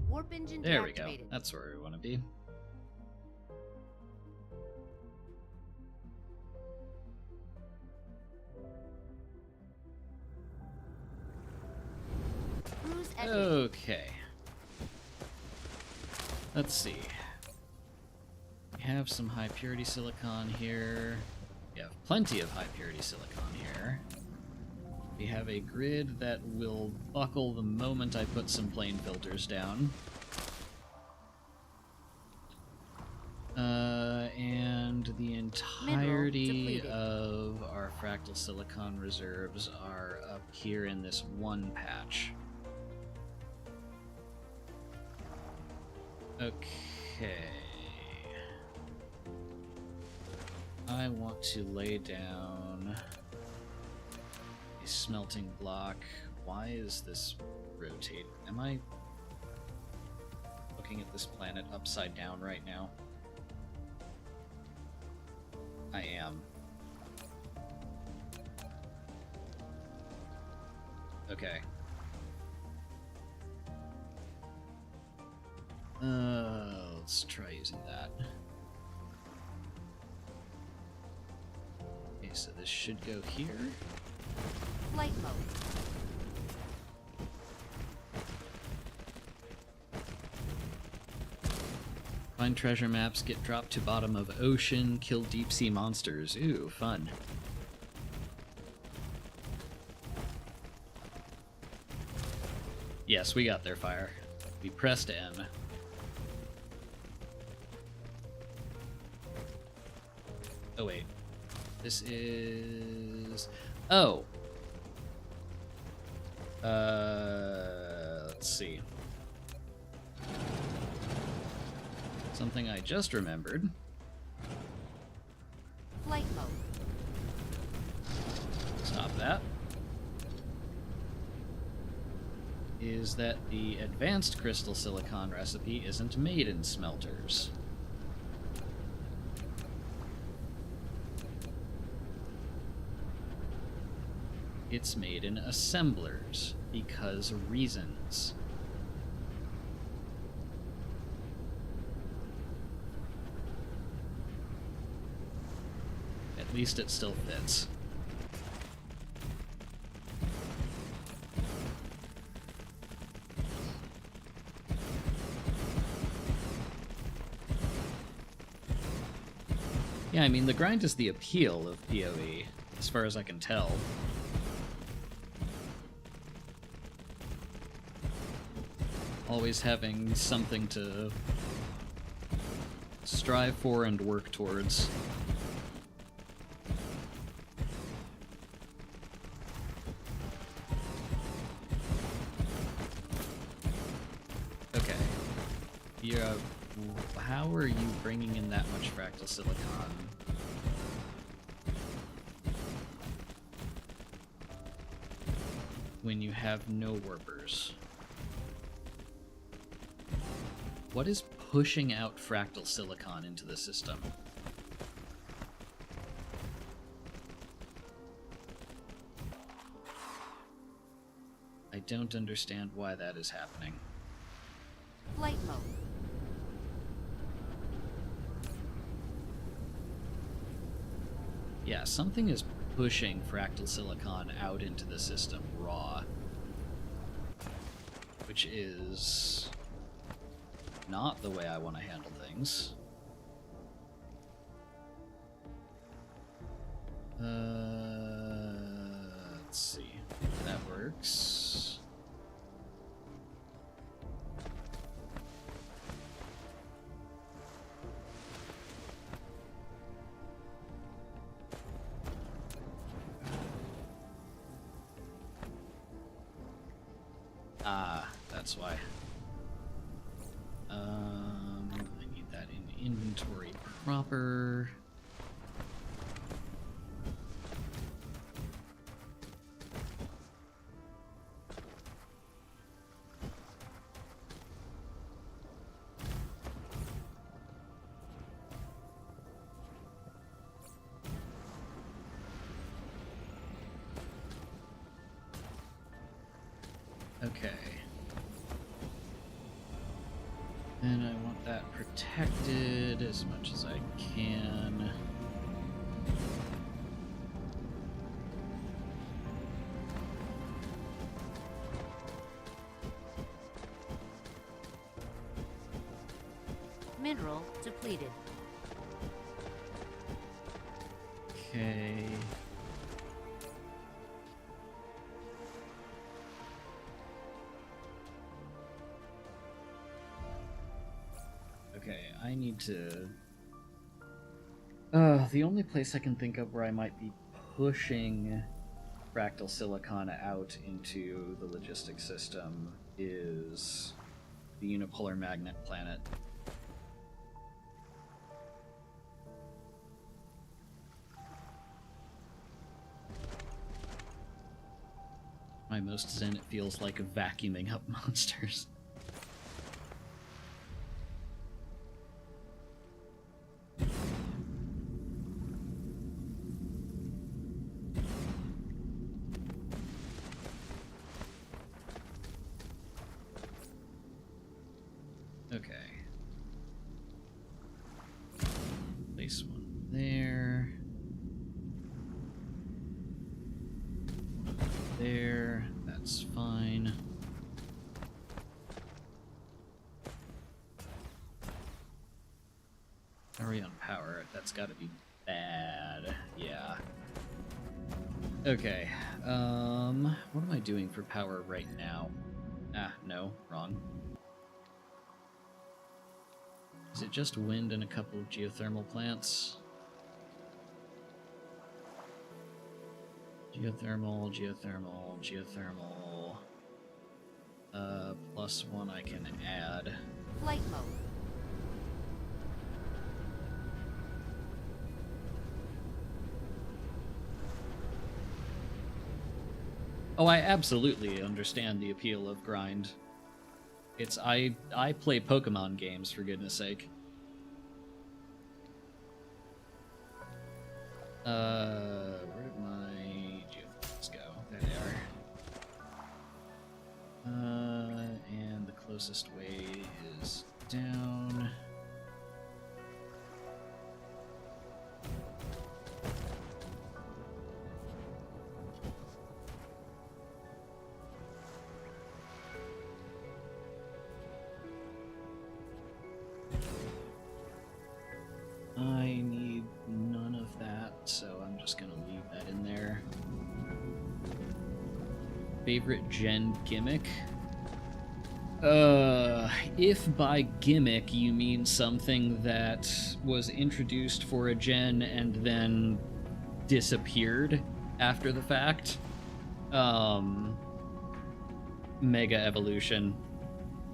Warp engine There we go. deactivated. That's where we want to be. Cruise exit. Okay. Let's see. We have some high purity silicon here. We have plenty of high purity silicon here. We have a grid that will buckle the moment I put some plane filters down. And the entirety of our fractal silicon reserves are up here in this one patch. Okay. I want to lay down a smelting block. Why is this rotate? Am I looking at this planet upside down right now? I am. Okay. Let's try using that. Okay, so this should go here. Flight mode. Find treasure maps, get dropped to bottom of ocean, kill deep sea monsters. Ooh, fun. Yes, we got there, Fire. We pressed N. Oh, wait. This is... Oh! Let's see. Something I just remembered. Flight mode. Stop that. Is that the advanced crystal silicon recipe isn't made in smelters. It's made in assemblers, because reasons. At least it still fits. Yeah, I mean, the grind is the appeal of PoE, as far as I can tell. Always having something to strive for and work towards. Okay. Yeah. How are you bringing in that much fractal silicon? When you have no warpers? What is pushing out fractal silicon into the system? I don't understand why that is happening. Flight mode. Yeah, something is pushing fractal silicon out into the system raw. Which is not the way I want to handle things. Let's see. That works. Ah, that's why. I need that in inventory proper. Okay. Then I want that protected as much as I can. Mineral depleted. Okay. Okay, I need to... the only place I can think of where I might be pushing fractal silicon out into the logistics system is the unipolar magnet planet. My most zen, it feels like vacuuming up monsters. Okay. Place one there. There. That's fine. How are we on power? That's gotta be bad. Yeah. Okay. What am I doing for power right now? Ah, no, wrong. Is it just wind and a couple of geothermal plants? Geothermal, geothermal, geothermal. Plus one I can add. Flight mode. Oh, I absolutely understand the appeal of grind. It's I play Pokemon games, for goodness sake. Where did my geothermals go? There they are. And the closest way is down. I need none of that, so I'm just gonna leave that in there. Favorite gen gimmick? If by gimmick you mean something that was introduced for a gen and then disappeared after the fact, Mega Evolution.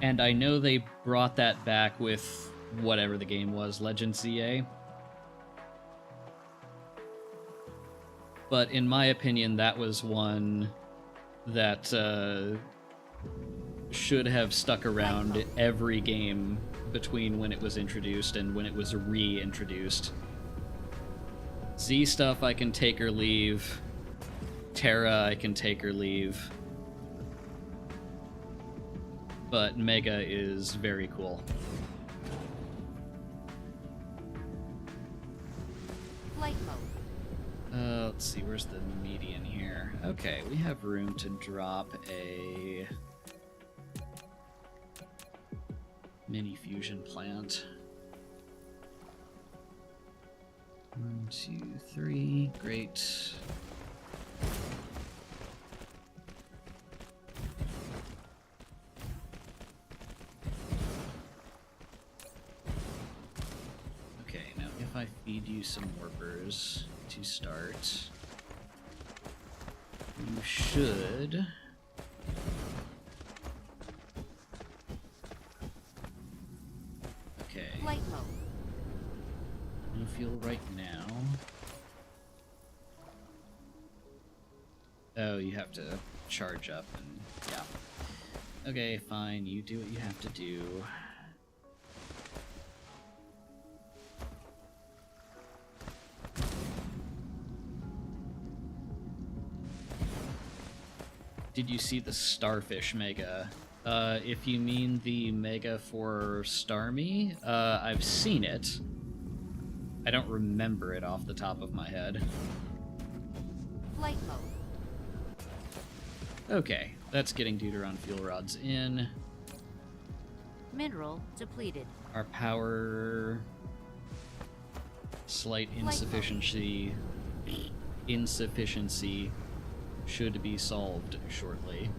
And I know they brought that back with whatever the game was, Legend ZA. But in my opinion, that was one that should have stuck around every game between when it was introduced and when it was reintroduced. Z stuff I can take or leave. Terra I can take or leave. But Mega is very cool. Flight mode. Let's see, where's the median here? Okay, we have room to drop a mini fusion plant. 1, 2, 3, great. Okay, now if I feed you some warpers to start, you should Flight mode. you feel right now. Oh, you have to charge up and yeah. Okay, fine, you do what you have to do. Did you see the Starfish Mega? If you mean the Mega for Starmie, I've seen it. I don't remember it off the top of my head. Flight mode. Okay, that's getting Deuteron fuel rods in. Mineral depleted. Our power... slight insufficiency should be solved shortly.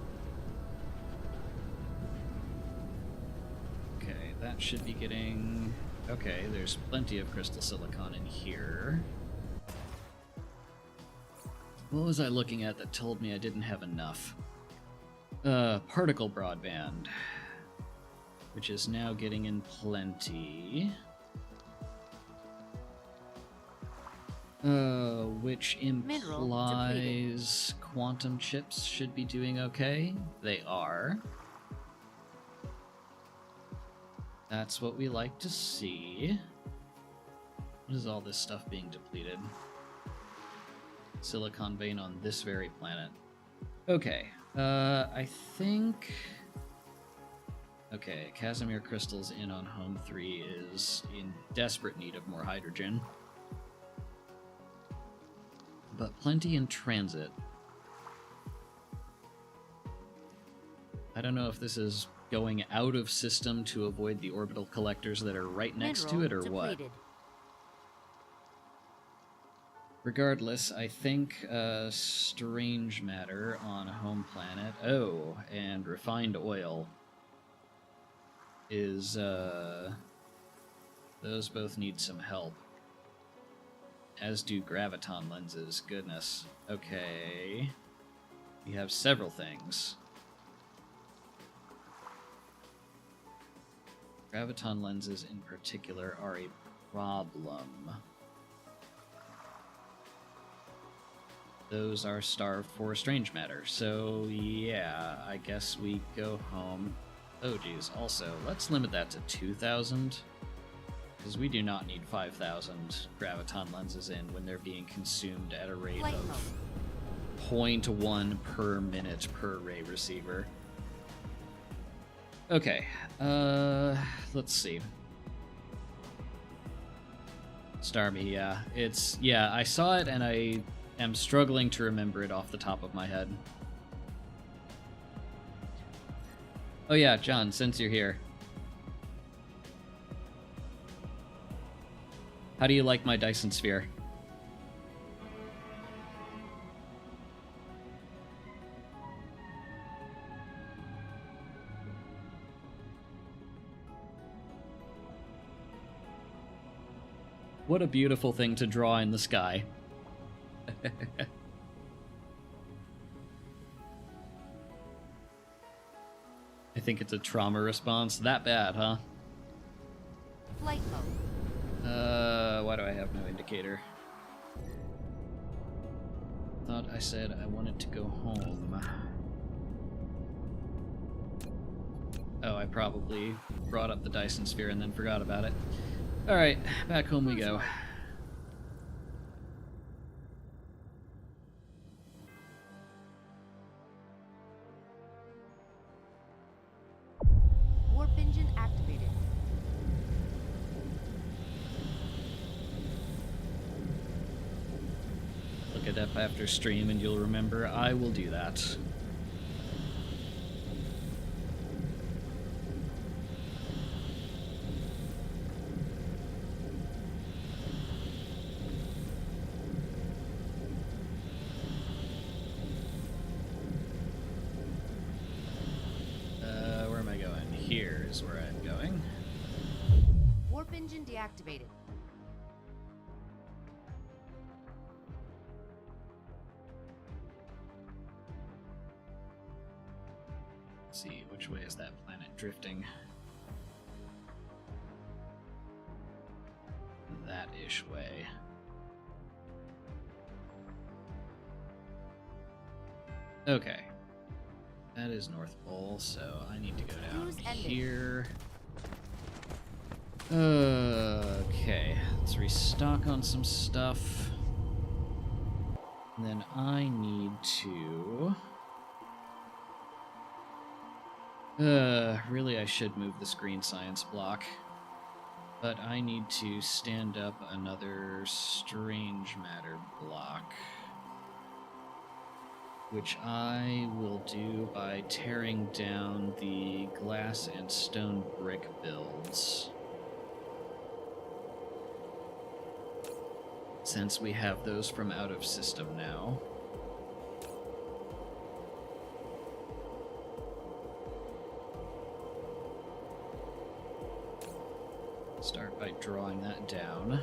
Okay, that should be getting... Okay, there's plenty of crystal silicon in here. What was I looking at that told me I didn't have enough? Particle broadband. which is now getting in plenty. Which Mineral implies quantum chips should be doing okay. They are. That's what we like to see. What is all this stuff being depleted? Silicon vein on this very planet. Okay, I think... Okay, Casimir Crystals in on Home 3 is in desperate need of more hydrogen. But plenty in transit. I don't know if this is going out of system to avoid the orbital collectors that are right next to it or what. Regardless, I think strange matter on home planet. Oh, and refined oil is those both need some help. As do graviton lenses. Goodness. Okay. We have several things. Graviton lenses in particular are a problem. Those are starved for strange matter. So yeah, I guess we go home. Oh geez, also, let's limit that to 2,000. Because we do not need 5,000 graviton lenses in when they're being consumed at a rate of 0.1 per minute per ray receiver. Okay, let's see. Starmie, yeah, I saw it and I am struggling to remember it off the top of my head. Oh yeah, John, since you're here. How do you like my Dyson sphere? What a beautiful thing to draw in the sky. I think it's a trauma response. That bad, huh? Flight mode. Why do I have no indicator? Thought I said I wanted to go home. Oh, I probably brought up the Dyson sphere and then forgot about it. Alright, back home we go. Warp engine activated. Look it up after stream and you'll remember I will do that. Where am I going? Here's where I'm going. Warp engine deactivated. Let's see, which way is that planet drifting? That-ish way. Okay. That is North Pole, so I need to go down Cruise ended. here. Okay, let's restock on some stuff. And then I need to... really I should move the screen science block. But I need to stand up another strange matter block. Which I will do by tearing down the glass and stone brick builds. Since we have those from out of system now. Start by drawing that down.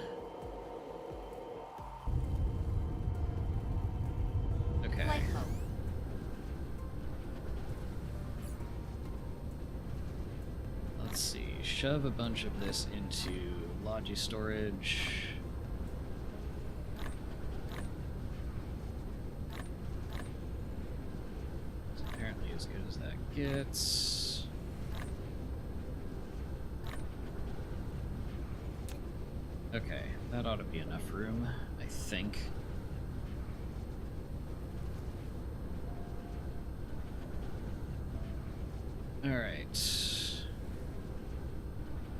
Okay. Flight mode. Let's shove a bunch of this into Logi storage. It's apparently as good as that gets. Okay, that ought to be enough room, I think. Alright.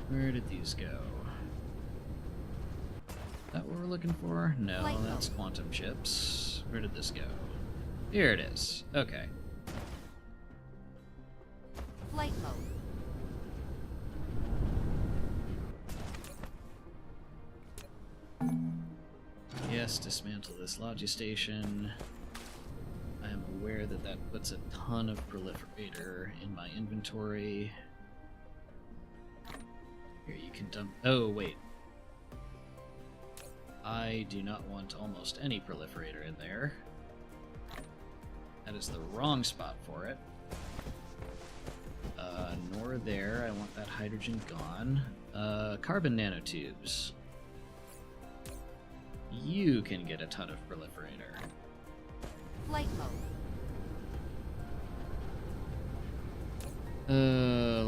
Where did these go? Is that what we're looking for? No, Flight that's mode. quantum chips. Where did this go? Here it is. Okay. Flight mode. Yes, dismantle this Logi station. I am aware that that puts a ton of proliferator in my inventory. Here, you can dump... Oh, wait. I do not want almost any proliferator in there. That is the wrong spot for it. Nor there. I want that hydrogen gone. Carbon nanotubes. You can get a ton of proliferator. Flight mode.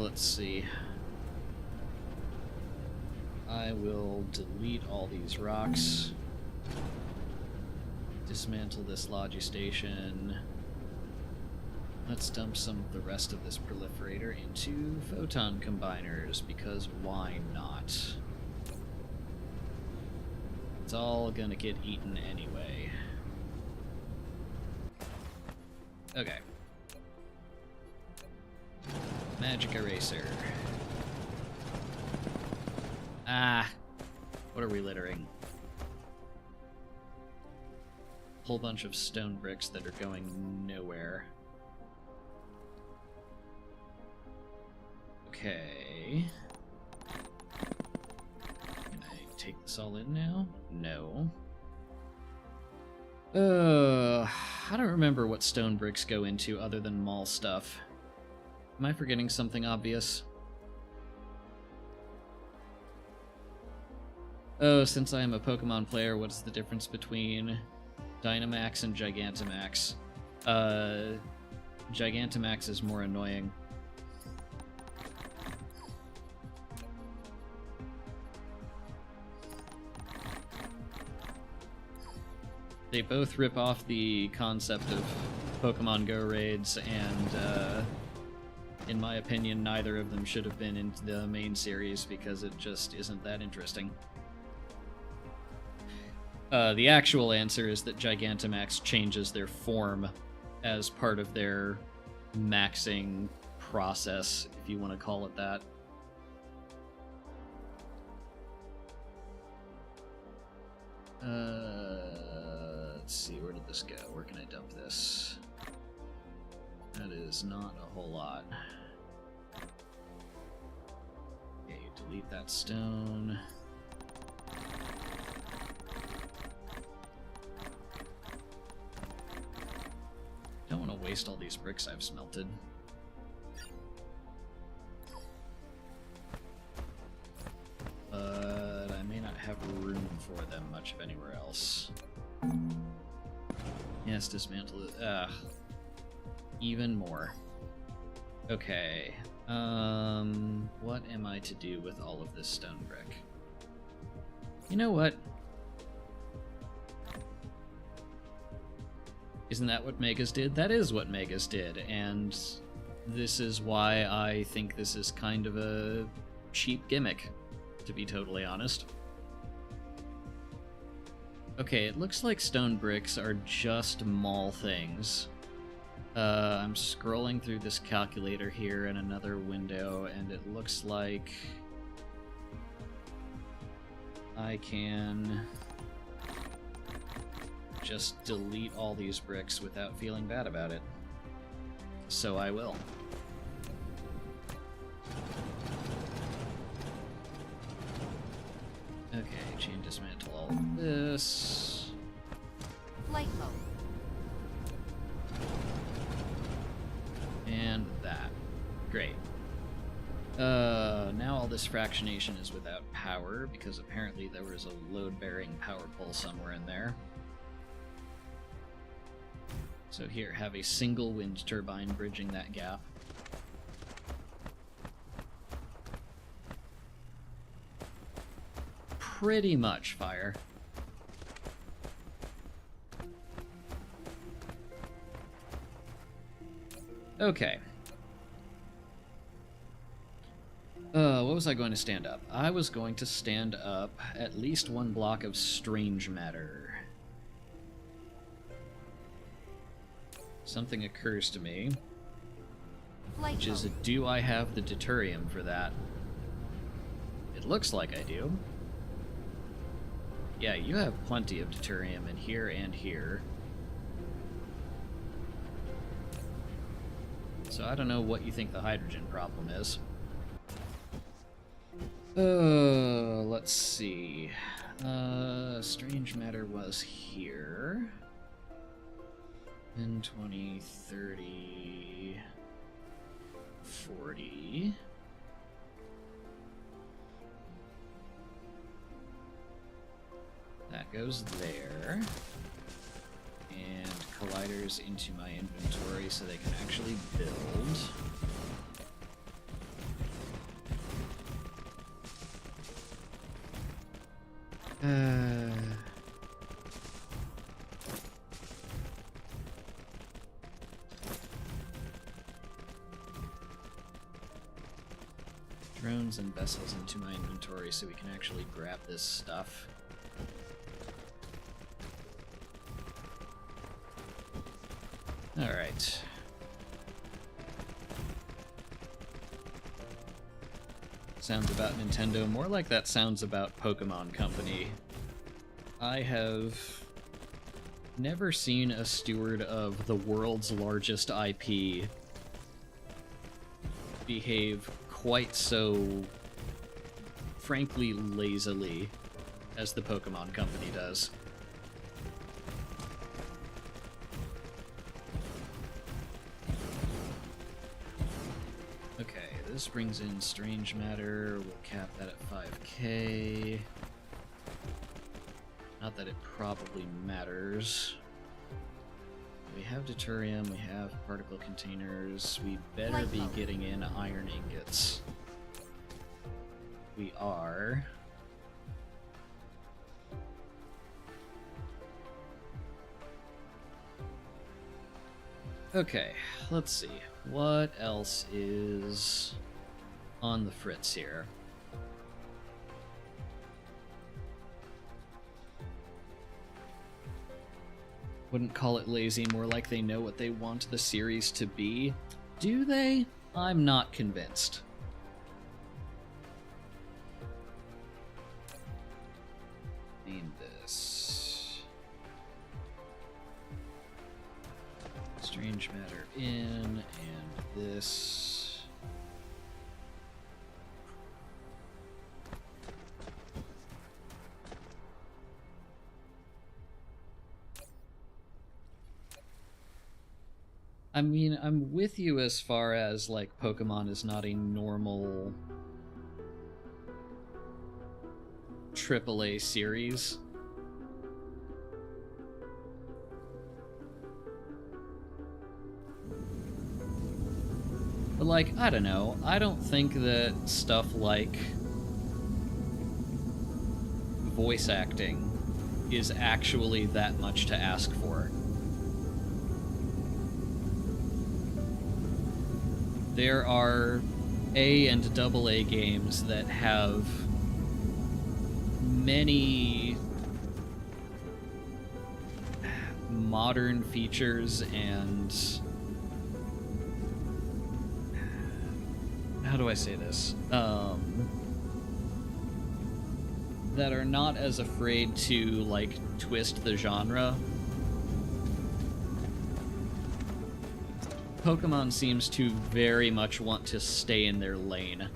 Let's see. I will delete all these rocks. Dismantle this Logi station. Let's dump some of the rest of this proliferator into photon combiners, because why not? It's all gonna get eaten anyway. Okay. Magic eraser. Ah! What are we littering? Whole bunch of stone bricks that are going nowhere. Okay. Can I take this all in now? No. I don't remember what stone bricks go into other than mall stuff. Am I forgetting something obvious? Oh, since I am a Pokemon player, what's the difference between Dynamax and Gigantamax? Gigantamax is more annoying. They both rip off the concept of Pokemon Go raids, and in my opinion, neither of them should have been in the main series because it just isn't that interesting. The actual answer is that Gigantamax changes their form as part of their maxing process, if you want to call it that. Let's see, where did this go? Where can I dump this? That is not a whole lot. Okay, delete that stone. Don't want to waste all these bricks I've smelted. But I may not have room for them much of anywhere else. Yes, dismantle it. Even more. Okay. What am I to do with all of this stone brick? You know what? Isn't that what Megas did? That is what Megas did, and this is why I think this is kind of a cheap gimmick, to be totally honest. Okay, it looks like stone bricks are just mall things. I'm scrolling through this calculator here in another window, and it looks like I can just delete all these bricks without feeling bad about it. So I will. Okay, chain dismantle all of this. Flight mode. And that. Great. Now all this fractionation is without power, because apparently there was a load-bearing power pole somewhere in there. So here, have a single wind turbine bridging that gap. Pretty much fire. Okay. What was I going to stand up? I was going to stand up at least one block of strange matter. Something occurs to me, which is, do I have the deuterium for that? It looks like I do. Yeah, you have plenty of deuterium in here and here. So I don't know what you think the hydrogen problem is. Let's see. Strange matter was here. In 20, 30, 40. That goes there. And colliders into my inventory so they can actually build. Drones and vessels into my inventory so we can actually grab this stuff. Alright. Sounds about Nintendo. More like that sounds about Pokemon Company. I have never seen a steward of the world's largest IP behave quite so, frankly, lazily as the Pokemon Company does. Okay, this brings in strange matter. We'll cap that at 5K. Not that it probably matters. We have deuterium, we have particle containers. We better be getting in iron ingots. We are. Okay, let's see. What else is on the fritz here? Wouldn't call it lazy, more like they know what they want the series to be. Do they? I'm not convinced. Name this. Strange matter in, and this. I mean, I'm with you as far as, like, Pokemon is not a normal AAA series. But, like, I don't know. I don't think that stuff like voice acting is actually that much to ask for. There are A and AA games that have many modern features and... how do I say this? That are not as afraid to, like, twist the genre. Pokemon seems to very much want to stay in their lane.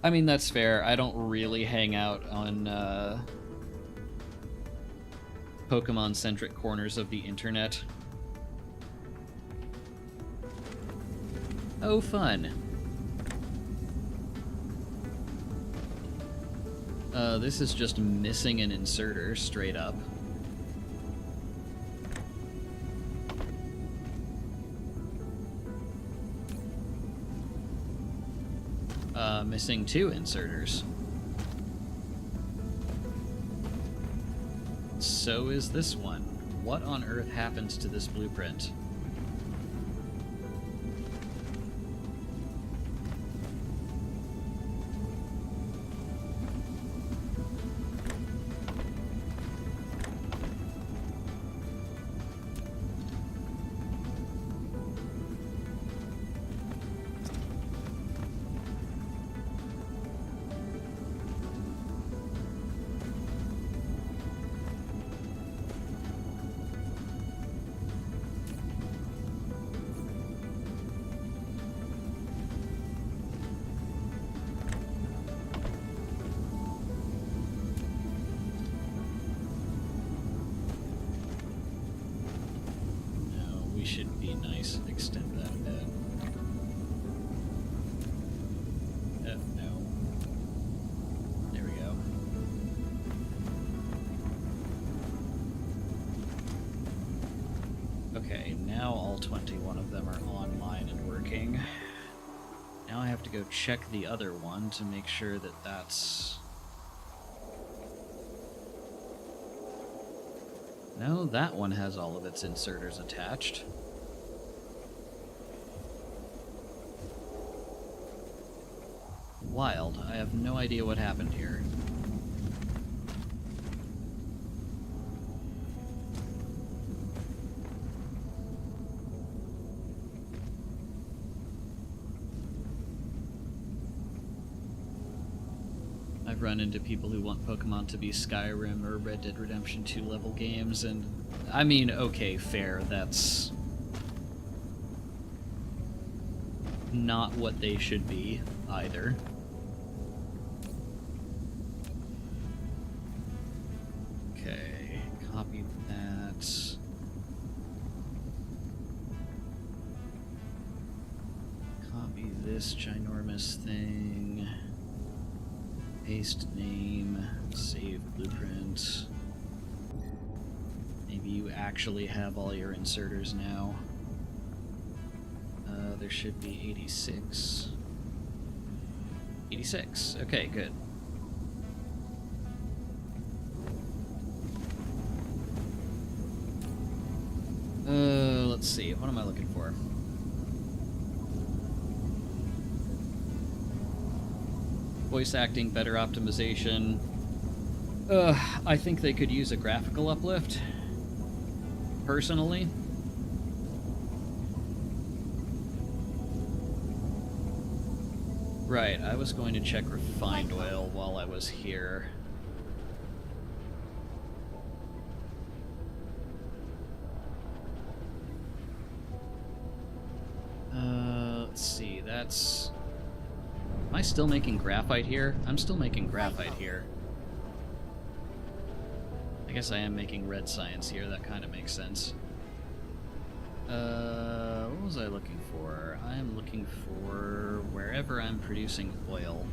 I mean, that's fair. I don't really hang out on Pokemon-centric corners of the internet. Oh, fun. This is just missing an inserter, straight up. Missing 2 inserters. So is this one. What on earth happens to this blueprint? Should be nice. Extend that a bit. No. There we go. Okay, now all 21 of them are online and working. Now I have to go check the other one to make sure that that's... No, that one has all of its inserters attached. Wild. I have no idea what happened here. I've run into people who want Pokemon to be Skyrim or Red Dead Redemption 2 level games, and I mean, okay, fair, that's not what they should be, either. Okay, copy that. Copy this ginormous thing. Paste name, save blueprint. Maybe you actually have all your inserters now. There should be 86. 86. Okay, good. Let's see. What am I looking for? Voice acting, better optimization. I think they could use a graphical uplift, personally. Right, I was going to check refined oil while I was here. Let's see, that's... Am I still making graphite here? I'm still making graphite here. I guess I am making red science here, that kind of makes sense. What was I looking for? I am looking for wherever I'm producing oil.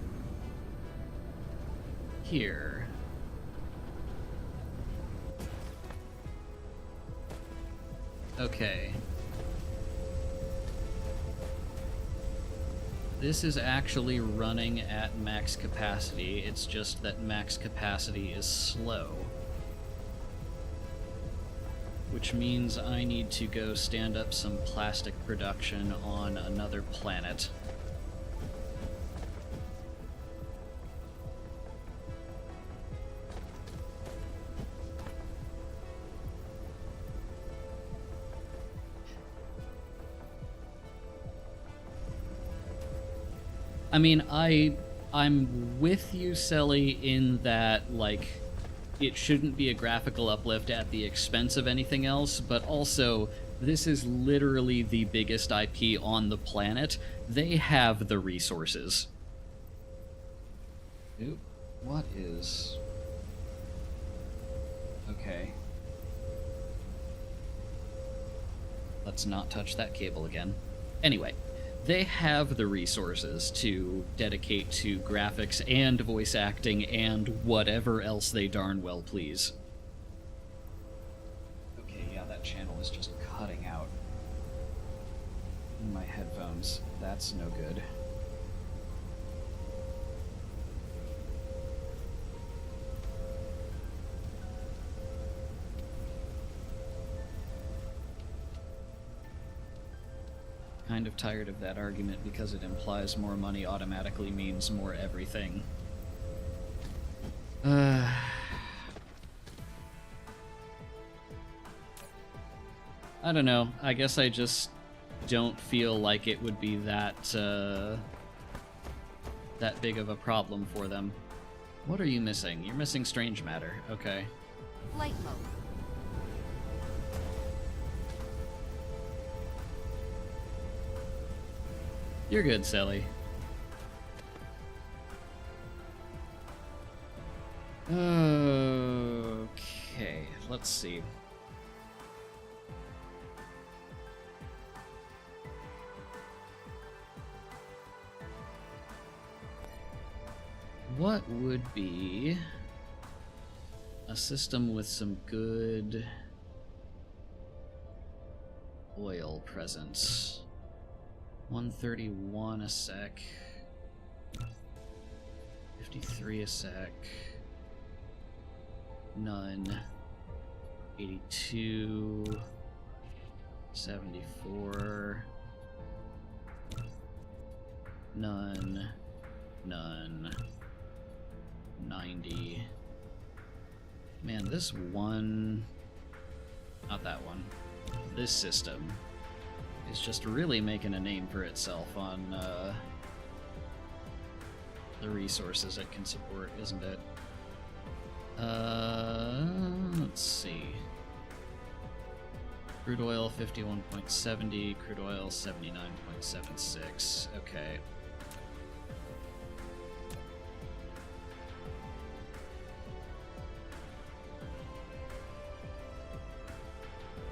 Here. Okay. This is actually running at max capacity, it's just that max capacity is slow. Which means I need to go stand up some plastic production on another planet. I mean, I'm with you, Selly, in that, like, it shouldn't be a graphical uplift at the expense of anything else, but also, this is literally the biggest IP on the planet. They have the resources. Oop, what is... Okay. Let's not touch that cable again. Anyway, they have the resources to dedicate to graphics and voice acting and whatever else they darn well please. Okay, yeah, that channel is just cutting out in my headphones. That's no good. Kind of tired of that argument because it implies more money automatically means more everything. I don't know. I guess I just don't feel like it would be that that big of a problem for them. What are you missing? You're missing strange matter. Okay. Flight mode. You're good, Sally. Okay, let's see. What would be a system with some good oil presence? 131 a sec. 53 a sec. None. 82. 74. None. None. 90. Man, this one... Not that one. This system is just really making a name for itself on the resources it can support, isn't it? Let's see. Crude oil 51.70, crude oil 79.76. Okay.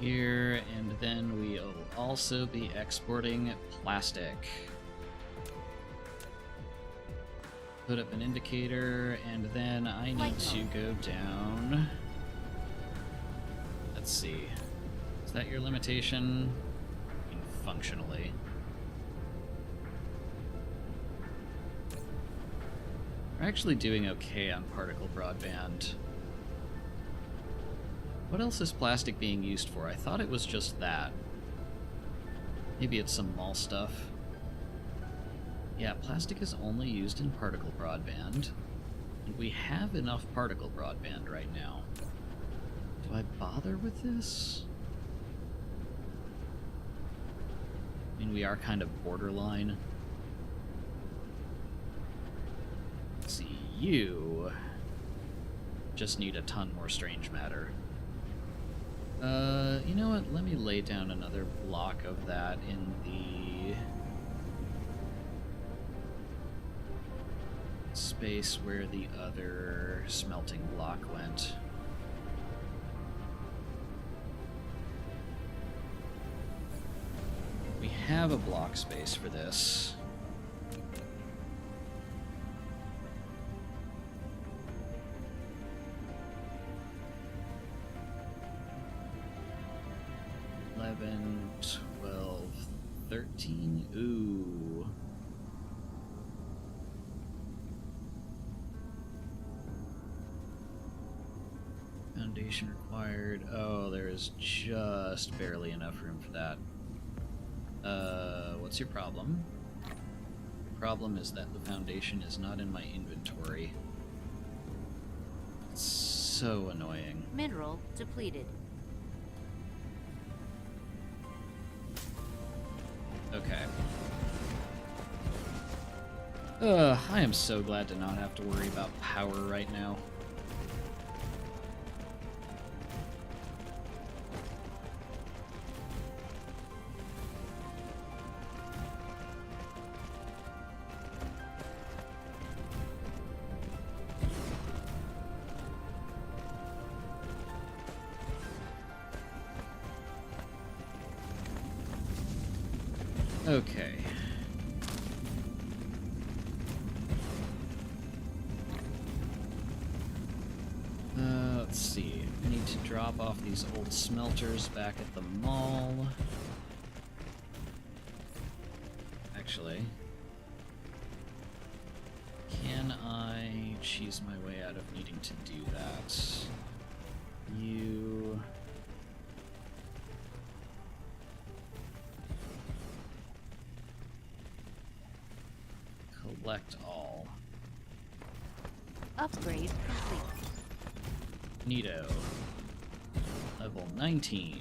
Here, and then we'll also be exporting plastic. Put up an indicator, and then I need to go down. Let's see. Is that your limitation? I mean, functionally. We're actually doing okay on particle broadband. What else is plastic being used for? I thought it was just that. Maybe it's some mall stuff. Yeah, plastic is only used in particle broadband. And we have enough particle broadband right now. Do I bother with this? I mean, we are kind of borderline. Let's see, you just need a ton more strange matter. You know what? Let me lay down another block of that in the space where the other smelting block went. We have a block space for this. $11, $12, $13. Ooh. Foundation required. Oh, there is just barely enough room for that. What's your problem? The problem is that the foundation is not in my inventory. It's so annoying. Mineral depleted. Okay. I am so glad to not have to worry about power right now. Okay. Let's see. I need to drop off these old smelters back at the mall. Actually, can I cheese my way out of needing to do that? You... Collect all. Upgrade complete. Neato. Level 19.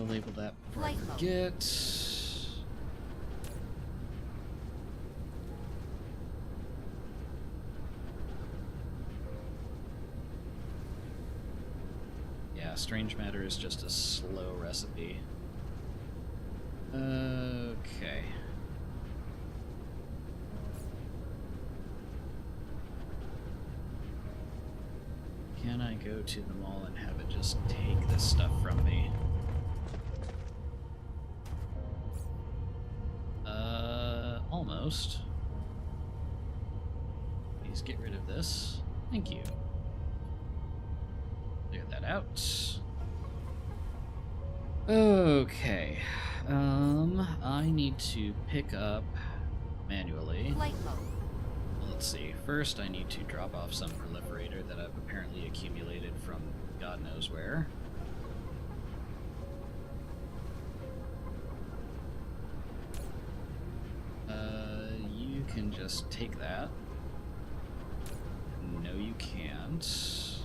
Label that before I Light mode. forget. Yeah, strange matter is just a slow recipe. Okay. Can I go to the mall and have it just take this stuff from me? Almost. Please get rid of this. Thank you. Clear that out. Okay. I need to pick up manually. Light mode. Let's see. First, I need to drop off some proliferator that I've apparently accumulated from God knows where. You can just take that. No, you can't.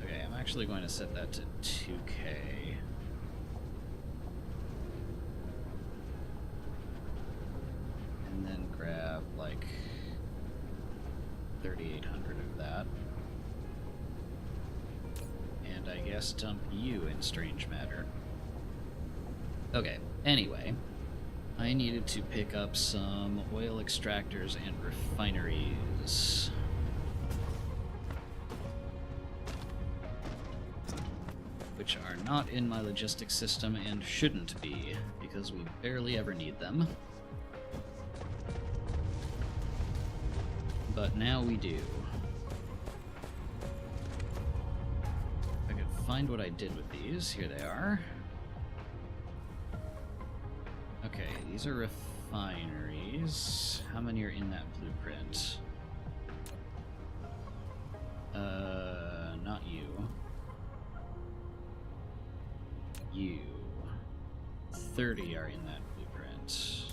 Okay, I'm actually going to set that to 2K. And then grab like 3,800 of that. And I guess dump you in strange matter. Okay, anyway, I needed to pick up some oil extractors and refineries. Which are not in my logistics system and shouldn't be, because we barely ever need them. But now we do. If I could find what I did with these, here they are. Okay, these are refineries. How many are in that blueprint? Not you. You. 30 are in that blueprint.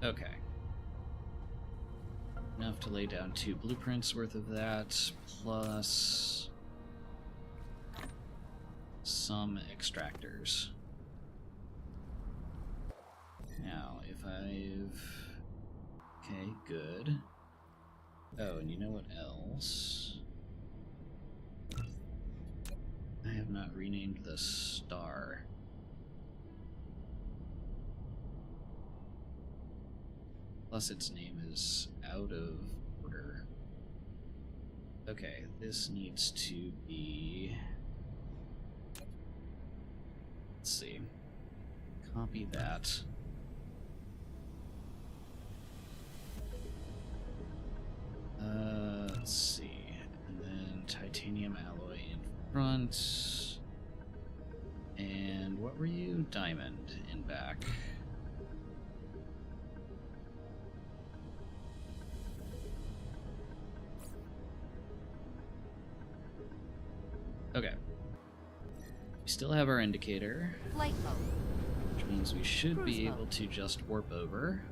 Okay. Enough to lay down 2 blueprints worth of that, plus some extractors. Now, if I've... Okay, good. Oh, and you know what else? I have not renamed the star. Plus its name is out of order. Okay, this needs to be... Let's see. Copy that. Let's see. And then titanium alloy in front. And what were you? Diamond in back. Okay. We still have our indicator, Light mode. which means we should Cruise be mode. able to just warp over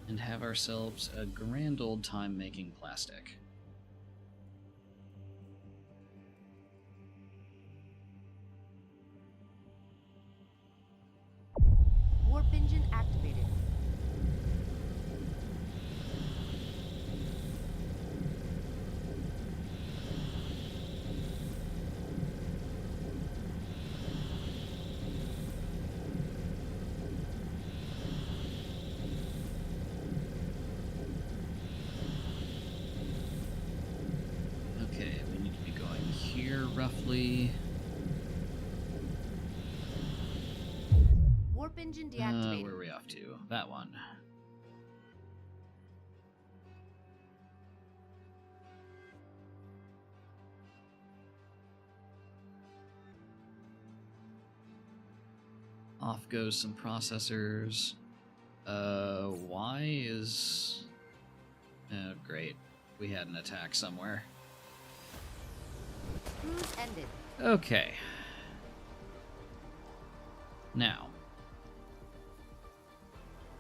and have ourselves a grand old time making plastic. Warp engine activated. probably... Warp engine deactivated. where are we off to? That one. Off goes some processors. Why is... Oh, great. We had an attack somewhere. Cruise ended. Okay. Now.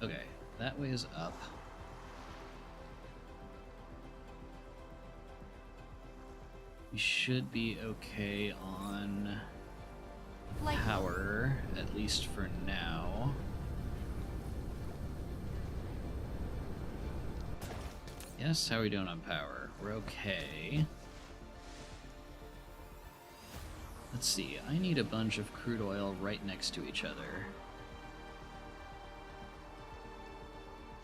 Okay, that way is up. We should be okay on Flight power, at least for now. Yes, how are we doing on power? We're okay. Let's see, I need a bunch of crude oil right next to each other.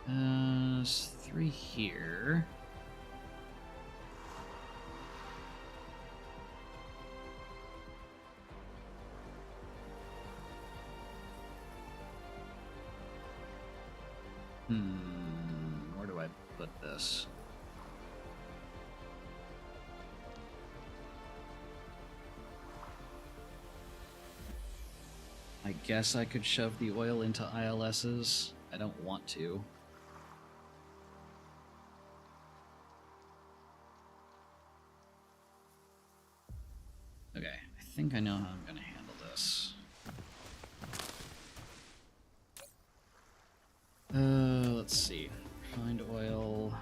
3 here. Where do I put this? I guess I could shove the oil into ILSs. I don't want to. Okay, I think I know how I'm going to handle this. Let's see. Find oil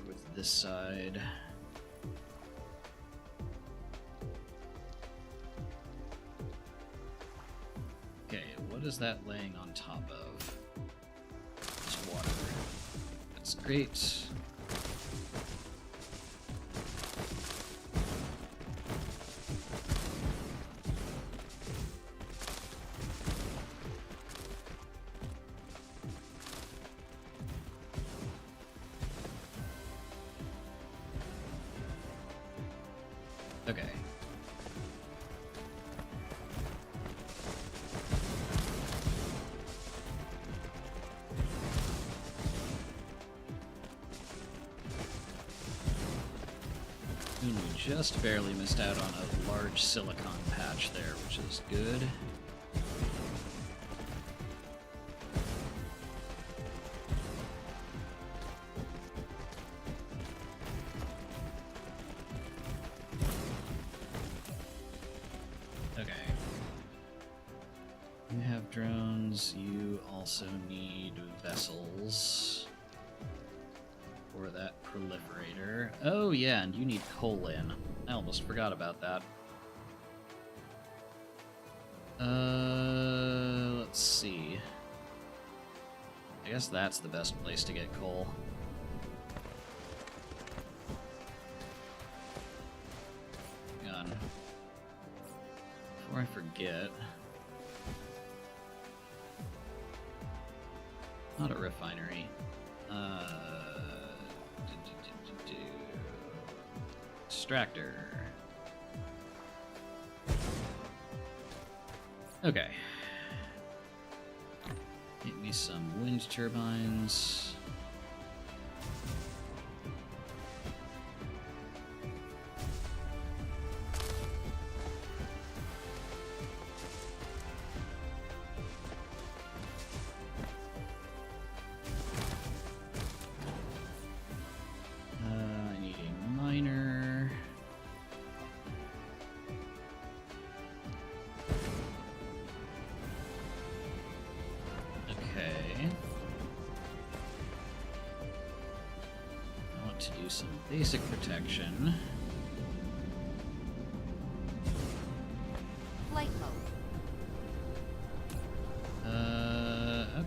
with this side. Okay, what is that laying on top of? It's water. That's great. Okay. And we just barely missed out on a large silicon patch there, which is good. Okay. You have drones, you also need vessels for that proliferator. Oh yeah, and you need coal in. I almost forgot about that. Let's see. I guess that's the best place to get coal. Hang on. Before I forget. Not a refinery. Extractor. Okay. Get me some wind turbines. I need a miner. Okay. I want to do some basic protection. Flight mode.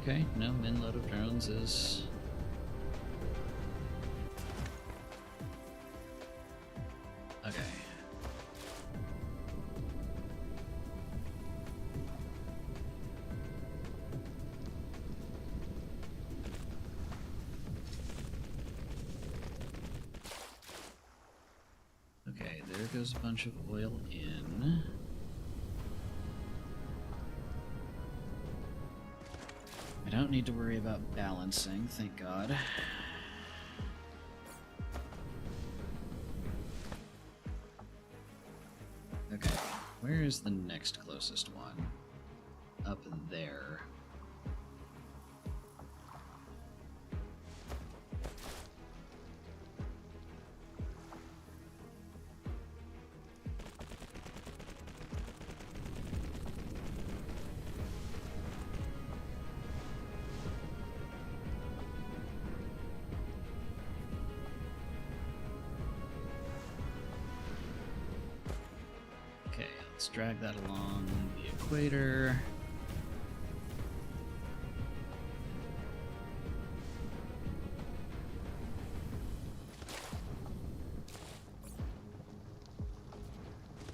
Okay. No, min load of drones is... Okay. Okay, there goes a bunch of oil in. I don't need to worry about balancing, thank God. Okay, where is the next closest one? Up there. Okay, let's drag that along the equator.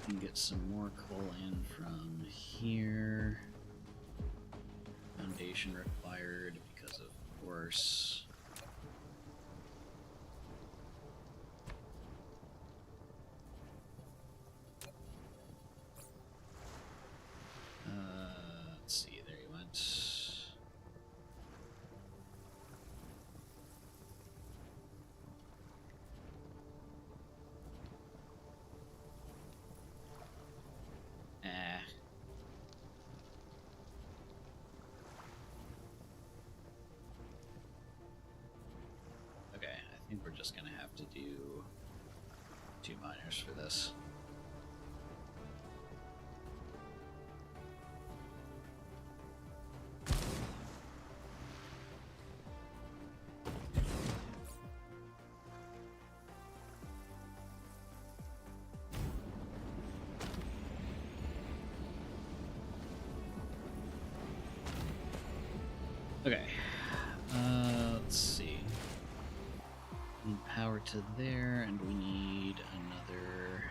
And get some more coal in from here. Foundation required because of course. Let's see, there he went. Okay, I think we're just gonna have to do 2 miners for this. Okay, let's see. We need power to there, and we need another.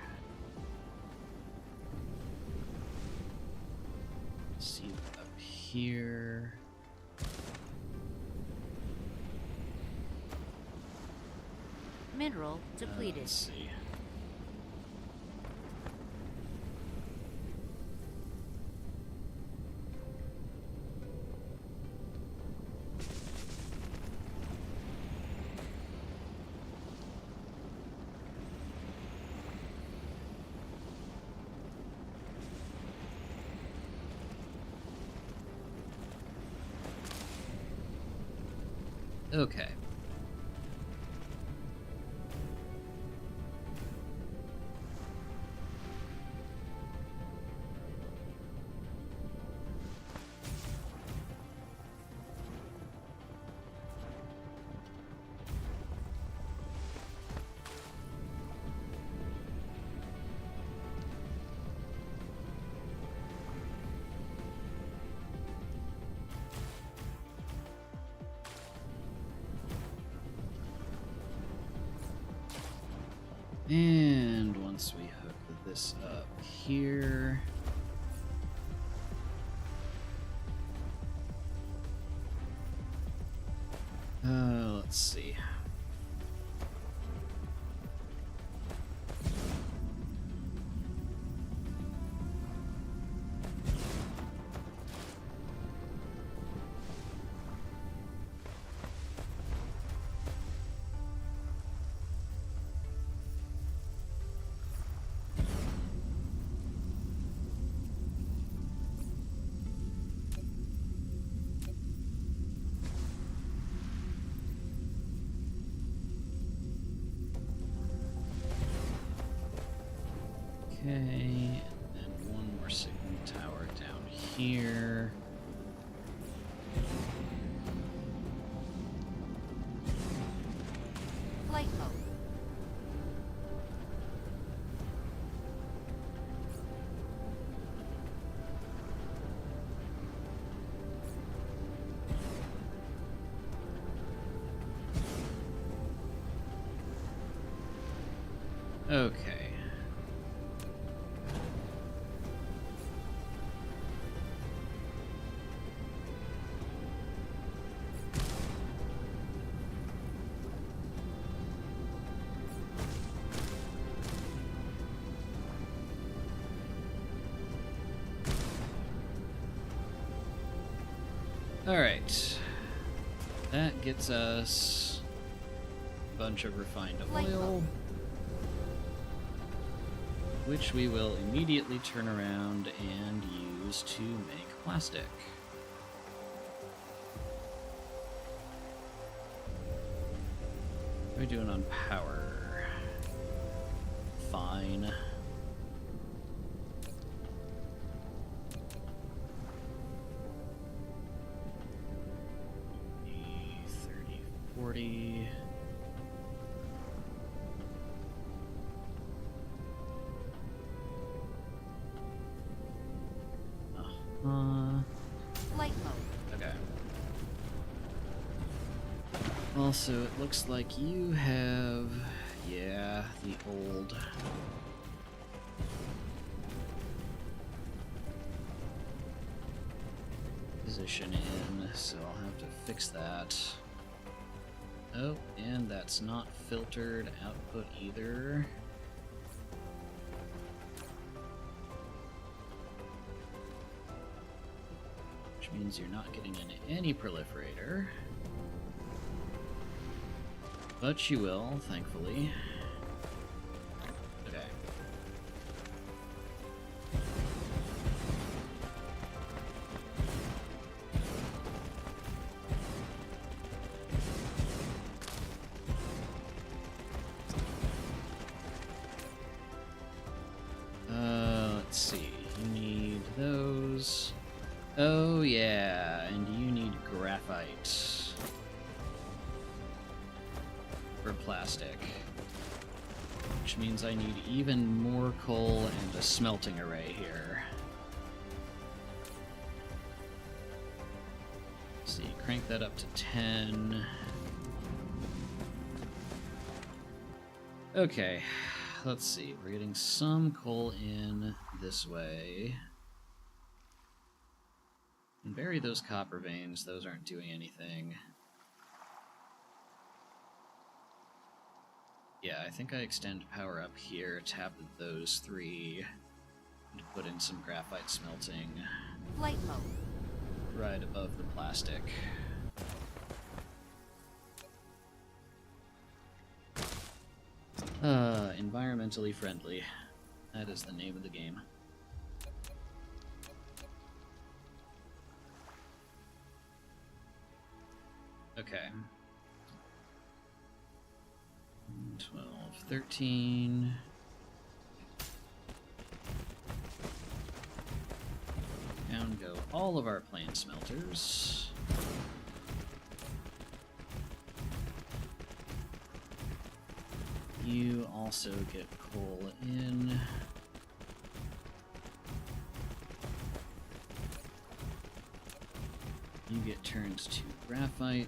See up here. Mineral depleted. Let's see. Okay. And once we hook this up here, let's see. Okay, and then one more signal tower down here. Flight mode. Okay. Alright. That gets us a bunch of refined oil, which we will immediately turn around and use to make plastic. What are we doing on power? Fine. $30, $40. Flight mode. Okay. Also, it looks like you have, yeah, the old position in, so I'll have to fix that. Oh, and that's not filtered output either. Which means you're not getting any proliferator. But you will, thankfully. Okay. Let's see. You need those. Oh, yeah, and you need graphite for plastic. Which means I need even more coal and a smelting array here. Let's see, crank that up to 10. Okay, let's see. We're getting some coal in this way. And bury those copper veins, those aren't doing anything. Yeah, I think I extend power up here, tap those three, and put in some graphite smelting. Flight mode. Right above the plastic. Environmentally friendly. That is the name of the game. Okay. 12, 13. Down go all of our plane smelters. You also get coal in. You get turned to graphite.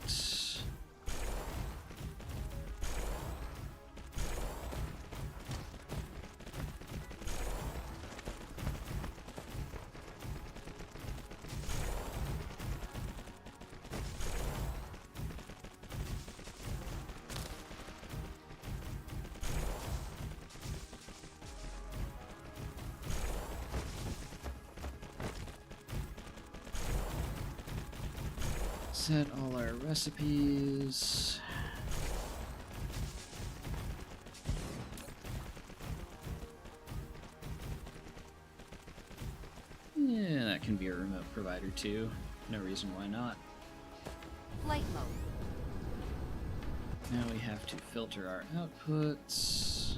Set all our recipes. Yeah, that can be a remote provider too. No reason why not. Flight mode. Now we have to filter our outputs.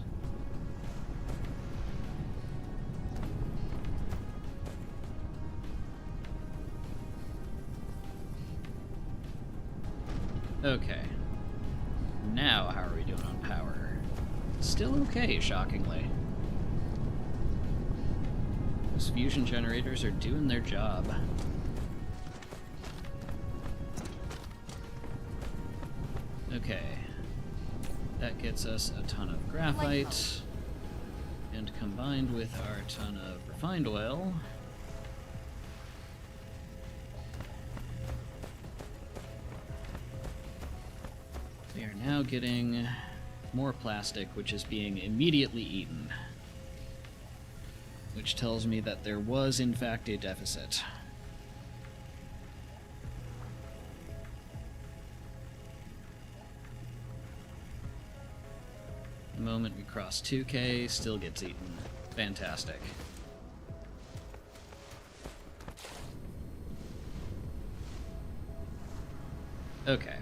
Okay. Now, how are we doing on power? Still okay, shockingly. Those fusion generators are doing their job. Okay. That gets us a ton of graphite. And combined with our ton of refined oil, we are now getting more plastic, which is being immediately eaten. Which tells me that there was, in fact, a deficit. moment we cross 2K, still gets eaten. Fantastic. Okay.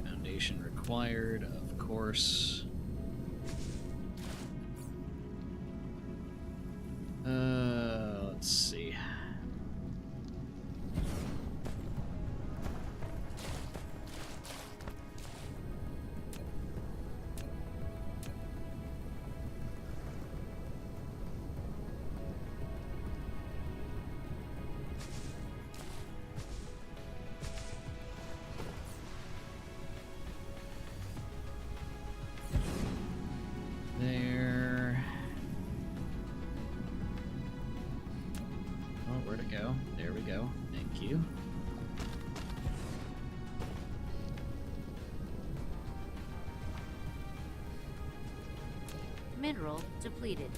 Foundation required, of course. Let's see. There. Oh, where'd it go? There we go. Thank you. Mineral depleted.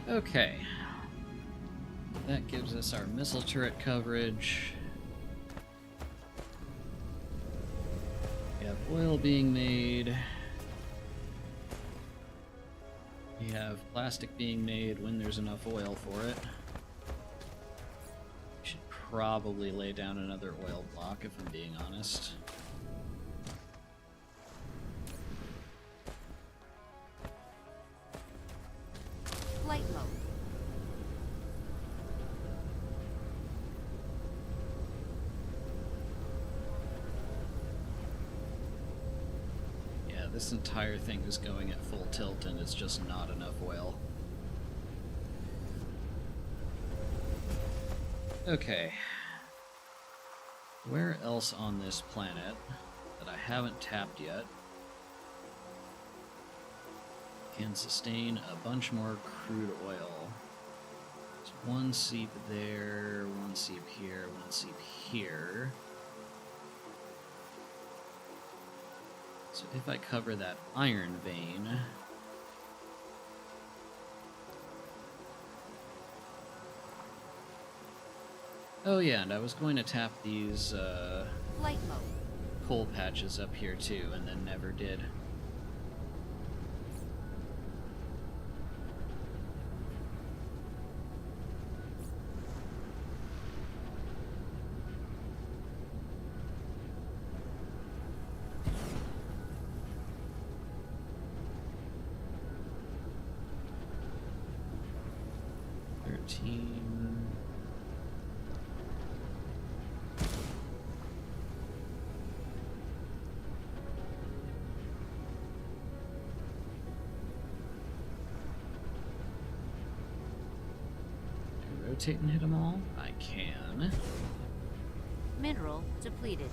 Okay. That gives us our missile turret coverage. We have oil being made. We have plastic being made when there's enough oil for it. We should probably lay down another oil block if I'm being honest. Flight mode. Yeah, this entire thing is going at full tilt and it's just not enough oil. Okay. Where else on this planet that I haven't tapped yet can sustain a bunch more crude oil? There's one seep there, one seep here, one seep here. So if I cover that iron vein, oh yeah, and I was going to tap these Flight mode. coal patches up here too, and then never did. Rotate and hit them all? I can. Mineral depleted.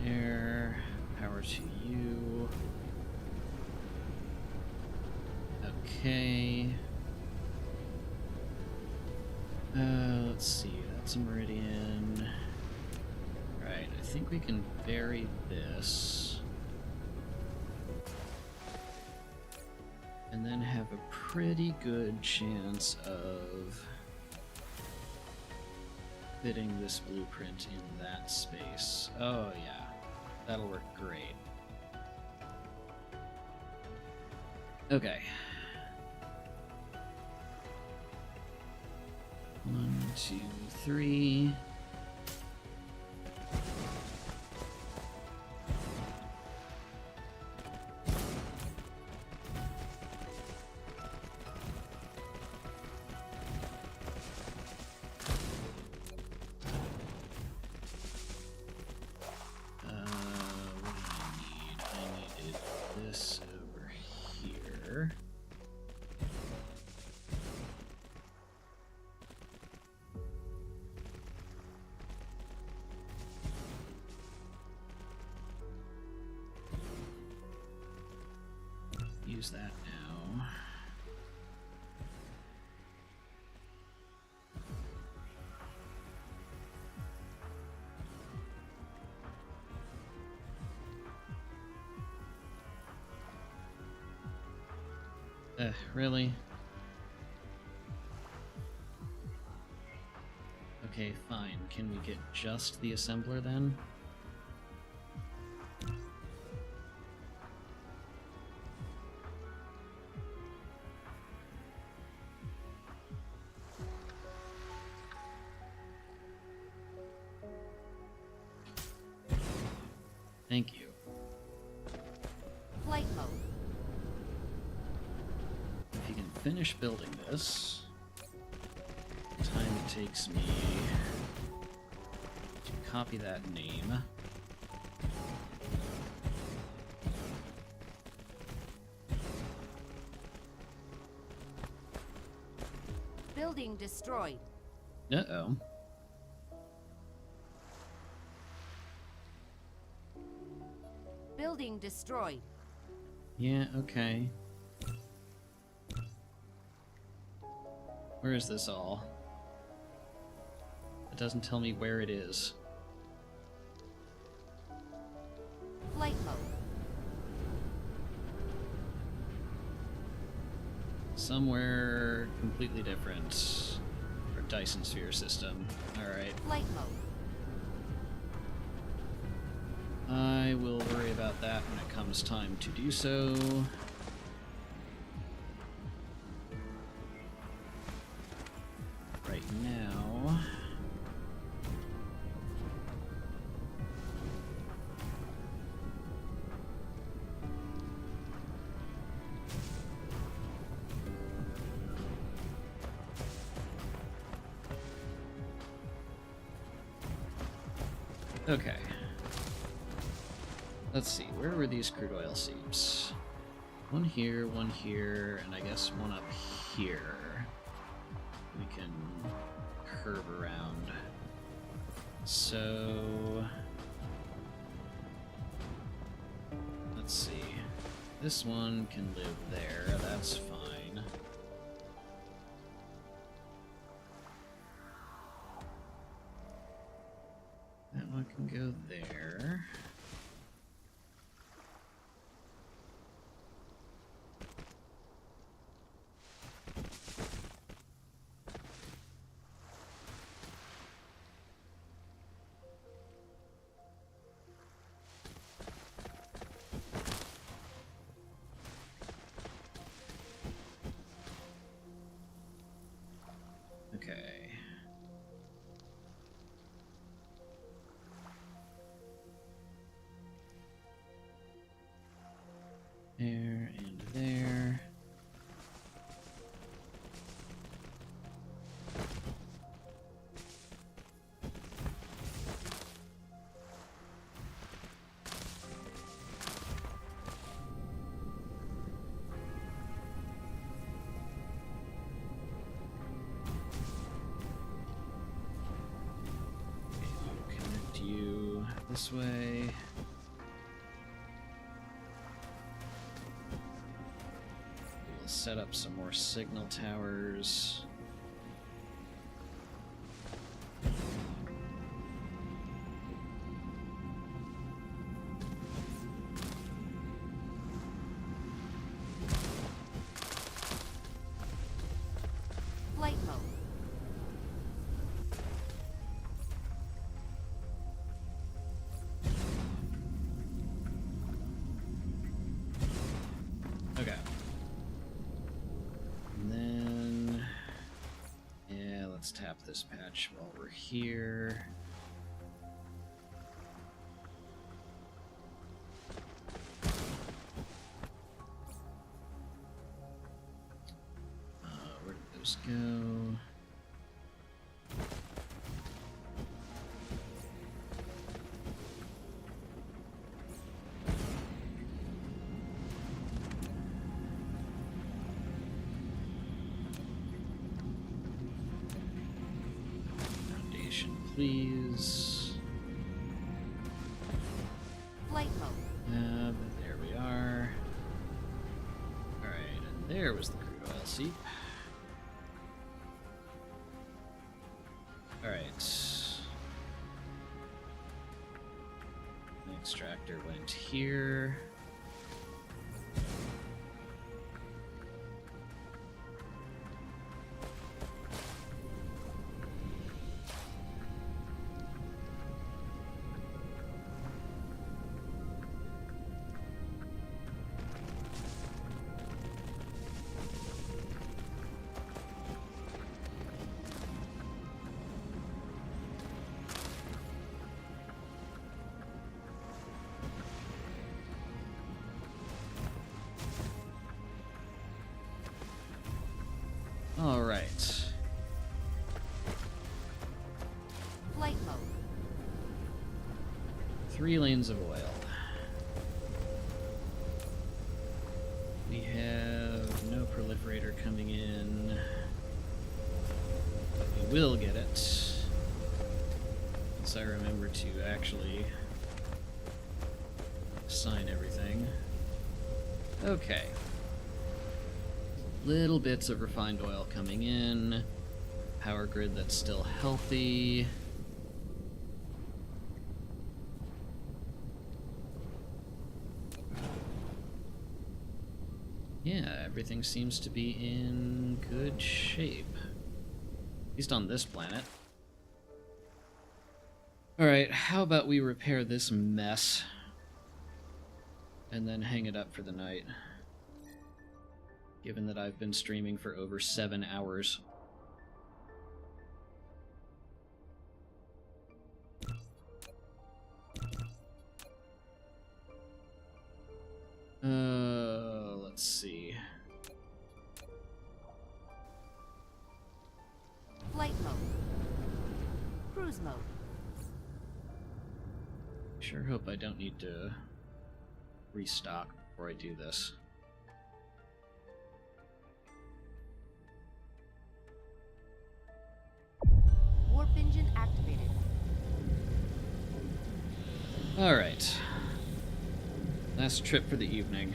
There. Power to you. Okay. Let's see. That's a meridian. Right. I think we can vary this. And then have a pretty good chance of fitting this blueprint in that space. Oh yeah. That'll work great. Okay. 1, 2, 3. What do I need? I needed this over use that now. Really? Okay, fine. Can we get just the assembler then? Thank you. Flight mode. If you can finish building this, the time it takes me to copy that name. Building destroyed. Uh-oh. Building destroyed. Yeah, okay. Where is this all? It doesn't tell me where it is. Flight mode. Somewhere completely different. Our Dyson sphere system. Alright. Flight mode. I will worry about that when it comes time to do so. Right now... Okay. Let's see, where were these crude oil seeps? One here, and I guess one up here. We can curve around. So... let's see. This one can live there, that's fine. That one can go there. Okay. There and there. Connect you this way. We'll set up some more signal towers. Flight mode. Okay. And then... yeah, let's tap this patch while we're here. Where did those go? Foundation, please. Flight mode. There we are. Where was the crude oil seep? Alright. The extractor went here. All right. Flight mode. 3 lanes of oil. We have no proliferator coming in. But we will get it. Once I remember to actually assign everything. Okay. Little bits of refined oil coming in. Power grid that's still healthy. Yeah, everything seems to be in good shape. At least on this planet. Alright, how about we repair this mess and then hang it up for the night? Given that I've been streaming for over 7 hours. Let's see. Flight mode. Cruise mode. Sure hope I don't need to restock before I do this. Warp engine activated. Alright. Last trip for the evening.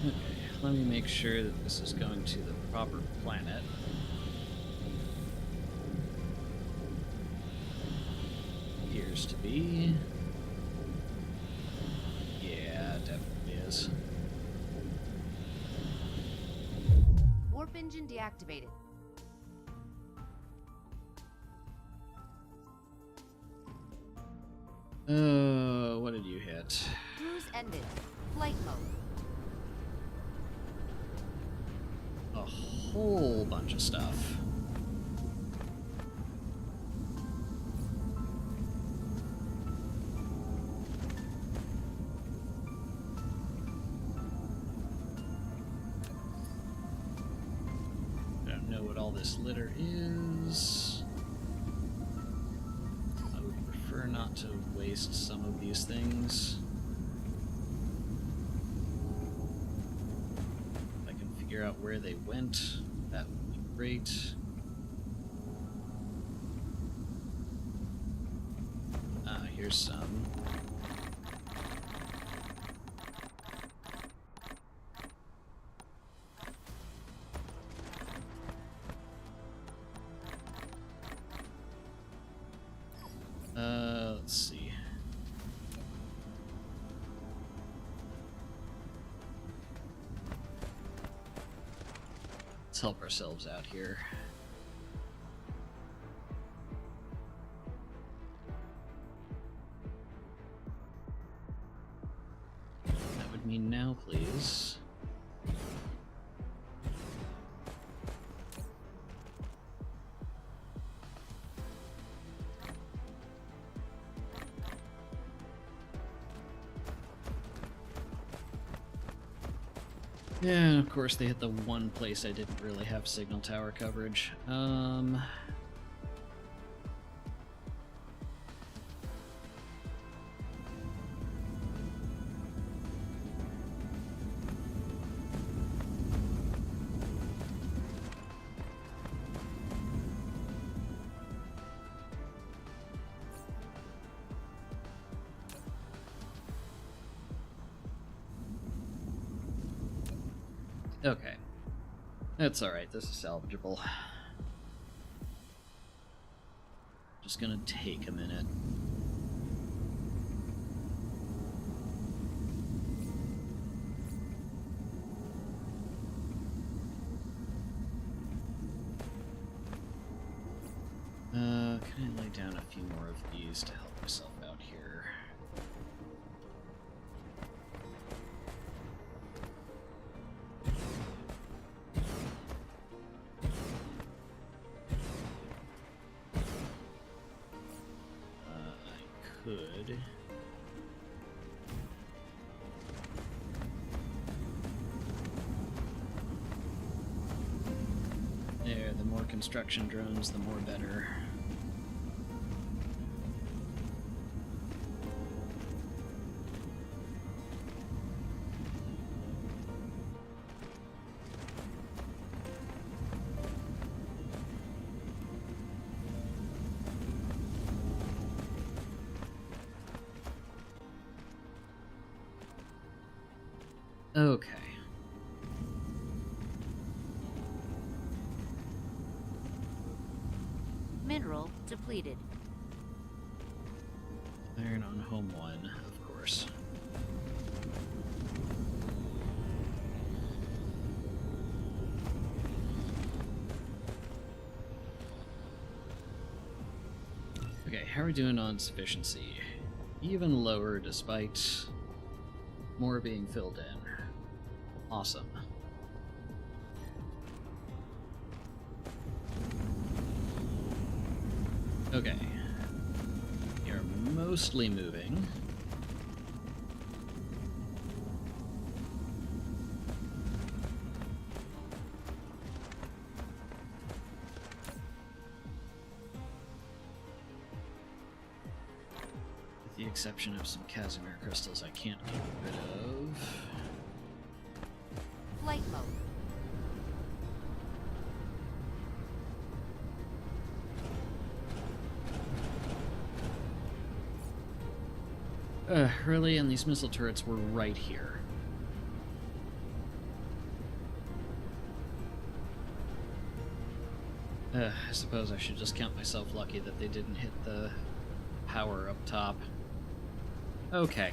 Okay, let me make sure that this is going to the proper planet. Appears to be. Yeah, definitely is. Warp engine deactivated. What did you hit? Cruise ended. Flight mode. A whole bunch of stuff. I don't know what all this litter is. I would prefer not to waste some of these things. If I can figure out where they went, that would be great. Here's some. Let's see. Let's help ourselves out here. That would mean now, please. Yeah, and of course they hit the one place I didn't really have signal tower coverage. Okay. That's alright, this is salvageable. Just gonna take a minute. Can I lay down a few more of these to help myself out here? I could. There, the more construction drones, the more better. Okay. Mineral depleted. Iron on home one, of course. Okay, how are we doing on sufficiency? Even lower despite more being filled in. Awesome. Okay. You're mostly moving. With the exception of some Casimir crystals I can't get rid of. Flight mode. Really? And these missile turrets were right here. I suppose I should just count myself lucky that they didn't hit the power up top. Okay.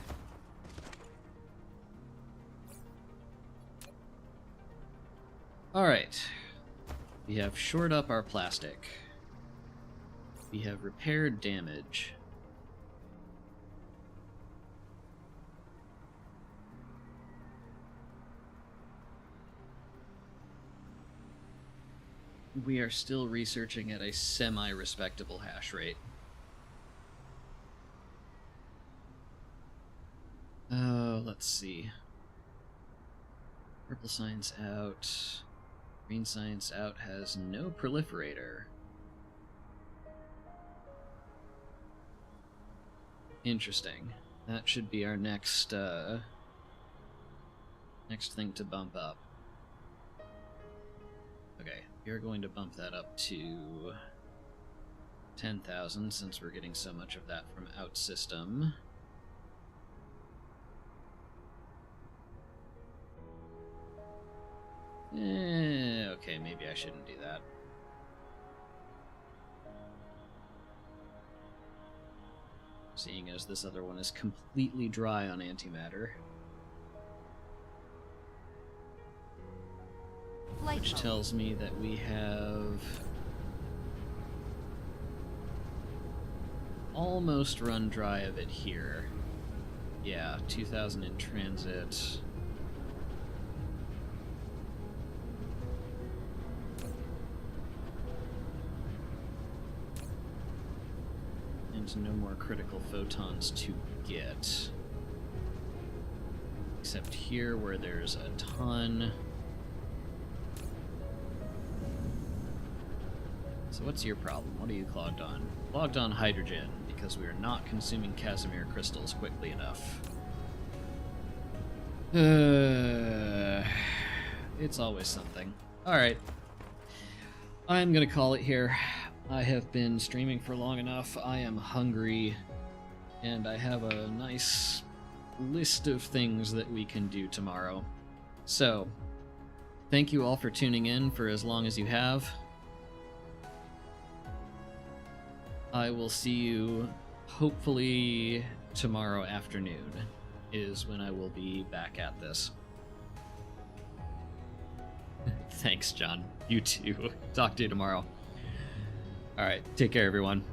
Alright. We have shored up our plastic. We have repaired damage. We are still researching at a semi-respectable hash rate. Oh, let's see. Purple science out. Green science out has no proliferator. Interesting. That should be our next next thing to bump up. Okay, we're going to bump that up to 10,000 since we're getting so much of that from out system. Okay, maybe I shouldn't do that. seeing as this other one is completely dry on antimatter. Flight Which mode. tells me that we have almost run dry of it here. Yeah, 2,000 in transit. And no more critical photons to get. Except here where there's a ton. So what's your problem? What are you clogged on? Clogged on hydrogen, because we are not consuming Casimir crystals quickly enough. It's always something. Alright. I'm gonna call it here. I have been streaming for long enough. I am hungry. And I have a nice list of things that we can do tomorrow. So, thank you all for tuning in for as long as you have. I will see you hopefully tomorrow afternoon is when I will be back at this. Thanks, John. You too. Talk to you tomorrow. Alright, take care, everyone.